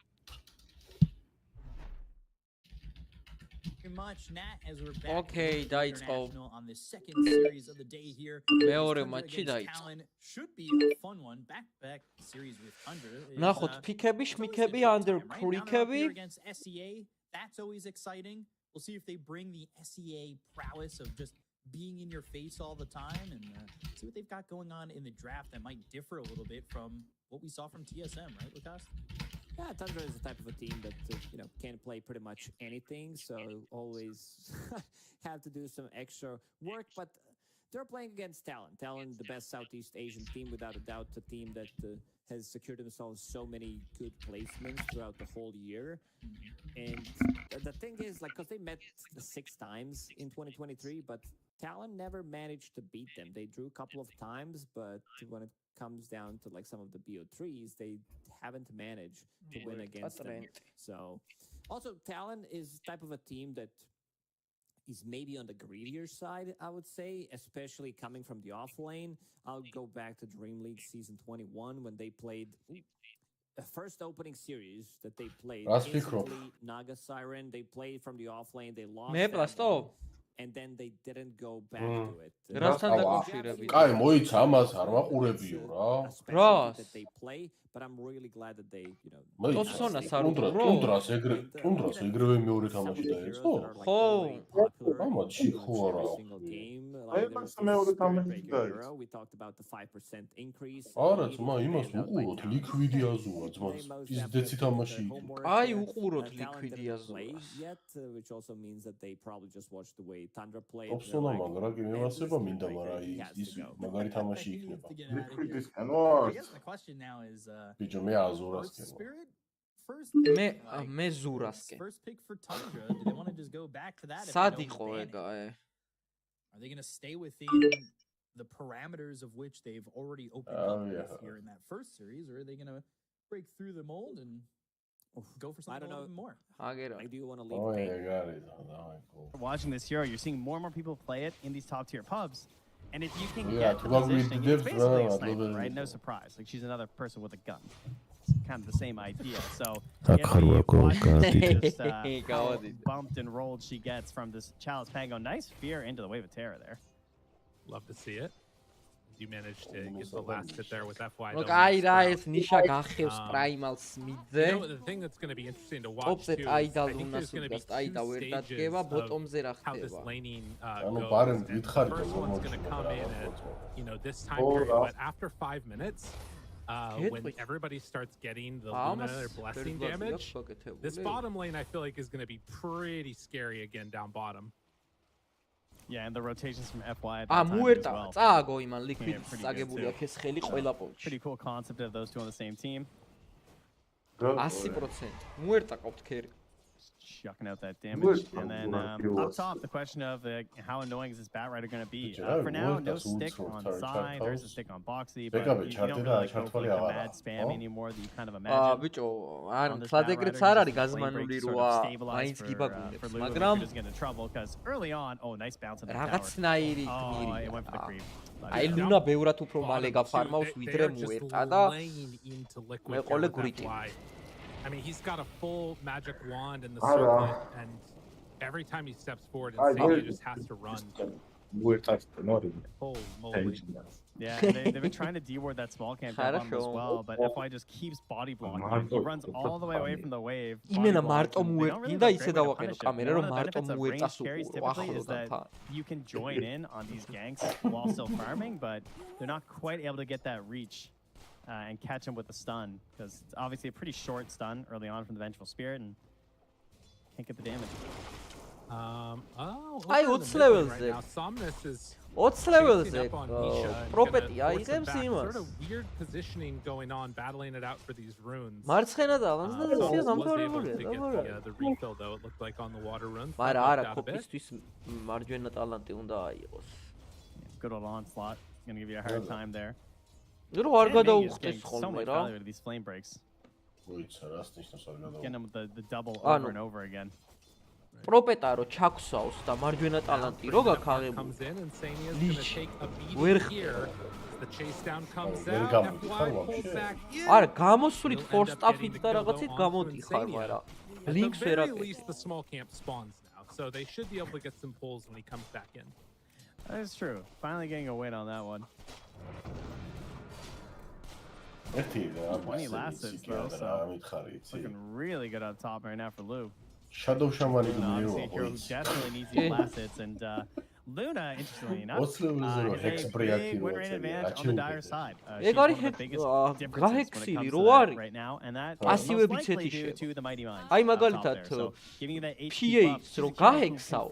Much Nat as we're back Okay, დაიწყო. on the second series of the day here. მეორე მატჩი დაიწყო. Should be a fun one. Back series with Tundra. ნახოთ ფიქები, შმიქები, under creekები against SEA. That's always exciting. We'll see if they bring the SEA prowess of just being in your face all the time and see what they've got going on in the draft that might differ a little bit from what we saw from TSM, right, Lucas? Yeah, Tundra is the type of a team that can play pretty much anything, so always have to do some extra work. But they're playing against Talon. Talon, the best Southeast Asian team, without a doubt, a team that has secured themselves so many good placements throughout the whole year. And the thing is, like, because they met 6 times in 2023, but Talon never managed to beat them. They drew a couple of times, but when it comes down to like some of the BO3s, they haven't managed to win against them. So also Talon is type of a team that is maybe on the greedier side, I would say, especially coming from the off lane. I'll go back to Dream League Season 21 when they played the first opening series that they played. Instantly, Naga Siren, they played from the off lane, they lost that one, and then they didn't go back to it. კაი, მოიცა ამას არ ვაყურებიო რა. That they play, but I'm really glad that they, you know, ტუნდრას ეგრევე მეორე თამაში დაიწყო? ხო. ამაში ხო არა. We talked about the 5% increase. არა, ძმა, იმას უყუროთ, ლიკვიდი აზურა, ძმა. ის დეცი თამაში. აი, უყუროთ ლიკვიდი აზურა. Which also means that they probably just watched the way Tundra played. ოფსონა მაგრა კი მევასება მინდა, მაგრამ ის მაგარი თამაში იქნება. I guess the question now is ბიჭო, მე აზურას Spirit first მე ზურასკენ. First pick for Tundra. Do they want to just go back to that? სად იყო ეგა? Are they going to stay within the parameters of which they've already opened up with here in that first series, or are they going to break through the mold and go for something a little bit more? I do want to leave. Watching this hero, you're seeing more and more people play it in these top tier pubs. And if you can get the positioning, it's basically a sniper, right? No surprise. Like, she's another person with a gun. It's kind of the same idea. So, how bumped and rolled she gets from this Chalice Pango. Nice fear into the Wave of Terror there. Love to see it. You managed to get the last hit there with FY. Look, აი რა ეს ნიშა გახევს პრაიმალს მიდზე. The thing that's going to be interesting to watch too. I think there's going to be two stages of how this laning goes. The first one's going to come in at, you know, this time period, but after 5 minutes, when everybody starts getting the Luna or blessing damage, this bottom lane I feel like is going to be pretty scary again down bottom. Yeah, and the rotations from FY at that time as well. Pretty cool concept of those two on the same team. 100%. Chucking out that damage. And then up top, the question of how annoying is this Bat Rider going to be? For now, no stick on side. There is a stick on Boxy, but you don't really go for like a mad spam anymore that you kind of imagine. For Lulu, you're just getting into trouble because early on, oh, nice bounce on the tower. Oh, it went for the creep. აი ლუნა ბევრად უფრო მალე გაფარმავს ვიდრე მუერტა და მე ყოლე გურიტი. I mean, he's got a full magic wand in the circlet, and every time he steps forward, he just has to run. Holy moly. Yeah, they've been trying to deward that small camp as well, but FY just keeps body blocking. He runs all the way away from the wave. იმენა მარტო მუერტინდა ისე დავაყენო კამერა რომ მარტო მუერტას typically is that you can join in on these ganks while still farming, but they're not quite able to get that reach. And catch him with a stun, because it's obviously a pretty short stun early on from the Vengeful Spirit, and can't get the damage. What's levels right now? Somnus is what's levels up on Nisha. Property, sort of weird positioning going on, battling it out for these runes. Was able to get the refill though, it looked like on the water runes. Good old onslaught. Gonna give you a hard time there. You're getting so much value out of these flame breaks. Getting them with the double over and over again. პროპეტარო ჩაქსავს და მარჯვენა ტალანტი რო გაქაღებული. ვერ არა გამოსვლით force stuff-ით და რაღაცით გამოდიხარ, მაგრამ links ვერ აკეთე. So they should be able to get some pulls when he comes back in. That is true. Finally getting a win on that one. 20 last hits though, so looking really good up top right now for Lou. Shadow Shaman is definitely needs these last hits, and Luna, interestingly enough, is a big win rate advantage on the Dire side. She's one of the biggest differences when it comes to that right now, and that is most likely due to the Mighty Mines. აი მაგალითად PA-ს რო გაექსავ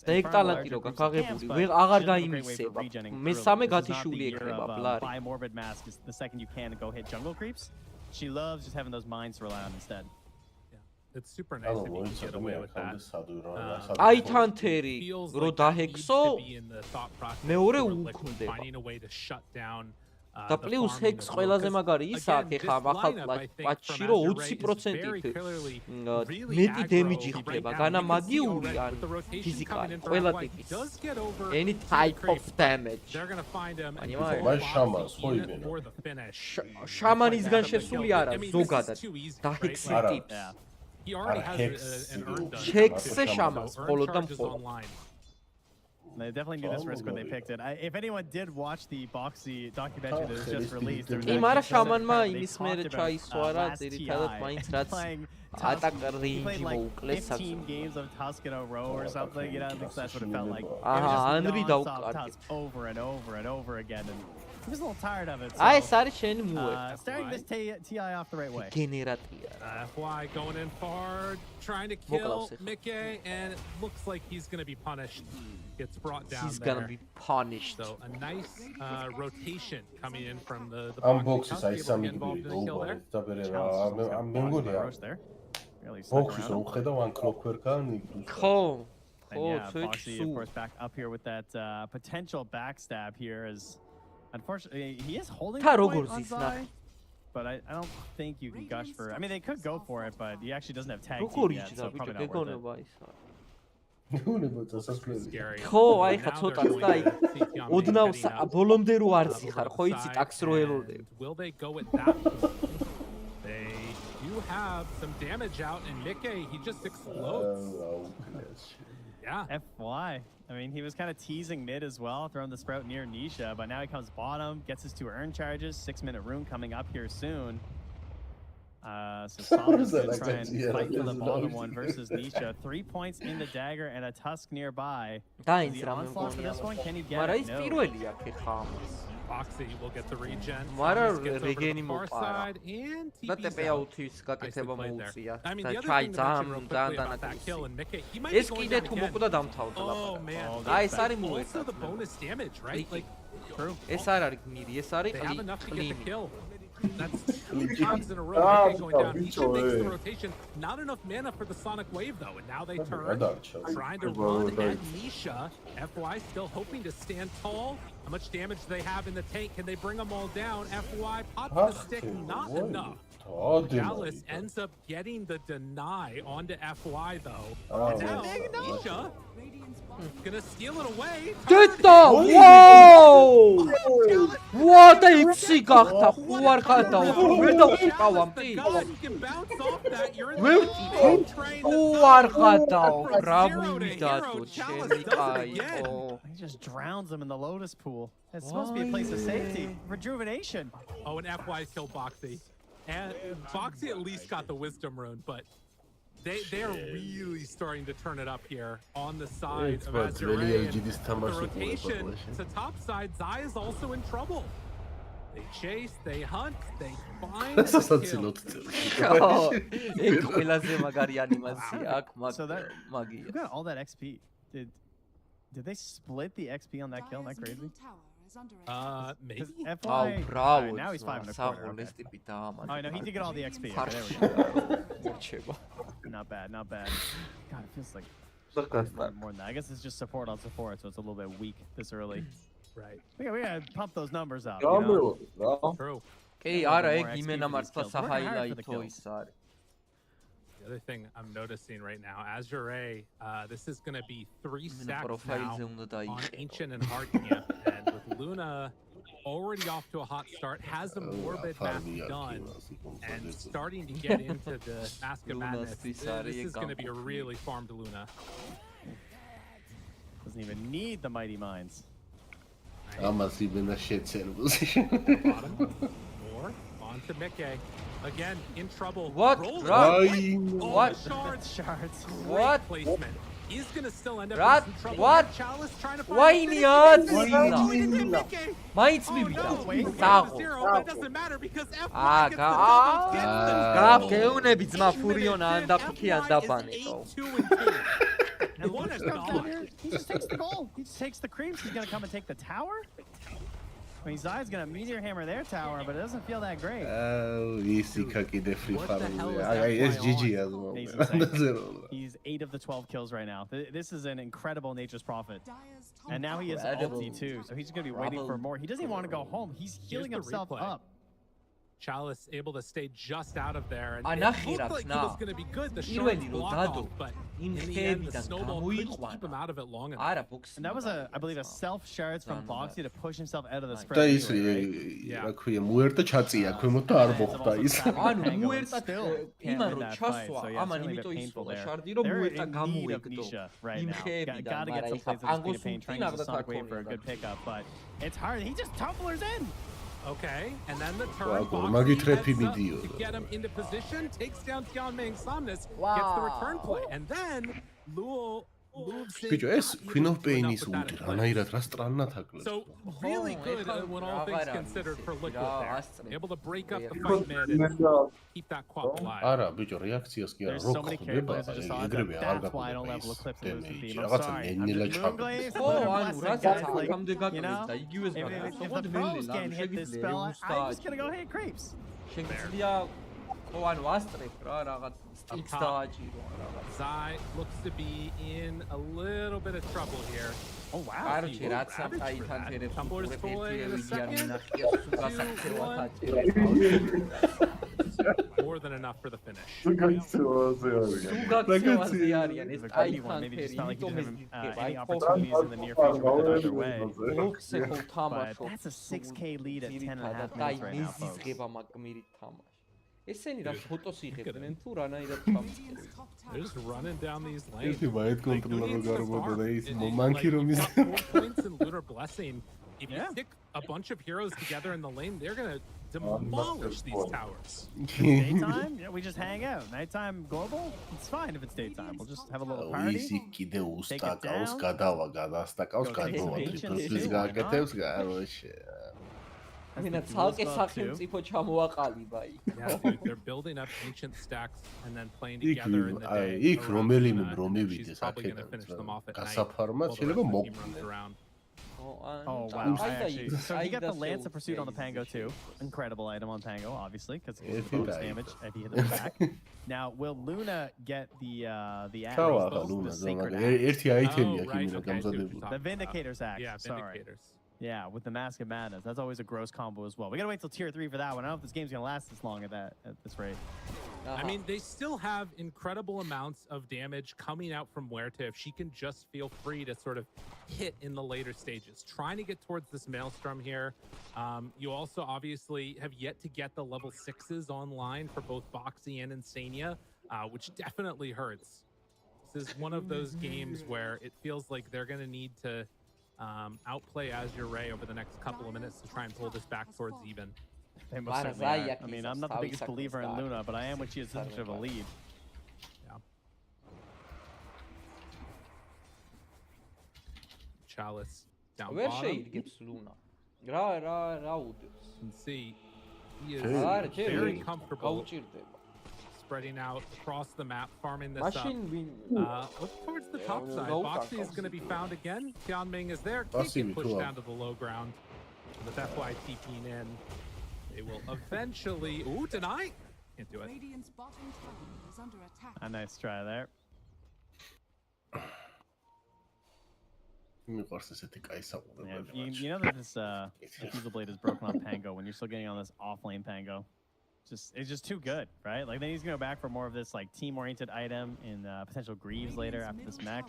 და ეგ ტალანტი რო გაგაღებული ვერ აღარ გაიმისება. მესამე გათიშული ექნება ბლარი. Buy Morbid Mask is the second you can go hit jungle creeps. She loves just having those mines to rely on instead. It's super nice if you can get away with that. აი თანთერი რო დაექსო მეორე finding a way to shut down და პლუს ჰექს ყველაზე მაგარი ის აქ ეხა ახალ პატჩში რომ 20%-ით მეტი დემიჯი ხდება განამაგიური ან ფიზიკალი ყველა ტიპის any type of damage მან შამანს ხო იმენა შამანისგან შესული არა ზოგადად და ჰექსი ტიპს ჰექსზე შამანს მხოლოდ და მხოლოდ They definitely knew this risk when they picked it. If anyone did watch the Boxy documentary that was just released, there was იმარა შამანმა იმის მერე ჩაისვარა ძირითადად მაინც რაც ატაკ რეინჯი მოუკლეს 15 games of Tusk in a row or something, you know, I think that's what it felt like. Anri დაუკარგეთ over and over and over again and he was a little tired of it. აი ეს არის შენი მუე. Starting this TI off the right way. გენერატია. FY going in hard, trying to kill Mickey, and it looks like he's going to be punished. Gets brought down. He's going to be punished. So a nice rotation coming in from the unboxes I sammy over. I'm there. Boxes უხედავ ან clockwork-ან ხო. And yeah, Boxy, of course, back up here with that potential backstab here is unfortunately he is holding the point on Zai, but I don't think you can gush for. I mean, they could go for it, but he actually doesn't have tag team yet, so probably not worth it. ხო, აი ხა ცოტაც და აი ოდნავ ბოლომდე რო არცი ხარ, ხო იცი ტაქს რო ელოდებ. Will they go with that? They do have some damage out, and Mickey, he just explodes. Yeah. FY. I mean, he was kind of teasing mid as well, throwing the sprout near Nisha, but now he comes bottom, gets his 2 earn charges, 6-minute rune coming up here soon. So Solomon's going to try and fight for the bottom one versus Nisha. 3 points in the dagger and a Tusk nearby. The onslaught for this one, can he get it? No. Boxy will get the regen. Mara regeni mopara. Da TP-autis gaketheba mouzia. I mean, the other thing to mention real quickly about that kill and Mickey, he might be going down again. Oh, man. Also the bonus damage, right? Like, true. ეს არ არის გმირი, ეს არის they have enough to get the kill. That's 2 times in a row going down. He can make the rotation. Not enough mana for the Sonic Wave, though. And now they turn, trying to run at Nisha. FY still hoping to stand tall. How much damage do they have in the tank? Can they bring them all down? FY pops the stick, not enough. Dallas ends up getting the deny onto FY, though. And now Nisha gonna steal it away. Whoa! What a psicata! Who are kata? Where the fuck he can bounce off that. You're in the who are kata? Bravo, he just drowns him in the Lotus pool. It's supposed to be a place of safety, rejuvenation. Oh, and FY killed Boxy. And Boxy at least got the wisdom rune, but they are really starting to turn it up here on the side of Azure. The rotation to top side, Zai is also in trouble. They chase, they hunt, they find the kill. So that you got all that XP. Did they split the XP on that kill? Isn't that crazy? Maybe. FY, bravo. Now he's 5 and a quarter. Okay. Oh, no, he did get all the XP. Okay, there we go. Not bad, not bad. God, it feels like more than that. I guess it's just support on support, so it's a little bit weak this early. Right. We gotta pump those numbers up. You know? True. Okay, არა ეგ იმენა მართლა საჰაილაითო ის არის. The other thing I'm noticing right now, Azure, this is going to be 3 stacks now on Ancient and Hard Camp, and with Luna already off to a hot start, has a Morbid Mask done, and starting to get into the Mask of Madness. This is going to be a really farmed Luna. Doesn't even need the Mighty Mines. Almost even a shit position. More on to Mickey. Again, in trouble. What? What? Shards. What? Placement. He's gonna still end up in some trouble. What? Chalice trying to Why not? Might be That doesn't matter because გეუნები ძმა ფურიონა ან დაფიქი ან დაბანეთო. And one is gone. He just takes the goal. He just takes the creeps. He's gonna come and take the tower. I mean, Zai's gonna meteor hammer their tower, but it doesn't feel that great. Easy kakide free fire. SGG as well. He's 8 of the 12 kills right now. This is an incredible Nature's Prophet. And now he has ulti too, so he's gonna be waiting for more. He doesn't even want to go home. He's healing himself up. Chalice able to stay just out of there, and it looked like it was going to be good. The shards block off, but in the end, the snowball couldn't keep him out of it long enough. And that was I believe, a self shards from Boxy to push himself out of the spread. Gotta get some places in pain, trying to stock wait for a good pickup, but it's hard. He just tumblers in. Okay, and then the turn to get him into position, takes down Tianming Somnus, gets the return play, and then Luo moves in. So really good when all things considered for Liquid there. Able to break up the fight mid and keep that quad alive. There's so many carry players I just saw that. That's why I don't level Eclipse and lose the beam. I'm sorry. I'm just you know, if the pros can't hit this spell, I'm just gonna go hit creeps. Zai looks to be in a little bit of trouble here. Oh wow. Tumbler's toy in a second. 2-1. More than enough for the finish. Maybe just not like he doesn't have any opportunities in the near future either way. But that's a 6k lead at 10.5 minutes right now, folks. They're just running down these lanes. Points and Lunar Blessing. If you stick a bunch of heroes together in the lane, they're gonna demolish these towers. Daytime? Yeah, we just hang out. Nighttime global? It's fine if it's daytime. We'll just have a little party. Take it down. I mean, that's how they're building up ancient stacks and then playing together in the day. She's probably going to finish them off at night. Oh wow! So he got the Lance of Pursuit on the Pango too. Incredible item on Pango, obviously, because it gives bonus damage if he hits the back. Now, will Luna get the axe? The sacred axe? The Vindicator's axe. Yeah, Vindicators. Yeah, with the Mask of Madness. That's always a gross combo as well. We gotta wait till tier 3 for that one. I don't know if this game's gonna last this long at this rate. I mean, they still have incredible amounts of damage coming out from Huerta if she can just feel free to sort of hit in the later stages. Trying to get towards this Maelstrom here. You also obviously have yet to get the level 6s online for both Boxy and Insania, which definitely hurts. This is one of those games where it feels like they're gonna need to outplay Azure Ray over the next couple of minutes to try and pull this back towards even. They most certainly are. I mean, I'm not the biggest believer in Luna, but I am when she has such of a lead. Yeah. Chalice down bottom. And see, he is very comfortable spreading out across the map, farming this up. Look towards the top side. Boxy is going to be found again. Tianming is there. Can't get pushed down to the low ground. With FY TPing in, they will eventually... Ooh, deny! Can't do it. A nice try there. Yeah, you know that this Diffusal Blade is broken on Pango when you're still getting on this off-lane Pango. It's just too good, right? Like, then he's gonna go back for more of this like team-oriented item in potential Greaves later after this mech.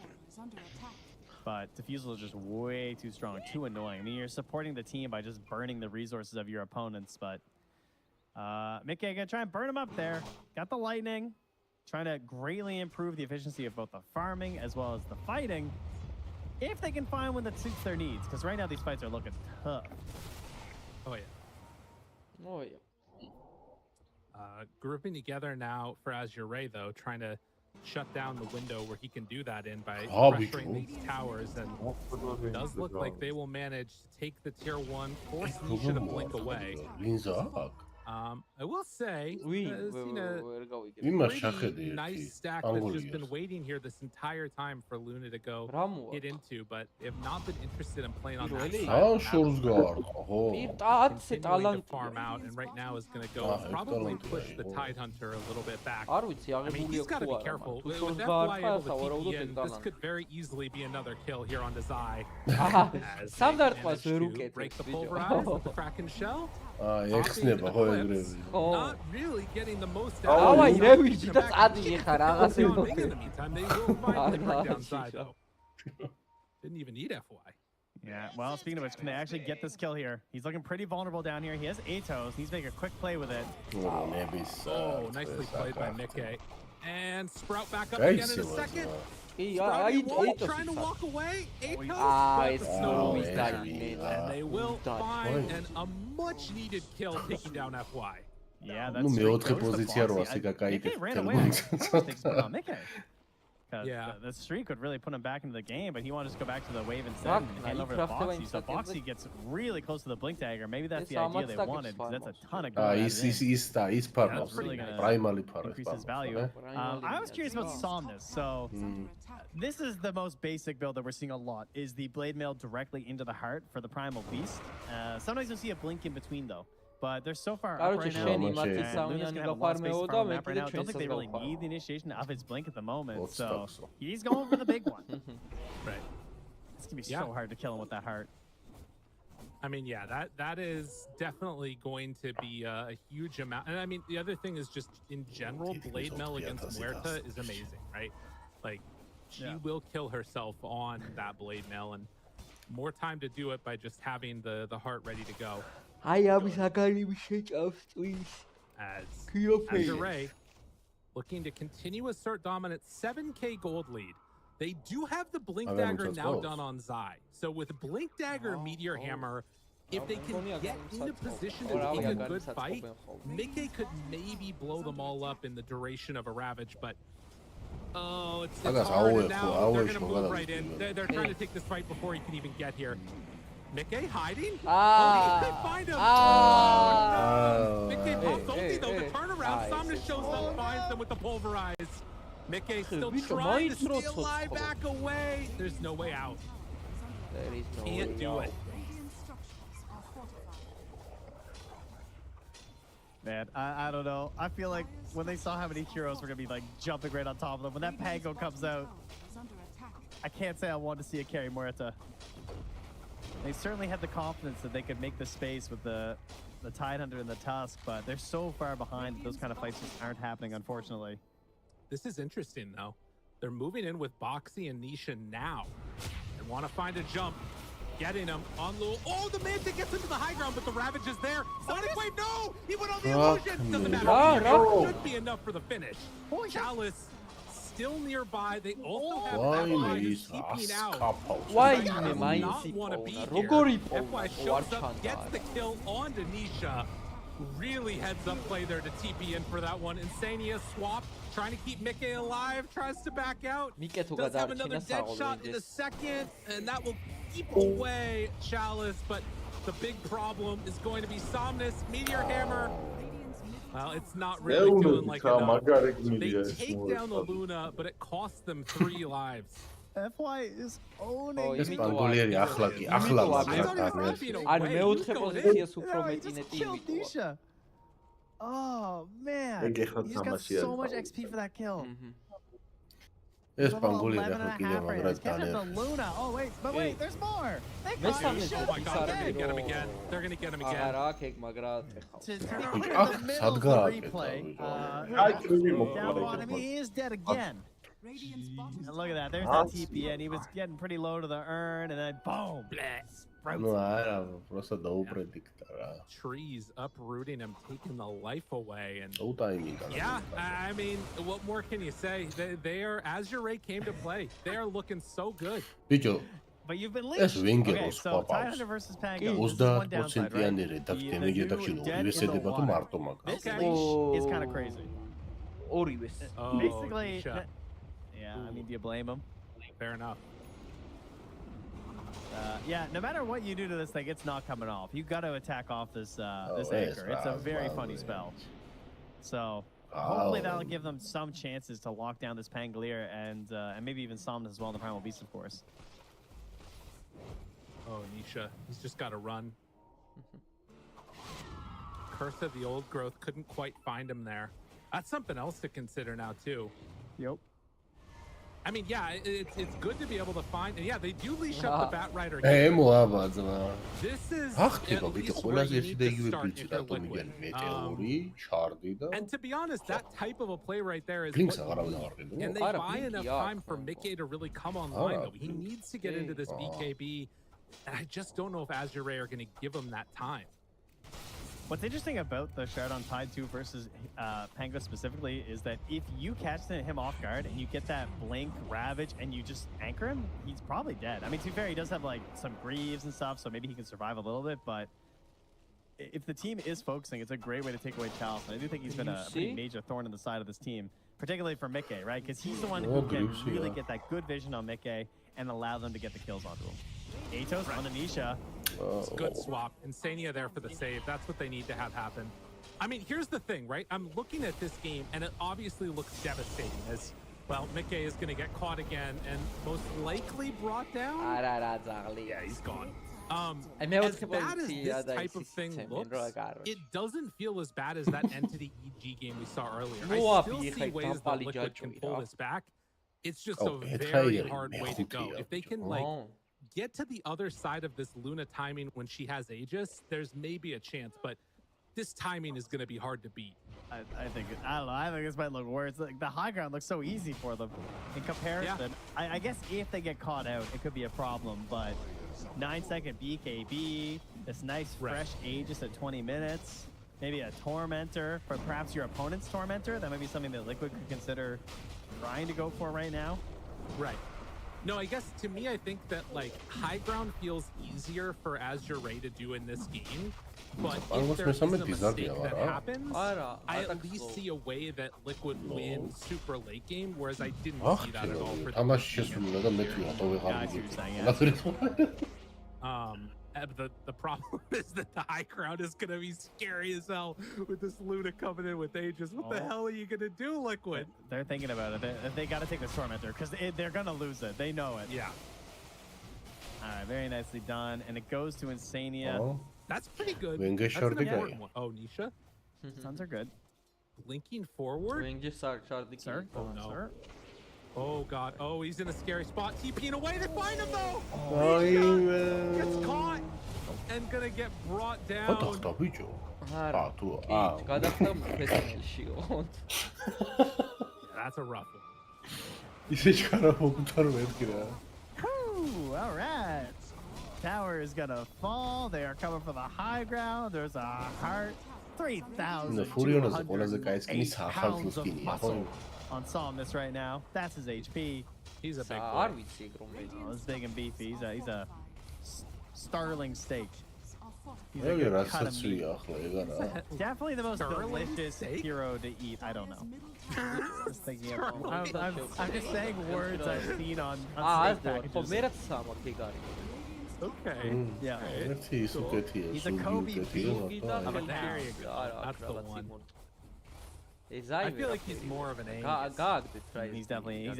But Diffusal is just way too strong, too annoying. I mean, you're supporting the team by just burning the resources of your opponents, but Mickey gonna try and burn him up there. Got the lightning, trying to greatly improve the efficiency of both the farming as well as the fighting, if they can find one that suits their needs. Because right now these fights are looking tough. Oh yeah. Oh yeah. Grouping together now for Azure Ray, though, trying to shut down the window where he can do that in by pressuring these towers, and it does look like they will manage to take the tier 1, force Nisha to blink away. I will say, nice stack that's just been waiting here this entire time for Luna to go get into, but have not been interested in playing on that side. Continuing to farm out, and right now is going to go probably push the Tide Hunter a little bit back. I mean, he's got to be careful. With FY able to TP in, this could very easily be another kill here on the Zai. As they manage to break the pulverize with the Kraken shell. Not really getting the most out of it. In the meantime, they will finally bring down Zai, though. Didn't even need FY. Yeah, well, speaking of which, can they actually get this kill here? He's looking pretty vulnerable down here. He has Atos. He's making a quick play with it. Oh, nicely played by Mickey. And Sprout back up again in a second. Trying to walk away. Atos, but the snow is dying. And they will find a much-needed kill taking down FY. Yeah, that's Mickey ran away. Mickey. Yeah, the streak would really put him back into the game, but he wanted to go back to the wave instead and hand over to Boxy. So Boxy gets really close to the blink dagger. Maybe that's the idea they wanted, because that's a ton of gold. He's really going to increase his value. I was curious about Somnus. So this is the most basic build that we're seeing a lot, is the Blade Mail directly into the heart for the Primal Beast. Sometimes you'll see a blink in between, though. But they're so far up right now. Luna's going to have a lot of space to farm map right now. I don't think they really need the initiation of his blink at the moment. So he's going for the big one. Right. It's going to be so hard to kill him with that heart. I mean, yeah, that is definitely going to be a huge amount. And I mean, the other thing is just in general, Blade Mail against Muerta is amazing, right? Like, she will kill herself on that Blade Mail, and more time to do it by just having the heart ready to go. As Ray looking to continue assert dominant, 7k gold lead. They do have the Blink Dagger now done on Zai. So with Blink Dagger and Meteor Hammer, if they can get into position to take a good fight, Mickey could maybe blow them all up in the duration of a Ravage, but oh, it's hard now. They're going to move right in. They're trying to take this fight before he can even get here. Mickey hiding? Oh, he could find him! Oh, no. Mickey pops ulti though, the turnaround. Somnus shows up, finds them with the pulverize. Mickey still trying to stay alive, back away. There's no way out. Can't do it. Man, I don't know. I feel like when they saw how many heroes were going to be like jumping right on top of them, when that Pango comes out, I can't say I want to see it carry Muerta. They certainly had the confidence that they could make the space with the Tide Hunter and the Tusk, but they're so far behind that those kind of fights just aren't happening, unfortunately. This is interesting, though. They're moving in with Boxy and Nisha now. They want to find a jump. Getting him on Lul. Oh, the Manta gets into the high ground, but the Ravage is there. Sonic Wave, no! He went on the illusion! Doesn't matter. It should be enough for the finish. Chalice still nearby. They also have FY who's keeping out. Why not want to be here. FY shows up, gets the kill on Nisha. Really heads up play there to TP in for that one. Insania swap, trying to keep Mickey alive, tries to back out. Does have another dead shot in a second, and that will keep away Chalice, but the big problem is going to be Somnus, Meteor Hammer. Well, it's not really doing like enough. They take down the Luna, but it costs them 3 lives. FY is owning ეს პანგოლიერი ახლა Oh man, he's got so much XP for that kill. ეს პანგოლიერი ახლა კიდე მაგრად დანერგს. Luna. Oh wait, but wait, there's more. Oh my god, they're gonna get him again. They're gonna get him again. არა, ქეკ მაგრად he is dead again. And look at that, there's that TP, and he was getting pretty low to the urn, and then boom! Trees uprooting him, taking the life away, and yeah, I mean, what more can you say? They are, as your Ray came to play, they are looking so good. But you've been leashed. Okay, so Tide Hunter versus Pango. This is one downside, right? The new dead is the water. This leash is kind of crazy. Basically, yeah, I mean, do you blame him? Fair enough. Yeah, no matter what you do to this thing, it's not coming off. You got to attack off this this anchor. It's a very funny spell. So hopefully that'll give them some chances to lock down this Pangolier and maybe even Somnus as well in the Primal Beast, of course. Oh, Nisha, he's just got to run. Curse of the Old Growth couldn't quite find him there. That's something else to consider now too. Yep. I mean, yeah, it's good to be able to find, and yeah, they do leash up the Bat Rider. This is at least where you need to start if you're Liquid. And to be honest, that type of a play right there is what you need. And they buy enough time for Mickey to really come online, though. He needs to get into this BKB, and I just don't know if Azure Ray are going to give him that time. What's interesting about the Shard on Tide 2 versus Pango specifically is that if you catch him off guard and you get that Blink, Ravage, and you just anchor him, he's probably dead. I mean, to be fair, he does have like some Greaves and stuff, so maybe he can survive a little bit, but if the team is focusing, it's a great way to take away Chalice. And I do think he's been a pretty major thorn in the side of this team, particularly for Mickey, right? Because he's the one who can really get that good vision on Mickey and allow them to get the kills onto him. Atos on Anisha. It's a good swap. Insania there for the save. That's what they need to have happen. I mean, here's the thing, right? I'm looking at this game, and it obviously looks devastating as, well, Mickey is going to get caught again and most likely brought down. Yeah, he's gone. As bad as this type of thing looks, it doesn't feel as bad as that Entity EG game we saw earlier. I still see ways that Liquid can pull this back. It's just a very hard way to go. If they can, like, get to the other side of this Luna timing when she has Aegis, there's maybe a chance, but this timing is going to be hard to beat. I think, I don't know, I think this might look worse. Like, the high ground looks so easy for them in comparison. Yeah. I guess if they get caught out, it could be a problem, but 9-second BKB, this nice fresh Aegis at 20 minutes, maybe a Tormentor for perhaps your opponent's Tormentor. That might be something that Liquid could consider trying to go for right now. Right. No, I guess to me, I think that like high ground feels easier for Azure Ray to do in this game. But if there is a mistake that happens, I at least see a way that Liquid wins super late game, whereas I didn't see that at all for the problem is that the high ground is going to be scary as hell with this Luna coming in with Aegis. What the hell are you going to do, Liquid? They're thinking about it. They got to take this Tormentor because they're going to lose it. They know it. Yeah. All right, very nicely done. And it goes to Insania. That's pretty good. That's an important one. Oh, Nisha? Suns are good. Linking forward? Sir? Oh, no. Sir? Oh, God. Oh, he's in a scary spot. TPing away. They find him, though. Gets caught and gonna get brought down. That's a rough one. All right. Tower is gonna fall. They are coming for the high ground. There's a heart. 3,000 pounds of muscle on Somnus right now. That's his HP. He's a big boy. He's big and beefy. He's a starling steak. He's a good cut of meat. Definitely the most delicious hero to eat. I don't know. Just thinking of, I'm just saying words I've seen on steak packages. Okay. Yeah. He's a Kobe beef. That's the one. I feel like he's more of an Angus. He's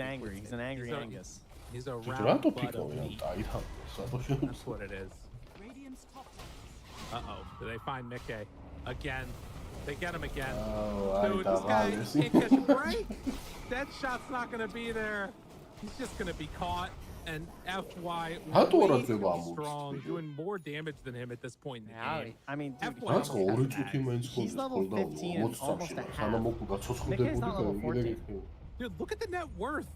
angry. He's an angry Angus. He's a round butt of meat. That's what it is. Uh-oh. Do they find Mickey? Again. They get him again. Dude, this guy can't catch a break. That shot's not going to be there. He's just going to be caught. And FY way too strong, doing more damage than him at this point in the game. I mean, dude, he's level 15 and almost a half. Mickey's not level 14. Dude, look at the net worth.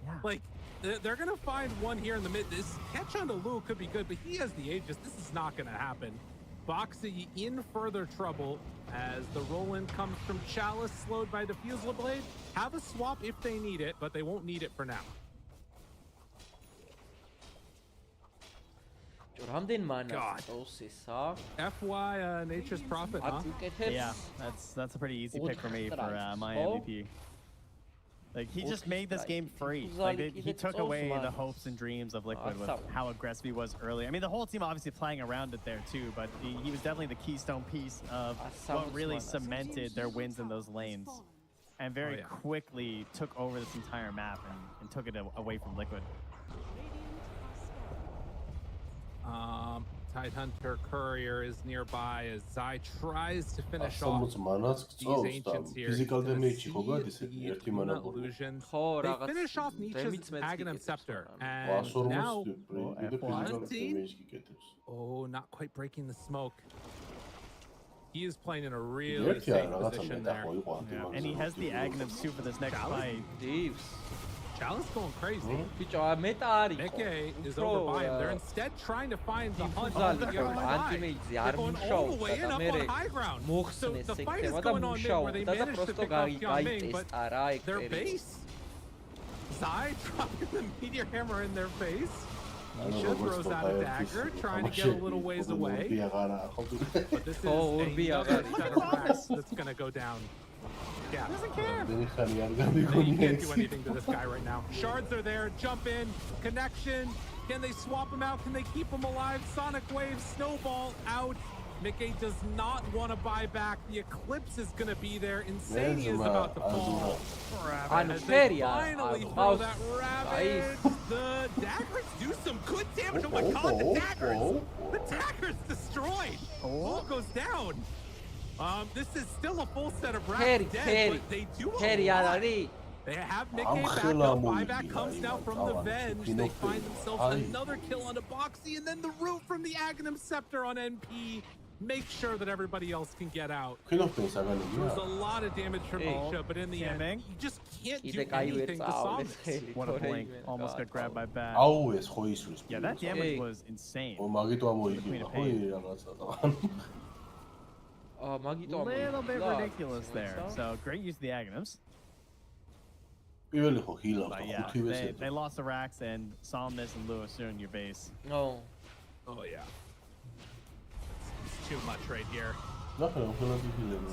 Yeah. Like, they're going to find one here in the mid. This catch on to Lou could be good, but he has the Aegis. This is not going to happen. Boxy in further trouble as the roll-in comes from Chalice, slowed by Diffusal Blade. Have a swap if they need it, but they won't need it for now. God. FY Nature's Prophet, huh? Yeah, that's a pretty easy pick for me for my MVP. Like he just made this game free. Like he took away the hopes and dreams of Liquid with how aggressive he was early. I mean, the whole team obviously playing around it there too, but he was definitely the keystone piece of what really cemented their wins in those lanes, and very quickly took over this entire map and took it away from Liquid. Tidehunter Courier is nearby as Zai tries to finish off these ancients here. Physical damage illusion. They finish off Nietzsche's Aghanim Scepter, and now not quite breaking the smoke. He is playing in a really safe position there. And he has the Aghanim's too for this next fight. Chalice going crazy. Mickey is over by him. They're instead trying to find the hunt on the other side. They're going all the way in up on high ground. So the fight is going on mid where they managed to pick up Yangming, but their base, Zai dropping the meteor hammer in their face. Nisha throws out a dagger, trying to get a little ways away. But this is another set of racks that's going to go down. Yeah. Doesn't care. You can't do anything to this guy right now. Shards are there. Jump in. Connection. Can they swap him out? Can they keep him alive? Sonic Wave. Snowball out. Mickey does not want to buy back. The Eclipse is going to be there. Insania is about to fall. As they finally throw that Ravage. The daggers do some good damage. Oh my god, the daggers. The daggers destroyed. Wall goes down. This is still a full set of racks dead, but they do a lot. They have Mickey back up. Buyback comes now from the Venge. They find themselves another kill on a Boxy, and then the root from the Aghanim Scepter on NP. Make sure that everybody else can get out. There's a lot of damage from Nisha, but in the end, you just can't do anything to solve this. What a blink. Almost got grabbed by Bat. Yeah, that damage was insane. A little bit ridiculous there. So great use of the Aghanims. But yeah, they lost the racks and Somnus and Lewis soon in your base. Oh yeah. It's too much right here.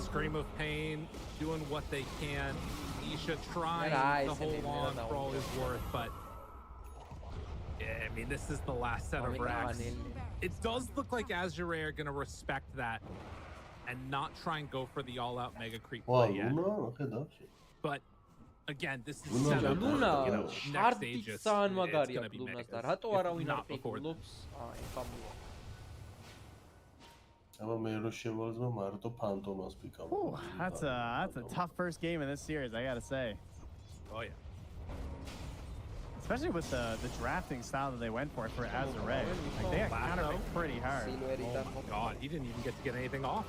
Scream of Pain doing what they can. Isha trying to hold on for all his worth, but yeah, I mean, this is the last set of racks. It does look like Azure are going to respect that and not try and go for the all-out mega creep play yet. But again, this is set up, next Aegis, it's gonna be mega. If not before that. Ooh, that's a tough first game in this series, I gotta say. Oh yeah. Especially with the drafting style that they went for Azure. Like they got counterpicked pretty hard. Oh my god, he didn't even get to get anything off.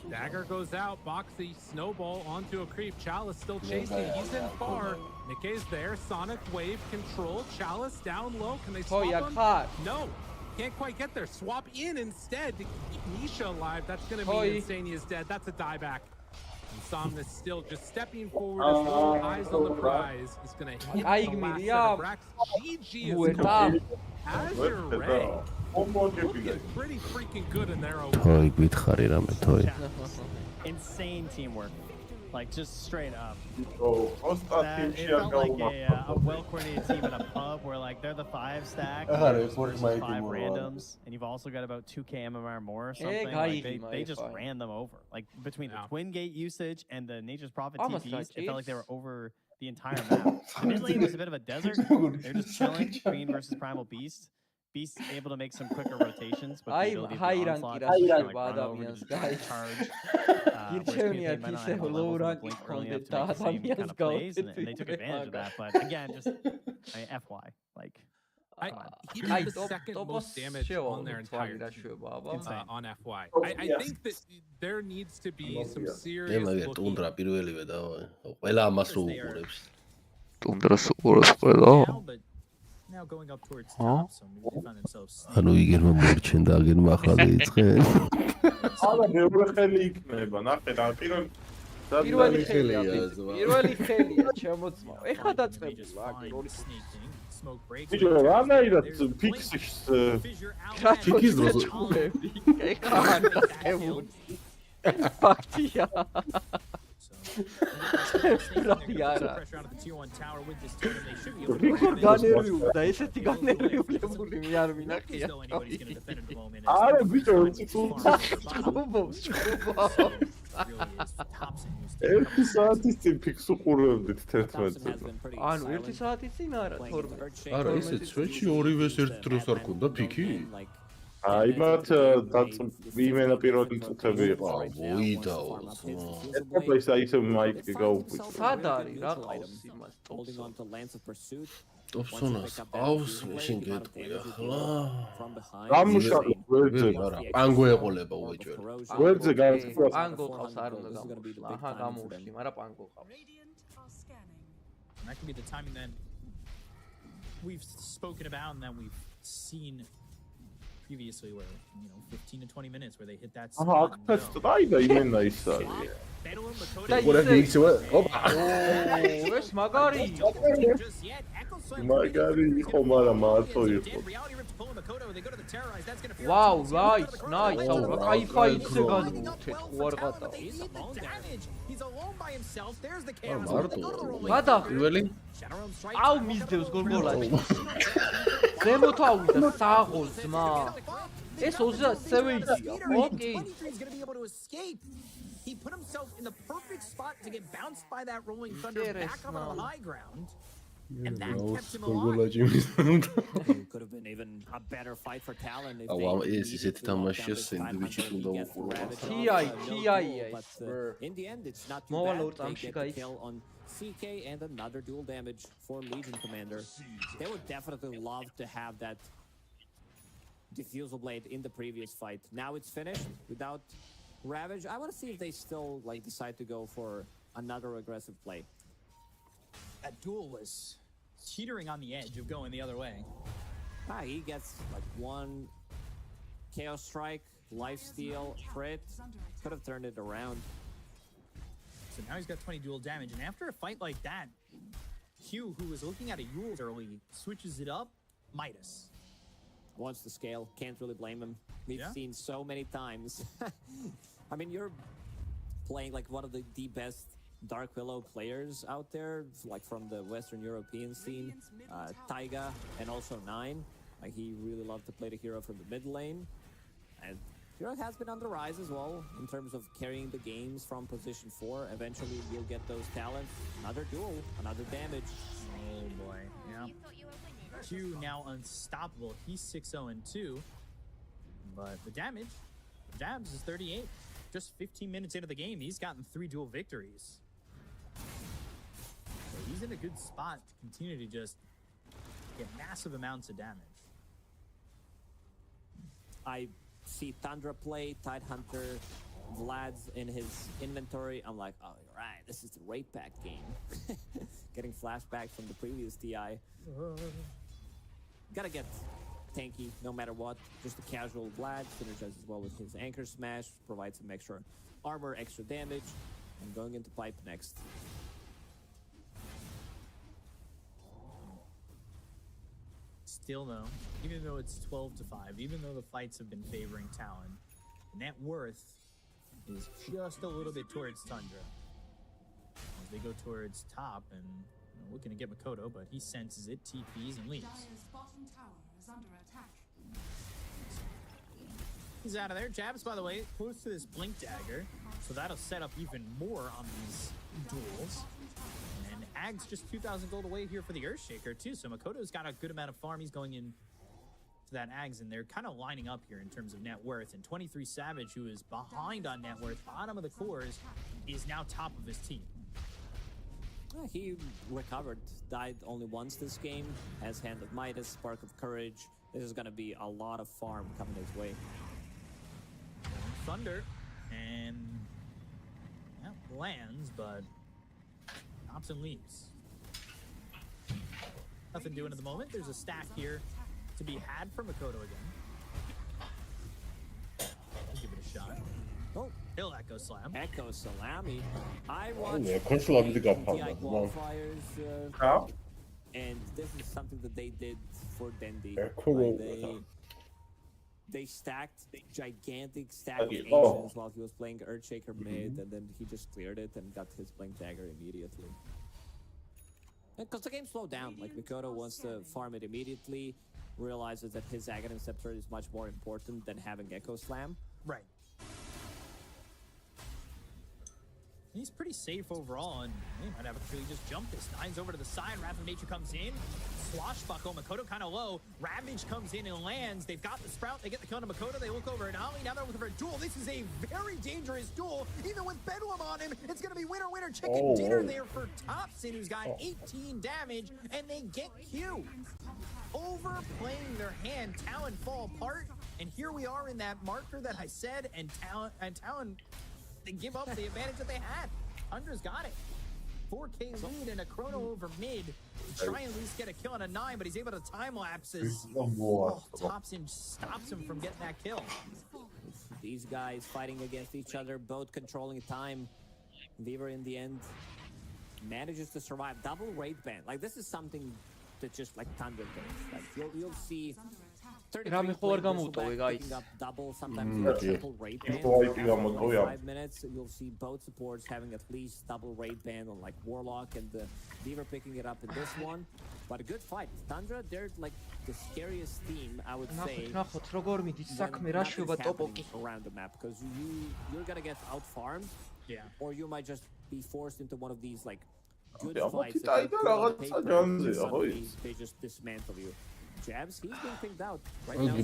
Dagger goes out, Boxy, Snowball onto a creep, Chalice still chasing, he's in far, Nikkei's there, Sonic Wave control, Chalice down low, can they swap him? No, can't quite get there, swap in instead to keep Nisha alive, that's gonna mean Insania's dead, that's a dieback. And Somnus still just stepping forward as well, eyes on the prize, is gonna hit the last set of racks. GG is coming. Azure Ray. Looking pretty freaking good in their own. Insane teamwork. Like just straight up. It felt like a well-coordinated team in a pub where like they're the 5 stack versus 5 randoms, and you've also got about 2k MMR more or something. Like they just ran them over. Like between the Twin Gate usage and the Nature's Prophet TPs, it felt like they were over the entire map. The mid lane was a bit of a desert. They're just chilling. Queen versus Primal Beast. Beast able to make some quicker rotations, but the ability of the onslaught to like run over to charge. Low rank early enough to make the same kind of plays, and they took advantage of that. But again, just FY, like. He did the second most damage on their entire team on FY. I think that there needs to be some serious looking. Now going up towards top, so maybe they find themselves. ანუ იგერმა მორჩენდა აგერმა ახალ იწყენ. არა, მეორე ხელი იქნება, ნახე რა, პირველი ხელია, პირველი ხელია, შემოწმა. ეხლა დაწყებულა აგერული smoke breaks. Video რანაირად ფიქსის ფიქის დროს ეხლა დაწყებულა. ფაქტია. განერვიულდა, ესეთი განერვიულებული მე არ მინახია. არა, ბიჭო, უბობს. 1 საათის წინ ფიქს უყურებდით 11-ზე. ანუ 1 საათის წინ არა, 12. არა, ისე სვეჩი ორივეს ერთ დროს არ ქონდა ფიქი? აი მათ იმენა პირველი წუთები იყო. მოიდაო. ეს აი ისე მაიკი გაუკვიჭო. სად არის რა ყავს იმას ტოფსონას ყავს შენ გეტყვი ახლა. გამუშავე გვერდზე. არა, პანგო ეყოლება უეჭველი. გვერდზე გაიწვა. პანგო ყავს არ უნდა გამოუშვა. აჰა, გამოუშლი, მაგრამ პანგო ყავს. That could be the timing that we've spoken about and that we've seen previously where, 15 to 20 minutes where they hit that spot. აჰა, აქაც დაიდა იმენა ის არის. ეს მაგარი. მაგარი იყო, მაგრამ მარტო იყო. Wow, nice. აუ, кайფა ისე გადმოვთეთ, უარღატა. He's alone by himself. There's the chaos. გადახველი. აუ, მისდევს გოლგოლაჭი. ზემოთ ავიდა საღოლ ძმა. ეს 27 ია. ოკეი. He put himself in the perfect spot to get bounced by that rolling thunder back up on the high ground. And that kept him alive. Could have been even a better fight for Talon if ეს ისეთი თამაშია სენდვიჩი უნდა უყურო. But in the end it's not too bad. They get the kill on CK and another dual damage for Legion Commander. They would definitely love to have that diffusal blade in the previous fight. Now it's finished without Ravage. I want to see if they still decide to go for another aggressive play. That duel was teetering on the edge of going the other way. He gets one Chaos Strike, Lifesteal, crit. Could have turned it around. So now he's got 20 dual damage, and after a fight like that, Q, who was looking at a Yule early, switches it up. Midas wants to scale. Can't really blame him. We've seen so many times. I mean, you're playing one of the best Dark Willow players out there, from the Western European scene. Taiga and also Nine. He really loved to play the hero from the mid lane. And hero has been on the rise as well in terms of carrying the games from position 4. Eventually, you'll get those talents. Another duel, another damage. Oh boy, yeah. Q now unstoppable. He's 6-0-2. But the damage, Jabs is 38. Just 15 minutes into the game, he's gotten 3 dual victories. So he's in a good spot to continue to just get massive amounts of damage. I see Tundra play, Tidehunter, Vlad's in his inventory. I'm like, oh, you're right, this is the raid pack game. Getting flashbacks from the previous TI. Gotta get tanky no matter what. Just a casual Vlad, synergizes as well with his anchor smash, provides some extra armor, extra damage. And going into pipe next. Still though, even though it's 12-5, even though the fights have been favoring Talon, net worth is just a little bit towards Tundra. As they go towards top and looking to get Makoto, but he senses it, TPs and leaves. He's out of there. Jabs, by the way, close to this Blink Dagger, so that'll set up even more on these duels. And Ag's just 2,000 gold away here for the Earthshaker too, so Makoto's got a good amount of farm. He's going in to that Ags, and they're kind of lining up here in terms of net worth. And 23 Savage, who is behind on net worth, bottom of the cores, is now top of his team. He recovered, died only once this game, has Hand of Midas, Spark of Courage. This is going to be a lot of farm coming his way. Thunder, and lands, but Thompson leaves. Nothing doing at the moment. There's a stack here to be had for Makoto again. We'll give it a shot. Oh, he'll Echo Slam. Echo Salami. I watched the qualifiers, and this is something that they did for Dendi. they stacked gigantic stack of Asians while he was playing Earthshaker mid, and then he just cleared it and got his blink dagger immediately. Because the game slowed down, like Mikoto wants to farm it immediately, realizes that his Aghanim Scepter is much more important than having Echo Slam. Right. He's pretty safe overall, and he might have actually just jumped this. Nine's over to the side, Wrath of Nature comes in. Swashbuckle, Mikoto kind of low. Ravage comes in and lands. They've got the Sprout, they get the kill to Mikoto, they look over at Ali. Now they're looking for a duel. This is a very dangerous duel. Even with Bedlam on him, it's going to be winner, chicken dinner there for Thompson, who's got 18 damage, and they get Q. Overplaying their hand, Talon fall apart, and here we are in that marker that I said, and Talon they give up the advantage that they had. Tundra's got it. 4K lead and a chrono over mid. Try and at least get a kill on a 9, but he's able to time lapses. Thompson stops him from getting that kill. These guys fighting against each other, both controlling time. Weaver in the end manages to survive. Double raid ban. Like this is something that just like Tundra does. Like you'll see 33 picking up double, sometimes even triple raid ban. 5 minutes, you'll see both supports having at least double raid ban on like Warlock and the Weaver picking it up in this one. But a good fight. Tundra, they're like the scariest team, I would say, around the map, because you're gonna get out farmed, or you might just be forced into one of these like good fights that they just dismantle you. Jabs, he's being picked out right now.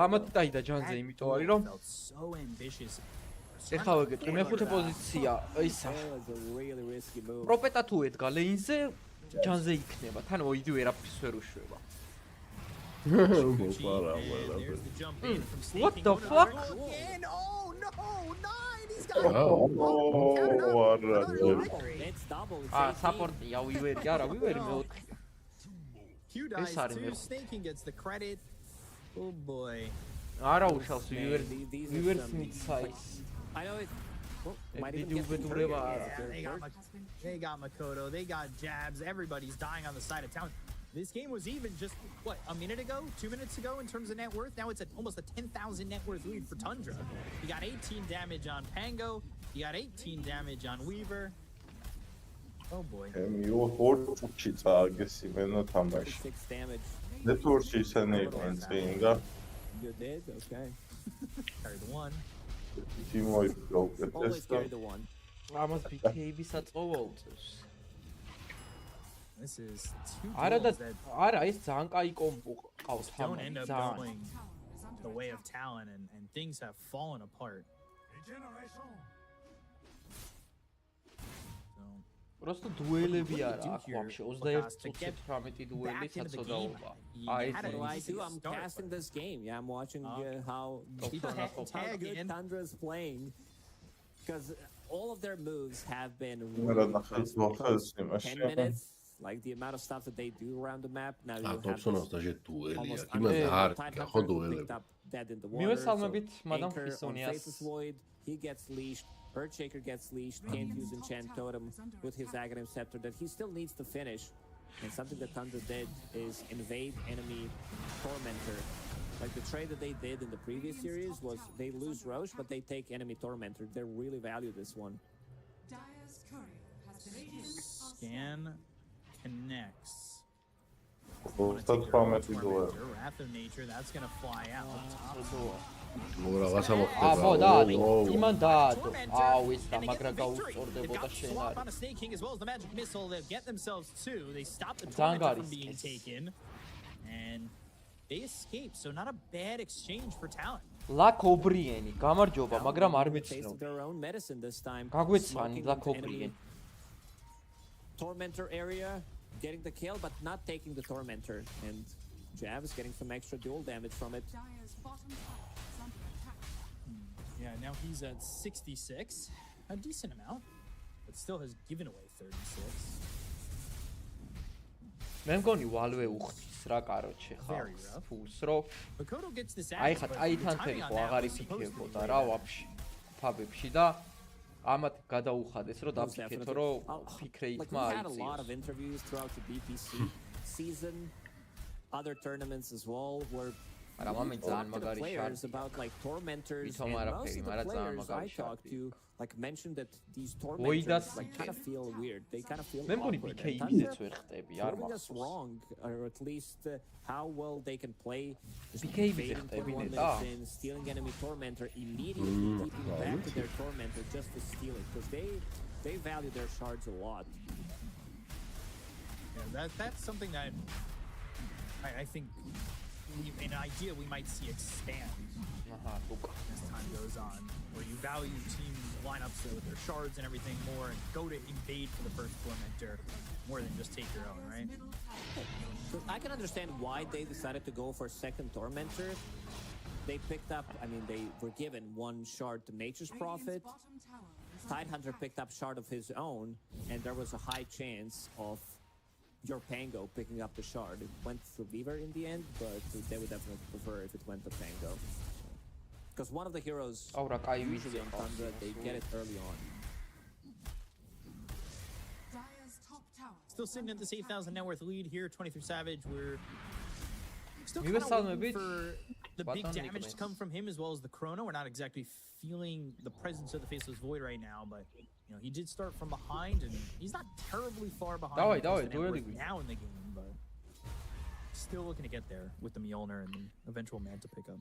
ამათი დაიდა ჯანზე, იმიტომ არის რომ ეხლა ვეკეთე მეხუთე პოზიცია, ისა. პროპეტა თუ ედგა ლეინზე, ჯანზე იქნება. თან ოიდი ვერაფერს ვერ უშვება. What the fuck? საპორტია ვივერი, არა, ვივერი მეოთხე. Q dies too, Snaking gets the credit. Oh boy. Არა უშავს ვივერს მიცაის. I know it. They got Mikoto, they got Jabs, everybody's dying on the side of town. This game was even just, what, a minute ago, 2 minutes ago in terms of net worth? Now it's almost a 10,000 net worth lead for Tundra. He got 18 damage on Pango, he got 18 damage on Weaver. Oh boy. You damage. The torch is an event thing. You did? Okay. Carry the one. Always carry the one. This is two duels that don't end up going the way of Talon, and things have fallen apart. Просто дуэлები არა აქ вообще 21-18 дуელი საწოდაობა. I'm casting this game. Yeah, I'm watching how good Tundra is playing, because all of their moves have been 10 minutes. Like the amount of stuff that they do around the map. Now you have picked up dead in the water. Anchor on Faceless Void, he gets leashed. Earthshaker gets leashed, can't use Enchant Totem with his Aghanim Scepter that he still needs to finish. And something that Tundra did is invade enemy Tormentor. Like the trade that they did in the previous series was they lose Roche, but they take enemy Tormentor. They really value this one. Scan connects. Wrath of Nature, that's gonna fly out. იმან დაადო. აუ ის და მაგრა გაუწორდებოდა შენ არის. On a Snake King as well as the magic missile, they get themselves two. They stop the tormentor from being taken, and they escape. So not a bad exchange for talent. ლაკობრიენი, გამარჯობა, მაგრამ არ მეცნო. Their own medicine this time. გაგვეცანი ლაკობრიენი. Tormentor area, getting the kill, but not taking the Tormentor. And Jabs getting some extra dual damage from it. Yeah, now he's at 66. A decent amount, but still has given away 36. მე მგონი ვალვე უხდის რა კაროჩე ხალხს ფულს რო აი ხა აითან ფერი ხო აღარ იფიქრებოდა რა ვაფშე ფაბებში და ამათ გადაუხადეს რომ დაფიქრეთო რომ ფიქრე ითმა აიწიოს other tournaments as well where Ramami talk to the players about like tormentors, and most of the players I talked to like mentioned that these tormentors like kind of feel weird. They kind of feel awkward. And proving us wrong, or at least how well they can play. Just baiting 21 minutes in, stealing enemy tormentor, immediately keeping back to their tormentor just to steal it, because they value their shards a lot. Yeah, that's something that I think an idea we might see expand as time goes on, where you value team lineups with their shards and everything more, and go to invade for the first tormentor more than just take your own, right? So I can understand why they decided to go for second tormentor. They picked up, I mean, they were given one shard to Nature's Prophet. Tidehunter picked up shard of his own, and there was a high chance of your Pango picking up the shard. It went to Weaver in the end, but they would definitely prefer if it went to Pango. Because one of the heroes, usually on Thunder, they get it early on. Still sitting at this 8,000 net worth lead here, 23 Savage. We're still kind of waiting for the big damage to come from him as well as the Chrono. We're not exactly feeling the presence of the Faceless Void right now, but you know, he did start from behind, and he's not terribly far behind now in the game, but still looking to get there with the Mjolnir and the eventual Manta pickup.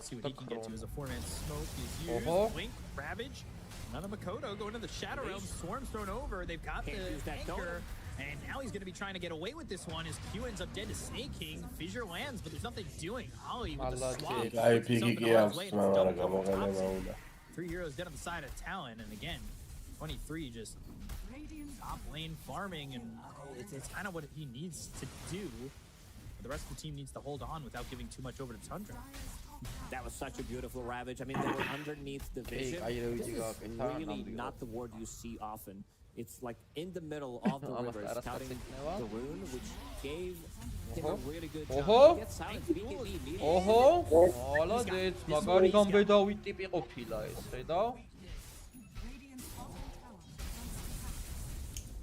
See what he can get to as a 4-man smoke is used. Blink, Ravage, another Makoto going to the Shadow Realm. Swarm's thrown over. They've got the anchor, and now he's going to be trying to get away with this one as Q ends up dead to Snake King. Fissure lands, but there's nothing doing. Ollie with the swap. 3 heroes dead on the side of Talon, and again, 23 just top lane farming, and it's kind of what he needs to do. The rest of the team needs to hold on without giving too much over to Tundra. That was such a beautiful Ravage. I mean, they were underneath the vision. This is really not the word you see often. It's like in the middle of the river, scouting the rune, which gave him a really good job. He gets silent. BKB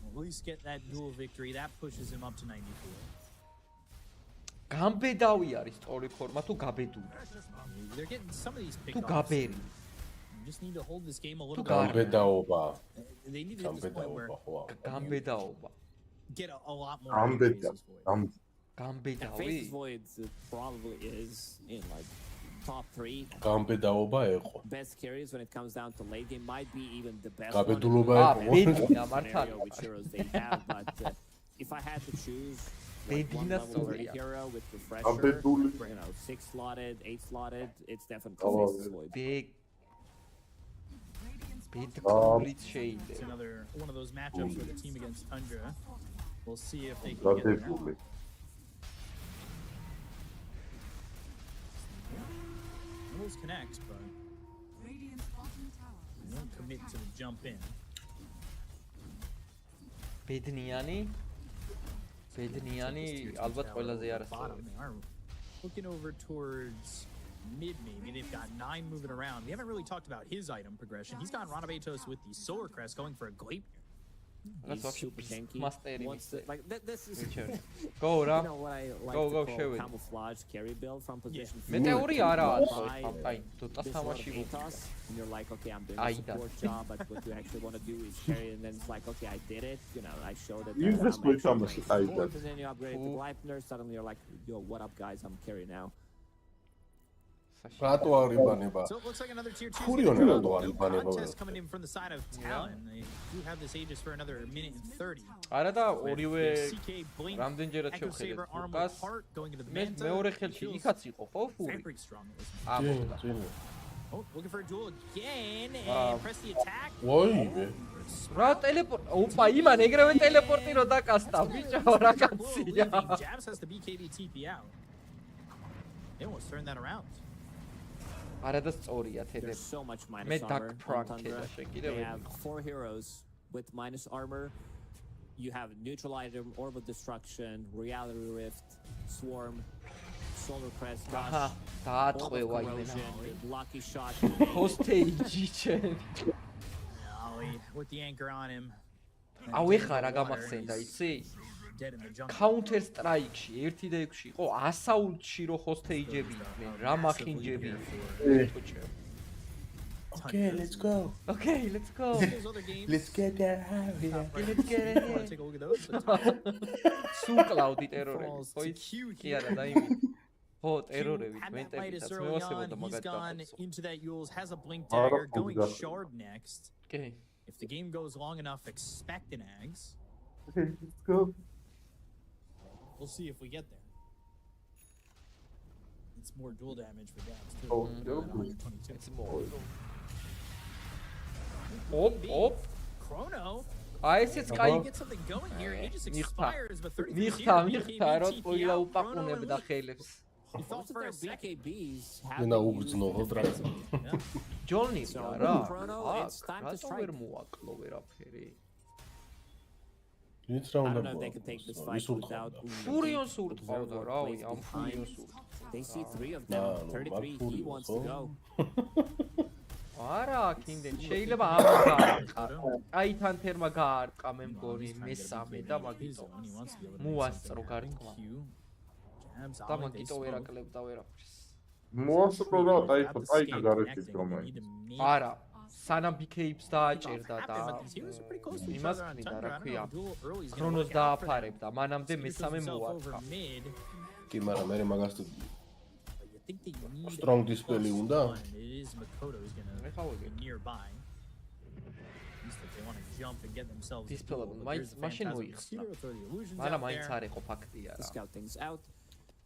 At least get that dual victory. That pushes him up to 94. გამბედავი არის სწორი ფორმა თუ გაბედული? They're getting some of these pickups. თუ გაბერი. You just need to hold this game a little bit. გამბედაობა. They need to hit this point where გამბედაობა. Get a lot more. გამბედავი. Faceless Void probably is in like top 3. გამბედაობა ეყო. Best carries when it comes down to late game, might be even the best გამბედულობა eqo. Which heroes they have, but if I had to choose like one level 30 hero with refresher, you know, 6 slotted, 8 slotted, it's definitely Faceless Void. Big It's another one of those matchups where the team against Tundra. We'll see if they can get there. Rules connect, but they don't commit to the jump in. Bedniani, ალბათ ყველაზე არასწორი. Looking over towards mid, maybe they've got 9 moving around. We haven't really talked about his item progression. He's got Ranabetos with the Solar Crest going for a Gleipnir. He's super tanky. Like this is go, you know what I like to call camouflage carry build from position 4. მეტეური არა არის აი DOTA თამაში and you're like, okay, I'm doing a support job, but what you actually want to do is carry, and then it's like, okay, I did it, you know, I showed it. You just switch on the side, and then you upgrade to Gleipnir, suddenly you're like, yo, what up guys, I'm carry now. So it looks like another tier 2 contest coming in from the side of Talon. They do have this Aegis for another minute and 30. არა და ორივე რამდენჯერაც შევხედეთ ლუკას მე მეორე ხელში იქაც იყო ხო ფური Oh, looking for a duel again and press the attack. Oi, რა ტელეპორტ ოპა იმან ეგრევე ტელეპორტი რო დაკასტა ბიჭო რა კაცია Jabs has the BKB TP out. They almost turned that around. არა და სწორია თეთრ There's so much minus armor on Tundra. They have 4 heroes with minus armor. You have neutral item, Orb of Destruction, Reality Rift, Swarm, Solar Crest, Gush, დაატყვევა imena. Lucky Shot. Hostage. Ollie with the anchor on him. აუ ეხლა რა გამახსენდა, იცი? Counter Strike-ში 1 და 6-ში იყო ასაულტში რო ჰოსტეიჯები იყვნენ, რა მახინჯები იყვნენ. Okay, let's go. Okay, let's go. Let's get that out here. Let's get it. Take a look at those. სუკლაუდი ტერორები. ხო კი არა დაიმი. ხო ტერორები მენტებითაც მევასებოდა მაგათ into that Yules has a blink dagger going shard next. Okay. If the game goes long enough, expect an Ags. Okay, let's go. We'll see if we get there. It's more dual damage for Dax too. Oh, it's more. Op. Chrono. Ესეც კაი Get something going here. He just expires, but 30 მიხთა რო ყველა უპაყუნებდა ხელებს. He thought for a BKBs ენა უგრძნობოდ რა. ჯონი რა. It's time to strike. ვერ მოაკლო ვერაფერი. ვინც რა I უნდა don't know if they can take this fight without ფურიონს ურტყავდა რავი, ამ ფურიონს ურტყავდა. They see 3 of them. 33 he wants to go. არა, კიდენ შეიძლება ამან გაარტყა. აი თან თერმა გაარტყა მე მგონი მესამე და მაგიტო. მოასწრო გარტყმა. და მაგიტო ვერაკლებდა ვერაფერს. მოასწრო რა, აი გარეშე კომაი. არა, სანამ BK-ებს დააჭერდა და იმას ქმნიდა რა ქვია. ქრონოს დააფარებდა, მანამდე მესამე მოარტყა. კი, მაგრამ მე მაგას strong dispel-ი უნდა? It is Makoto who's going to be nearby. Looks like they want to jump and get themselves. Dispel-ი მაშინ მოიხსნა. მაგრამ მაინც არ იყო ფაქტია რა. Scout things out.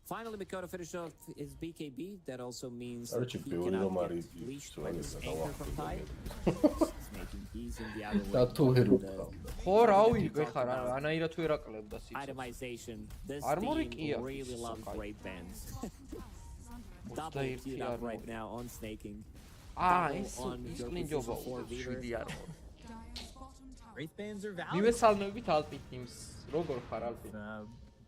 Finally, Makoto finished off his BKB. That also means that he cannot leash his anchor from high. Making ease in the outer way. ხო რავი, ხარ ანაირად ვერაკლებდა სიცოცხლე. Itemization. This team really loves great bands. Double queued up right now on snaking. ეს ისკლინჯობა 7 არ ხო. Wraith bands are value. მივესალმებით ალპით teams. როგორ ხარ ალპით?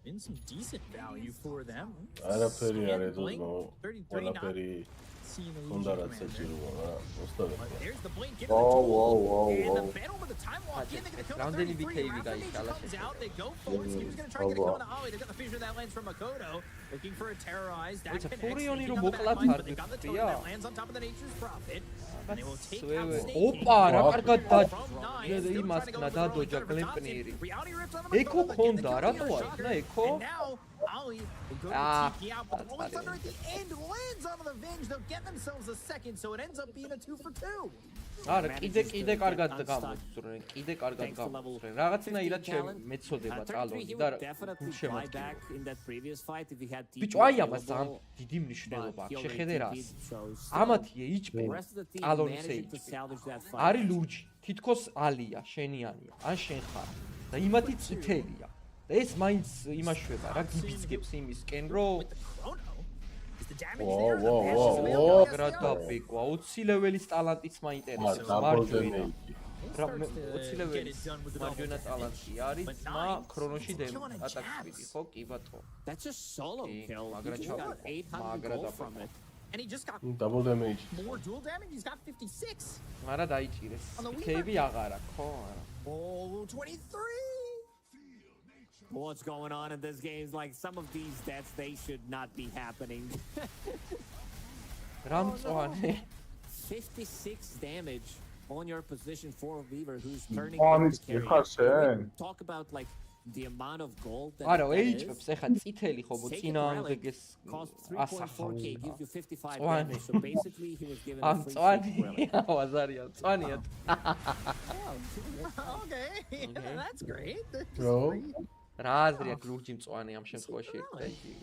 Been some decent value for them. არაფერი არ ედო, ყველაფერი უნდა რაც საჭიროა რა. There's the blink. Whoa. And the battle with the time walk in, they're going to kill რამდენი the BKB comes გაიშალა. out, they go forward. He was going to try to get it going to Ollie. They're going to fissure that lands from Makoto. Looking for a terrorize. That ფურიონი რომ connects. მოკლათ But they got the totem that lands on top of the nature's prophet. And they will take out Snake. ოპა, რა კარგად და იმას და დადოჯა გლემპნიერი. ეკო ქონდა, რატო არ და ეკო? And now Ollie will go to TP out, but Rolling Thunder at the end lands onto the Venge. They'll get themselves a second, so it ends up being a 2 for 2. არა, კიდე კარგად გამოიწურენ, კიდე კარგად გამოიწურენ. რაღაცნაირად მეცოდება წალონი და შემოწია. ბიჭო, აი ამას ძალიან დიდი მნიშვნელობა აქვს. შეხედე რას. ამათი HP წალონის HP. არის ლურჯი, თითქოს ალია, შენიანია, ან შენ ხარ. და იმათი წითელია. და ეს მაინც იმაშვება რა გიბიძგებს იმისკენ, რომ Whoa. გრადაპიკვა 20 ლეველის ტალანტიც მაინტერესებს მარჯვენა. 20 ლეველის მარჯვენა ტალანტი არის ძმა ქრონოში დემო ატაკსპიდი, ხო? კი ბატონო. That's a solo kill. მაგრამ got 800 gold from it. And he just got double damage. More dual damage. He's got 56. არა დაიჭირეს. KB აღარა, ხო? არა. Oh, 23. What's going on in this game? Like some of these deaths, they should not be happening. Ramtswane. 56 damage on your position for a Weaver who's turning into carry. Talk about like the amount of gold that არა, HP-ს ახლა წითელი ხო მოწინააღმდეგეს asafo gives you 55 damage. So basically he was given a free relic. Azarian, Tswaniat. Okay, that's great. Bro. რა აზრია ლურჯი მწვანე ამ შემთხვევაში ერთად იგი.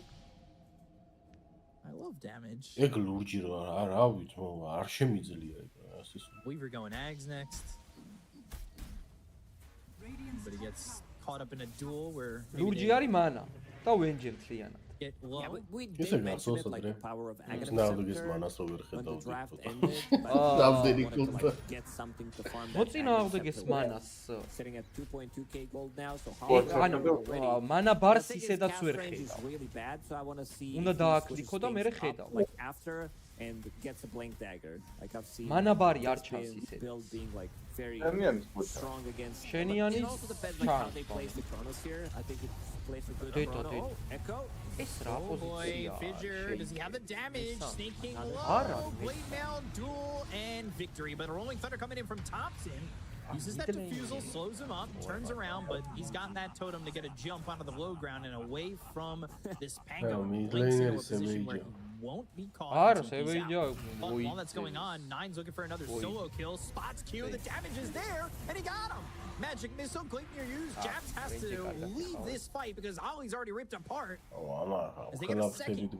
I love damage. ეგ ლურჯი რა ვიცი, არ შემიძლია ეგ ასე. Weaver going Ags next. But he gets caught up in a duel where ლურჯი არის მანა და ვენჯერ თლიანად. Get low. Yeah, we did mention it, like the power of Agate when the draft ended, but get something to farm მოწინააღმდეგეს მანას sitting at 2.2k gold now, so ანუ მანა ბარს ისედაც ვერ ხედავ. really bad, so I want to see უნდა დააკლიკო და მე ხედავ. like after and gets a blink dagger. Like I've seen Manabari this archers build being like very strong against. Shenian It is also depends like how they place the Chronosphere. I think it plays a good DOTA. Chrono. Oh, Echo. Oh boy, Fissure, does he have the damage? Sneaking low, blade mail, duel, and victory. But a rolling thunder coming in from Thompson. Uses that defusal, slows him up, turns around, but he's gotten that totem to get a jump onto the low ground and away from this Pango. Blinks into a position where he won't be caught. But while that's going on, Nine's looking for another solo kill. Spots Q, the damage is there, and he got him. Magic missile, Gleipnir used. Jabs has to leave this fight because Ollie's already ripped apart. As they get a second.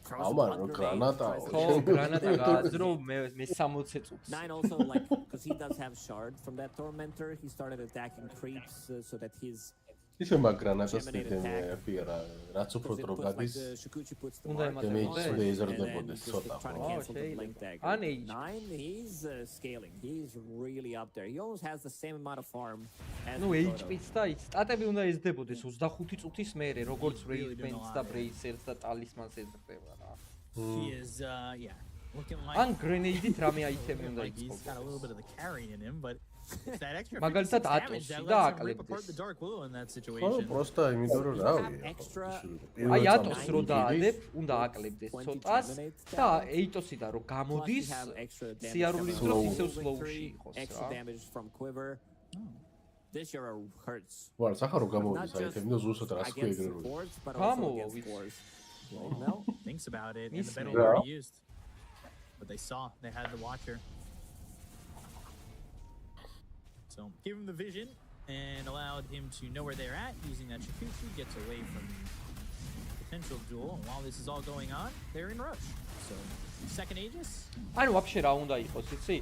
გრანატა გააძრო მე 60 წუთს. Nine also like because he does have shard from that tormentor, he started attacking creeps so that his ისე მაგ გრანატას მიდემი არა რაც უფრო დრო გადის უნდა იმატებოდეს ლეზერდებოდეს ცოტა Nine he's scaling, he's really up there, he almost has the same amount of farm as ნუ HP-ს და სტატები უნდა ეზრდებოდეს 25 წუთის მერე როგორც Ryzen და Bracer's და ტალისმანს ეზრდება რა He is yeah looking like ან grenade-ით რამე აიტემი უნდა he's იყოს got a little bit of the carry in him but that extra მაგალითად 56 damage ატოსი that და lets him rip apart აკლებდეს the dark willow in that ხო situation. პროსტა იმიტომ რომ რავი აი ატოს რო დაადებ უნდა აკლებდეს ცოტას და ეიტოსიდან რო გამოდის სიარულის დროს ისევ slow-ში იყოს extra damage from quiver. This year hurts. ვარ სახარო გამოვიდეს აიტემი და ზუსტად რას ქვია ეგრე გამოვიდეს No, thinks about it and the battle already used. But they saw, they had the watcher. So give him the vision and allowed him to know where they're at using that Shikuchi, gets away from potential duel. And while this is all going on, they're in rush. So second Aegis. ანუ вообще რა უნდა იყოს, იცი?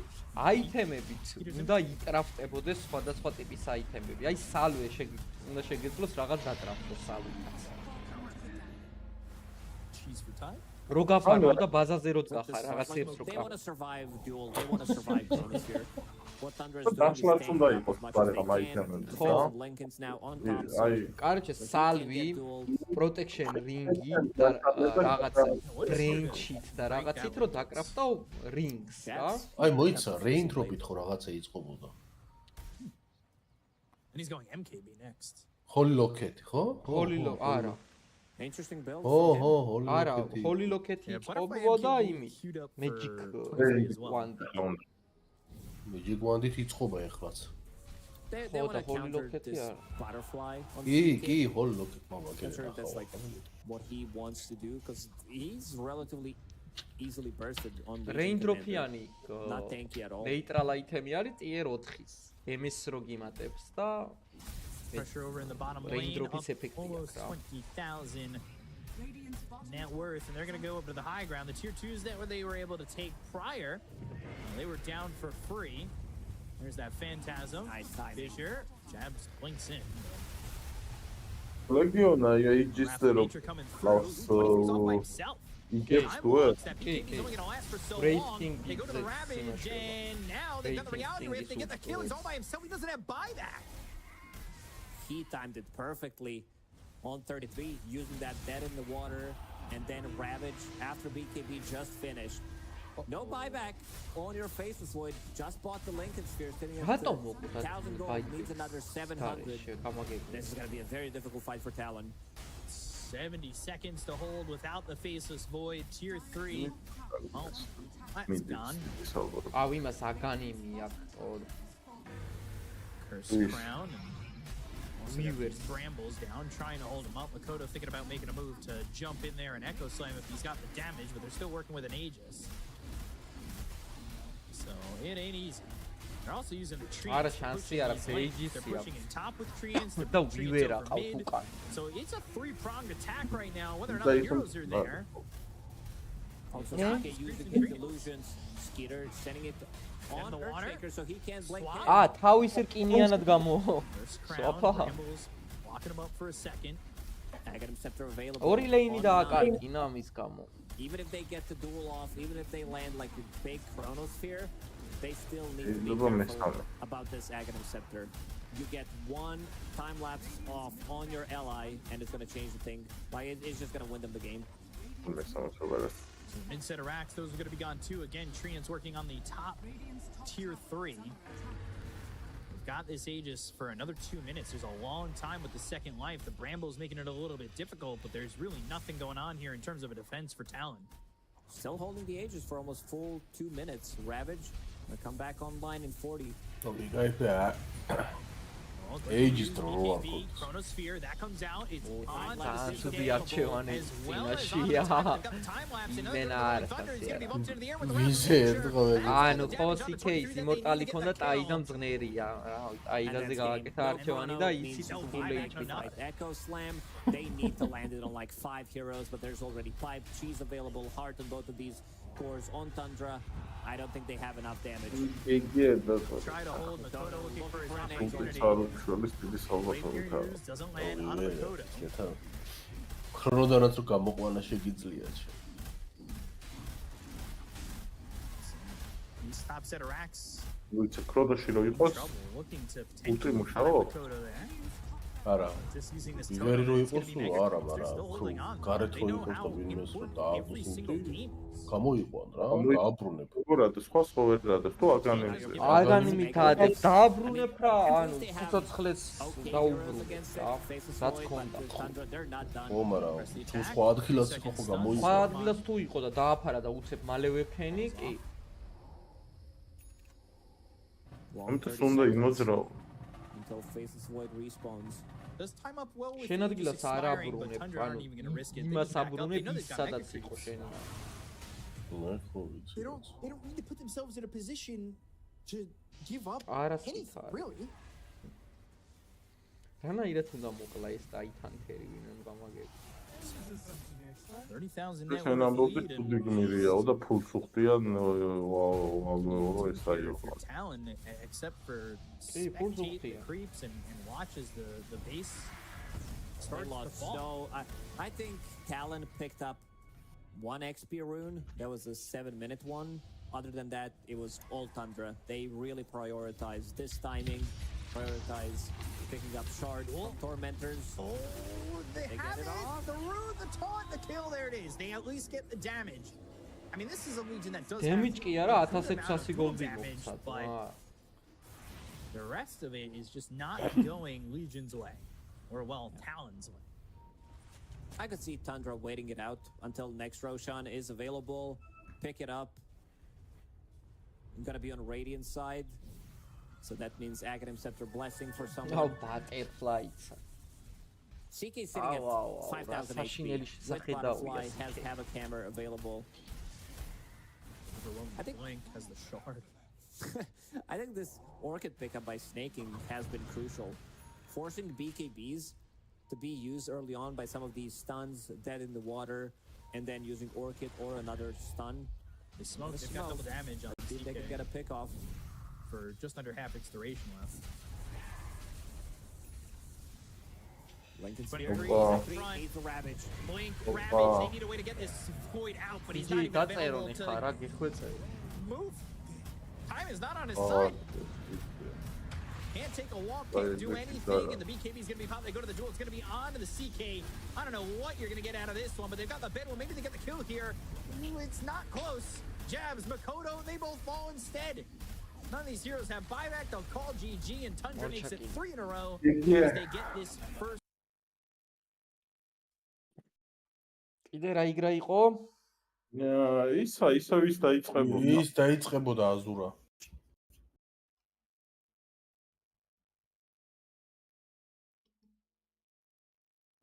აიტემებით უნდა იტრაფტებოდეს სხვადასხვა ტიპის აიტემები. აი სალვე უნდა შეგეძლოს რაღაც დატრაფტოს სალვით. Cheese for time. რო გაფარო და ბაზაზე რო წახარ რაღაცეებს რო They want to survive duel, they want to survive Chronosphere. What Thunder is doing is უნდა იყოს პარება მაიტემები. Lincoln's now on top. კაროჩე სალვი, protection ringi და რაღაცა range-ით და რაღაცით რო დაკრაფტავ rings რა. აი მოიცა rain drop-ით ხო რაღაცა იწყობოდა. And he's going MKB next. Holy Locket, ხო? Holy Locket, არა. Interesting build. Holy Locket. არა, Holy Locket-ი იწყობოდა იმით. Magic wand. Magic wand-ით იწყობა ეხლაც. They want to counter this butterfly. კი, Holy Locket mama. That's like what he wants to do because he's relatively easily bursted on the Raindrop-იანი. Not tanky at all. Neutral item-ი არის tier 4-ის. MS რო გიმატებს და pressure over in the bottom lane, up almost 20,000 net worth, and they're going to go up to the high ground. The tier 2s that they were able to take prior, they were down for free. There's that Phantasm. Fisher, Jabs blinks in. Legiona, I just coming through. He's off by himself. He gets to it. He's only going to last for so long. They go to the Ravage, and now they've got the reality rate. They get the kill. He's all by himself. He doesn't have buyback. He timed it perfectly on 33, using that dead in the water, and then Ravage after BKB just finished. No buyback on your faces, Void. Just bought the Lincoln Sphere, sitting at 1,000 gold, needs another 700. This is going to be a very difficult fight for Talon. 70 seconds to hold without the faceless Void. Tier 3. Oh, that's gone. we must have gone in. Curse Crown. Brambles down, trying to hold him up. Makoto thinking about making a move to jump in there and Echo Slam if he's got the damage, but they're still working with an Aegis. So it ain't easy. They're also using the trees. They're pushing in top with trees. So it's a three-pronged attack right now, whether or not the heroes are there. Also, using his illusions. Skeeter sending it on the water, so he can't blink. თავის რკინიანად გამო. Locking him up for a second. Aghanim Scepter available. ორი ლეინი დააკარგინა ამის გამო. Even if they get the duel off, even if they land like a big Chronosphere, they still need to be careful about this Aghanim Scepter. You get one time lapse off on your ally, and it's going to change the thing. Like it's just going to win them the game. So the mid set of racks, those are going to be gone too. Again, Treant's working on the top tier 3. We've got this Aegis for another 2 minutes. There's a long time with the second life. The Bramble's making it a little bit difficult, but there's really nothing going on here in terms of a defense for Talon. Still holding the Aegis for almost full 2 minutes. Ravage will come back online in 40. Aegis throw Chronosphere, that comes out. It's on to be archived as well as on the time lapse. Another Thunder is going to be bumped into the air with the ანუ PCK იმორტალი ქონდა ტაიდან მძღნერია რა ტაიდანზე გააკეთა არჩევანი და ისიც ფულ HP. Echo Slam, they need to land it on like 5 heroes, but there's already 5 cheese available. Heart on both of these cores on Tundra. I don't think they have enough damage. Try to hold Makoto looking for his opportunity. Doesn't land on Makoto. ქრონოდანაც რო გამოყვანა შეგიძლია. These top set of racks. ვიცა ქროდოში რო იყოს Looking to ულტრი მუშაობ? არა. ივერი რო იყოს თუ არა, მაგრამ გარეთ რო იყოს და ვინმეს რო დააბრუნებს. გამოიყვან რა, დააბრუნებ. როგორად სხვა ვერადებს თუ აგანემზე. აგანემით ადებს დააბრუნებ რა, ანუ ცოცხლეს დაუბრუნებ რა. რაც ქონდა. ო, მაგრამ თუ სხვა ადგილას იყო ხო გამოიყვან. სხვა ადგილას თუ იყო და დააფარა და უცებ მალევე ფენი, კი. ამიტომ უნდა იმოძრაო. Until Faceless Void respawns. Does time up well with შენ ადგილას არ აბრუნებ, ანუ იმას აბრუნებ ის სადაც იყო შენ. They don't need to put themselves in a position to give up anything, really. რანაირად უნდა მოკლა ეს ტაითანქერი ვინმე გამაგები. 30,000 net worth lead და ფულს უხდიან ეს აიყო. Talon except for spectate the creeps and watches the base start to fall. So I think Talon picked up 1 XP rune. That was a 7-minute one. Other than that, it was all Tundra. They really prioritized this timing, prioritize picking up shards from tormentors. Oh, they have it! The rune, the taunt, the kill, there it is. They at least get the damage. I mean, this is a legion that does damage კი არა 1600 goldi მოხსა. But the rest of it is just not going Legion's way. Or well, Talon's way. I could see Tundra waiting it out until next Roshan is available. Pick it up. I'm gonna be on Radiant's side. So that means Aghanim Scepter Blessing for someone. Oh, butterflies. CK sitting at 5,000 HP. With Butterfly has Havoc Hammer available. I think Blink has the shard. I think this Orchid pickup by snaking has been crucial. Forcing BKBs to be used early on by some of these stuns, dead in the water, and then using Orchid or another stun. They smoke, they've got double damage on see if they can get a pick off. For just under half its duration left. Lincoln Spear needs a Ravage. Blink, Ravage, they need a way to get this Void out, but he's not even available to move. Time is not on his side. Can't take a walk, can't do anything, and the BKB is going to be popped. They go to the duel, it's going to be on to the CK. I don't know what you're going to get out of this one, but they've got the bid. Well, maybe they get the kill here. It's not close. Jabs, Makoto, they both fall instead. None of these heroes have buyback. They'll call GG, and Tundra makes it 3 in a row as they get this first. კიდე რა იგრა იყო? ისა ვის დაიწყებოდა? ის დაიწყებოდა აზურა.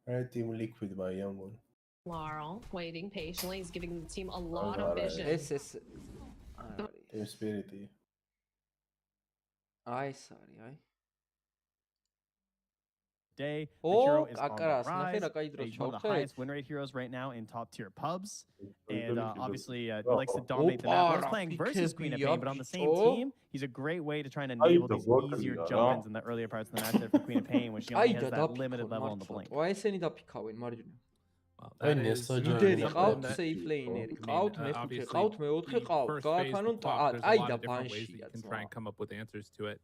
Red team liquid my young one. Laurel waiting patiently. He's giving the team a lot of vision. ეს team spirit. Ay, sorry, ay. Day. Oh, is on the rise. He's one of the highest win rate heroes right now in top tier pubs, and obviously likes to dominate the map. He's playing versus Queen of Pain, but on the same team, he's a great way to try and enable these easier jump-ins in the earlier parts of the match for Queen of Pain, when she only has that limited level on the blink. Why isn't it picking margin? მოდერი ყავთ safe laner-ი, ყავთ მეხუთე, ყავთ მეოთხე, ყავთ გააქანონ აი და ბანშია. Can try and come up with answers to it.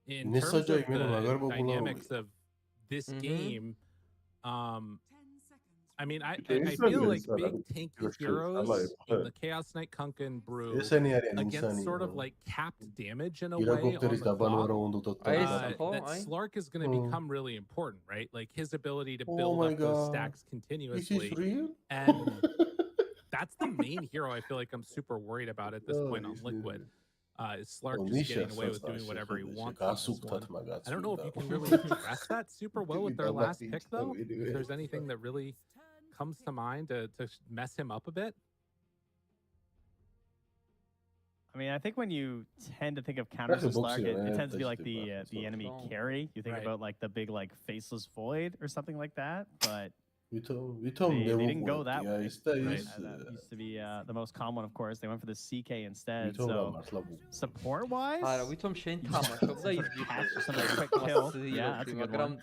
In terms of the dynamics of this game, I mean, I feel like big tanky heroes in the Chaos Knight Kunkin brew against sort of like capped damage in a way on the clock, that Slark is going to become really important, right? Like his ability to build up those stacks continuously. And that's the main hero I feel like I'm super worried about at this point on Liquid. Is Slark just getting away with doing whatever he wants on this one. I don't know if you can really address that super well with their last pick, though. If there's anything that really comes to mind to mess him up a bit. I mean, I think when you tend to think of counters to Slark, it tends to be like the enemy carry. You think about like the big like faceless void or something like that, but they didn't go that way. Right? That used to be the most common one, of course. They went for the CK instead. So support-wise, yeah, that's a good one.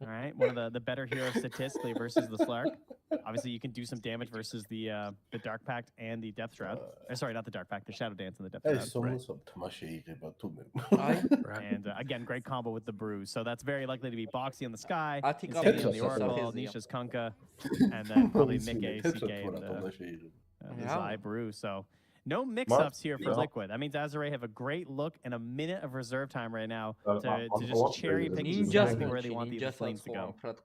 All right, one of the better heroes statistically versus the Slark. Obviously, you can do some damage versus the Dark Pact and the Death Shroud. Sorry, not the Dark Pact, the Shadow Dance and the Death Shroud. And again, great combo with the Brew. So that's very likely to be Boxy on the Sky, Insanity on the Oracle, Nisha's Kunkka, and then probably Mickey, CK, and the Zai Brew. So no mix-ups here for Liquid. That means Azure have a great look and a minute of reserve time right now to just cherry pick exactly where they want the lanes to go. What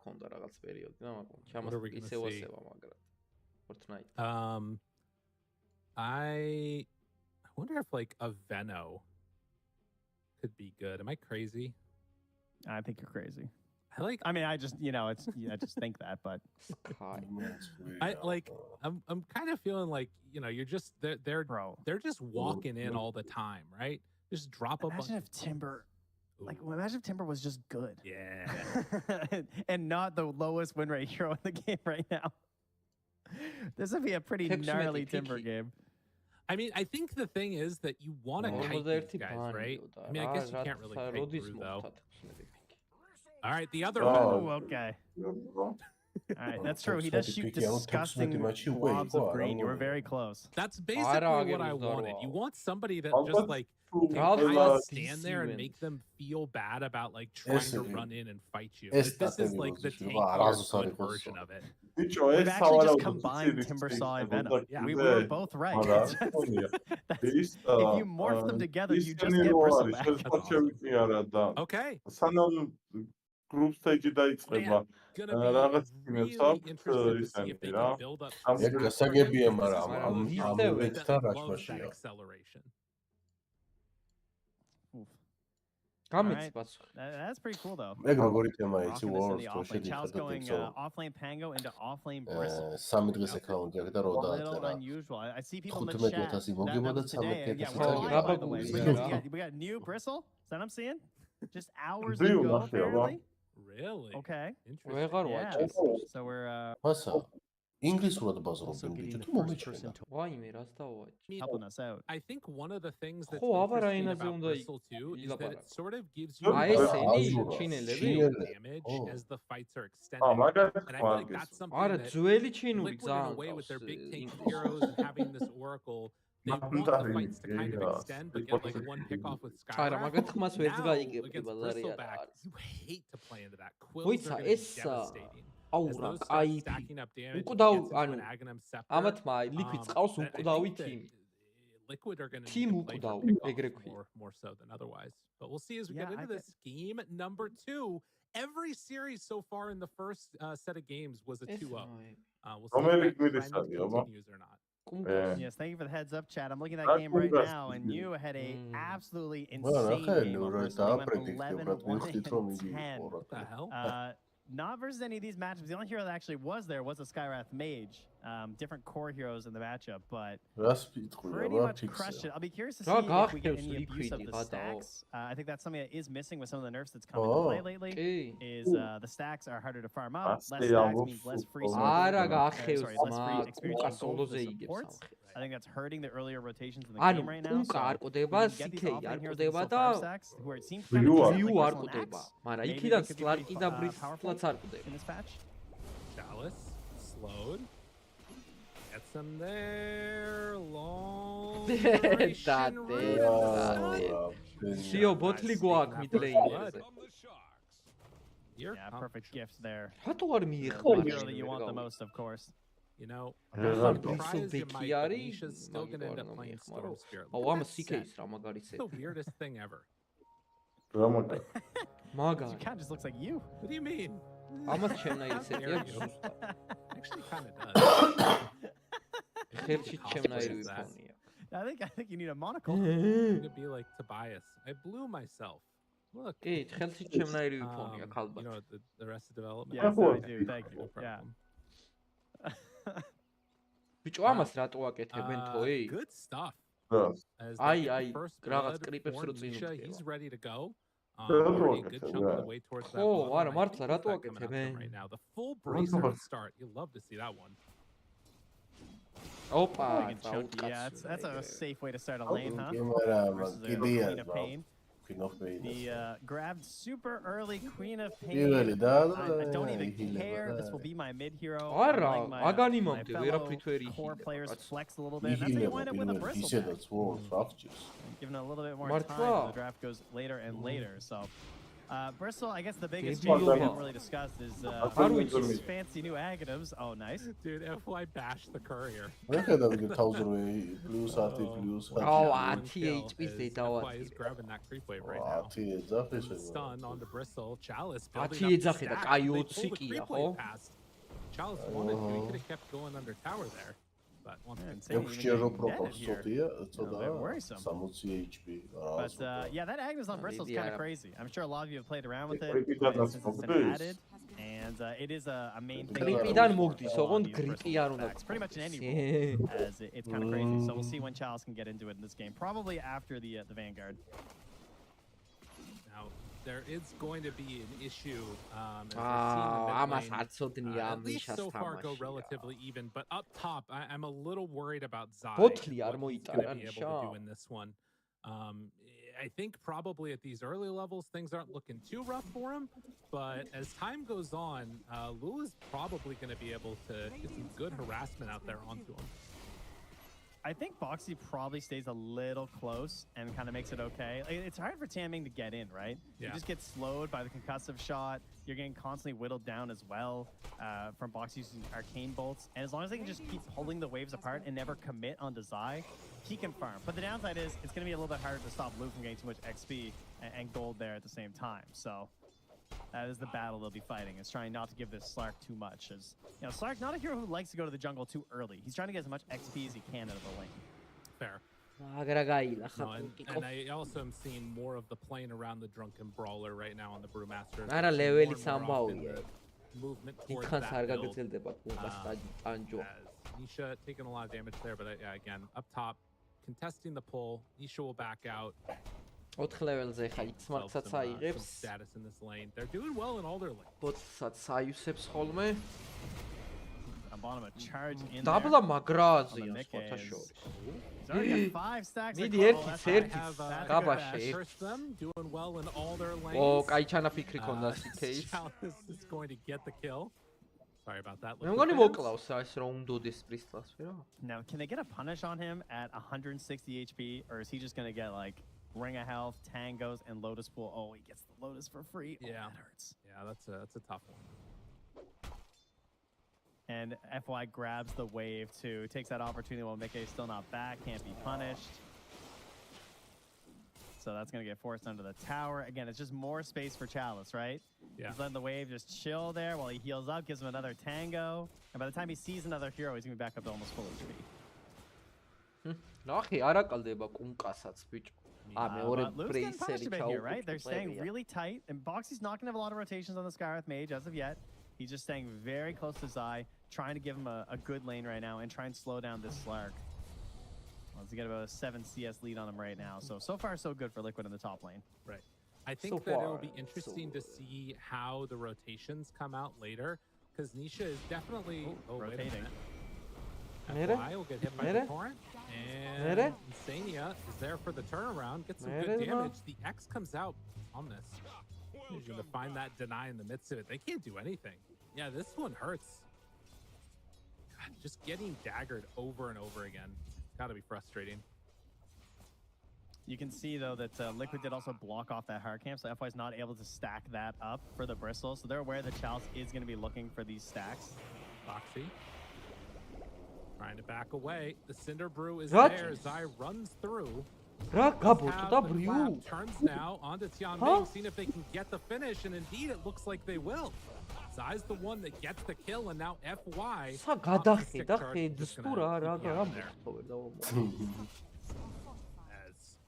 are we going to see? I wonder if like a Veno could be good. Am I crazy? I think you're crazy. I mean, I just, I just think that, but I'm kind of feeling like, you're just, they're just walking in all the time, right? Just drop a bunch. Imagine if Timber, imagine if Timber was just good. Yeah. And not the lowest win rate hero in the game right now. This would be a pretty gnarly Timber game. I mean, I think the thing is that you want to kite these guys, right? I mean, I guess you can't really kite through, though. All right, the other one. Oh, okay. All right, that's true. He does shoot disgusting blobs of green. You were very close. That's basically what I wanted. You want somebody that just like can kind of stand there and make them feel bad about like trying to run in and fight you. This is like the tank version of it. We've actually just combined Timbersaw and Venom. Yeah, we were both right. If you morph them together, you just get bristleback. Okay. Group stage დაიწყება რაღაც იმებს აქვს ისეთი რა ეგ გასაგებია მაგრამ ამ ვექთან რაჩმაშია That's pretty cool though. ეგ როგორი თემა იცი ვორს თუ შედი Chow's going offlane Pango into offlane Bristle. სამი დღეს აკაუნტი აქვს და რო დააწერა. I see people in the chat. 15000 მოგებოდა 13000. We got new Bristle. Is that what I'm seeing? Just hours ago apparently. Really? Okay. Interesting. So we're ინგლისურად ბაზრობენ ბიჭო თუ მომეჩვენა. ვაიმე რას დავაჭი. Helping us out. I think one of the things that's ხო, აბა რა ენაზე უნდა too is that it sort of gives you damage as the fights are extended. And I feel like that's something არა ძველი ჩინური Liquid in a way with their big tank heroes and having this Oracle. They want the fights to kind of extend, but get like one pick off with Skylar. Now, against Bristleback, you hate to play into that. Quills are devastating. აურა აი უკდავ ანუ ამათმა Liquid ყავს უკდავი თიმი. Liquid are going to team უკდავ ეგრე ქვია. More so than otherwise. But we'll see as we get into this game number 2. Every series so far in the first set of games was a 2-0. We'll see if that continues or not. Yes, thank you for the heads up, chat. I'm looking at that game right now, and you had a absolutely insane game. You went 11-1-10. What the hell? Not versus any of these matchups. The only hero that actually was there was a Skywrath Mage. Different core heroes in the matchup, but pretty much crushed it. I'll be curious to see if we get any abuse of the stacks. I think that's something that is missing with some of the nerfs that's come into play lately. Is the stacks are harder to farm up. Less stacks means less free less free experience on gold supports. I think that's hurting the earlier rotations in the game right now. So get these offlane heroes with still 5 stacks, who it seems kind of like maybe they could be powerful in this patch. Chalice slowed. Gets them there. Long. Sio botli guak mid lane. Yeah, perfect gift there. რატო არ მიიღო? The hero that you want the most, of course. You know, Bristol surprised you might, but Becky Nisha's still going to end up playing Storm Spirit. Oh, I'm a CK რა მაგარიცე. The weirdest thing ever. მაგარი. It kind of just looks like you. What do you mean? ამას ჩემნაირი სეტია ზუსტად. Actually kind of does. ხელში ჩემნაირი ვიფონია. I think you need a monocle. I'm to be like Tobias. I blew myself. Look. კი, ხელში ჩემნაირი ვიფონია ქალბატ. You know the rest of development. Yes, I do. Thank you. Yeah. ბიჭო, ამას რატო აკეთებენ თოი? Good stuff. აი, რაღაც კრიპებს რო წინ უდგება. He's ready to go. Good chunk of the way towards that. Oh, არა, მართლა რატო აკეთებენ? Right now, the full bracer start. You love to see that one. Opa, yeah, that's a safe way to start a lane, huh? Queen of Pain. The grabbed super early Queen of Pain. I don't even care. This will be my mid hero. არა, აგანი მომდე, ვერაფრით ვერ core players flex a little bit. That's how you wind up with a bristle. Given a little bit more time, the draft goes later and later. So Bristol, I guess the biggest change we haven't really discussed is his fancy new agatives. Oh, nice. Dude, FY bash the courier. Oh, THP they FY is grabbing that creep wave right now. Stun onto Bristol. Chalice building up the stack. They pulled the creep wave past. Chalice wanted to. He could have kept going under tower there. But once worrisome. But yeah, that Agnes on Bristol's kind of crazy. I'm sure a lot of you have played around with it since it's been added, and it is a main thing. It's pretty much in any role, as it's kind of crazy. So we'll see when Chalice can get into it in this game. Probably after the Vanguard. Now there is going to be an issue. At least so far go relatively even, but up top, I'm a little worried about Zai. What he's going to be able to do in this one. I think probably at these early levels, things aren't looking too rough for him, but as time goes on, Lou is probably going to be able to get some good harassment out there onto him. I think Boxy probably stays a little close and kind of makes it okay. Like, it's hard for Tamming to get in, right? Yeah. You just get slowed by the concussive shot. You're getting constantly whittled down as well from Boxy using arcane bolts. And as long as they can just keep pulling the waves apart and never commit onto Zai, he can farm. But the downside is it's going to be a little bit harder to stop Luke from getting too much XP and gold there at the same time. So that is the battle they'll be fighting, is trying not to give this Slark too much. As you know, Slark, not a hero who likes to go to the jungle too early. He's trying to get as much XP as he can out of the lane. Fair. And I also am seeing more of the playing around the Drunken Brawler right now on the Brewmaster. Movement towards that build. Nisha taking a lot of damage there, but yeah, again, up top, contesting the pull. Nisha will back out. 4 level-ზე ხა X-Mark-საც აიღებს. Status in this lane. They're doing well in all their lanes. Bot-საც აიუსებს ხოლმე. Abonema charge in there. Დაბლა მაგრაზია სხვათა შორის. He's already got 5 stacks. მიდი ერთის გაბაში. Doing well in all their lanes. ო, კაი ჩანაფიქრი ქონდა CK-ის. Chalice is going to get the kill. Sorry about that. მე მგონი მოკლავს ეს რომ უნდოდეს Bristol-ს რა. Now, can they get a punish on him at 160 HP, or is he just going to get like Ring of Health, Tangos, and Lotus Pool? Oh, he gets the Lotus for free. Oh, yeah, that hurts. Yeah, that's a tough one. And FY grabs the wave too. Takes that opportunity while Mickey's still not back. Can't be punished. So that's going to get forced under the tower. Again, it's just more space for Chalice, right? Yeah. He's letting the wave just chill there while he heals up, gives him another Tango. And by the time he sees another hero, he's going to be back up to almost full HP. ნახე, არა ყალდება კუნკასაც ბიჭო. Luke's getting punished a bit here, right? They're staying really tight, and Boxy's not going to have a lot of rotations on the Skywrath Mage as of yet. He's just staying very close to Zai, trying to give him a good lane right now and try and slow down this Slark. Let's get about a 7 CS lead on him right now. So far, so good for Liquid in the top lane. Right. I think that it'll be interesting to see how the rotations come out later, because Nisha is definitely rotating. FY will get hit by the torrent, and Insania is there for the turnaround, gets some good damage. The X comes out on this. He's going to find that deny in the midst of it. They can't do anything. Yeah, this one hurts. God, just getting daggered over and over again. It's got to be frustrating. You can see, though, that Liquid did also block off that hard camp, so FY is not able to stack that up for the bristles. So they're aware that Chalice is going to be looking for these stacks. Foxy trying to back away. The Cinder Brew is there. Zai runs through. Turns now onto Tianming, seeing if they can get the finish, and indeed it looks like they will. Zai's the one that gets the kill, and now FY.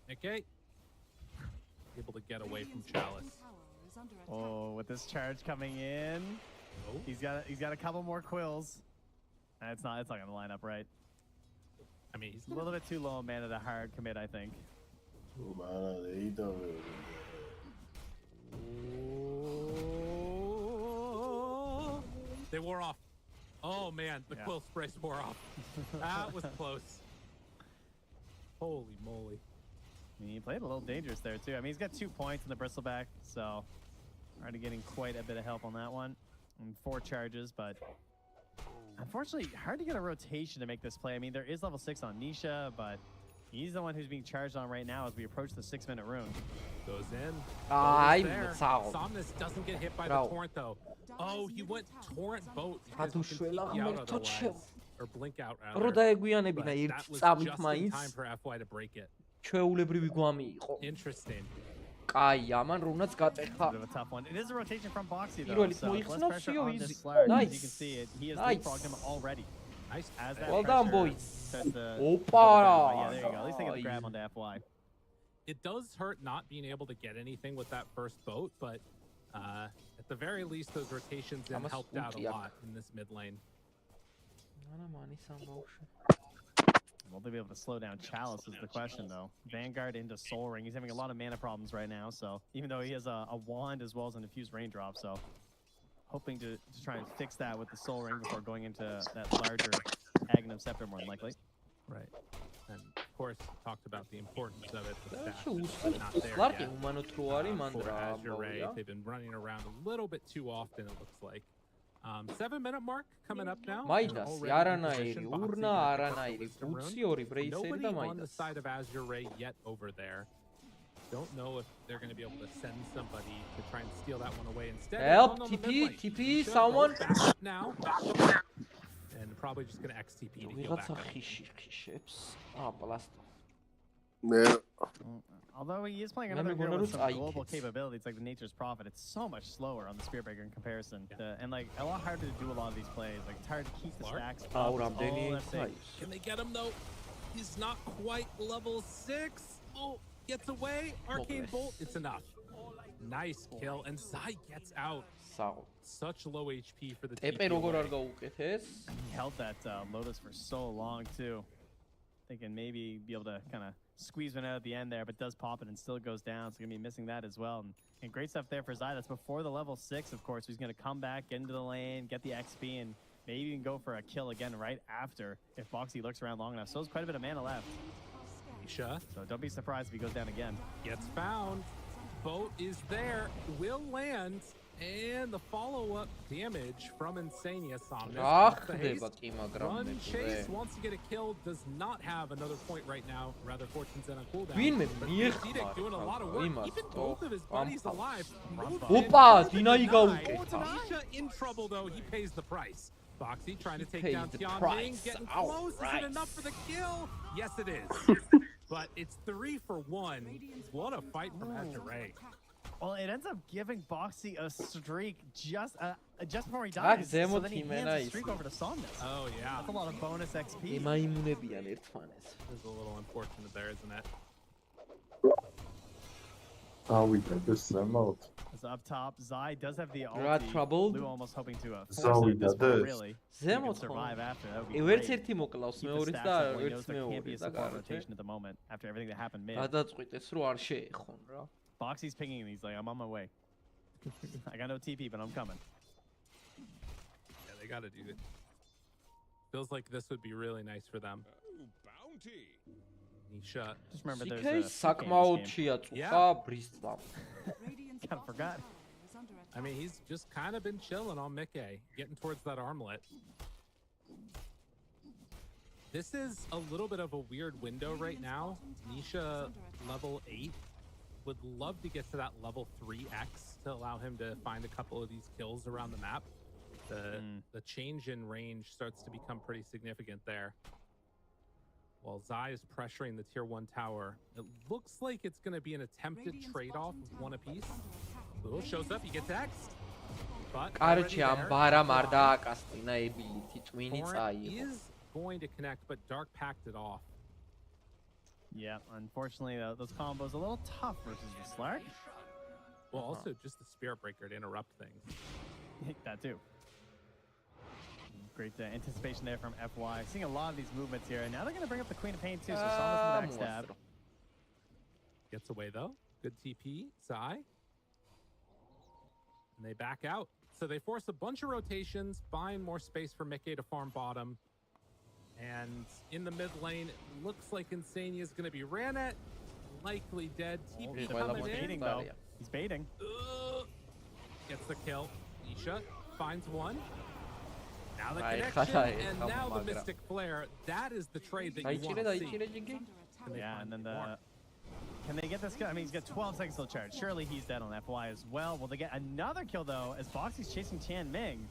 Okay, able to get away from Chalice. Oh, with this charge coming in, he's got a couple more quills. It's not gonna line up right. I mean, he's a little bit too low on mana to hard commit, I think. They wore off. Oh man, the quill sprays wore off. That was close. Holy moly. I mean, he played a little dangerous there too. I mean, he's got 2 points in the bristleback, so already getting quite a bit of help on that one. And 4 charges, but unfortunately, hard to get a rotation to make this play. I mean, there is level 6 on Nisha, but he's the one who's being charged on right now as we approach the 6-minute rune. Goes in. Somnus doesn't get hit by the torrent though. Oh, he went torrent boat. Or blink out rather. That was just in time for FY to break it. Interesting. Bit of a tough one. It is a rotation from Boxy though, so less pressure on this Slayer. As you can see it, he has leapfrogged him already. Nice. Well done, boys. Yeah, there you go. At least they get the grab onto FY. It does hurt not being able to get anything with that first boat, but at the very least, those rotations helped out a lot in this mid lane. Will they be able to slow down Chalice is the question, though. Vanguard into Soul Ring. He's having a lot of mana problems right now, so even though he has a wand as well as an infused raindrop, so hoping to try and fix that with the Soul Ring before going into that larger Aghanim Scepter more than likely. Right. And of course, talked about the importance of it. The stats not there yet. For Azure Ray, they've been running around a little bit too often, it looks like. 7-minute mark coming up now. Nobody on the side of Azure Ray yet over there. Don't know if they're going to be able to send somebody to try and steal that one away instead. Help! TP, someone! Now. And probably just going to XTP to heal back up. Although he is playing another hero with some global capabilities like the Nature's Prophet, it's so much slower on the Spearbreaker in comparison. And like a lot harder to do a lot of these plays. Like it's hard to keep the stacks up. Can they get him though? He's not quite level 6. Oh, gets away. Arcane Bolt, it's enough. Nice kill, and Zai gets out. Such low HP for the team. He held that Lotus for so long too. Thinking maybe be able to kind of squeeze one out at the end there, but does pop it and still goes down, so gonna be missing that as well. And great stuff there for Zai. That's before the level 6, of course. He's gonna come back, get into the lane, get the XP, and maybe even go for a kill again right after if Boxy lurks around long enough. So there's quite a bit of mana left. Nisha. So don't be surprised if he goes down again. Gets found. Boat is there. Will land. And the follow-up damage from Insania Somnus. Run chase wants to get a kill, does not have another point right now. Rather, Fortune's in on cooldown. But Misitic doing a lot of work. Even both of his buddies alive. Nisha in trouble though. He pays the price. Boxy trying to take down Tianming. Getting close. Is it enough for the kill? Yes, it is. But it's 3 for 1. What a fight from Azure Ray. Well, it ends up giving Boxy a streak just before he dies. So then he hands the streak over to Somnus. Oh yeah. That's a lot of bonus XP. It's a little unfortunate there, isn't it? Oh, we got this remote. So up top, Zai does have the ulti. Lou almost hoping to force it this one, really. He can survive after. That would be great. Keep the stacks up when he knows there can't be a support rotation at the moment after everything that happened mid. Boxy's pinging and he's like, I'm on my way. I got no TP, but I'm coming. Yeah, they gotta do it. Feels like this would be really nice for them. Bounty. Nisha. Just remember there's a Yeah. Kind of forgot. I mean, he's just kind of been chilling on Mickey, getting towards that armlet. this is a little bit of a weird window right now. Nisha, level 8, would love to get to that level 3x to allow him to find a couple of these kills around the map. The change in range starts to become pretty significant there. While Zai is pressuring the tier 1 tower, it looks like it's going to be an attempted trade-off of one apiece. Lil shows up, he gets X'd. But კარჩი ამბარამ არ დააკასტინა ability twin-ი Torrent წაიღო. is going to connect, but Dark packed it off. Yeah, unfortunately, those combos a little tough versus the Slark. Well, also just the Spirit Breaker to interrupt things. That too. Great anticipation there from FY. Seeing a lot of these movements here, and now they're going to bring up the Queen of Pain too, so Sama's in the backstab. Gets away though. Good TP, Zai. And they back out. So they force a bunch of rotations, buying more space for Mickey to farm bottom. And in the mid lane, it looks like Insania is going to be ran at. Likely dead. TP coming in. Though. He's baiting. Gets the kill. Nisha finds one. Now the connection, and now the Mystic Flare. That is the trade that you want to see. Yeah, and then can they get this kill? I mean, he's got 12 seconds till charge. Surely he's dead on FY as well. Will they get another kill, though, as Boxy's chasing Tian Ming?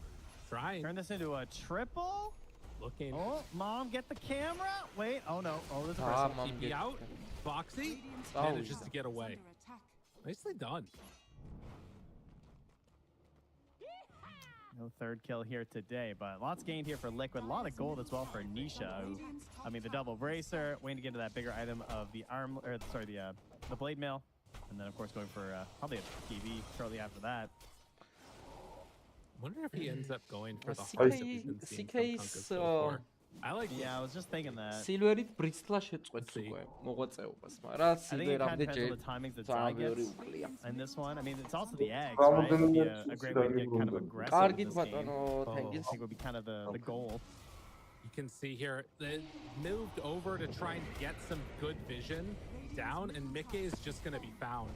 Trying. Turn this into a triple. Looking. Oh, Mom, get the camera. Wait. Oh, no. Oh, there's a person. TP out. Boxy manages to get away. Nicely done. No third kill here today, but lots gained here for Liquid. A lot of gold as well for Nisha. Who, I mean, the double bracer, waiting to get into that bigger item of the arm, or sorry, the blade mail, and then of course going for probably a TV shortly after that. Wonder if he ends up going for the CK's I like. Yeah, I was just thinking that. Silverit bristla შეწყვეტს უკვე მოღვაწეობას, მაგრამ Silverამდე the timings that Zai gets in this one. I mean, it's also the eggs, right? It would be a great way to get kind of aggressive. Კარგით ბატონო, I think would be kind of the goal. You can see here, they moved over to try and get some good vision down, and Mickey is just going to be found.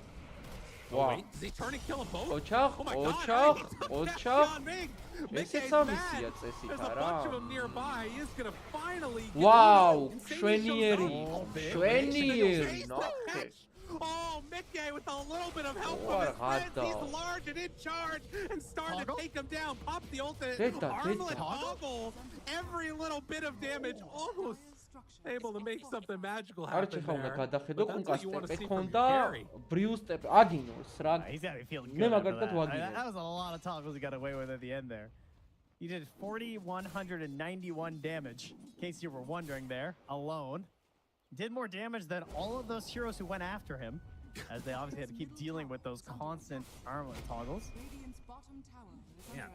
Wow. Oh, wait, does he turn and kill a boat? Ochach, oh my God, ესეც ამისია წესით There's a bunch of them nearby. He is going to finally get Wow, შვენიერი, ნახე. Oh, Mickey with a little bit of help from his friends. He's large and in charge and starting to take him down. Pop the ultimate. Armlet toggle. Every little bit of damage almost able to make something magical happen there. But that's what you want to see from Gary. He's got to be feeling good after that. That was a lot of toggles he got away with at the end there. He did 4,191 damage, in case you were wondering there, alone. Did more damage than all of those heroes who went after him, as they obviously had to keep dealing with those constant armlet toggles. Yeah.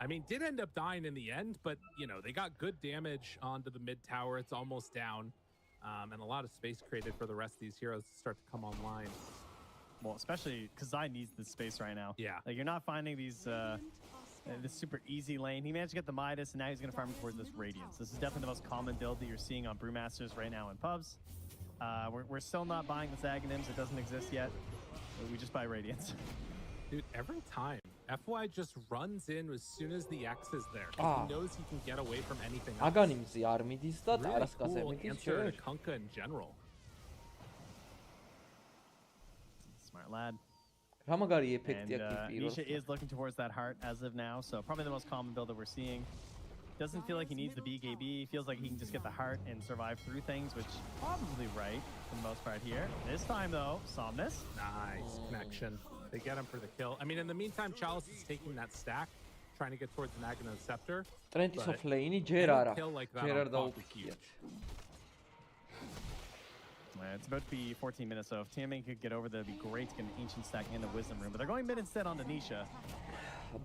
I mean, did end up dying in the end, but, you know, they got good damage onto the mid tower. It's almost down, and a lot of space created for the rest of these heroes to start to come online. Well, especially because Zai needs this space right now. Yeah. Like, you're not finding these... this super easy lane. He managed to get the Midas, and now he's going to farm towards this Radiance. This is definitely the most common build that you're seeing on Brewmasters right now in pubs. We're still not buying the Aghanim's. It doesn't exist yet. We just buy Radiance. Dude, every time, FY just runs in as soon as the X is there. He knows he can get away from anything else. Aghanim's armidis და really cool answer to Kunkka in general. Smart lad. And Nisha is looking towards that heart as of now, so probably the most common build that we're seeing. Doesn't feel like he needs the BKB. He feels like he can just get the heart and survive through things, which probably right for the most part here. This time though, Somnus. Nice connection. They get him for the kill. I mean, in the meantime, Chalice is taking that stack, trying to get towards the Nagano Scepter. Trent-ის offlane-ი ჯერ არა. ჯერ არ დაუპიქიათ. It's about to be 14 minutes, so if Tianming could get over there, it'd be great to get an Ancient stack in the Wisdom Room. But they're going mid instead on Nisha.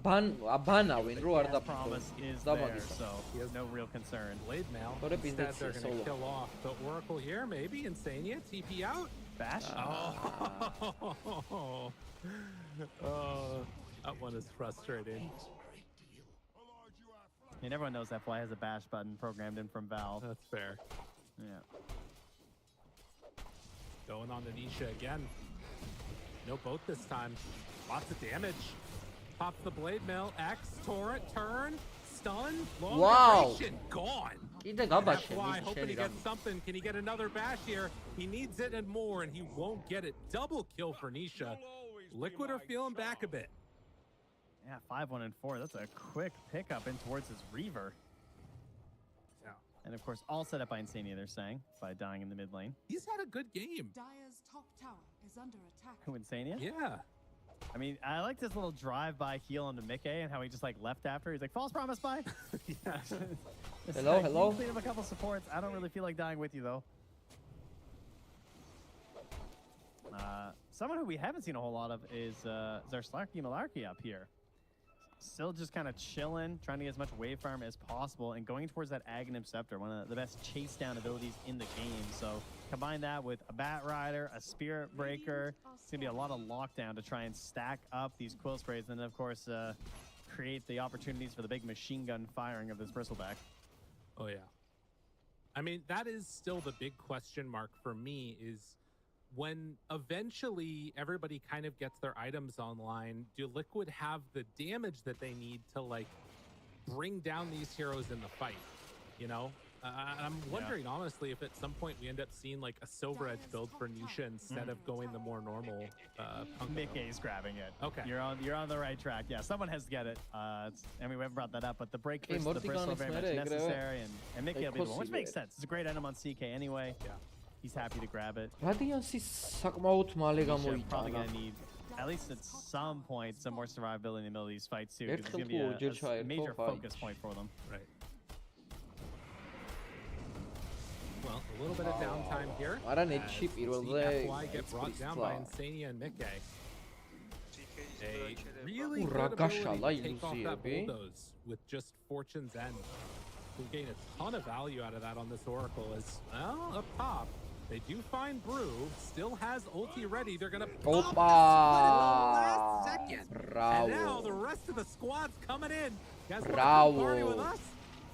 Banawin ro ar da promise is there, so he has no real concern. Blade mail. Instead, they're going to kill off the Oracle here, maybe. Insania, TP out. Bash? Oh, that one is frustrating. I mean, everyone knows FY has a bash button programmed in from Valve. That's fair. Yeah. Going on to Nisha again. No boat this time. Lots of damage. Pops the blade mail. X, torrent, turn. stun. Wow. Gone. That's why, hoping he gets something. Can he get another bash here? He needs it and more, and he won't get it. Double kill for Nisha. Liquid are feeling back a bit. Yeah, 5-1 and 4. That's a quick pickup in towards his Reaver. Yeah. And of course, all set up by Insania, they're saying, by dying in the mid lane. He's had a good game. Dire's top tower is under attack. Who, Insania? Yeah. I mean, I like this little drive-by heal onto Mickey and how he just like left after. He's like, false promise, bye. Yeah. Hello, hello. Clean up a couple supports. I don't really feel like dying with you though. Someone who we haven't seen a whole lot of is Zarslarky Malarkey up here. Still just kind of chilling, trying to get as much wave farm as possible, and going towards that Aghanim Scepter, one of the best chase down abilities in the game. So combine that with a Bat Rider, a Spirit Breaker. It's gonna be a lot of lockdown to try and stack up these Quill Sprays, and then of course create the opportunities for the big machine gun firing of this Bristleback. Oh yeah. I mean, that is still the big question mark for me, is when eventually everybody kind of gets their items online, do Liquid have the damage that they need to like bring down these heroes in the fight? You know, I'm wondering honestly if at some point we end up seeing like a Silver Edge build for Nisha instead of going the more normal. Mickey's grabbing it. Okay, you're on the right track. Yeah, someone has to get it. I mean, we haven't brought that up, but the break versus the Bristle are very much necessary, and Mickey will be the one, which makes sense. It's a great item on CK anyway. Yeah. He's happy to grab it. Probably gonna need at least at some point some more survivability in the middle of these fights too. It's gonna be a major focus point for them. Right. Well, a little bit of downtime here. FY get brought down by Insania and Mickey. A really good ability to take off that bulldoze with just Fortune's End. We'll gain a ton of value out of that on this Oracle as well. Up top, they do find Brew, still has ulti ready. They're gonna pop last second. And now the rest of the squad's coming in. Guys, want to party with us?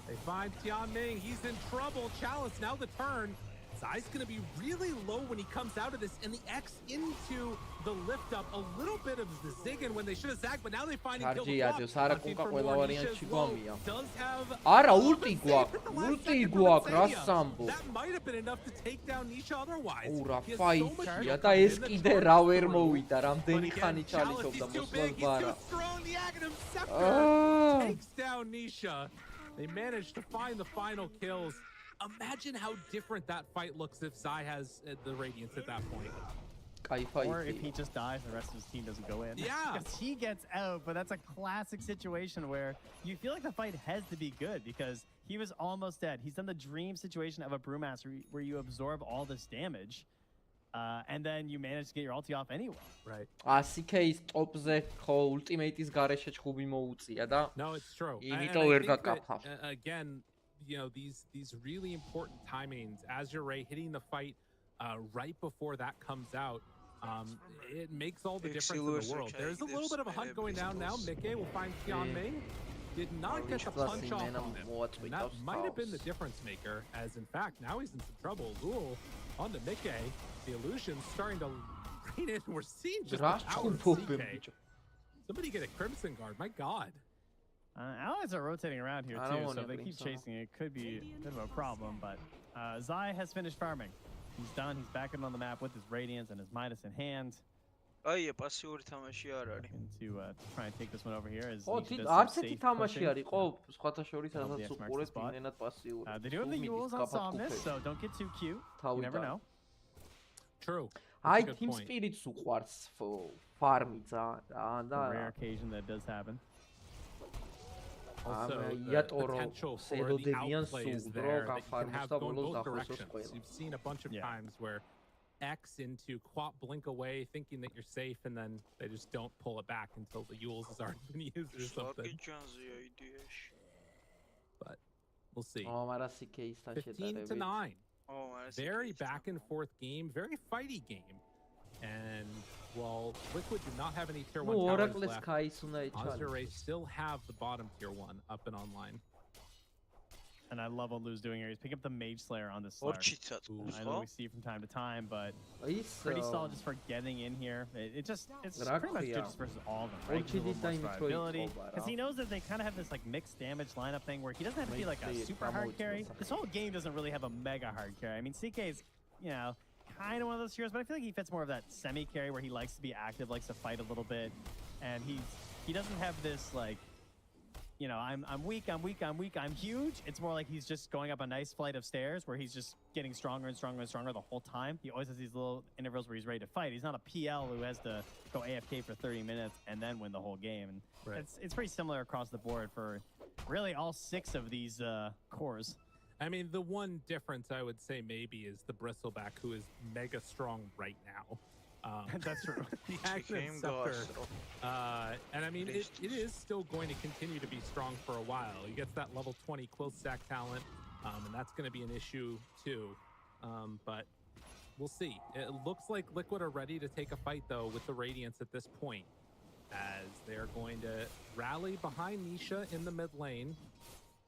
They find Tianming, he's in trouble. Chalice, now the turn. Zai's gonna be really low when he comes out of this, and the X into the lift up. A little bit of the zigging when they should have zagged, but now they find him kill the does have that might have been enough to take down Nisha otherwise. ეს კიდე რა ვერ მოვიდა, რამდენი ხანი ჩალისობდა მოსვლას ბარა. Takes down Nisha. They managed to find the final kills. Imagine how different that fight looks if Zai has the Radiance at that point. Or if he just dies, the rest of his team doesn't go in. Yeah. Because he gets out, but that's a classic situation where you feel like the fight has to be good because he was almost dead. He's done the dream situation of a Brewmaster where you absorb all this damage, and then you manage to get your ulti off anyway. Right. CK-ის ტოპზე ხო ულტიმეიტის გარეშე ჭხუბი მოუწია და No, it's true. იმიტომ ვერ გაკაფა. Again, you know, these really important timings as you're hitting the fight right before that comes out, it makes all the difference in the world. There's a little bit of a hunt going down now. Mickey will find Tianming. Did not get the punch off on him. And that might have been the difference maker, as in fact now he's in some trouble. Lul onto Mickey. The illusion's starting to rain in. We're seeing just the power of CK. Somebody get a Crimson Guard, my god. Allies are rotating around here too, so if they keep chasing it, could be a bit of a problem, but Zai has finished farming. He's done, he's back on the map with his Radiance and his Midas in hand. აი, პასიური თამაში არ არის. To try and take this one over here as არცეთი თამაში არ იყო, სხვათა შორის სადაც უყურეთ იმენად პასიური. They do have the Yules on Somnus, so don't get too cute. You never know. True. აი, Team Spirits უყვარს farmi ძალიან და rare occasion that does happen. Also, potential for the outplays there that you can have going both directions. You've seen a bunch of times where X into Quap blink away thinking that you're safe, and then they just don't pull it back until the Yules has already been used or something. But we'll see. 15-9. Very back and forth game, very fighty game. And while Liquid do not have any tier 1 towers left, Azure still have the bottom tier 1 up and online. and I love what Lou's doing here. He's picking up the Mage Slayer on this Slark. I know we see from time to time, but pretty solid just for getting in here. It's pretty much good just versus all of them, right? Because he knows that they kind of have this like mixed damage lineup thing where he doesn't have to be like a super hard carry. This whole game doesn't really have a mega hard carry. I mean, CK is, you know, kind of one of those heroes, but I feel like he fits more of that semi carry where he likes to be active, likes to fight a little bit, and he doesn't have this like, you know, I'm weak, I'm huge. It's more like he's just going up a nice flight of stairs where he's just getting stronger and stronger and stronger the whole time. He always has these little intervals where he's ready to fight. He's not a PL who has to go AFK for 30 minutes and then win the whole game. And it's pretty similar across the board for really all 6 of these cores. I mean, the one difference I would say maybe is the Bristleback, who is mega strong right now. That's true. The Active Scepter. And I mean, it is still going to continue to be strong for a while. He gets that level 20 quill stack talent, and that's going to be an issue too. But we'll see. It looks like Liquid are ready to take a fight, though, with the Radiance at this point, as they're going to rally behind Nisha in the mid lane.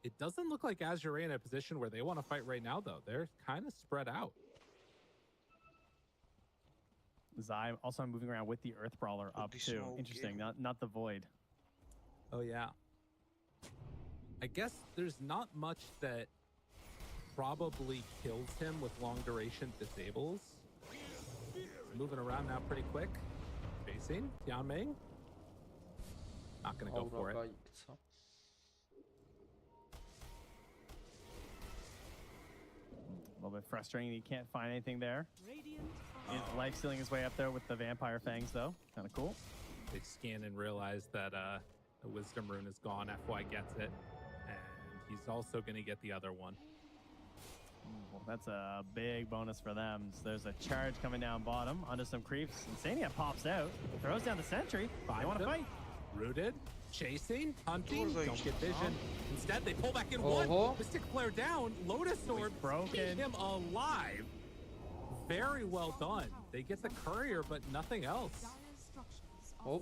It doesn't look like Azure in a position where they want to fight right now, though. They're kind of spread out. Zai also moving around with the Earth Brawler up too. Interesting, not the Void. Oh yeah. I guess there's not much that probably kills him with long duration disables. Moving around now pretty quick. Chasing Tianming. Not gonna go for it. A little bit frustrating. He can't find anything there. He's life stealing his way up there with the Vampire Fangs, though. Kind of cool. They scan and realize that the Wisdom Rune is gone. FY gets it. And he's also going to get the other one. Well, that's a big bonus for them. So there's a charge coming down bottom onto some creeps. Insania pops out, throws down the sentry. They want to fight. Rooted, chasing, hunting, don't get vision. Instead, they pull back in one. Mystic Flare down. Lotus Sword broken. Him alive. Very well done. They get the courier, but nothing else. Oh.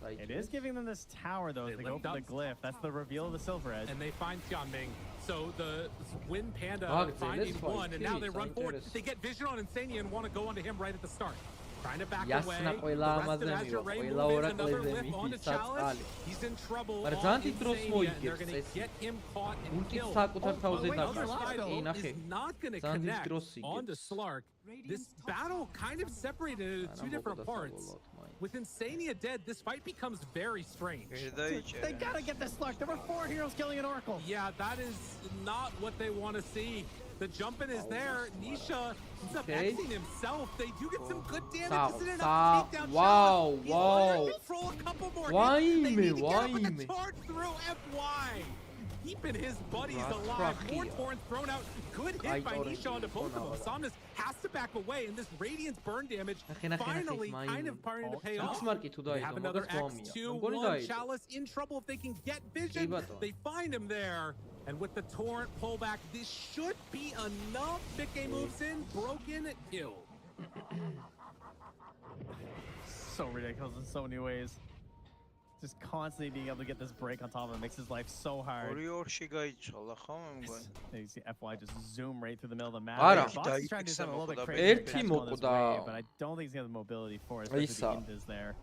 It is giving them this tower, though, as they go for the glyph. That's the reveal of the Silver Edge. And they find Tianming. So the Wind Panda finding one, and now they run forward. They get vision on Insania and want to go onto him right at the start. Trying to back away. The rest of Azure Ray move in, another lift onto Chalice. He's in trouble on Insania, and they're going to get him caught and killed. The other side is not going to connect onto Slark. This battle kind of separated into 2 different parts. With Insania dead, this fight becomes very strange. They gotta get this Slark. There were 4 heroes killing an Oracle. Yeah, that is not what they want to see. The jumping is there. Nisha ends up Xing himself. They do get some good damage. Isn't enough to take down Wow, wow. Control a couple more Why hits. They need to me? get up with a charge through FY. Keeping his buddies alive. More Torrents thrown out. Good hit by Nisha onto both of them. Somnus has to back away, and this Radiance burn damage finally kind of starting to pay off. They have another X2, 1 Chalice in trouble if they can get vision. They find him there. And with the Torrent pullback, this should be enough. Big game moves in, broken, kill. So ridiculous in so many ways. Just constantly being able to get this break on top of it makes his life so hard. You see FY just zoom right through the middle of the map. Box is trying to do something a little bit crazy, but I don't think he's got the mobility for it. Especially the Ind is there.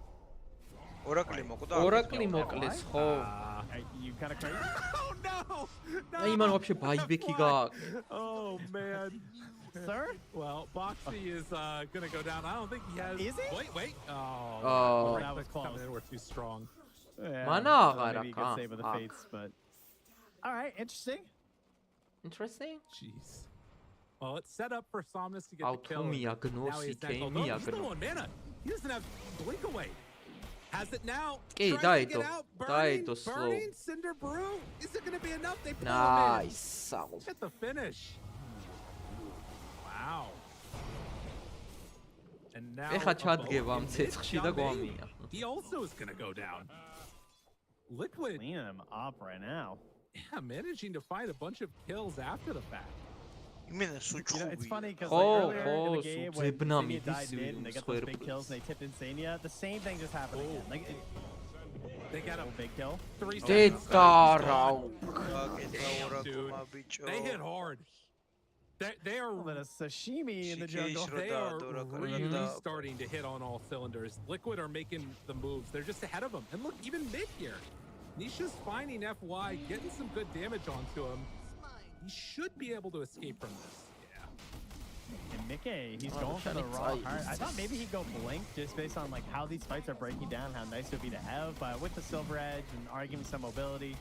Oracle მოკლეს ხო? You kind of crazy? Oh no! აი მან вообще ბაიბექი გააკეთე. Oh man. Sir? Well, Boxy is gonna go down. I don't think he has. Is he? Wait. Oh, that was close. We're too strong. Mana maybe you can save with the fates, but all right, interesting. Jeez. Well, it's set up for Somnus to get the kill. Now he's still on mana. He doesn't have blink away. Has it now. Okay, trying to get out. Burning, Cinder Brew. Is it going to be enough? They pull him in. At the finish. Wow. And now he also is going to go down. Liquid. Cleaning him up right now. Yeah, managing to find a bunch of kills after the fact. You know, it's funny because like, earlier in the game when Insania died mid and they got those big kills and they tipped Insania, the same thing just happened again. Like, They got a big kill. 3 Did seconds. Dude, they hit hard. They are a sashimi in the jungle. They are really starting to hit on all cylinders. Liquid are making the moves. They're just ahead of them. And look, even mid here. Nisha's finding FY, getting some good damage onto him. He should be able to escape from this. And Mickey, he's going for the raw heart. I thought maybe he'd go blink just based on like how these fights are breaking down, how nice it would be to have. But with the silver edge and arguing some mobility,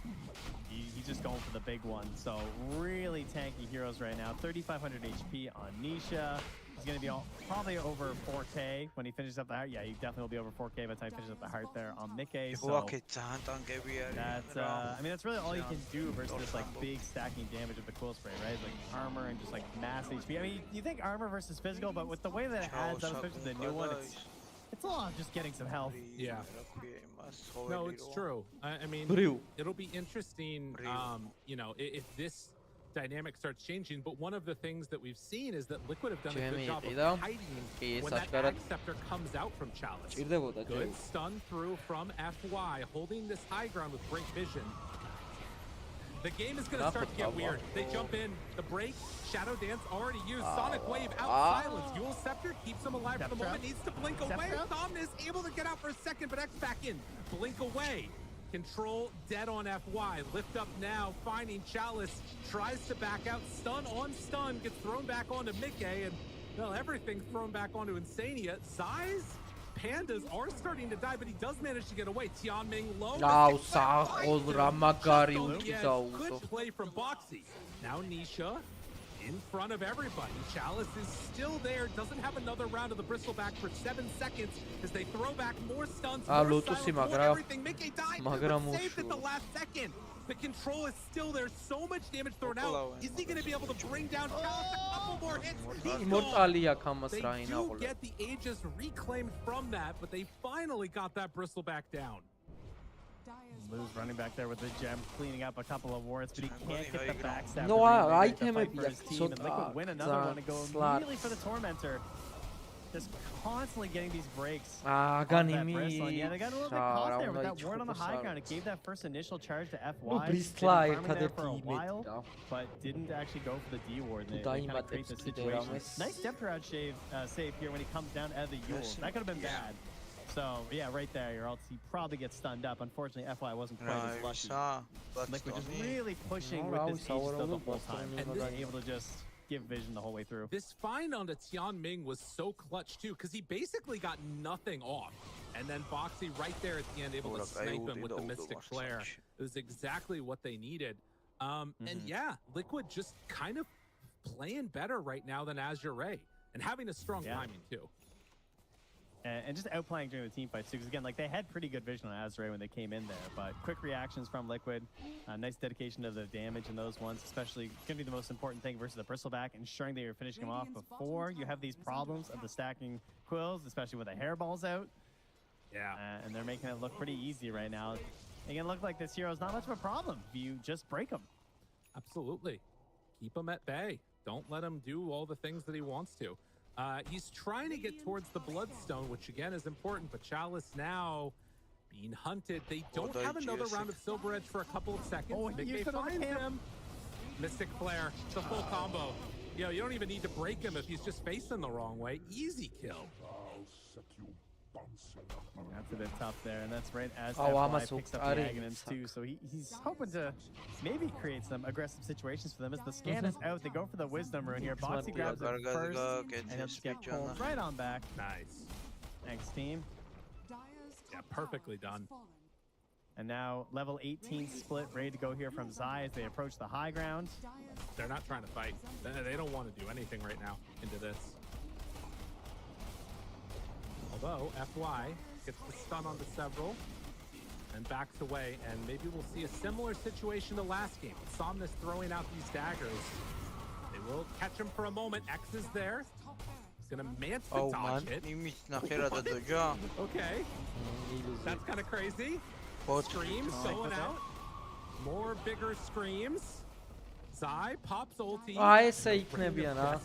he's just going for the big one. So really tanky heroes right now. 3,500 HP on Nisha. He's going to be probably over 4K when he finishes up the heart. Yeah, he definitely will be over 4K by the time he finishes up the heart there on Mickey. So that's, I mean, that's really all you can do versus this like big stacking damage of the cool spray, right? Like armor and just like mass HP. I mean, you think armor versus physical, but with the way that it adds up, especially the new one, it's a lot of just getting some health. Yeah. No, it's true. I mean, it'll be interesting, you know, if this dynamic starts changing, but one of the things that we've seen is that Liquid have done a good job of hiding when that Acceptor comes out from Chalice. Good stun through from FY, holding this high ground with great vision. The game is going to start to get weird. They jump in, the break, Shadow Dance already used, Sonic Wave out, silence. Yule Scepter keeps him alive for the moment, needs to blink away. Somnus able to get out for a second, but X back in, blink away. Control dead on FY, lift up now, finding Chalice, tries to back out, stun on stun, gets thrown back onto Mickey, and well, everything's thrown back onto Insania. Size? Pandas are starting to die, but he does manage to get away. Tianming low. Good play from Boxy. Now Nisha in front of everybody. Chalice is still there, doesn't have another round of the bristleback for 7 seconds as they throw back more stuns, more silence, more everything. Mickey died, but saved at the last second. The control is still there, so much damage thrown out. Is he going to be able to bring down Chalice a couple more hits? They do get the Aegis reclaimed from that, but they finally got that bristleback down. Lou's running back there with the gem, cleaning up a couple of wards, but he can't get the backstab. No, I can maybe for his team, and Liquid win another one and go immediately for the Tormentor. Just constantly getting these breaks. Yeah, they got a little bit caught there with that ward on the high ground. It gave that first initial charge to FY. Been farming there for a while, but didn't actually go for the D ward. They kind of create the situation. Nice step crowd save here when he comes down out of the Yule. That could have been bad. So, yeah, right there, your ulti probably gets stunned up. Unfortunately, FY wasn't quite as lucky. Liquid just really pushing with this Aegis the whole time. And being able to just give vision the whole way through. This find onto Tianming was so clutch, too, because he basically got nothing off. And then Boxy right there at the end, able to snipe him with the Mystic Flare. It was exactly what they needed. And yeah, Liquid just kind of playing better right now than Azure Ray. And having a strong timing, too. And just outplaying during the team fights too, because again, like they had pretty good vision on Azure when they came in there, but quick reactions from Liquid, nice dedication to the damage in those ones, especially going to be the most important thing versus the bristleback, ensuring that you're finishing them off before you have these problems of the stacking quills, especially with the hairballs out. Yeah. And they're making it look pretty easy right now. Again, look like this hero's not much of a problem if you just break him. Absolutely. Keep him at bay. Don't let him do all the things that he wants to. He's trying to get towards the Bloodstone, which again is important, but Chalice now being hunted. They don't have another round of Silver Edge for a couple of seconds. They find him. Mystic Flare, the full combo. You know, you don't even need to break him if he's just facing the wrong way. Easy kill. That's a bit tough there, and that's right as FY picks up the Aghanim's too. So he's hoping to maybe create some aggressive situations for them. As the scan is out, they go for the Wisdom rune here. Boxy grabs it first, and he'll just get pulled right on back. Nice. Thanks, team. Yeah, perfectly done. And now level 18 split, ready to go here from Zai as they approach the high ground. They're not trying to fight. They don't want to do anything right now into this. Although FY gets the stun onto several and backs away, and maybe we'll see a similar situation to last game. Somnus throwing out these daggers. They will catch him for a moment. X is there. He's gonna Mance the dodge it. Okay. That's kind of crazy. Screams going out. More bigger screams. Zai pops ulti. ესე იქნებიან რა.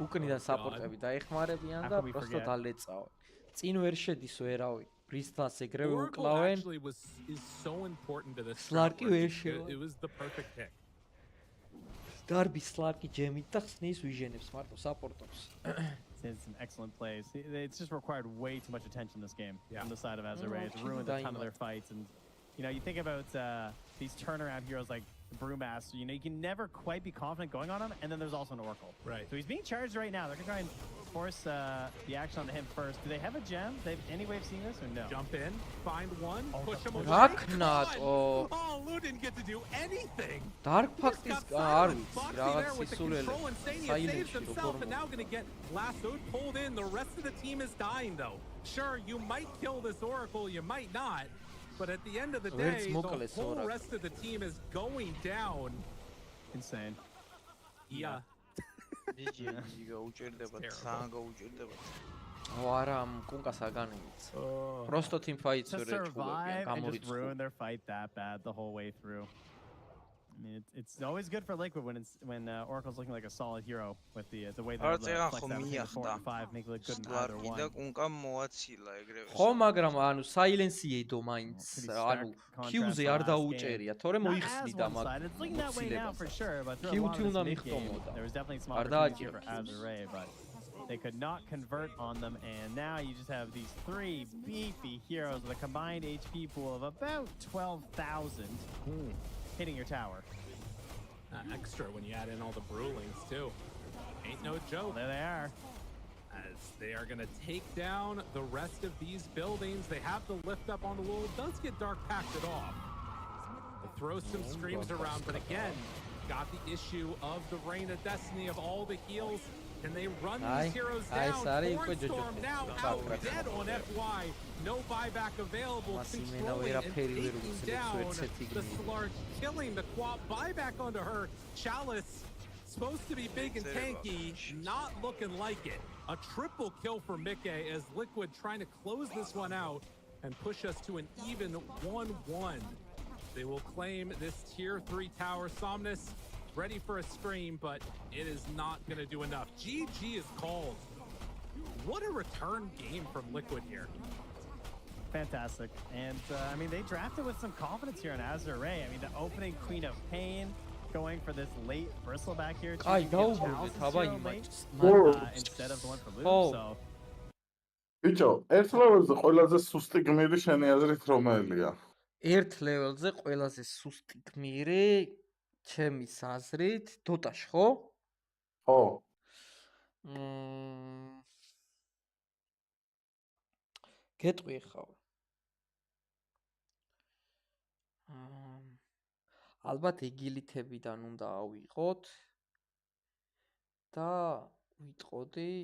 უკნიდან საპორტები დაიხმარებიან და პროსტო დალეწავენ. წინ ვერ შედის ვერავი. Bristlas ეგრევე Oracle უკლავენ. actually is so important to this. Slarky strat work. ვერ შევა. It was the perfect pick. Darby Slarky ჯემით და ხსნის ვიჟენებს მარტო საპორტობს. It's an excellent plays. It's just required way too much attention this game on the side of Azure. It's ruined a ton of their fights. And you know, you think about these turnaround heroes like Brewmaster. You know, you can never quite be confident going on him. And then there's also an Oracle. Right. So he's being charged right now. They're gonna try and force the action onto him first. Do they have a gem? Any way of seeing this or no? Jump in, find one, push him away. Raknat. Oh, Lou didn't get to do anything. Dark Pact is Foxy there with the control and Sania saves himself and now gonna get lassoed, pulled in. The rest of the team is dying though. Sure, you might kill this Oracle, you might not. But at the end of the day, the whole rest of the team is going down. Insane. Yeah. არა, კუნკას აგანებიც. Просто team fights to survive and just ruin their fight that bad the whole way through. I mean, it's always good for Liquid when Oracle's looking like a solid hero with the way they flex out between 4 and 5, make it look good in either one. ხო, მაგრამ ანუ silence-იდო მაინც, ანუ Q-ზე არ დაუჭერია, თორე მოიხსნიდა მაგ. Q-თი უნდა მიხტომოდა. There was definitely some opportunity for Azure, but they could not convert on them, and now you just have these three beefy heroes with a combined HP pool of about 12,000 hitting your tower. Extra when you add in all the Brewlings too. Ain't no joke. There they are. As they are going to take down the rest of these buildings. They have the lift up on the wall. It does get Dark Pacted off. They throw some screams around, but again, got the issue of the Reign of Destiny of all the heals. Can they run these heroes down? Storm now out, dead on FY. No buyback available. Controlling and taking down the Slark, killing the Quap. Buyback onto her. Chalice, supposed to be big and tanky, not looking like it. A triple kill for Mickey as Liquid trying to close this one out and push us to an even 1-1. They will claim this tier 3 tower. Somnus ready for a scream, but it is not going to do enough. GG is called. What a return game from Liquid here. Fantastic. And, I mean, they drafted with some confidence here on Azure. I mean, the opening Queen of Pain, going for this late bristleback here. I know, instead of the one for Luke, so... Bicho, ერთ levelზე ყველაზე სუსტი გმირი შენი აზრით რომელია? ერთ levelზე ყველაზე სუსტი გმირი ჩემი აზრით DOTA-ში, ხო? ხო. გეტყვი ხავ. ალბათ ეგილითებიდან უნდა ავიღოთ და ვიტყოდი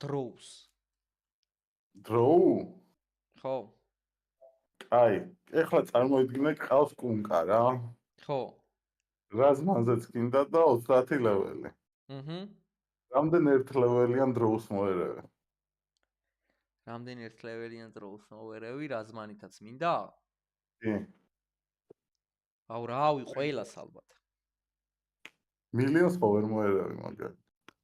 Drows. Drow? ხო. აი, ეხლა წარმოიდგინე ყავს კუნკა რა. ხო. რაზმანზეც გინდა და 30 ლეველი. რამდენ ერთ ლეველიან Drows მოერევი? რამდენ ერთ ლეველიან Drows მოერევი, რაზმანითაც მინდა? კი. აუ რავი, ყველას ალბათ. მილიონს ხო ვერ მოერევი მაგარი.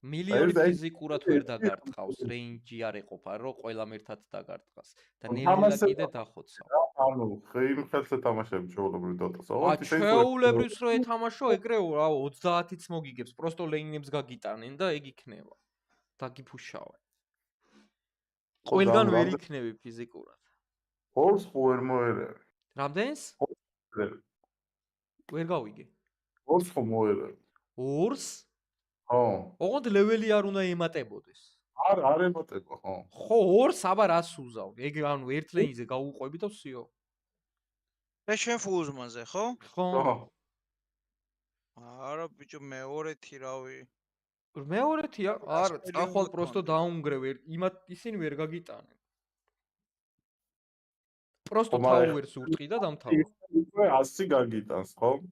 მილიონი ფიზიკურად ვერ დაგარტყავს, რეინჯი არ ეყოფა, რომ ყველამ ერთად დაგარტყას და ნელილა კიდე დახოცა. ანუ ხეიმ ხელზე თამაშები ჩვეულებრივ DOTA-ს. ჩვეულებრივს რო ეთამაშო, ეგრეო რა 30-იც მოგიგებს, პროსტო ლეინებს გაგიტანენ და ეგ იქნება. დაგიფუშავენ. ყველგან ვერ იქნები ფიზიკურად. ორს ხო ვერ მოერევი. რამდენს? ვერ გავიგე. ორს ხო მოერევი. ორს? ხო. ოღონდ ლეველი არ უნდა ემატებოდეს. არ ემატება, ხო. ხო, ორს აბა რას უზავ? ეგ ანუ ერთ ლეინზე გავუყვები და ვსიო. და შენ ფუზმაზე, ხო? ხო. არა, ბიჭო, მეორეთი რავი. მეორეთია? არა, წახვალ პროსტო დაუნგრევ, ისინი ვერ გაგიტანენ. პროსტო ტაუერს ურტყი და დამთავრდა. 100 გაგიტანს, ხო?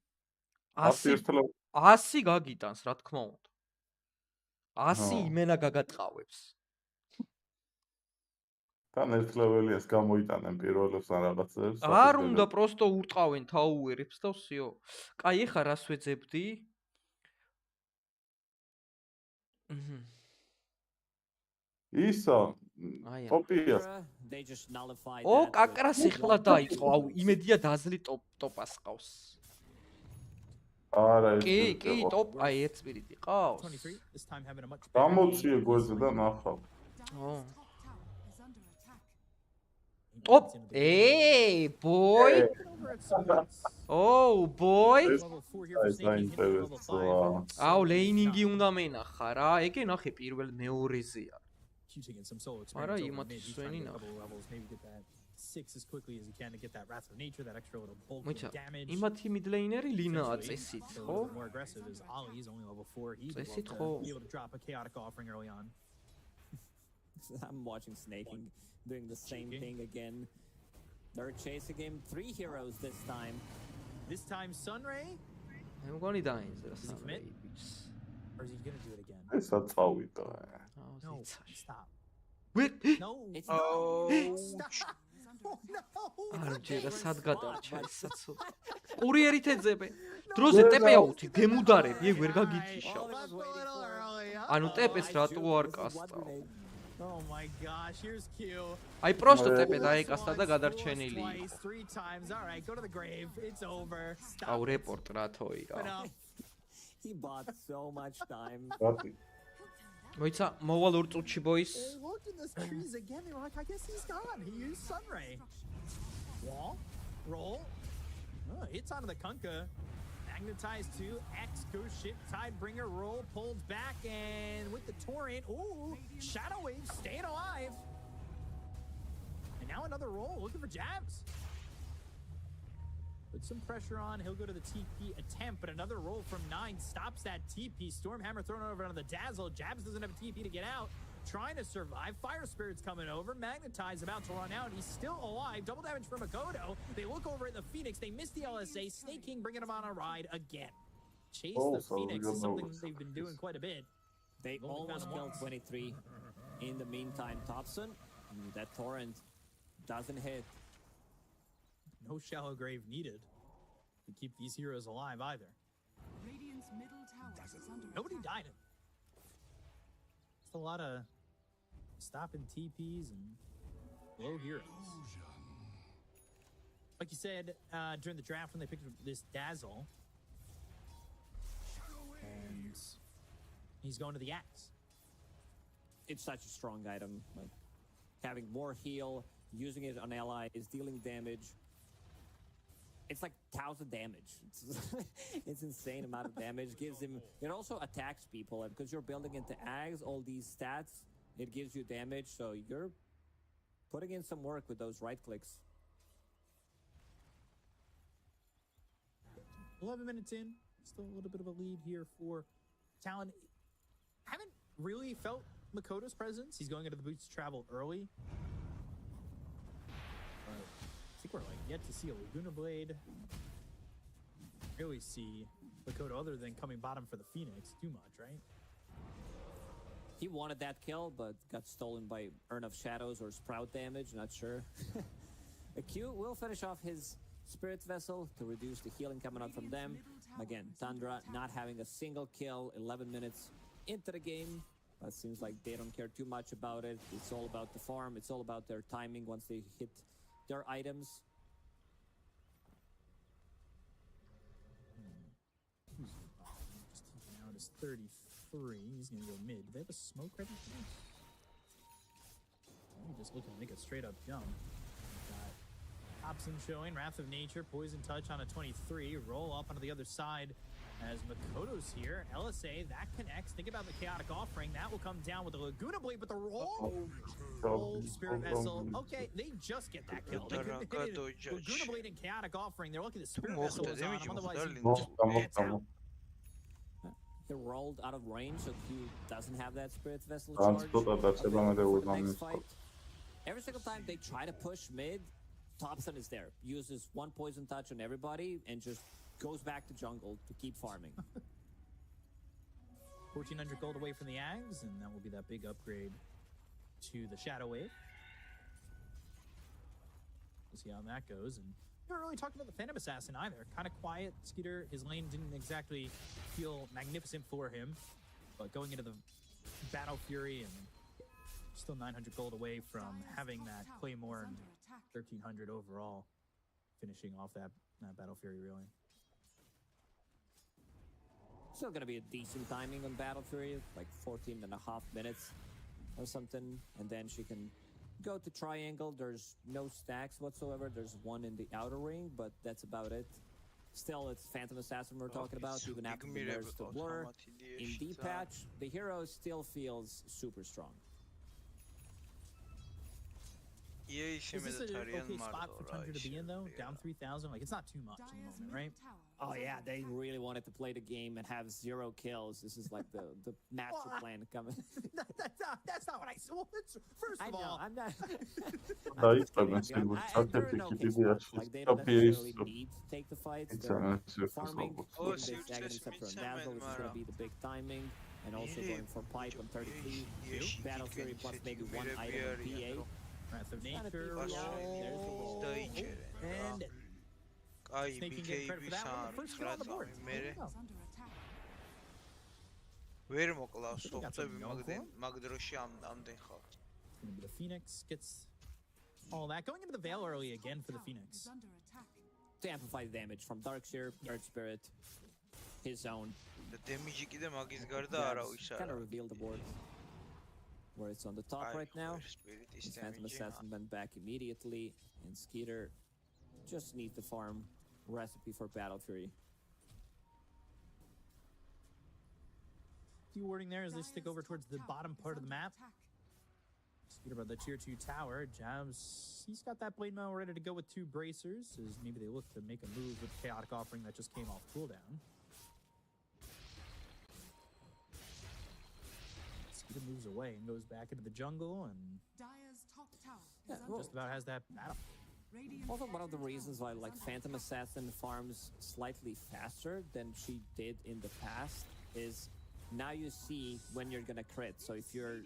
100 გაგიტანს, რა თქმა უნდა. 100 იმენა გაგატყავებს. თან ერთ ლეველიას გამოიტანენ პირველებს ან რაღაცებს. არ უნდა პროსტო ურტყავენ ტაუერებს და ვსიო. კაი, ეხა რას ვეძებდი? ისა, ტოპია. They just nullified ო, კაკრას ეხლა დაიწყო. აუ, იმედია დაზლი ტოპას ყავს. არა, კი, ტოპ, აი, ერთ სპირიტი ყავს. 23 this time having a much გამოციე გვერდზე და ნახავ. ო. ტოპ, boy. Oh, boy. აუ, ლეინინგი უნდა მენახა რა. ეგე ნახე პირველ მეორეზეა. არა, იმათი სვენი ნახე. Six as quickly as you can to get that wrath of nature, that extra little bulk მოიცა, of damage. იმათი მიდლეინერი ლინაა წესით, ხო? More aggressive is Ali, he's only level 4. He's წესით able ხო? to be able to drop a chaotic offering early on. I'm watching Snaking doing the same thing again. They're chasing him. 3 heroes this time. This time Sunray? მე მგონი დაინზე რა Does he commit? Or is he gonna do it again? ესა წავიდა. No, stop. Wait. No, it's stop. Oh, no. არ ჯერა სად გადარჩა ესაცო. კურიერით ეძებე. დროზე ტეპეა უთი, გემუდარები, ეგ ვერ გაგიჩიშა. ანუ ტეპეს რატო არ კასტა? Oh my gosh, here's Q. აი პროსტო ტეპე დაეკასტა და გადარჩენილი. Twice, 3 times. All right, go to the grave. It's over. აუ რეპორტ რათოი რა. He bought so much time. მოიცა, მოვალ ორ წუთში boys. They looked in the trees again. They were like, I guess he's gone. He used Sunray. Wall, roll. Oh, hits onto the Kunkka. Magnetized to X goes ship, Tidebringer roll, pulled back, and with the torrent, ooh, Shadow Wave staying alive. And now another roll, looking for jabs. Put some pressure on, he'll go to the TP attempt, but another roll from 9 stops that TP. Stormhammer thrown over on the Dazzle. Jabs doesn't have a TP to get out. Trying to survive. Fire Spirit's coming over. Magnetize about to run out. He's still alive. Double damage from Makoto. They look over at the Phoenix. They miss the LSA. Snake King bringing him on a ride again. Chase the Phoenix is something they've been doing quite a bit. They almost killed 23 in the meantime. Thompson, that torrent doesn't hit. No shallow grave needed to keep these heroes alive either. Radiant's middle tower is under Nobody died. It's a lot of stopping TPs and low heroes. Like you said, during the draft when they picked up this Dazzle, and he's going to the Axe. It's such a strong item. Like having more heal, using it on allies, dealing damage. It's like 1,000 damage. It's insane amount of damage. Gives him. It also attacks people, and because you're building into Ags, all these stats, it gives you damage. So you're putting in some work with those right clicks. 11 minutes in, still a little bit of a lead here for Talon. Haven't really felt Makoto's presence. He's going into the boots to travel early. I think we're like yet to see a Laguna Blade. Really see Makoto other than coming bottom for the Phoenix too much, right? He wanted that kill, but got stolen by Urn of Shadows or Sprout damage, not sure. A Q will finish off his Spirit's Vessel to reduce the healing coming out from them. Again, Tundra not having a single kill, 11 minutes into the game. But it seems like they don't care too much about it. It's all about the farm. It's all about their timing once they hit their items. Just taking out is 33. He's gonna go mid. Do they have a smoke ready for this? Just looking to make a straight up jump. Got Hobson showing Wrath of Nature, Poison Touch on a 23. Roll up onto the other side as Makoto's here. LSA, that connects. Think about the Chaotic Offering. That will come down with the Laguna Blade, but the roll. Roll, Spirit Vessel. Okay, they just get that kill. They hit Laguna Blade and Chaotic Offering. They're lucky the Spirit Vessel was on him. Otherwise, he gets out. He rolled out of range, so Q doesn't have that Spirit's Vessel charge. Next fight. Every single time they try to push mid, Thompson is there. Uses one Poison Touch on everybody and just goes back to jungle to keep farming. 1,400 gold away from the Ags, and that will be that big upgrade to the Shadow Wave. We'll see how that goes. And we weren't really talking about the Phantom Assassin either. Kind of quiet. Skeeter, his lane didn't exactly feel magnificent for him. But going into the Battle Fury and Still 900 gold away from having that Claymore and 1300 overall, finishing off that Battle Fury really. Still gonna be a decent timing on Battle Fury, like 14.5 minutes or something, and then she can go to triangle. There's no stacks whatsoever. There's one in the outer ring, but that's about it. Still, it's Phantom Assassin we're talking about, even after the nerfs to Blur. In D-Patch, the hero still feels super strong. Is this an okay spot for Tundra to be in, though? Down 3,000? Like, it's not too much at the moment, right? Oh, yeah, they really wanted to play the game and have 0 kills. This is like the master plan coming. That's not what I saw. First of all, I'm not. They're in okay spots. Like, they don't necessarily need to take the fights. They're farming. This is going to be the big timing. And also going for pipe on 33. Battle Fury plus maybe 1 item on PA. Wrath of Nature, and Snake can get credit for that one. The first kill on the board. The Phoenix gets all that. Going into the Veil early again for the Phoenix. To amplify the damage from Darkseer, Earth Spirit, his own. Kind of reveal the board. Where it's on the top right now. Phantom Assassin went back immediately, and Skeeter just needs the farm recipe for Battle Fury. Few wording there as they stick over towards the bottom part of the map. Skeeter by the tier 2 tower. Jabs, he's got that blade mail ready to go with 2 bracers, as maybe they look to make a move with Chaotic Offering that just came off cooldown. He moves away and goes back into the jungle and just about has that battle. Also, one of the reasons why like Phantom Assassin farms slightly faster than she did in the past is now you see when you're gonna crit. So if you're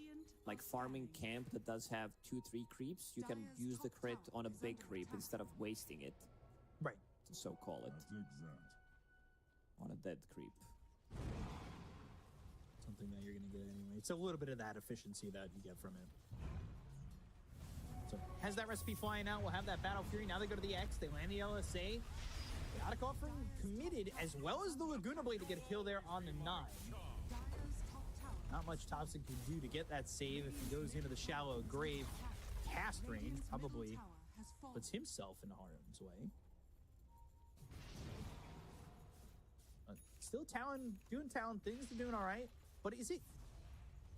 like farming camp that does have 2-3 creeps, you can use the crit on a big creep instead of wasting it. Right. To so call it. On a dead creep. Something that you're going to get anyway. It's a little bit of that efficiency that you get from it. So, has that recipe flying out. We'll have that Battle Fury. Now they go to the X. They land the LSA. Chaotic Offering committed, as well as the Laguna Blade to get a kill there on the 9. Not much Thompson can do to get that save if he goes into the shallow grave. Cast range probably puts himself in harm's way. Still Talon, doing Talon things. They're doing all right. But is it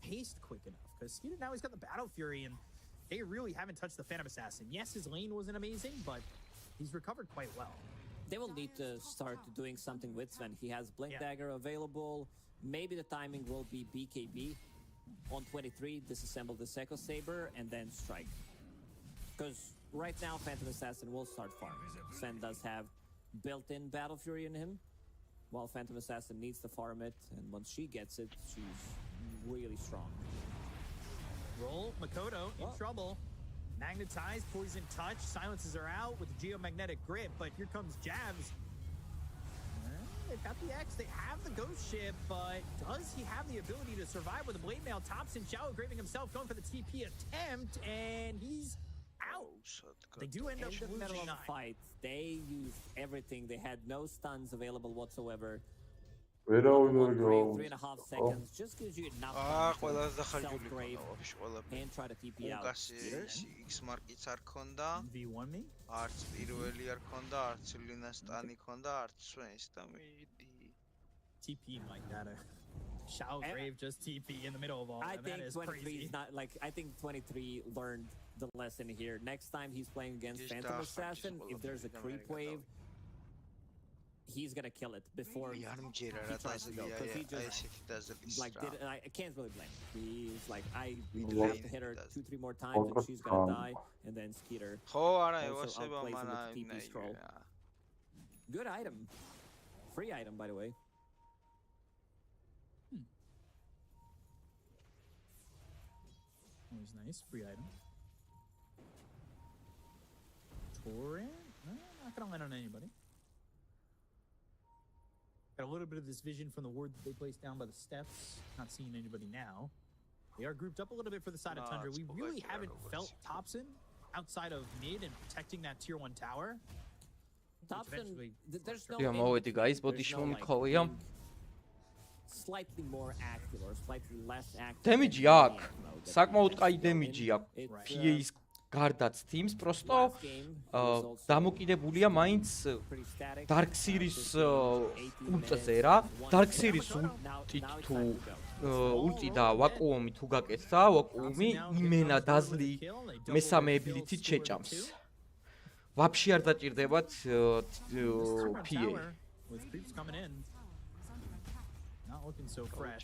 paced quick enough? Because now he's got the Battle Fury, and they really haven't touched the Phantom Assassin. Yes, his lane wasn't amazing, but he's recovered quite well. They will need to start doing something with Sven. He has Blink Dagger available. Maybe the timing will be BKB on 23, disassemble the Seco Saber, and then strike. Because right now, Phantom Assassin will start farming. Sven does have built-in Battle Fury in him, while Phantom Assassin needs to farm it, and once she gets it, she's really strong. Roll, Makoto in trouble. Magnetized, Poison Touch, silences her out with the Geomagnetic Grip, but here comes Jabs. They've got the X, they have the Ghost Ship, but does he have the ability to survive with a Blade Mail? Thompson, Shallow Graving himself, going for the TP attempt, and he's out. They do end up in the middle of the 9. fight. They used everything. They had no stuns available whatsoever. Where are we going to go? 3.5 seconds just gives you enough time to self-grave and try to TP out. V1 me? Arts პირველი არ ქონდა, არც ლინას ტანი ქონდა, არც სვენს და მიდი. TP like that. Shallow Grave just TP in the middle of all I that. think That is 23 crazy. is not like I think 23 learned the lesson here. Next time he's playing against Phantom Assassin, if there's a creep wave, he's gonna kill it before he tries to go. Because he just like I can't really blame him. He's like I have to hit her 2-3 more times and she's gonna die, and then Skeeter also outplays him with TP scroll. Good item, free item by the way. Always nice, free item. Torrent? No, not gonna land on anybody. Got a little bit of this vision from the ward that they placed down by the steps. Not seeing anybody now. They are grouped up a little bit for the side of Tundra. We really haven't felt Thompson outside of mid and protecting that tier 1 tower. Thompson, there's no Yeah, მოვედი guys, ბოდიში მომიქოვია. Slightly more active or slightly less active. Damage აქვს. საკმაოდ კაი damage აქვს. PA-ის გარდაც teams просто დამოკიდებულია მაინც Dark Series ულტზე რა. Dark Series ულტით თუ ულტი და ვაკუუმი თუ გაკეთდა, ვაკუუმი იმენა დაზლი მესამე ability-ით შეჭამს. ვაფშე არ დაჭირდებათ PA. With creeps coming in. Not looking so fresh.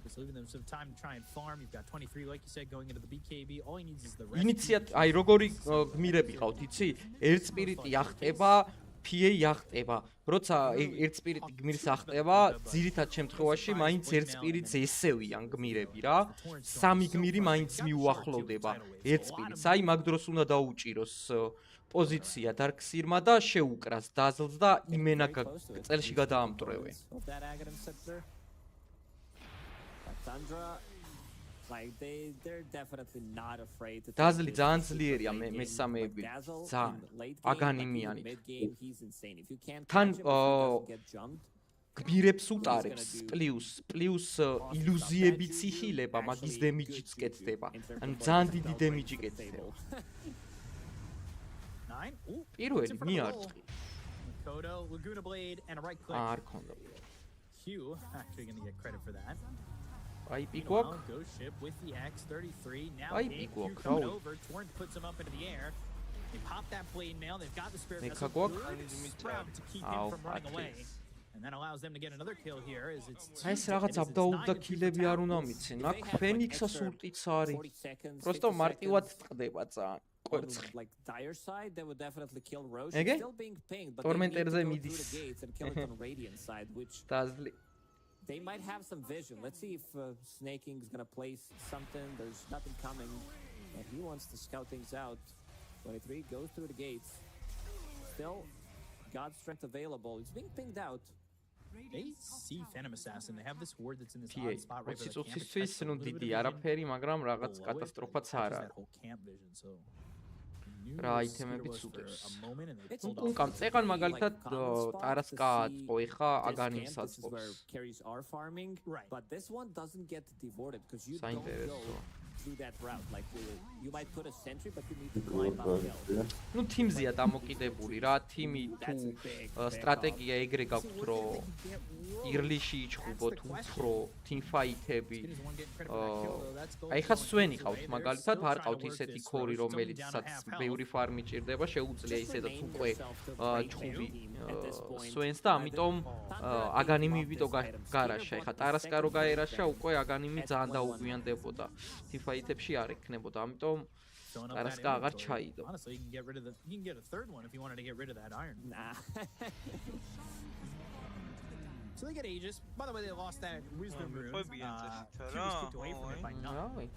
Just leaving them some time to try and farm. You've got 23, like you said, going into the BKB. All he needs is the rest. Initiate, აი როგორი გმირები ყავთ, იცი? ერთ სპირიტი ახტება, PA ახტება. როცა ერთ სპირიტი გმირს ახტება, ძირითად შემთხვევაში მაინც ერთ სპირიტს ესევიან გმირები რა. სამი გმირი მაინც მიუახლოვდება ერთ სპირიტს. აი მაგ დროს უნდა დაუჭიროს პოზიცია Dark Seer-მა და შეუკრას დაზლს და იმენა წელში გადაამტვრევენ. დაზლი ძალიან ძლიერია მესამეები. ძალიან აგანიმიანი. თან გმირებს უტარებს პლუს ილუზიებიც იხილება, მაგის დემიჯიც კეთდება. ანუ ძალიან დიდი დემიჯი კეთდება. პირველი მიარტყი. Kodo, Laguna Blade, and a right click. არ ქონდა. Q actually going to get credit for that. აი პიკوك. Go ship with the X33. Now აი Q პიკوك. coming over. Torrent puts him up into the air. They pop that blade mail. They've got the spirit vessel to keep him from running away. And that allows them to get another kill here as it's აი ეს რაღაც აბდაუბდა კილები არ უნდა მიცენ. აქ ფენიქსას ულტიც არის. просто მარტივად ტყდება ძალიან. Like dire side, they would definitely kill Roche. Okay. Still being pinged, but Tormenterze they need to go midis. through the gates and kill it on Radiant side, which they might have some vision. Let's see if Snaking is gonna place something. There's nothing coming, and he wants to scout things out. 23 goes through the gates. Still, God's strength available. He's being pinged out. They see Phantom Assassin. They have this ward that's in this odd spot right by the camp. It's ნუ დიდი არაფერი, მაგრამ რაღაც კატასტროფაც არ არის. რა აიტემებიც უდევს. კუნკამ წეყან მაგალითად ტარასკა აწყო ეხა აგანიმს აწყობს. Carries are farming, but this one doesn't get devoted because you don't go through that route. Like you might put a sentry, but you need to climb uphill. ნუ team-ზეა დამოკიდებული რა, team-ი თუ სტრატეგია ეგრე გაქვთ, რომ early-ში იჭხუბოთ უფრო team fight-ები. აი ხა სვენი ყავთ მაგალითად, არ ყავთ ისეთი ქორი, რომელიცაც ბევრი ფარმი ჭირდება, შეუძლია ისედაც უკვე ჭხუბი სვენს და ამიტომ აგანიმი ვიტო გარაშა. ხა ტარასკა რო გაერაშა, უკვე აგანიმი ძალიან დაუგვიანდებოდა. team fight-ებში არ ექნებოდა, ამიტომ ტარასკა აღარ ჩაიდო. Honestly, you can get a third one if you wanted to get rid of that iron. Nah. So they get Aegis. By the way, they lost that wisdom rune. He was kicked away from it by nothing.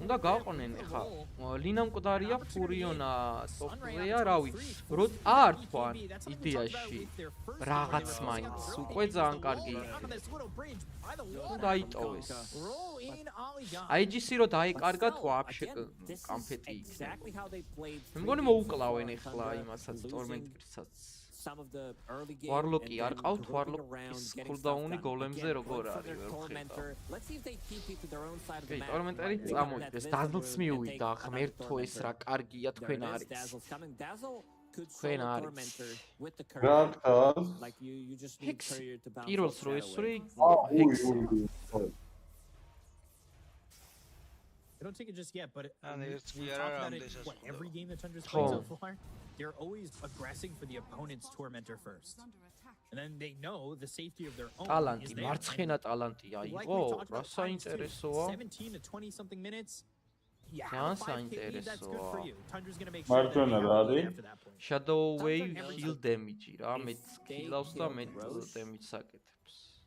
უნდა გაყონენ ხა. ლინამ მკვდარია ფურიონა სოფტვეა, რა ვიცი. რო არ თქვან იდეაში რაღაც მაინც უკვე ძალიან კარგი იქნება. დაიტოვეს. აიჯისი რო დაიკარგათ, ვაფშე კამფეტი იქნება. მე მგონი მოუკლავენ ეხლა იმასაც ტორმენტირსაც. Warlock-ი არ ყავთ, Warlock-ის cooldown-ი გოლემზე როგორ არის, ვერ ვხედავ. ტორმენტერი წამოიდეს, დაზლს მიუვიდა, ღმერთო ეს რა კარგია თქვენ არის. თქვენ არის. პირველს რო ესვრი, I don't take it just yet, but we talk about it every game that Tundra's played so far. They're always aggressing for the opponent's tormentor first. And then they know the safety of their own ტალანტი, მარცხენა ტალანტია იყო, რა საინტერესოა. 17 to 20 something minutes. ძალიან საინტერესოა. Tundra's going to make მარჯვენა რა არის? Shadow Wave heal damage რა, მეც kills და მე damage საკეთებს.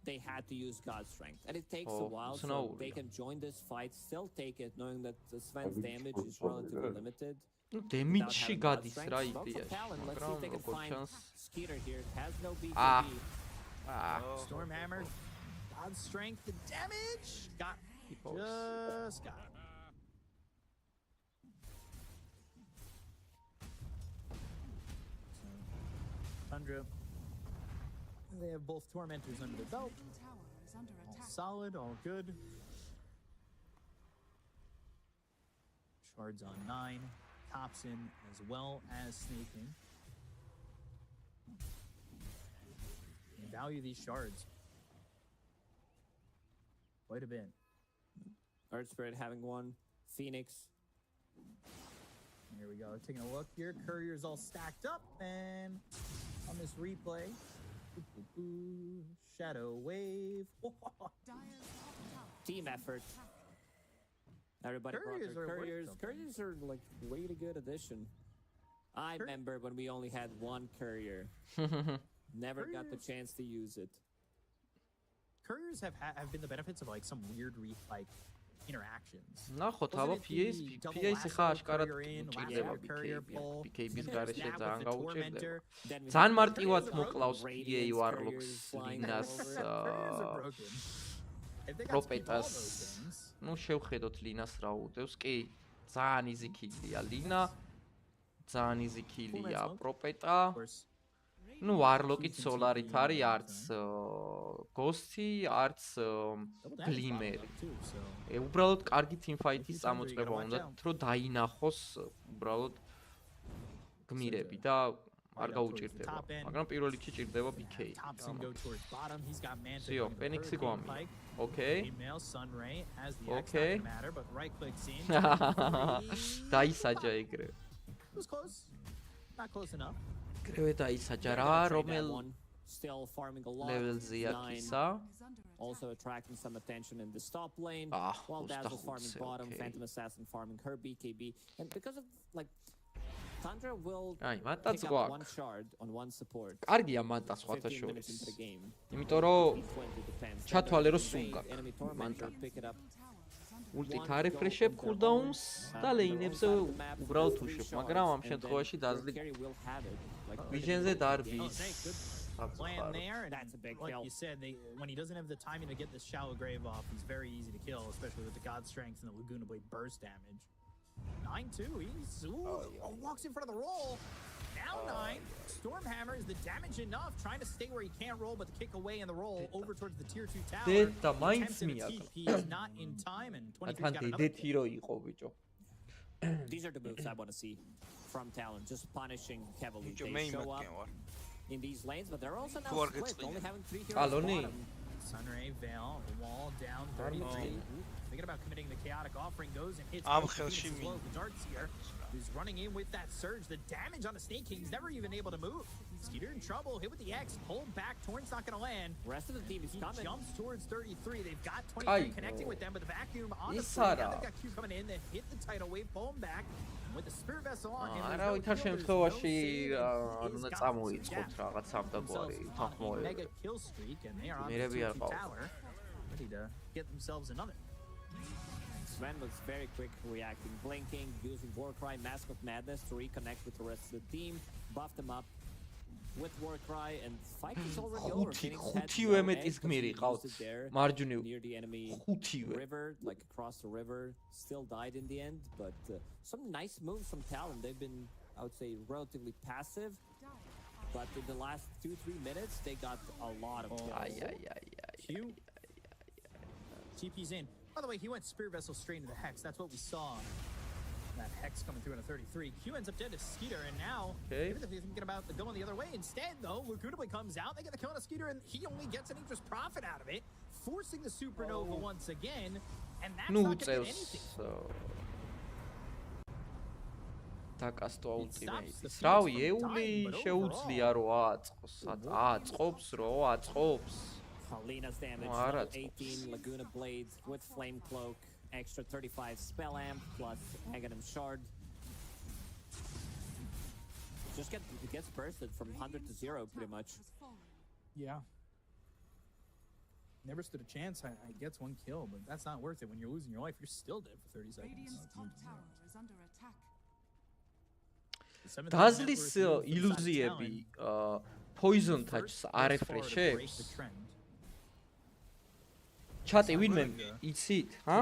They had to use God's strength, and it takes a while, so they can join this fight, still take it, knowing that the Sven's damage is relatively limited. Damage-ში გადის რა იდეაში, მაგრამ როგორც ჩანს Skeeter here has no BKB. Stormhammer, God's strength, the damage got just got it. Tundra. They have both tormentors under their belt. All solid, all good. Shards on 9, Thompson as well as snaking. And value these shards quite a bit. Earth Spirit having one, Phoenix. Here we go, taking a look here. Courier's all stacked up, and on this replay, Shadow Wave. Team effort. Everybody brought their couriers. Couriers are like really good addition. I remember when we only had one courier. Never got the chance to use it. Couriers have been the benefits of like some weird interactions. ნახოთ აბა PA-ს ხა აშკარად ჭირდება BKB-ს გარეშე ძალიან გაუჭირდება. ძალიან მარტივად მოკლავს PA Warlocks ლინას პროპეტას. ნუ შევხედოთ ლინას რა უდევს. კი, ძალიან იზიქილია ლინა. ძალიან იზიქილია პროპეტა. ნუ Warlock-ით Solar-ით არის არც Ghost-ი, არც Glimmer-ი. უბრალოდ კარგი teamfight-ის წამოწყება უნდა, რომ დაინახოს უბრალოდ გმირები და არ გაუჭირდება. მაგრამ პირველ რიგში ჭირდება BK. ზიო, Phoenix-ი გვამია. Okay. Okay. დაისაჯა ეგრე. Was close. Not close enough. კრევე დაისაჯა რა, რომელ Still farming a lot. level-ზეა კისა. Also attracting some attention in the top lane. While Dazzle's farming bottom, Phantom Assassin farming her BKB. And because of like Tundra will pick up one shard on one support. კარგია მანტა სხვათა შორის. იმიტომ რომ ჩათვალე რომ სულ გაქვს მანტა. ულტით არეფრეშებ კულდაუნს და ლეინებზე უბრალოდ უშებ, მაგრამ ამ შემთხვევაში დაზლი ვიჟენზე დარბის. Plan there, and that's a big like you said, when he doesn't have the timing to get this shallow grave off, he's very easy to kill, especially with the God Strength and the Laguna Blade burst damage. 9-2, he's walks in front of the roll. Now 9, Stormhammer is the damage enough, trying to stay where he can't roll, but to kick away in the roll over towards the tier 2 tower. He is not in time, and 23's got another kill. These are the moves I want to see from Talon, just punishing heavily. They show up in these lanes, but they're also now split, only having 3 heroes bottom. Sunray, Veil, wall down 33. Thinking about committing the chaotic offering, goes and hits the darts here. He's running in with that surge. The damage on the Snake King, he's never even able to move. Skeeter in trouble, hit with the X, pulled back, Torrent's not gonna land. Rest of the team is coming. He jumps towards 33. They've got 23 connecting with them, but the vacuum on the front. Now they've got Q coming in, then hit the tidal wave, pull him back. With the Spirit Vessel on him. არა ვითარ შემთხვევაში უნდა წამოიწყოთ რაღაც სამდაგვარი თანხმოვანი. Mega kill streak and they are on the tower. Ready to get themselves another. Sven looks very quick, reacting, blinking, using Warcry, Mask of Madness to reconnect with the rest of the team, buff them up with Warcry, and fight is already over. ხუთივე მეტის გმირი ყავთ მარჯვნივ. Near the enemy river, like across the river, still died in the end, but some nice moves from Talon. They've been, I would say, relatively passive, but in the last 2-3 minutes, they got a lot of kills. TP's in. By the way, he went Spirit Vessel straight into the Hex. That's what we saw. That Hex coming through in a 33. Q ends up dead to Skeeter, and now, even if he's thinking about going the other way, instead, though, Laguna Blade comes out, they get the kill on a Skeeter, and he only gets an interest profit out of it, forcing the Supernova once again, and that's not going to get anything. დაკასტო ultimate-ის. რავი, ეული შეუძლია რომ აწყოს. აწყობს, რომ აწყობს. Alina's damage, 18 Laguna Blade with Flame Cloak, extra 35 Spell Amp plus Aghanim Shard. Just gets bursted from 100 to 0 pretty much. Yeah. Never stood a chance. I gets one kill, but that's not worth it. When you're losing your life, you're still dead for 30 seconds. Radiant's top tower is under attack. დაზლის ილუზიები poison touch არეფრეშებს ჩატი ვინმე იცით ჰა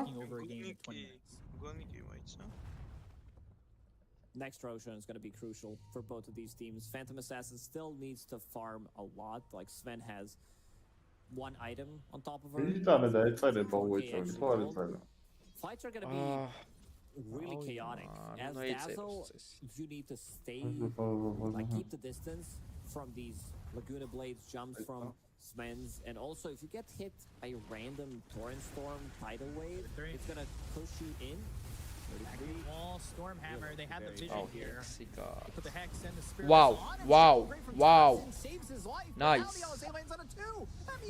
Next Roshan is going to be crucial for both of these teams. Phantom Assassin still needs to farm a lot. Like Sven has one item on top of her. Fights are going to be really chaotic. As Dazzle, you need to stay, like keep the distance from these Laguna Blades jumps from Sven's, and also if you get hit by a random Torrent Storm tidal wave, it's going to push you in. Wall, Stormhammer, they had the vision here. Put the Hex and the Spirit Wow, wow, wow. saves his life. Nice.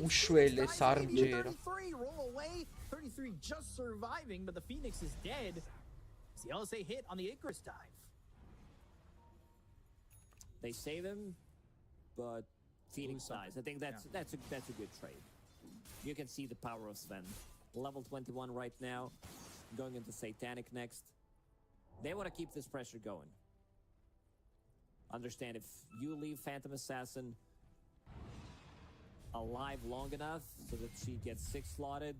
Ushwele sarmjera. 33 roll away. 33 just surviving, but the Phoenix is dead. It's the LSA hit on the Icarus dive. They save him, but Phoenix dies. I think that's a good trade. You can see the power of Sven. Level 21 right now. Going into Satanic next. They want to keep this pressure going. Understand, if you leave Phantom Assassin alive long enough so that she gets 6 slotted,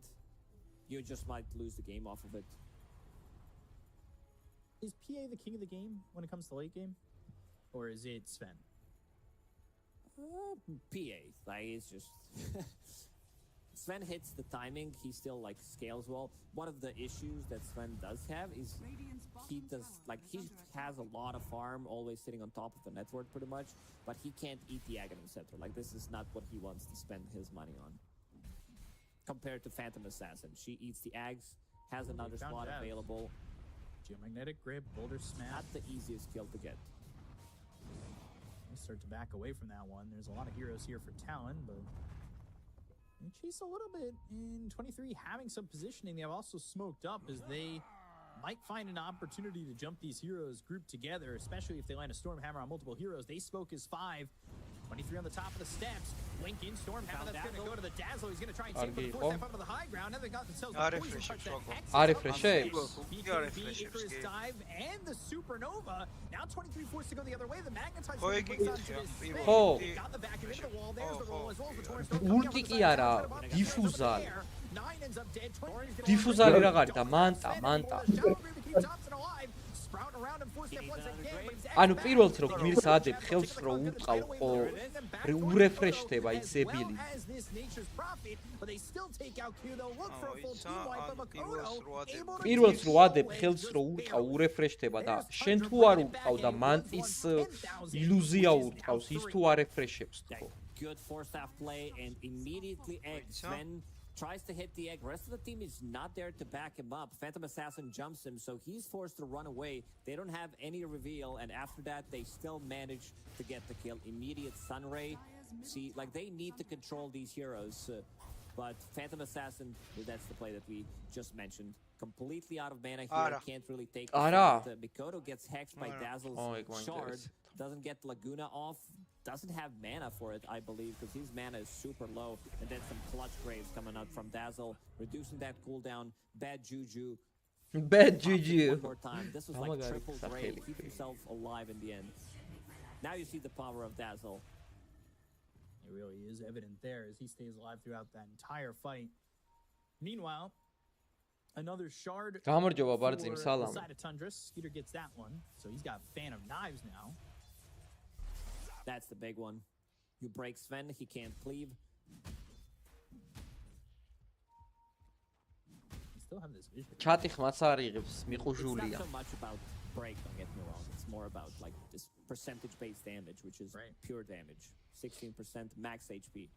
you just might lose the game off of it. Is PA the king of the game when it comes to late game? Or is it Sven? PA. Like, it's just... Sven hits the timing, he still like scales well. One of the issues that Sven does have is he has a lot of farm always sitting on top of the network pretty much, but he can't eat the Aghanim Scepter. Like, this is not what he wants to spend his money on. Compared to Phantom Assassin, she eats the Ags, has another slot available. Geomagnetic Grip, Boulder Smash. Not the easiest kill to get. They start to back away from that one. There's a lot of heroes here for Talon, but they chase a little bit in 23, having some positioning. They have also smoked up as they might find an opportunity to jump these heroes grouped together, especially if they land a Stormhammer on multiple heroes. They smoke as 5. 23 on the top of the steps. Blink in Stormhammer. That's going to go to the Dazzle. He's going to try and take the 4 step up to the high ground. Now they got themselves a poison touch that Icarus dive and the Supernova. Now 23 forced to go the other way. The Magnetizer brings on to this spin. They got the back into the wall. There's the roll as well as the Torrent Storm. Ulti კი არა, დიფუზალი. დიფუზალი რა არის და მანტა. ანუ პირველთ რო გმირს ადებ ხელს რო უწყავ ხო ურეფრეშდება ის ებილი პირველთ რო ადებ ხელს რო უწყავ ურეფრეშდება და შენ თუ არ უწყავ და მანტის ილუზია უწყავს ის თუ არეფრეშებს ხო Good forced half play and immediately Sven tries to hit the egg. Rest of the team is not there to back him up. Phantom Assassin jumps him, so he's forced to run away. They don't have any reveal, and after that, they still manage to get the kill. Immediate Sunray. See, like, they need to control these heroes, but Phantom Assassin, that's the play that we just mentioned. Completely out of mana here, can't really take the fight. Mikoto gets hexed by Dazzle's shard, doesn't get Laguna off. Doesn't have mana for it, I believe, because his mana is super low. And then some clutch graves coming out from Dazzle, reducing that cooldown. Bad juju. Bad juju. One more time. This was like triple grave. Keep himself alive in the end. Now you see the power of Dazzle. It really is evident there as he stays alive throughout that entire fight. Meanwhile, another shard for the side of Tundra. Skeeter gets that one, so he's got Fan of Knives now. That's the big one. You break Sven, he can't cleave. You still have this vision. It's not so much about break, don't get me wrong. It's more about like this percentage-based damage, which is pure damage. 16% max HP.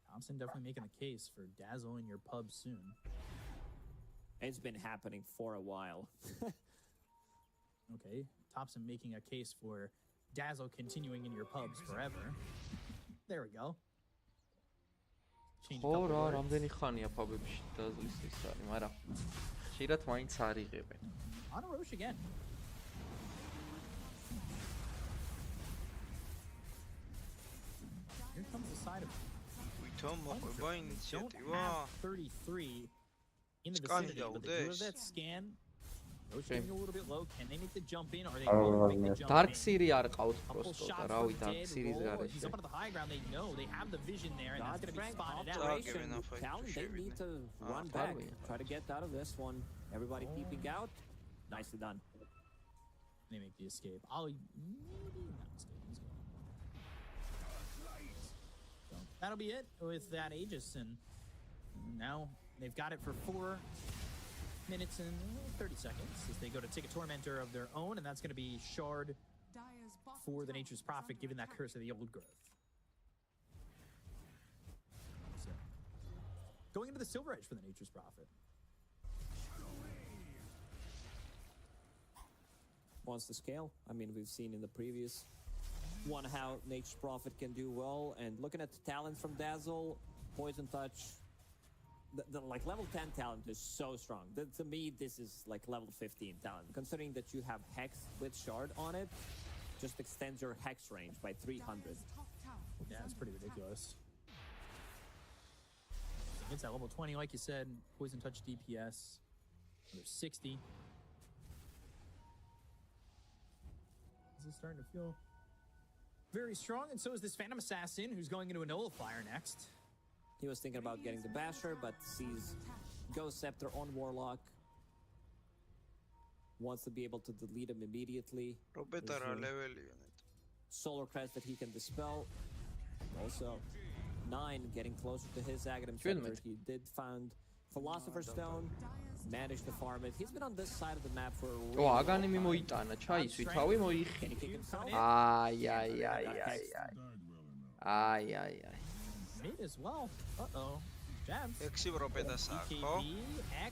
Thompson definitely making a case for Dazzle in your pub soon. It's been happening for a while. Okay, Thompson making a case for Dazzle continuing in your pubs forever. There we go. ხო, რამდენი ხანია პაბებში Dazzle-ის ის არის, მაგრამ ხშირად მაინც არიღებენ. On a Roche again. Here comes the side of don't have 33 in the vicinity, but they do have that scan. Shooting a little bit low. Can they make the jump in? Or are they going to make the jump Dark in? Siri არ ყავთ Couple просто shots და რავი from Dark dead Siri-ს roll. გარეშე. He's up onto the high ground. They know they have the vision there, and that's going to be spotted out. Talon, they need to run back, try to get out of this one. Everybody peeping out. Nicely done. They make the escape. Maybe not escape. He's going. So that'll be it with that Aegis, and now they've got it for 4 minutes and 30 seconds as they go to take a tormentor of their own, and that's going to be Shard for the Nature's Prophet, given that curse of the old growth. So, going into the Silver Edge for the Nature's Prophet. Wants to scale. I mean, we've seen in the previous one how Nature's Prophet can do well, and looking at the talent from Dazzle, Poison Touch, the like level 10 talent is so strong. To me, this is like level 15 talent. Considering that you have Hex with Shard on it, just extends your Hex range by 300. Yeah, it's pretty ridiculous. It's at level 20, like you said. Poison Touch DPS. There's 60. This is starting to feel very strong, and so is this Phantom Assassin, who's going into a Nullifier next. He was thinking about getting the Basher, but sees Ghost Scepter on Warlock. Wants to be able to delete him immediately. Solar Crest that he can dispel. Also, 9 getting closer to his Aghanim Scepter. He did find Philosopher's Stone. Managed to farm it. He's been on this side of the map for a really long time. აგანი მოიტანა, ჩაისვი, თავი მოიხი. აი. Mid as well. Uh-oh. Jabs.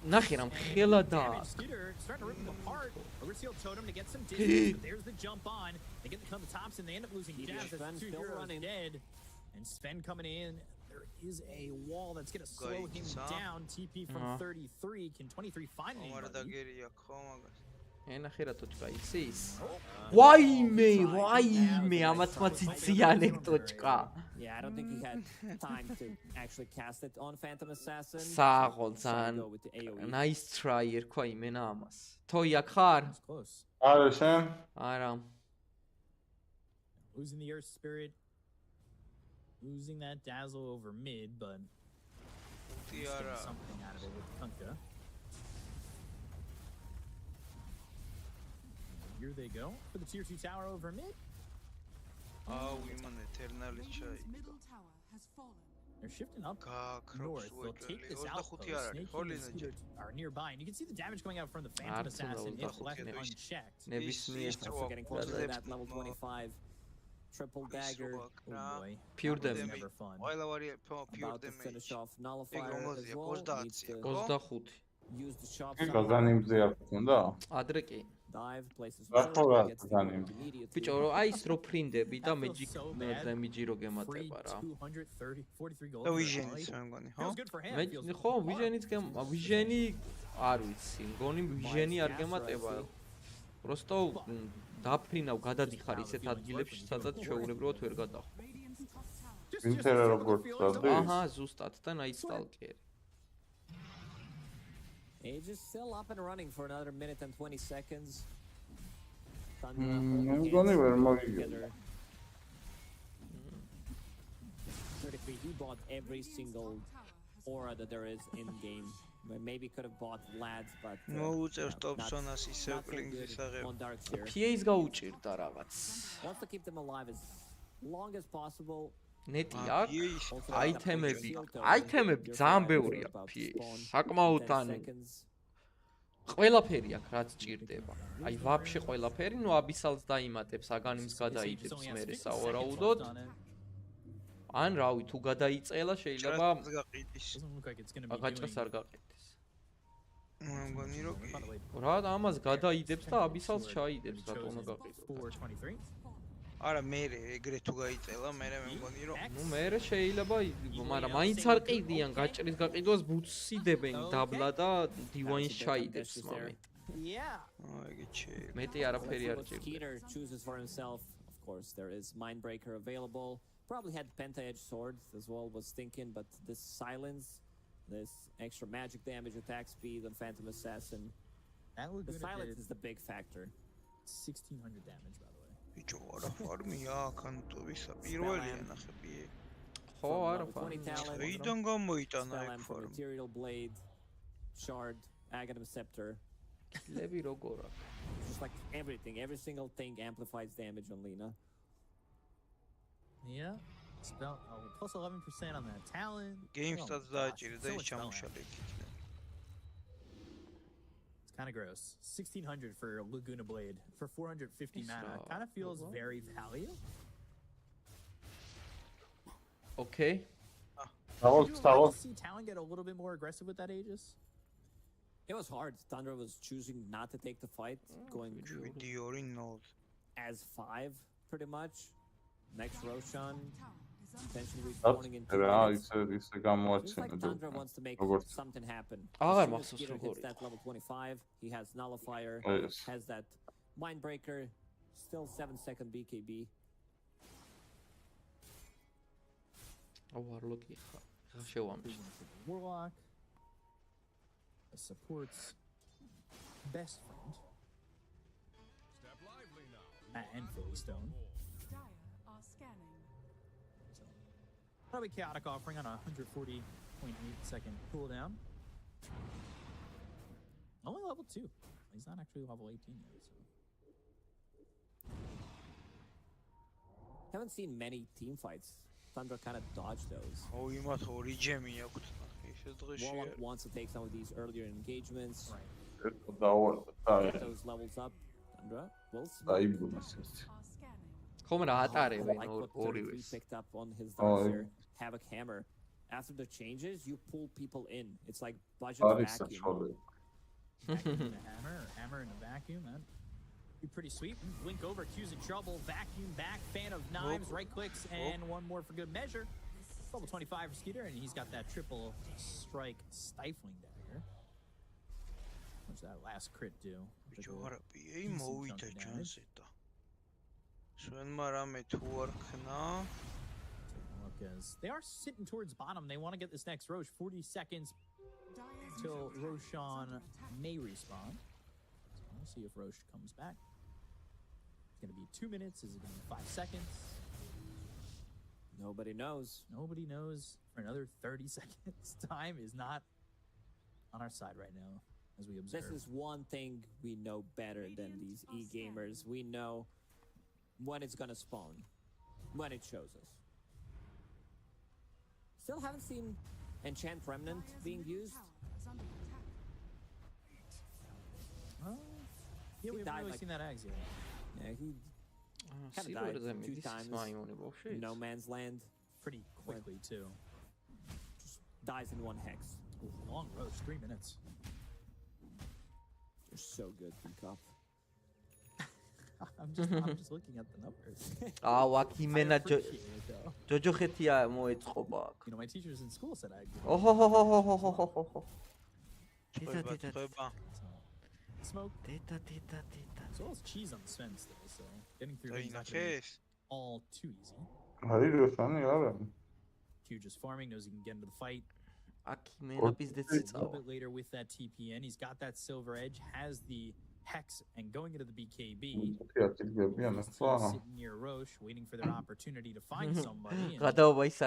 ნახე რა მხელა და Starting to rip him apart. Overseal Totem to get some distance, but there's the jump on. They get the kill to Thompson. They end up losing Jabs. That's 2 heroes dead. And Sven coming in. There is a wall that's going to slow him down. TP from 33. Can 23 find anybody? ნახე რა ტოჩკა იცის? ვაიმე, ამათმაც იცი ანეკდოტკა. Yeah, I don't think he had time to actually cast it on Phantom Assassin. სააღო ძალიან. Nice try ერქვა იმენა ამას. თოი აქ ხარ? არა შენ? არა. Losing the Earth Spirit. Losing that Dazzle over mid, but getting something out of it with Kunkka. Here they go for the tier 2 tower over mid. Oh, we man eternally chai. They're shifting up north. They'll take this out. Snake and Mosquito are nearby, and you can see the damage going out from the Phantom Assassin if left unchecked. Also getting closer to that level 25. Triple dagger. Oh boy. Pure them. Never fun. About to finish off Nullifier as well. Needs to 25. use the shop. გაზანიმზე არ ქონდა? Dive places. ბიჭო, აი ის რო ფრინდები და მეჯიკ დემიჯი რო გემატება რა. 230, 43 gold. ვიჟენიც მე მგონი, ხო? ხო, ვიჟენიც ვიჟენი არ ვიცი, მგონი ვიჟენი არ გემატება. просто დაფრინავ გადადიხარ ისეთ ადგილებში, სადაც შეუულებრივად ვერ გადახო. ვინცერა როგორ წავდი? აჰა, ზუსტად და ნაიცტალკერი. Age is still up and running for another minute and 20 seconds. მე მგონი ვერ მოგიგებია. 33, he bought every single aura that there is in game. Maybe could have bought Lads, but მოუწევს ტოპსონას ისევ კლინგის აღება. PA-ს გაუჭირდა რაღაც. Wants to keep them alive as long as possible. ნეტი აქვს აითემები ძალიან ბევრია PA-ს. საკმაოდ ანუ ყველაფერი აქვს რაც ჭირდება. აი ვაფშე ყველაფერი, ნუ აბისალს დაიმატებს, აგანიმს გადაიდებს მერე საავარაუდოდ. ან რავი, თუ გადაიწელა შეიძლება გაჭრას არ გაყიდეს. მე მგონი რომ რა ამას გადაიდებს და აბისალს ჩაიდებს, რატო უნდა გაყიდოს? არა მე ეგრე თუ გაიწელა, მე მგონი რომ ნუ მე შეიძლება, მაგრამ მაინც არ ყიდიან გაჭრის გაყიდვას ბუცსიდებენ დაბლა და დივაინს ჩაიდებს მომენტ. Yeah. ეგეც შეიძლება. მეტი არაფერი არ ჭირდება. Peter chooses for himself. Of course, there is Mindbreaker available. Probably had Penta-Edge Sword as well, was thinking, but this silence, this extra magic damage, attack speed on Phantom Assassin The silence is the big factor. 1600 damage, by the way. ბიჭო, არა ფარმია, კანტოვისა პირველია ნახები. ხო, არა ფარმია. ვიდან გამოიტანა ეგ ფარმა? Material blade, shard, aghanim scepter. ლები როგორ აქვს? Just like everything, every single thing amplifies damage on Lina. Yeah. It's about plus 11% on that talent. Game-საც დააჭირდა ის ჩამოშალე იქით. It's kind of gross. 1600 for Laguna Blade for 450 mana. Kind of feels very value. Okay. Did see talent get a little bit more aggressive with that Aegis? It was hard. Thunder was choosing not to take the fight, going as 5 pretty much. Next Roshan, potentially respawning in 2 minutes. Looks like Thunder wants to make something happen. Peter hits that level 25. He has Nullifier, has that Mindbreaker, still 7-second BKB. Warlock. Supports best friend and Philly Stone. Probably chaotic offering on a 140.8 second cooldown. Only level 2. He's not actually level 18 yet. So. Haven't seen many team fights. Thunder kind of dodged those. Oh, you must hold Jimmy. Warlock wants to take some of these earlier engagements. Right. Get those levels up. Thunder will picked up on his here. Havoc Hammer. After the changes, you pull people in. It's like budget vacuum. Hammer in a vacuum. That'd be pretty sweet. Blink over, Q's in trouble. Vacuum back. Fan of knives. Right clicks and one more for good measure. Level 25 for Skeeter, and he's got that triple strike stifling dagger. What's that last crit do? They are sitting towards bottom. They want to get this next Roche. 40 seconds until Roshan may respawn. So we'll see if Roche comes back. It's going to be 2 minutes. Is it going to be 5 seconds? Nobody knows. Nobody knows for another 30 seconds. Time is not on our side right now, as we observe. This is one thing we know better than these e-gamers. We know when it's gonna spawn, when it shows us. Still haven't seen Enchant Remnant being used. Yeah, we haven't really seen that Ags yet. Yeah, he kind of died 2 times. No Man's Land. Pretty quickly, too. Just dies in 1 hex. Long road, 3 minutes. You're so good, Peacock. I'm just looking at the numbers. You know, my teachers in school said I Smoke. As well as cheese on the Sven still, so getting through is not all too easy. Q just farming, knows he can get into the fight. A little bit later with that TPN, he's got that silver edge, has the Hex, and going into the BKB. Sitting near Roche, waiting for their opportunity to find somebody. No bombs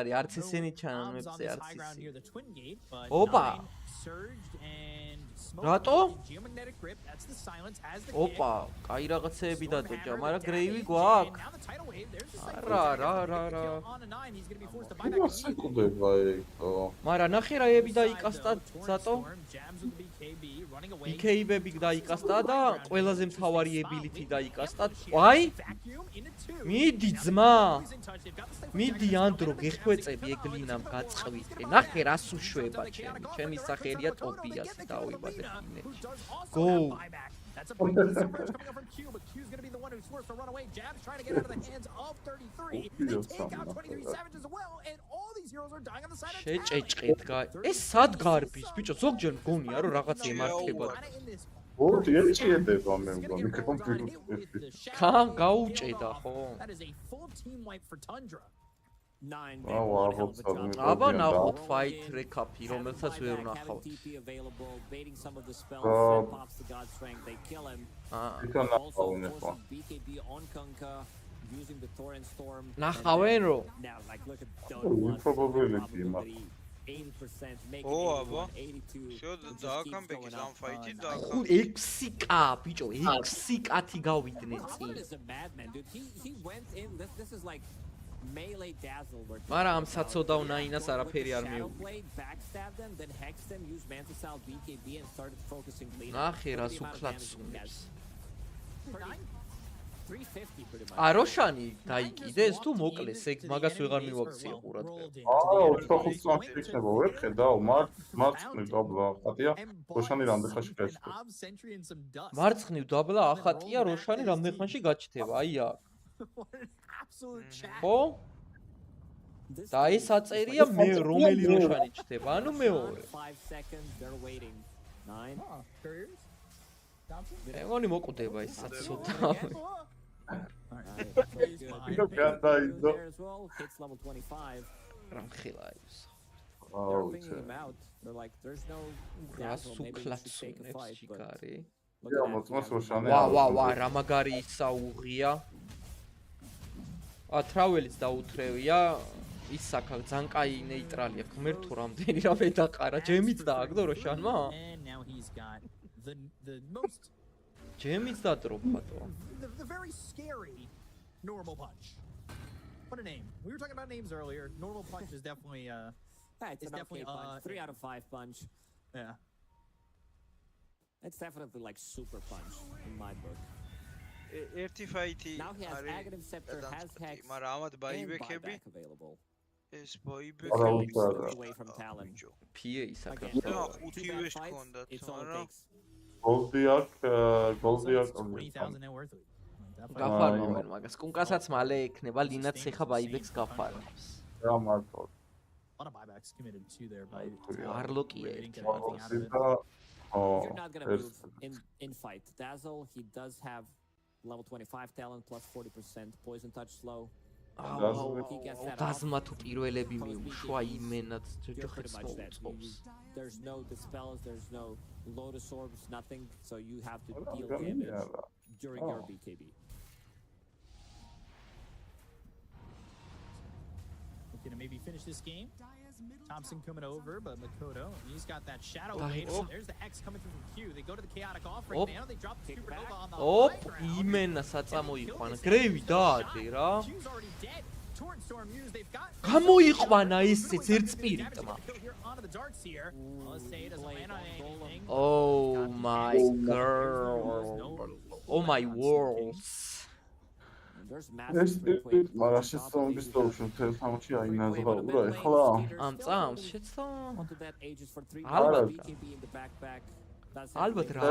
on this high ground near the Twin Gate, but Nine surged and smoked geomagnetic grip. That's the silence. Has the kick. რაღაცეები დატოჭა, მაგრამ გრეივი And გვაქვს. now the tidal wave. There's the cycle. რა. On a 9, he's going to be forced to buy back. მაგრამ ნახე რა ები დაიკასტა ზატო. BKB-ები დაიკასტა და ყველაზე მთავარი ability დაიკასტა. აი! მიდი ძმა. მიდი ანდრო გეხვეწები ეგლინამ გაწყვითე. ნახე რას უშვება ჩემი. ჩემი სახელია ტოპიასი დავიბადე ფინეთში. Go! That's a big piece of approach coming up from Q, but Q's going to be the one who's forced to run away. Jab's trying to get out of the hands of 33. They take out 23 Savages as well, and all these heroes are dying on the side of Tally. შეჭეჭყეთ გაი. ეს სად გარბის? ბიჭო, ზოგჯერ მგონია რომ რაღაც ემართება. გაუჭედა ხო? That is a full team wipe for Tundra. 9. აბა ნახოთ fight recap-ი, რომელსაც ვერ ვნახავთ. Baiting some of the spells, pops the God Strength, they kill him. Also forces BKB on Kunkka, using the Torrent Storm. ნახავენ რო? Now, like, look at DOTA 1. Probability 80% making it 82. Всё, დააკამბეკის ამ ფაიტი და 6k, ბიჭო, 6k-ი გავიდნენ წინ. Is a madman, dude. He went in. This is like melee dazzle. მაგრამ ამ საწოდავ ნაინას არაფერი არ მიუღია. Backstabbed them, then hexed them, used Mantisal BKB and started focusing later. ნახე რას უკლაც სუნებს. 350 pretty much. აროშანი დაიკიდეს თუ მოკლეს, ეგ მაგას ვეღარ მივაქცია ყურადღება. 25 წამში იქნება, ვერ ხედავ, მარცხნივ დაბლა ახატია, როშანი რამდენ ხანში გაჩნდება. მარცხნივ დაბლა ახატია, როშანი რამდენ ხანში გაჩნდება, აი აქ. ხო? და ეს აწერია მე რომელი როშანი ჩნდება, ანუ მეორე. 5 seconds they're waiting. 9 couriers. ეგონი მოკვდება ეს საწოდავ. Hits level 25. რამხილაის. They're picking him out. They're like, there's no dazzle. Maybe we should take a fight. ვა, რა მაგარი ისაუღია. თრაველიც დაუთრევია. ის საკა ძალიან კაი ნეიტრალია. ღმერთო რამდენი რამე დაყარა. ჯემიც დააგდო როშანმა? The most ჯემიც დატროფა თო. The very scary normal punch. What a name. We were talking about names earlier. Normal punch is definitely it's definitely 3 out of 5 punch. Yeah. It's definitely like super punch in my book. ერთი ფაიტი Now he has Aghanim Scepter, has Hex, მაგრამ ამათ and ბაიბექები buyback available. ეს ბაიბექები away from talent. PA საქართველოს. ხუთივეს ჰქონდათ, მაგრამ Goldiak 20,000 net worth. გაფარნავენ მაგას. კუნკასაც მალე ექნება, ლინაც ეხა ბაიბექს გაფარნავს. რა მარტო. A lot of buybacks committed to there by არლოკია. You're not gonna move in fight. Dazzle, he does have level 25 talent plus 40% poison touch slow. He gets that. დაზმა თუ პირველები მიუშვა იმენად ჯოჯოხებს მოუწყობს. There's no dispels, there's no lotus orbs, nothing, so you have to deal damage during your BKB. Looking to maybe finish this game. Thompson coming over, but Makoto, he's got that shadow wave. So there's the X coming through from Q. They go to the chaotic offering. Now they drop the supernova on the high ground. იმენა საწამოიყვანა. გრევი დაადე რა. Q's already dead. Torrent Storm used. They've got გამოიყვანა ისიც ერთ სპირიტმა. onto the darts here. Let's say it doesn't land on anything. Oh my girl. Oh my worlds. There's massive მაგრამ შეცდომის დოუშენ თელსამში აინაზღა ურა ეხლა ამ წამს შეცდომ ალბათ ალბათ რა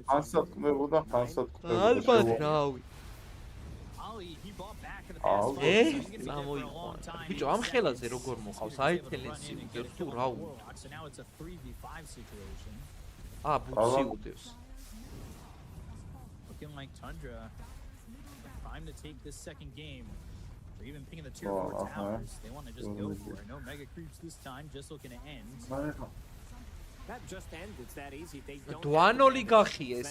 ხანსატკბებოდა ალბათ რავი ბიჭო ამ ხელაზე როგორ მოყავს აითელენსი თუ რა ბუცი უდევს looking like Tundra time to take this second game. They're even picking the tier 4 towers. They want to just go for it. No mega creeps this time, just looking to end. That just ends. It's that easy. They don't. Dwanoli gaxies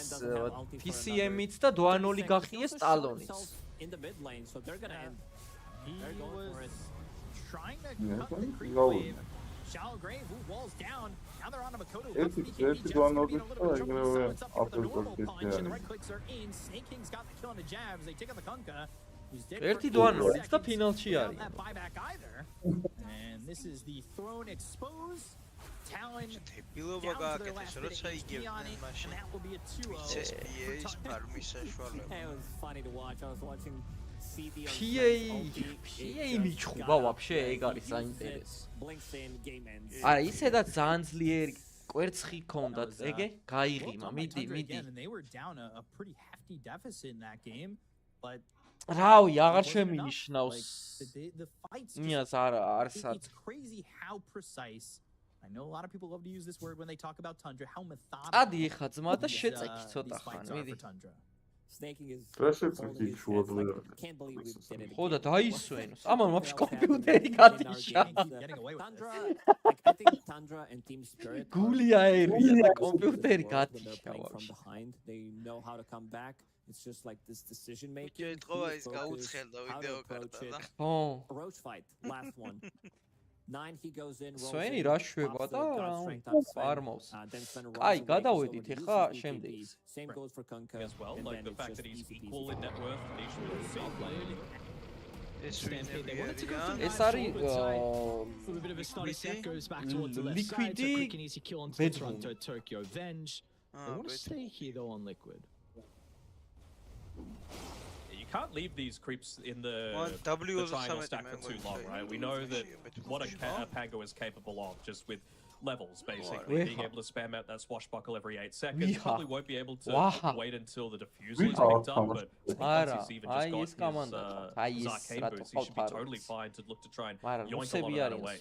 PCM-იც და Dwanoli gaxies Talonits. In the mid lane, so they're going to end. They're going for it. Trying to cut the creep wave. Shallow Grave, who walls down. Now they're on a Makoto. It's a little bit of trouble, so it's up for the normal punch, and the right clicks are in. Snake King's got the kill on the jabs. They take out the Kunkka. ერთი Dwanoli, და ფინალში არის. That buyback either. And this is the throne exposed. Talon down to their last bit of HP on it, and that will be a 2-0. It was funny to watch. I was watching PA მიჩხუბა ვაფშე ეგ არის საინტერესო. არა ისედაც ძალიან ძლიერი კვერცხი ქონდათ ეგე გაიღიმა მიდი They were down a pretty hefty deficit in that game, but რავი აღარ შემინიშნავს the fights it's crazy how precise. I know a lot of people love to use this word when they talk about Tundra, how methodical. ადი ეხა ძმა და შეწექი ცოტა ხანი მიდი snaking is Pressure holding his head, like, I can't believe we did it. ხო და დაისვენოს. ამან ვაფშე კომპიუტერი გადიშა. Like I think Tundra and Team Spirit გული აერია და კომპიუტერი გადიშა from ვაფშე. behind. They know how to come back. It's just like this decision making. იტყობა ის გაუცხელდა ვიდეო კარტა და. ხო. Roach fight, last one. 9 he goes in. სვენი რა შვება და ფარმავს. აი, გადავედით ახლა შემდეგს. Same goes for Kunka as well. Like the fact that he's equal in net worth. ეს არის liquid-ი Tokyo Venge. They want to stay here though on liquid. You can't leave these creeps in the triangle stack for too long, right? We know that what a Pango is capable of just with levels, basically. Being able to spam out that swashbuckle every 8 seconds. Probably won't be able to wait until the diffuser is picked up, but once he's even just got his arcane boost, he should be totally fine to look to try and yoink a lot of that away.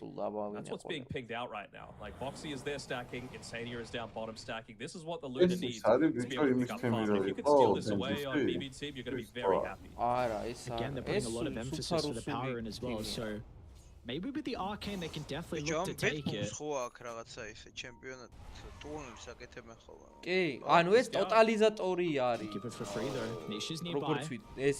That's what's being pinged out right now. Like, Boxy is there stacking, Insania is down bottom stacking. This is what the Luna needs to be able to pick up fast. If you can steal this away on BB team, you're going to be very happy. Again, they're putting a lot of emphasis for the power in as well, so maybe with the arcane they can definitely look to take it. კი, ანუ ეს ტოტალიზატორი არის. Keep it for free though. Nisha's nearby. როგორც ეს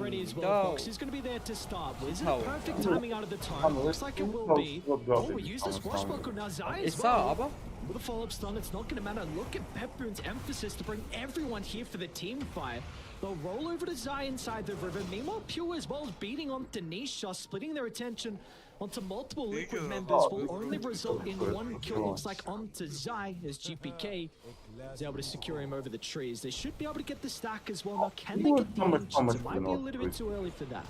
ready as well. Box is going to be there to start. Wizard perfect timing out of the time. Looks like it will be. Oh, we use the swashbuckle now. Zai as well. With a follow-up stun, it's not going to matter. Look at Pepper's emphasis to bring everyone here for the team fight. They'll roll over to Zai inside the river. Meanwhile, Pure as well is beating on Denisha, splitting their attention onto multiple liquid members will only result in one kill. Looks like onto Zai as GPK is able to secure him over the trees. They should be able to get the stack as well. Now, can they get the engines? It might be a little bit too early for that.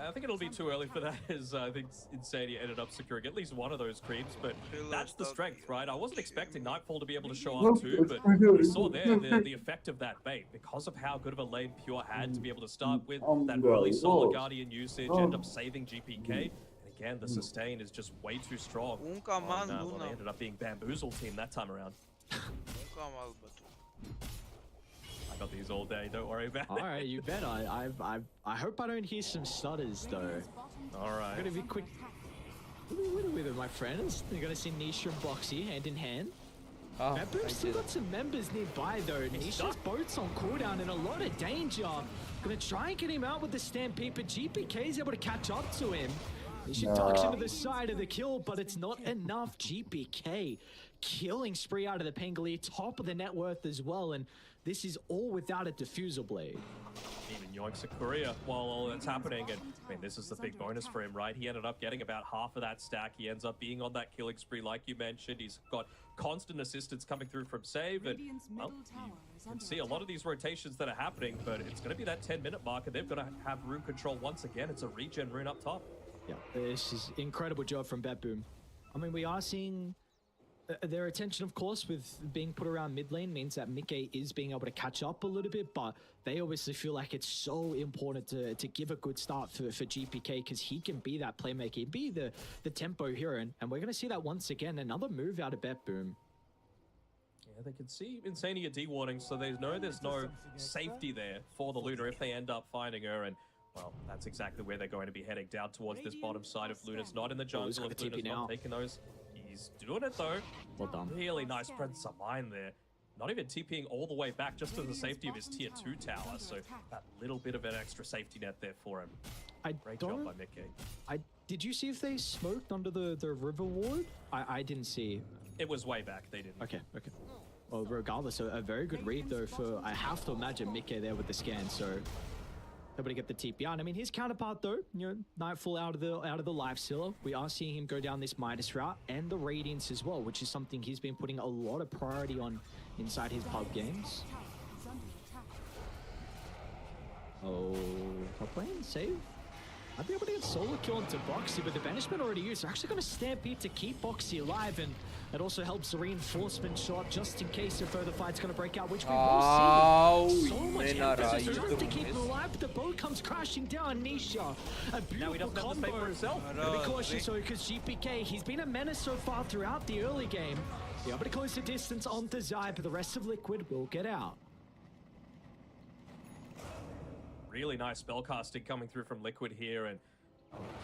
I think it'll be too early for that, as I think Insania ended up securing at least one of those creeps, but that's the strength, right? I wasn't expecting Nightfall to be able to show up too, but we saw there the effect of that bait. Because of how good of a lane Pure had to be able to start with, that really solid Guardian usage, end up saving GPK, and again, the sustain is just way too strong. Well, they ended up being Bamboozle team that time around. I got these all day, don't worry about it. Alright, you bet. I hope I don't hear some stutters though. Alright. I'm gonna be quick with it, my friends. You're gonna see Nisha and Boxy hand in hand. Pepper's still got some members nearby though. Nisha's boat's on cooldown in a lot of danger. Gonna try and get him out with the stampede, but GPK's able to catch up to him. Nisha ducks into the side of the kill, but it's not enough. GPK killing spree out of the Pangolier, top of the net worth as well, and this is all without a diffuser blade. Even yoinks a courier while all that's happening, and I mean, this is the big bonus for him, right? He ended up getting about half of that stack. He ends up being on that killing spree, like you mentioned. He's got constant assistance coming through from save, and well, you can see a lot of these rotations that are happening, but it's going to be that 10-minute mark, and they've got to have rune control once again. It's a regen rune up top. Yeah, this is incredible job from BetBoom. I mean, we are seeing their attention, of course, with being put around mid lane means that Mickey is being able to catch up a little bit, but they obviously feel like it's so important to give a good start for GPK because he can be that playmaker, he be the tempo hero, and we're going to see that once again, another move out of BetBoom. Yeah, they can see Insania D-warding, so they know there's no safety there for the Luna if they end up finding her, and well, that's exactly where they're going to be heading, down towards this bottom side of Luna's not in the jungle, if Luna's not taking those. He's doing it though. Well done. Really nice presence of mind there. Not even TPing all the way back, just to the safety of his tier 2 tower. So that little bit of an extra safety net there for him. Great job by Mickey. Did you see if they smoked under the river ward? I didn't see. It was way back. They didn't. Okay. Well, regardless, a very good read though for, I have to imagine, Mickey there with the scan. So able to get the TP out. I mean, his counterpart though, you know, Nightfall out of the life stealer. We are seeing him go down this Midas route and the Radiance as well, which is something he's been putting a lot of priority on inside his pub games. Oh, top lane save. I'd be able to get solo kill onto Boxy, but the banishment already used. They're actually going to stampede to keep Boxy alive, and it also helps the reinforcement shot just in case a further fight's going to break out, which we will see. So much emphasis just to keep him alive, but the boat comes crashing down. Nisha, a beautiful combo. Be cautious though, because GPK, he's been a menace so far throughout the early game. Be able to close the distance onto Zai, but the rest of Liquid will get out. Really nice spell casting coming through from Liquid here, and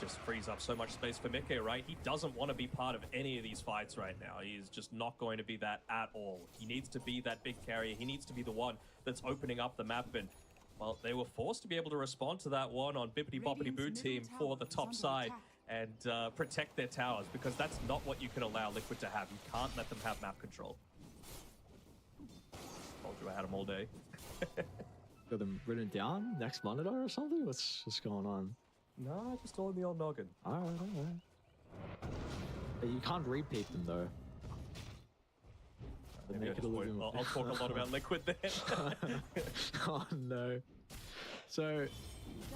just frees up so much space for Mickey, right? He doesn't want to be part of any of these fights right now. He is just not going to be that at all. He needs to be that big carrier. He needs to be the one that's opening up the map, and well, they were forced to be able to respond to that one on Bippity Boppity Boo team for the top side and protect their towers, because that's not what you can allow Liquid to have. You can't let them have map control. Told you I had them all day. Got them written down next monitor or something? What's going on? No, just all in the old noggin. Alright. You can't repeat them though. I'll talk a lot about Liquid then. Oh no. So,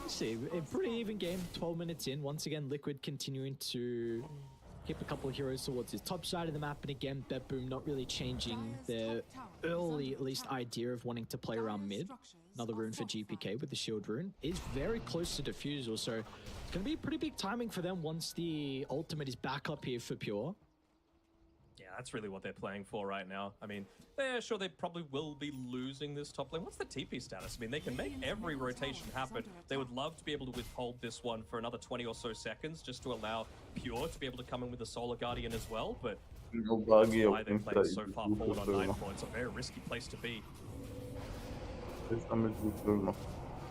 let's see, a pretty even game, 12 minutes in. Once again, Liquid continuing to keep a couple of heroes towards his top side of the map, and again, BetBoom not really changing their early, at least, idea of wanting to play around mid. Another rune for GPK with the shield rune. Is very close to defusal, so it's going to be pretty big timing for them once the ultimate is back up here for Pure. Yeah, that's really what they're playing for right now. I mean, they're sure they probably will be losing this top lane. What's the TP status? I mean, they can make every rotation happen. They would love to be able to withhold this one for another 20 or so seconds just to allow Pure to be able to come in with the Solar Guardian as well, but why they play so far forward on Nightfall. It's a very risky place to be.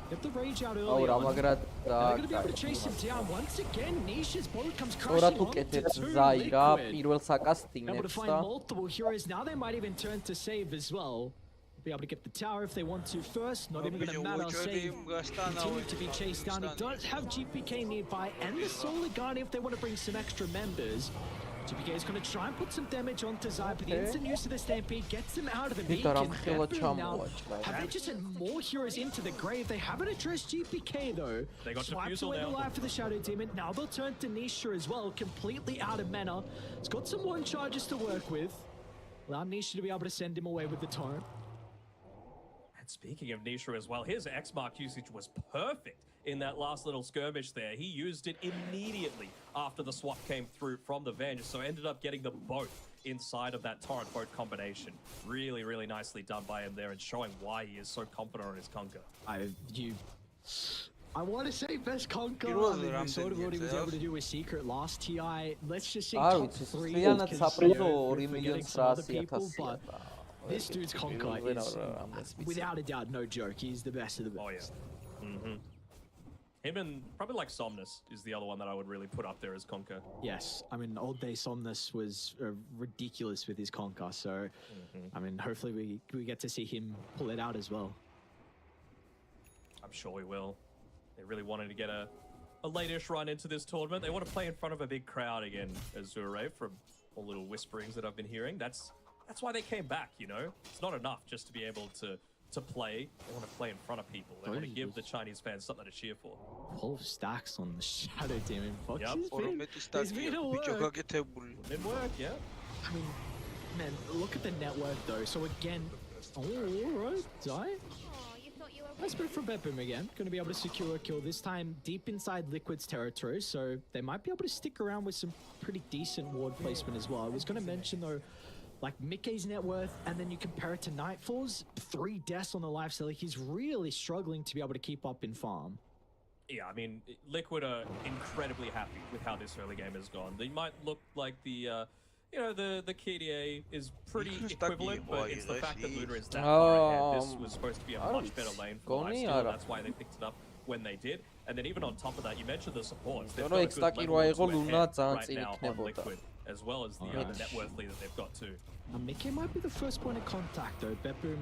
Get the rage out early on. They're going to be able to chase him down. Once again, Nisha's boat comes crashing on to Liquid. Able to find multiple heroes. Now they might even turn to save as well. Be able to get the tower if they want to first. Not even going to matter. Save. Continue to be chased down. He does have GPK nearby and the Solar Guardian if they want to bring some extra members. GPK is going to try and put some damage onto Zai, but the instant use of the Stampede gets him out of the beacon. Now, have they just sent more heroes into the grave? They haven't addressed GPK though. They got swiped away the life of the Shadow Demon. Now they'll turn to Nisha as well, completely out of mana. It's got some one charges to work with. Allow Nisha to be able to send him away with the torrent. And speaking of Nisha as well, his X-Mark usage was perfect in that last little skirmish there. He used it immediately after the swap came through from the Venge, so ended up getting them both inside of that torrent boat combination. Really, really nicely done by him there and showing why he is so confident on his conquer. I want to say best conquer. I sort of what he was able to do with Secret last TI. Let's just say top 3 getting some other people, but this dude's conquer is without a doubt no joke. He's the best of the best. Oh yeah. Him and probably like Somnus is the other one that I would really put up there as Conquer. Yes, I mean, old day Somnus was ridiculous with his Conquer, so I mean, hopefully we get to see him pull it out as well. I'm sure we will. They really wanted to get a late-ish run into this tournament. They want to play in front of a big crowd again, Azure, from all little whisperings that I've been hearing. That's why they came back, you know? It's not enough just to be able to play. They want to play in front of people. They want to give the Chinese fans something to cheer for. 12 stacks on the Shadow Demon. Fox Yep. he's been at work. Been work, yeah. I mean, man, look at the network though. So again, alright, Zai. Nice bit from BetBoom again. Going to be able to secure a kill this time deep inside Liquid's territory. So they might be able to stick around with some pretty decent ward placement as well. I was going to mention though, like Mickey's net worth, and then you compare it to Nightfall's, 3 deaths on the life, so like he's really struggling to be able to keep up in farm. Yeah, I mean, Liquid are incredibly happy with how this early game has gone. They might look like the, you know, the KDA is pretty equivalent, but it's the fact that Luda is that far ahead. This was supposed to be a much better lane for Lifesteal. That's why they picked it up when they did. And then even on top of that, you mentioned the supports. They've got a good level right now on Liquid, as well as the net worth lead that they've got too. Mickey might be the first point of contact though. BetBoom,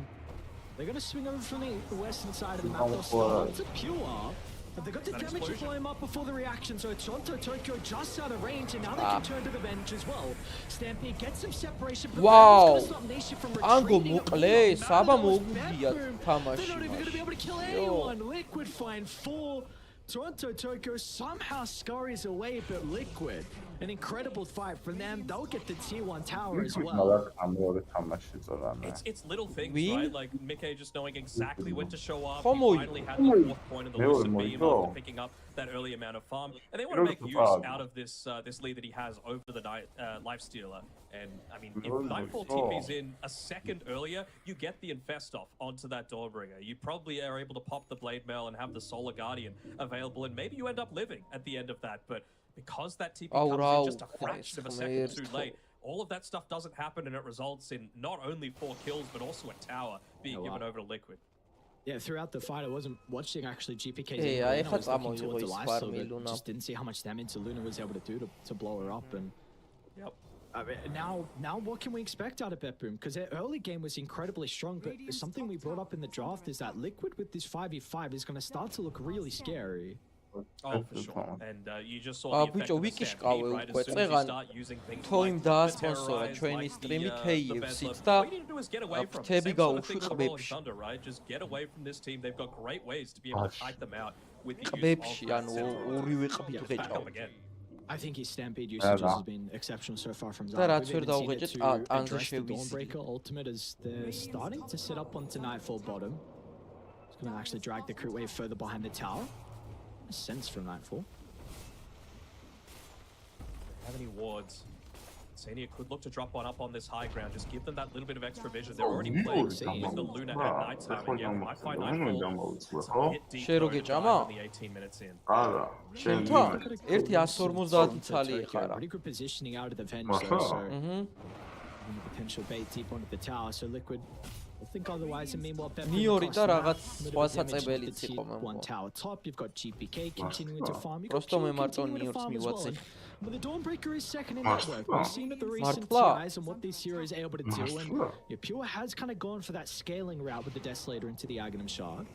they're going to swing over from the western side of the map. They'll start to Pure. But they got the damage to blow him up before the reaction, so Toronto Tokyo just out of range, and now they can turn to the bench as well. Stampede gets some separation. Wow! Angle muqle, saba mogubia tamashi. They're not even going to be able to kill anyone. Liquid find 4. Toronto Tokyo somehow scurries away, but Liquid an incredible fight from them. They'll get the tier 1 tower as well. It's little things, right? Like Mickey just knowing exactly when to show up. He finally had the 4th point in the lucid beam after picking up that early amount of farm, and they want to make use out of this this lead that he has over the lifestealer. And I mean, if Nightfall TP's in a second earlier, you get the infest off onto that Dawnbringer. You probably are able to pop the Blade Mail and have the Solar Guardian available, and maybe you end up living at the end of that. But because that TP comes in just a fraction of a second too late, all of that stuff doesn't happen, and it results in not only 4 kills but also a tower being given over to Liquid. Yeah, throughout the fight, I wasn't watching actually GPK's. I was looking towards the lifesteal, just didn't see how much damage Luna was able to do to blow her up. And yep. Now what can we expect out of BetBoom? Because their early game was incredibly strong, but something we brought up in the draft is that Liquid with this 5v5 is going to start to look really scary. Oh, for sure. And you just saw the effect of the stampede, right? As soon as you start using things like the terrorize, like the Vezla, all you need to do is get away from them. Same sort of thing with Rolling Thunder, right? Just get away from this team. They've got great ways to be able to fight them out with the use of that come again. I think his stampede usage has been exceptional so far from Zara. We've even seen it to address the Dawnbreaker ultimate as they're starting to set up onto Nightfall bottom. It's going to actually drag the crit wave further behind the tower. A sense from Nightfall. Have any wards? Sania could look to drop one up on this high ground. Just give them that little bit of extra vision. They're already playing with the Luna at nighttime. And yeah, I find Nightfall a bit deep in the 18 minutes in. Pretty good positioning out of the venge though, so potential bait deep onto the tower. So Liquid, I think otherwise, and meanwhile, one tower top. You've got GPK continuing to farm. You've got Q continuing to farm as well. But the Dawnbreaker is second in that work. We've seen at the recent TIs and what these heroes are able to do. And Pure has kind of gone for that scaling route with the Desolator into the Aghanim Shard.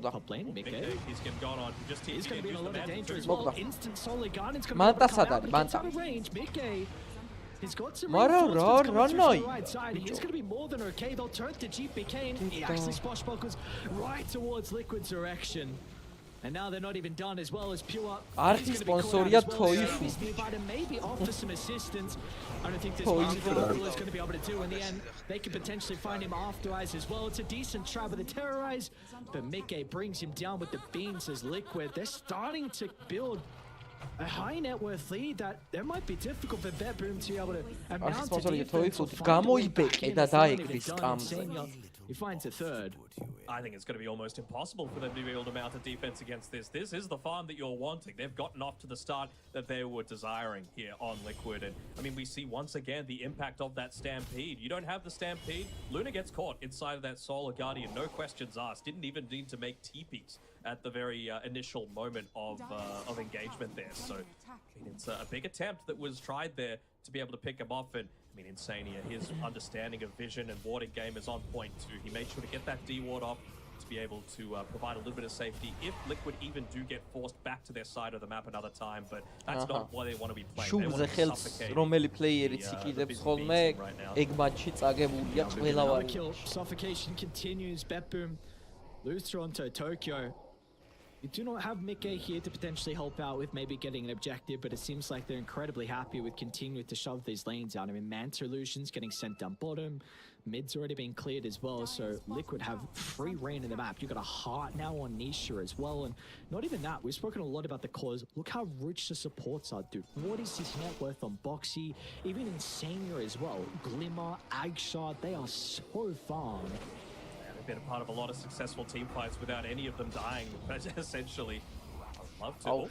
Top lane, Mickey. He's going to be in a lot of danger as well. Instant Solar Guardian's going to come out, but he gets out of range. Mickey. He's got some reinforcements coming through from the right side. He's going to be more than okay. They'll turn to GPK and he actually swashbuckles right towards Liquid's direction. And now they're not even done as well as Pure. Arxi sponsoria Toifu. Maybe offer some assistance. I don't think this Marvel is going to be able to do in the end. They could potentially find him after Eyes as well. It's a decent try with the Terrorize, but Mickey brings him down with the beams as Liquid. They're starting to build a high net worth lead that might be difficult for BetBoom to be able to amount to defense. He finds a third. I think it's going to be almost impossible for them to be able to mount a defense against this. This is the farm that you're wanting. They've gotten off to the start that they were desiring here on Liquid. And I mean, we see once again the impact of that stampede. You don't have the stampede. Luna gets caught inside of that Solar Guardian. No questions asked. Didn't even need to make TPs at the very initial moment of engagement there. So I mean, it's a big attempt that was tried there to be able to pick him off. And I mean, Insania, his understanding of vision and warding game is on point too. He made sure to get that D-ward off to be able to provide a little bit of safety if Liquid even do get forced back to their side of the map another time. But that's not why they want to be playing. They want to suffocate right now. Suffocation continues. BetBoom lose Toronto, Tokyo. You do not have Mickey here to potentially help out with maybe getting an objective, but it seems like they're incredibly happy with continuing to shove these lanes out. I mean, Manta Illusion's getting sent down bottom. Mid's already been cleared as well, so Liquid have free reign of the map. You've got a heart now on Nisha as well, and not even that. We've spoken a lot about the cause. Look how rich the supports are, dude. What is his net worth on Boxy? Even Insania as well. Glimmer, Agshot, they are so farmed. Been a part of a lot of successful team fights without any of them dying, essentially. I'd love to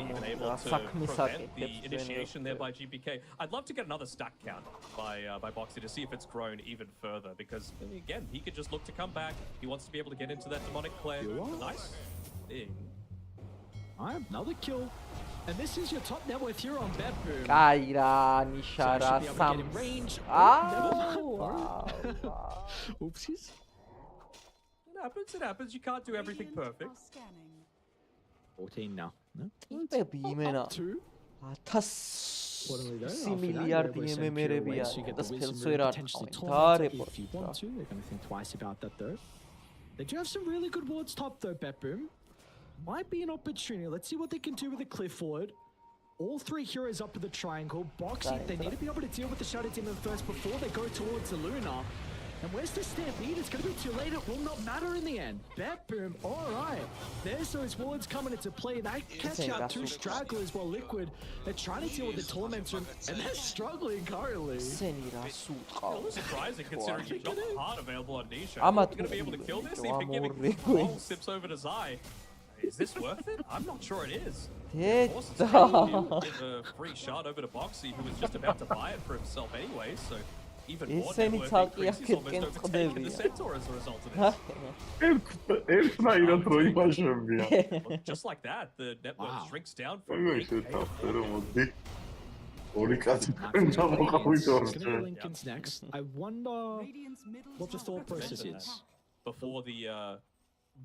even able to prevent the initiation there by GPK. I'd love to get another stack count by Boxy to see if it's grown even further, because again, he could just look to come back. He wants to be able to get into that demonic play. Nice thing. Alright, another kill. And this is your top net worth here on BetBoom. Kaira, Nishara, Sam. Oopsies. It happens. You can't do everything perfect. 14 now. No? Two. If you want to, they're going to think twice about that though. They do have some really good wards top though, BetBoom. Might be an opportunity. Let's see what they can do with a cliff ward. all three heroes up to the triangle. Boxy, they need to be able to deal with the Shadow Demon first before they go towards the Luna. And where's the Stampede? It's going to be too late. It will not matter in the end. Bet boom. All right. There's those wards coming into play. They catch out two stragglers while Liquid are trying to deal with the Tormentor, and they're struggling currently. A little surprising considering you've got the heart available on Nisha. Are you going to be able to kill this? If you're giving all sips over to Zai. Is this worth it? I'm not sure it is. Give a free shot over to Boxy, who was just about to buy it for himself anyway, so even more net worth increase. He's almost overtaken the Centaur as a result of this. Just like that, the net worth shrinks down from 8K. Lincoln's next. I wonder what the thought process is.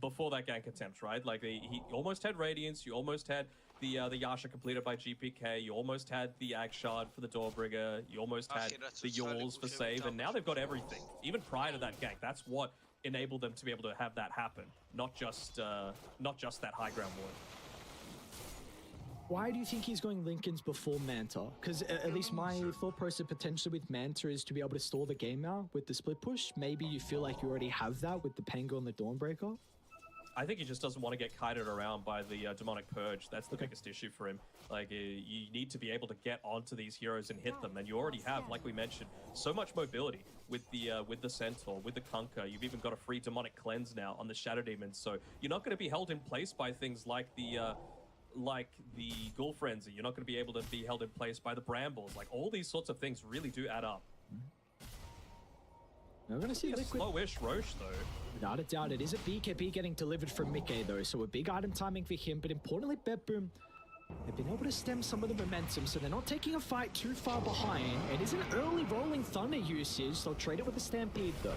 Before that gank attempt, right? Like he almost had Radiance, you almost had the Yasha completed by GPK, you almost had the Ag Shard for the Doorbringer, you almost had the Yawls for save, and now they've got everything. Even prior to that gank, that's what enabled them to be able to have that happen, not just that high ground ward. Why do you think he's going Lincoln's before Manta? Because at least my thought process potentially with Manta is to be able to stall the game now with the split push. Maybe you feel like you already have that with the Pengu and the Dawnbreaker? I think he just doesn't want to get kited around by the demonic purge. That's the biggest issue for him. Like you need to be able to get onto these heroes and hit them, and you already have, like we mentioned, so much mobility with the Centaur, with the Kunkka. You've even got a free demonic cleanse now on the Shadow Demons, so you're not going to be held in place by things like the Ghoul Frenzy. You're not going to be able to be held in place by the Brambles. Like all these sorts of things really do add up. We're going to see a slowish Roche though. Without a doubt, it is a BKB getting delivered from Mickey though, so a big item timing for him, but importantly, Betboom, they've been able to stem some of the momentum, so they're not taking a fight too far behind. It is an early rolling Thunder usage, they'll trade it with a Stampede though.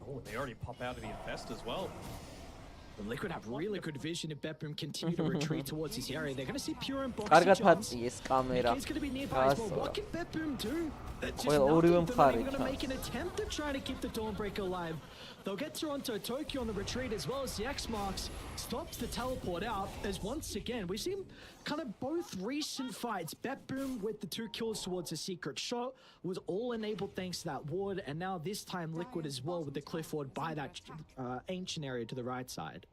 Oh, they already pop out of the Infest as well. The Liquid have really good vision if Betboom continue to retreat towards his area. They're going to see Pure and Boxy chance. He's going to be nearby as well. What can Betboom do? Just nothing. They're not even going to make an attempt at trying to keep the Dawnbreaker alive. They'll get Toronto Tokyo on the retreat as well as the X-Marks stops the teleport out as once again we've seen kind of both recent fights. Betboom with the 2 kills towards a secret shot was all enabled thanks to that ward, and now this time Liquid as well with the cliff ward by that ancient area to the right side.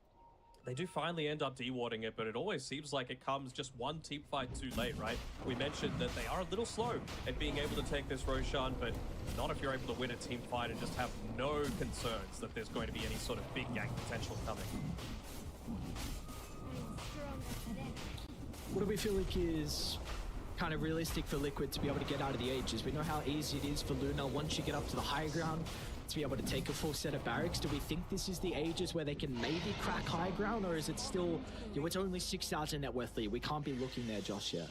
They do finally end up dewarding it, but it always seems like it comes just one team fight too late, right? We mentioned that they are a little slow at being able to take this Roshan, but not if you're able to win a team fight and just have no concerns that there's going to be any sort of big gank potential coming. What do we feel like is kind of realistic for Liquid to be able to get out of the Ages? We know how easy it is for Luna once you get up to the high ground to be able to take a full set of barracks. Do we think this is the Ages where they can maybe crack high ground, or is it still, it's only 6,000 net worth lead, we can't be looking there just yet?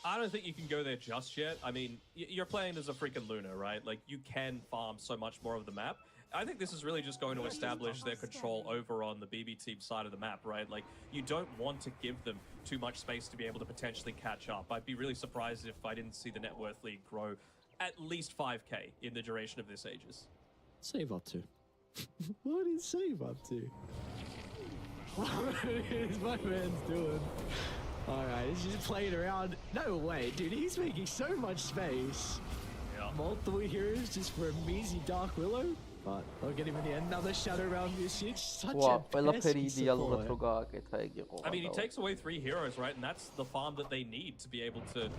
I don't think you can go there just yet. I mean, you're playing as a freaking Luna, right? Like, you can farm so much more of the map. I think this is really just going to establish their control over on the BB team side of the map, right? Like, you don't want to give them too much space to be able to potentially catch up. I'd be really surprised if I didn't see the net worth lead grow at least 5k in the duration of this Ages. Save up to. What is save up to? What is my man's doing? Alright, he's just playing around. No way, dude, he's making so much space. Yeah. Multiple heroes just for a measly Dark Willow. But I'll get him in the end. Another shadow round usage. Such a pesky support. I mean, he takes away 3 heroes, right? And that's the farm that they need to be able to,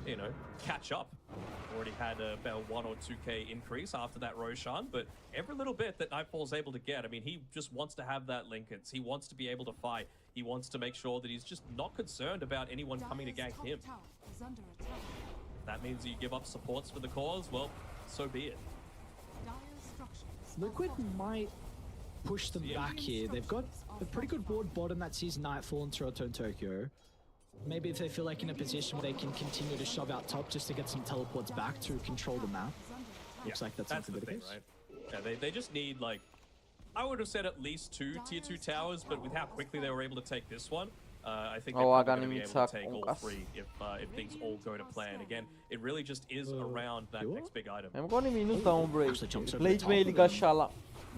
you know, catch up. Already had about 1 or 2k increase after that Roshan, but every little bit that Nightfall's able to get, I mean, he just wants to have that Linkens. He wants to be able to fight. He wants to make sure that he's just not concerned about anyone coming to gank him. If that means you give up supports for the cause, well, so be it. Liquid might push them back here. They've got a pretty good board bottom that sees Nightfall and Toronto and Tokyo. Maybe if they feel like in a position where they can continue to shove out top just to get some teleports back to control the map. Looks like that's the thing, right? Yeah, they just need, like, I would have said at least 2 tier 2 towers, but with how quickly they were able to take this one, I think they're probably going to be able to take all 3 if things all go to plan. Again, it really just is around that next big item. The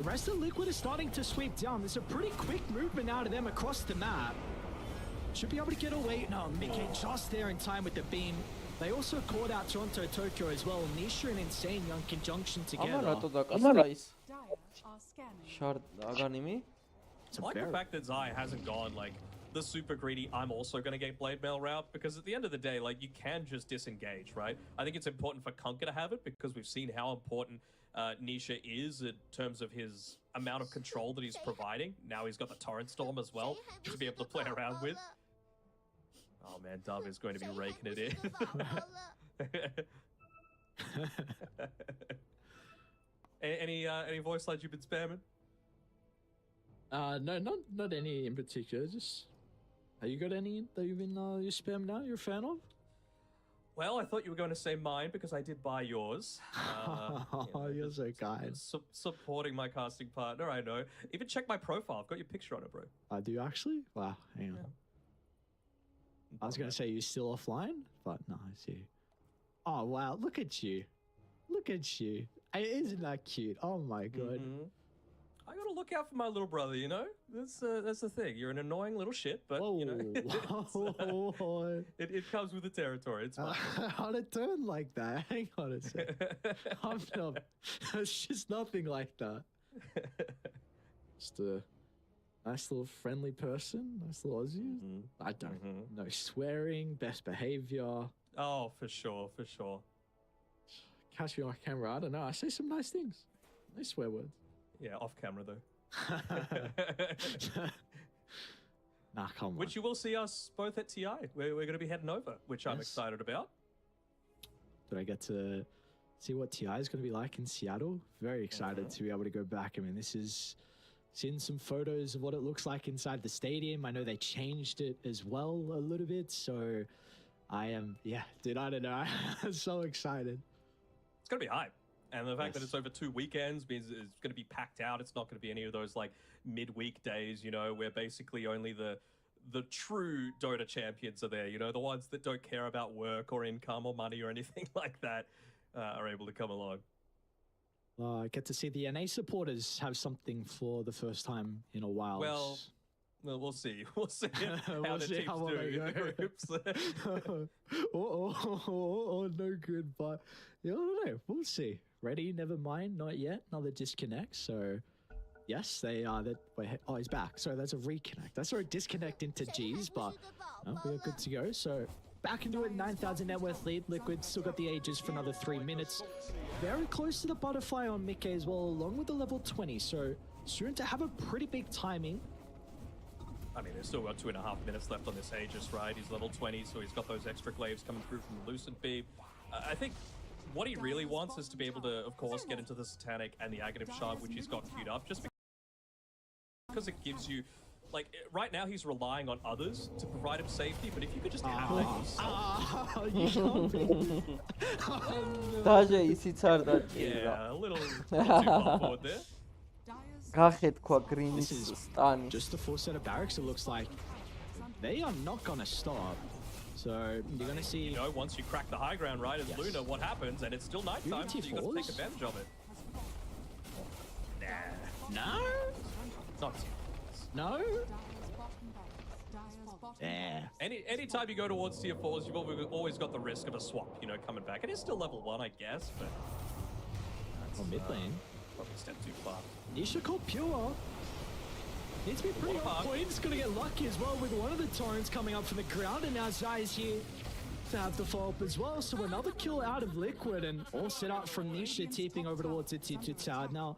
rest of Liquid is starting to sweep down. There's a pretty quick movement out of them across the map. should be able to get away. No, Mickey just there in time with the beam. They also called out Toronto Tokyo as well. Nisha and Insane in conjunction together. I like the fact that Zai hasn't gone like the super greedy, I'm also going to get blade mail route, because at the end of the day, like, you can just disengage, right? I think it's important for Kunkka to have it because we've seen how important Nisha is in terms of his amount of control that he's providing. Now he's got the Torrent Storm as well to be able to play around with. Oh man, Dove is going to be raking it in. Any voice lines you've been spamming? No, not any in particular. Just, have you got any that you've been you spam now? You're a fan of? Well, I thought you were going to say mine because I did buy yours. You're so kind. Supporting my casting partner, I know. Even check my profile. I've got your picture on it, bro. I do actually? Wow, hang on. Yeah. I was going to say you're still offline, but no, I see. Oh, wow, look at you. Look at you. Isn't that cute? Oh my god. I gotta look out for my little brother, you know? That's the thing. You're an annoying little shit, but you know, it comes with the territory. It's fine. How'd it turn like that? Hang on a sec. I'm not. It's just nothing like that. Just a nice little friendly person, nice little Aussie. I don't. No swearing, best behavior. Oh, for sure, for sure. Catch me on camera. I don't know. I say some nice things. Nice swear words. Yeah, off camera though. Nah, come on. Which you will see us both at TI. We're going to be heading over, which I'm excited about. Do I get to see what TI is going to be like in Seattle? Very excited to be able to go back. I mean, this is seeing some photos of what it looks like inside the stadium. I know they changed it as well a little bit, so I am, yeah, dude, I don't know. I'm so excited. It's going to be hype. And the fact that it's over 2 weekends means it's going to be packed out. It's not going to be any of those like midweek days, you know, where basically only the true Dota champions are there, you know, the ones that don't care about work or income or money or anything like that are able to come along. I get to see the NA supporters have something for the first time in a while. Well, we'll see. We'll see how the teams do in the groups. No good, but yeah, I don't know. We'll see. Ready? Never mind. Not yet. Another disconnect. So, yes, they are. Oh, he's back. So that's a reconnect. That's a disconnect into G's, but we are good to go. So back into it. 9,000 net worth lead. Liquid still got the ages for another 3 minutes. Very close to the butterfly on Mickey as well, along with the level 20. So soon to have a pretty big timing. I mean, there's still got 2.5 minutes left on this Aegis, right? He's level 20, so he's got those extra glaives coming through from the Lucent Beam. I think what he really wants is to be able to, of course, get into the Satanic and the Aghanim Shard, which he's got queued up, just because it gives you, like, right now he's relying on others to provide him safety, but if you could just have that yourself. Yeah, a little too far forward there. This is just a full set of barracks, it looks like. They are not going to stop. So you're going to see... You know, once you crack the high ground, right, as Luna, what happens? And it's still nighttime, so you've got to take advantage of it. Nah. No? It's not. No? Yeah. Anytime you go towards tier 4s, you've always got the risk of a swap, you know, coming back. It is still level 1, I guess, but... Oh, mid lane. Probably a step too far. Nisha called pure. Needs to be pretty on point. He's gonna get lucky as well with one of the torrents coming up from the ground, and now Zai is here to have the follow-up as well. So another kill out of Liquid, and all set up from Nisha tipping over towards the T2 tower. Now,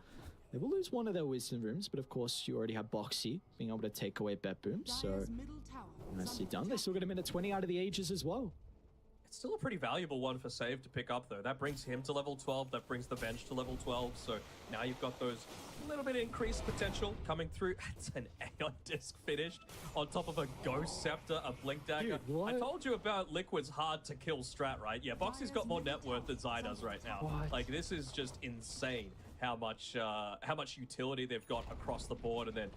they will lose one of their wisdom rooms, but of course you already have Boxy being able to take away Bet Boom. So nicely done. They still got a minute 20 out of the Ages as well. It's still a pretty valuable one for Save to pick up, though. That brings him to level 12. That brings the bench to level 12. So now you've got those little bit increased potential coming through. It's an Aeon Disc finished on top of a Ghost Scepter, a Blink Dagger. Dude, I told you about Liquid's hard to kill strat, right? Yeah, Boxy's got more net worth than Zai does right now. Like, this is just insane how much utility they've got across the board, and then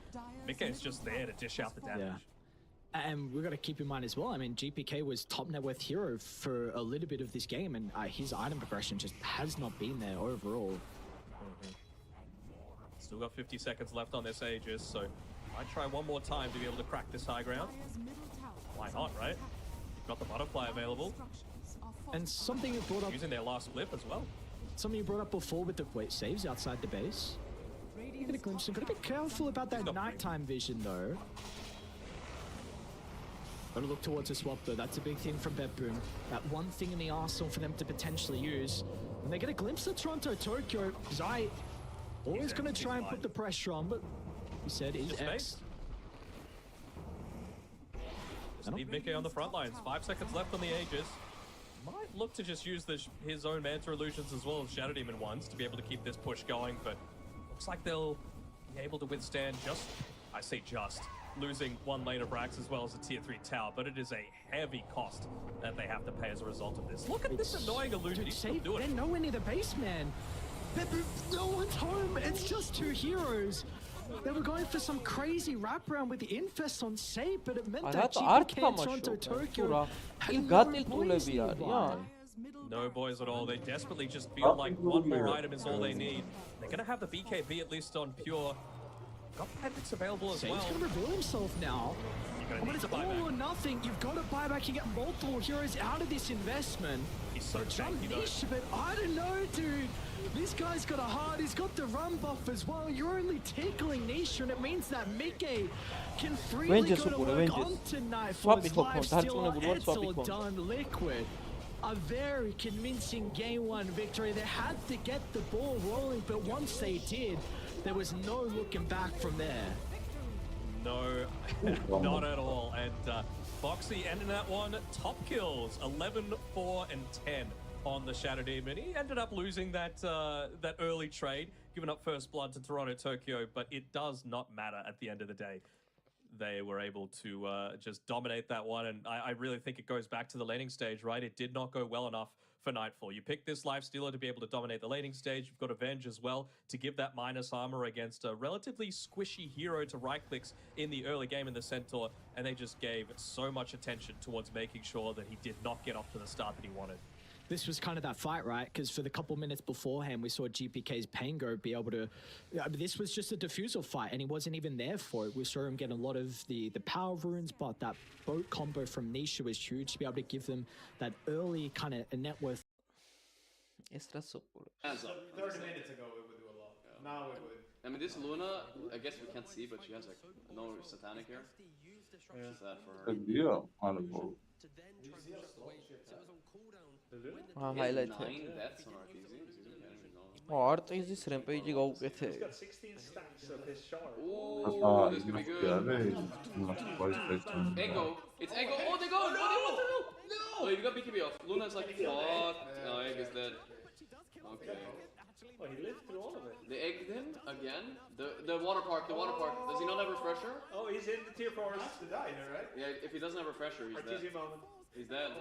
Mickey's just there to dish out the damage. Yeah. And we've got to keep in mind as well, I mean, GPK was top net worth hero for a little bit of this game, and his item progression just has not been there overall. Still got 50 seconds left on this Aegis, so I try one more time to be able to crack this high ground. why not, right? You've got the butterfly available. And something you brought up... Using their last flip as well. Something you brought up before with the saves outside the base. Get a glimpse. Got to be careful about that nighttime vision, though. Got to look towards the swap, though. That's a big thing from Bedboom. That one thing in the arsenal for them to potentially use. When they get a glimpse of Toronto, Tokyo, Zai always going to try and put the pressure on, but he said he's X. Steve Mickey on the front lines. 5 seconds left on the Aegis. Might look to just use his own Manta Illusions as well as Shadow Demon ones to be able to keep this push going, but looks like they'll be able to withstand losing one lane of racks as well as a tier 3 tower, but it is a heavy cost that they have to pay as a result of this. Look at this annoying illusion. He's still doing it. They're nowhere near the base, man. No one's home. It's just two heroes. They were going for some crazy wraparound with the infest on safe, but it meant that GPK Toronto Tokyo no boys at all. They desperately just feel like one more item is all they need. They're going to have the BKB at least on pure. Got Pepix available as well. He's going to reveal himself now. But it's all or nothing. You've got to buy back and get multiple heroes out of this investment. He's so tanky though. But I don't know, dude. This guy's got a heart. He's got the run buff as well. You're only tickling Nisha, and it means that Mickey can freely go to work on tonight for his life steal. It's all done. Liquid. A very convincing game 1 victory. They had to get the ball rolling, but once they did, there was no looking back from there. No, not at all. And Foxy ended that one. Top kills, 11, 4, and 10 on the Shadow Demon. He ended up losing that early trade, giving up first blood to Toronto Tokyo, but it does not matter at the end of the day. They were able to just dominate that one, and I really think it goes back to the laning stage, right? It did not go well enough for Nightfall. You pick this Lifestealer to be able to dominate the laning stage. You've got Avenge as well to give that minus armor against a relatively squishy hero to right-clicks in the early game in the Centaur, and they just gave so much attention towards making sure that he did not get off to the start that he wanted. This was kind of that fight, right? Because for the couple minutes beforehand, we saw GPK's Pango be able to... this was just a diffusal fight, and he wasn't even there for it. We saw him get a lot of the power runes, but that boat combo from Nisha was huge to be able to give them that early kind of net worth. 30 minutes ago, we would do a lot. Yeah. Now we would. I mean, this Luna, I guess we can't see, but she has like no satanic here. Yeah. Is that for her? Yeah, wonderful. Highlight. 9 deaths on Artizis rampage გაუკეთე. He's got 16 stacks of his shard. Ooh, this could be good. Echo. It's Echo. Oh, they go. No! What the hell? No! Oh, you got BKB off. Luna's like, fuck. No, Egg is dead. Okay. Oh, he lived through all of it. They egged him again. The water park. Does he not have refresher? Oh, he's in the tier 4. He has to die there, right? Yeah, if he doesn't have refresher, he's dead. Moment. He's dead.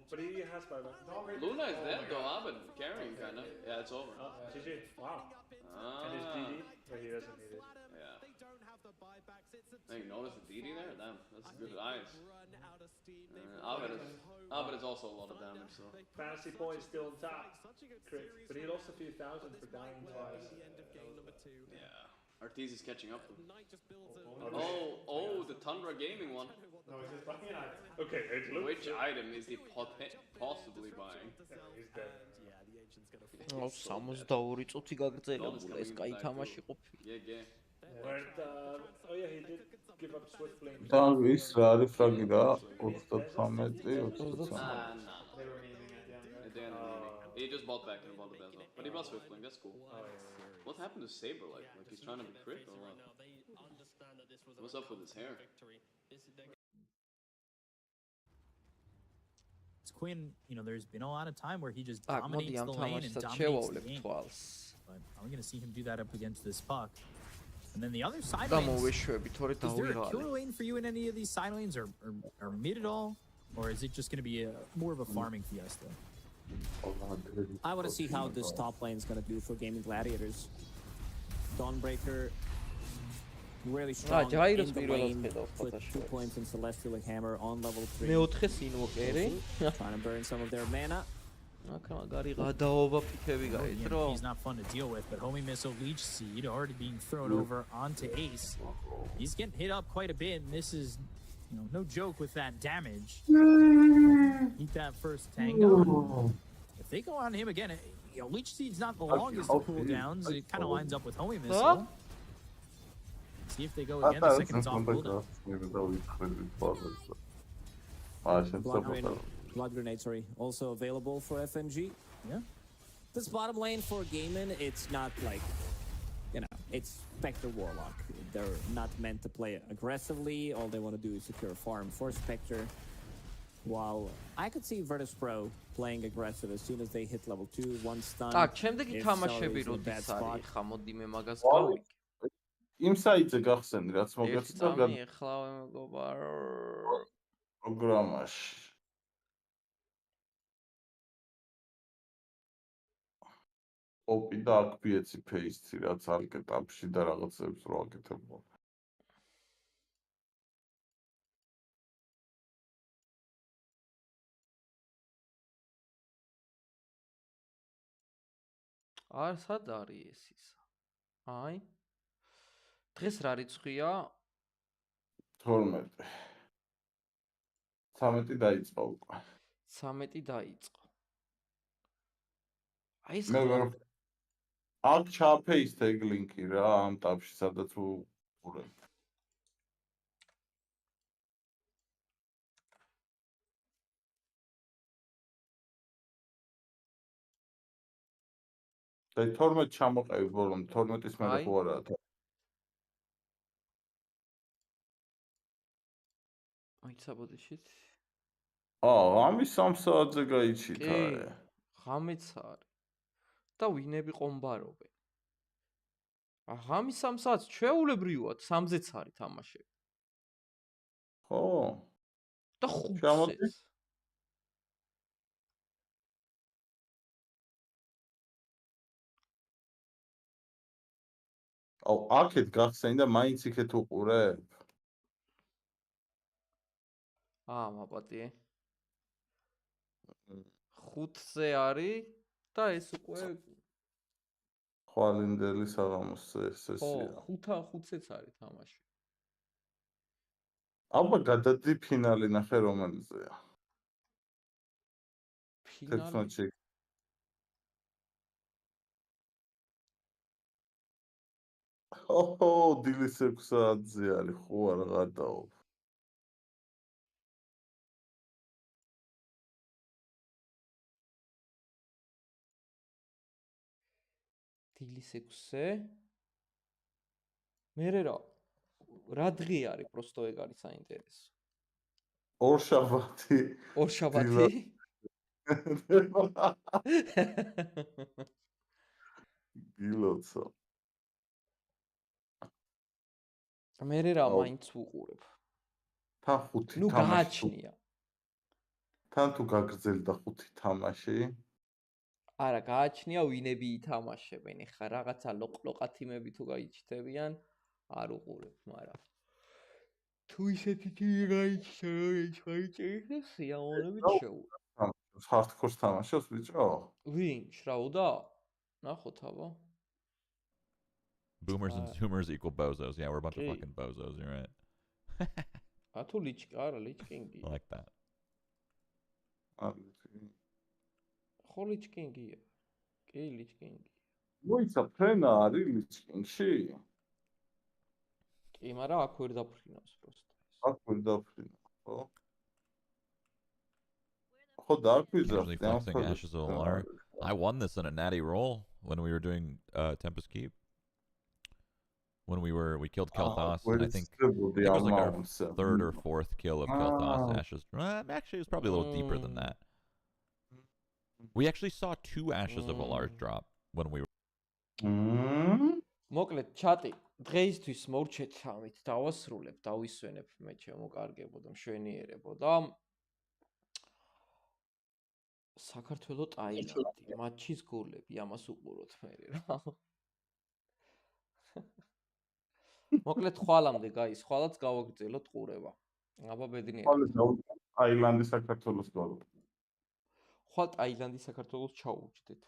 But he has buyback. Luna is dead though, I've been carrying kinda. Yeah, it's over. GG. Wow. And his DD, but he doesn't need it. Yeah. Hey, you notice the DD there? Damn, that's good eyes. Abed is also a lot of damage, so. Fantasy points still on top. But he lost a few thousand for dying twice. Yeah. Artiz is catching up. Oh, the Tundra Gaming one. No, he's just buying an item. Okay, it looks... Which item is he possibly buying? Yeah, he's dead. Oh, 62 წუთი გაგრძელებული ეს კაი თამაში ყოფილი. But, oh yeah, he did give up Swift Flame. და ის რა არის ფრაგი რა 33 They were memeing at the end, right? He just bought back and bought the Dazzle. But he bought Swift Flame, that's cool. What happened to Saber? Like he's trying to be crit or what? What's up with his hair? It's Quinn, there's been a lot of time where he just dominates the lane and dominates the game. But are we going to see him do that up against this puck? And then the other side lanes, is there a killer lane for you in any of these side lanes or mid at all? Or is it just going to be more of a farming fiesta? I want to see how this top lane is going to do for Gaming Gladiators. Dawnbreaker, really strong in the lane, put 2 points in Celestial Hammer on level 3. Trying to burn some of their mana. He's not fun to deal with, but Homie Missile Leech Seed already being thrown over onto Ace. He's getting hit up quite a bit, and this is no joke with that damage. Eat that first tango. If they go on him again, Leech Seed's not the longest cooldowns. It kind of lines up with Homie Missile. See if they go again. The second is off cooldown. Blood grenade, sorry, also available for FNG. Yeah. This bottom lane for Gaiman, it's not like, it's Spectre Warlock. They're not meant to play aggressively. All they want to do is secure farm for Spectre. While I could see Virtus Pro playing aggressive as soon as they hit level 2, one stun. Tak, შემდეგი თამაშები როდის არის? ხა მოდი მე მაგას გავიქ. იმ საიტზე გახსენდი, რაც მოგეცდა ეხლა მეგობარ პროგრამაში. ოპი და აქ პიეცი ფეისი რაც არ კეტაპში და რაღაცებს რო აკეთებო. არ სად არის ეს ისა? აი. დღეს რა რიცხვია? 12. 13 დაიწყო უკვე. 13 დაიწყო. აი ეს აქ ჩაფეის ეგ ლინკი რა ამ ტაბში სადაც უყურებ. და 12 ჩამოყევი ბოლომ 12-ის მერე ხო არა? აიცა ბოდიშით. ამის 3 საათზე გაიჩიტა. ღამეც არის. და ვინები ყომბარობენ. ამის 3 საათს ჩვეულებრივად 3-ზეც არის თამაშები. ხო. და 5-ზეც. აქეთ გახსენი და მაინც იქეთ უყურებ. მაპატიე. 5-ზე არის და ეს უკვე ხვალინდელი საღამოს სესია. ხო, 5-ზეც არის თამაში. აბა გადადი ფინალი ნახე რომელზეა. ფინალი. დილის 6 საათზე არის ხო არ გადაო. დილის 6-ზე. მერე რა დღე არის პროსტო ეგ არის საინტერესო. ორშაბათი. ორშაბათი? გილოცა. მერე რა მაინც უყურებ. თან 5 თამაში. გააჩნია. თან თუ გაგრძელდა 5 თამაში? არა, გააჩნია ვინები ითამაშებენ. ეხლა რაღაცა ლოყლოყათიმები თუ გაიჩნდებიან, არ უყურებ, მაგრამ თუ ისეთი ტიმი გაიჩნდა, რომელიც გაიწერეს, სიამოვნებით შეუძლია. hardcore თამაშობს ბიჭო? ვინც, რაოდა? ნახოთ აბა. Boomers and zoomers equal bozos. Yeah, we're a bunch of fucking bozos, you're right. თუ Lich King-ი. I like that. ხო Lich King-ია. კი Lich King-ი. მოიცა ფრენა არის Lich King-ში? კი, მაგრამ აქ ვერ დაფრინავს პროსტო. აქ ვერ დაფრინავს, ხო? ხო დააკვირდა. Ashes of Alar. I won this in a natty roll when we were doing Tempest Keep. When we killed Kel'Thas, and I think it was like our 3rd or 4th kill of Kel'Thas Ashes. Actually, it was probably a little deeper than that. We actually saw 2 Ashes of Alar drop when we were. მოკლედ ჩატი დღეისთვის მორჩეთ ამით დავასრულებ, დავისვენებ მე შემოკარგებო და მშვენიერებო და საქართველოს ტაილანდი მატჩის გოლები ამას უყუროთ მე რა. მოკლედ ხვალამდე გაის, ხვალაც გავაგრძელოთ ყურება. აბა ბედნიერად. ტაილანდი საქართველოს გოლი. ხვალ ტაილანდი საქართველოს ჩაუვჯდეთ.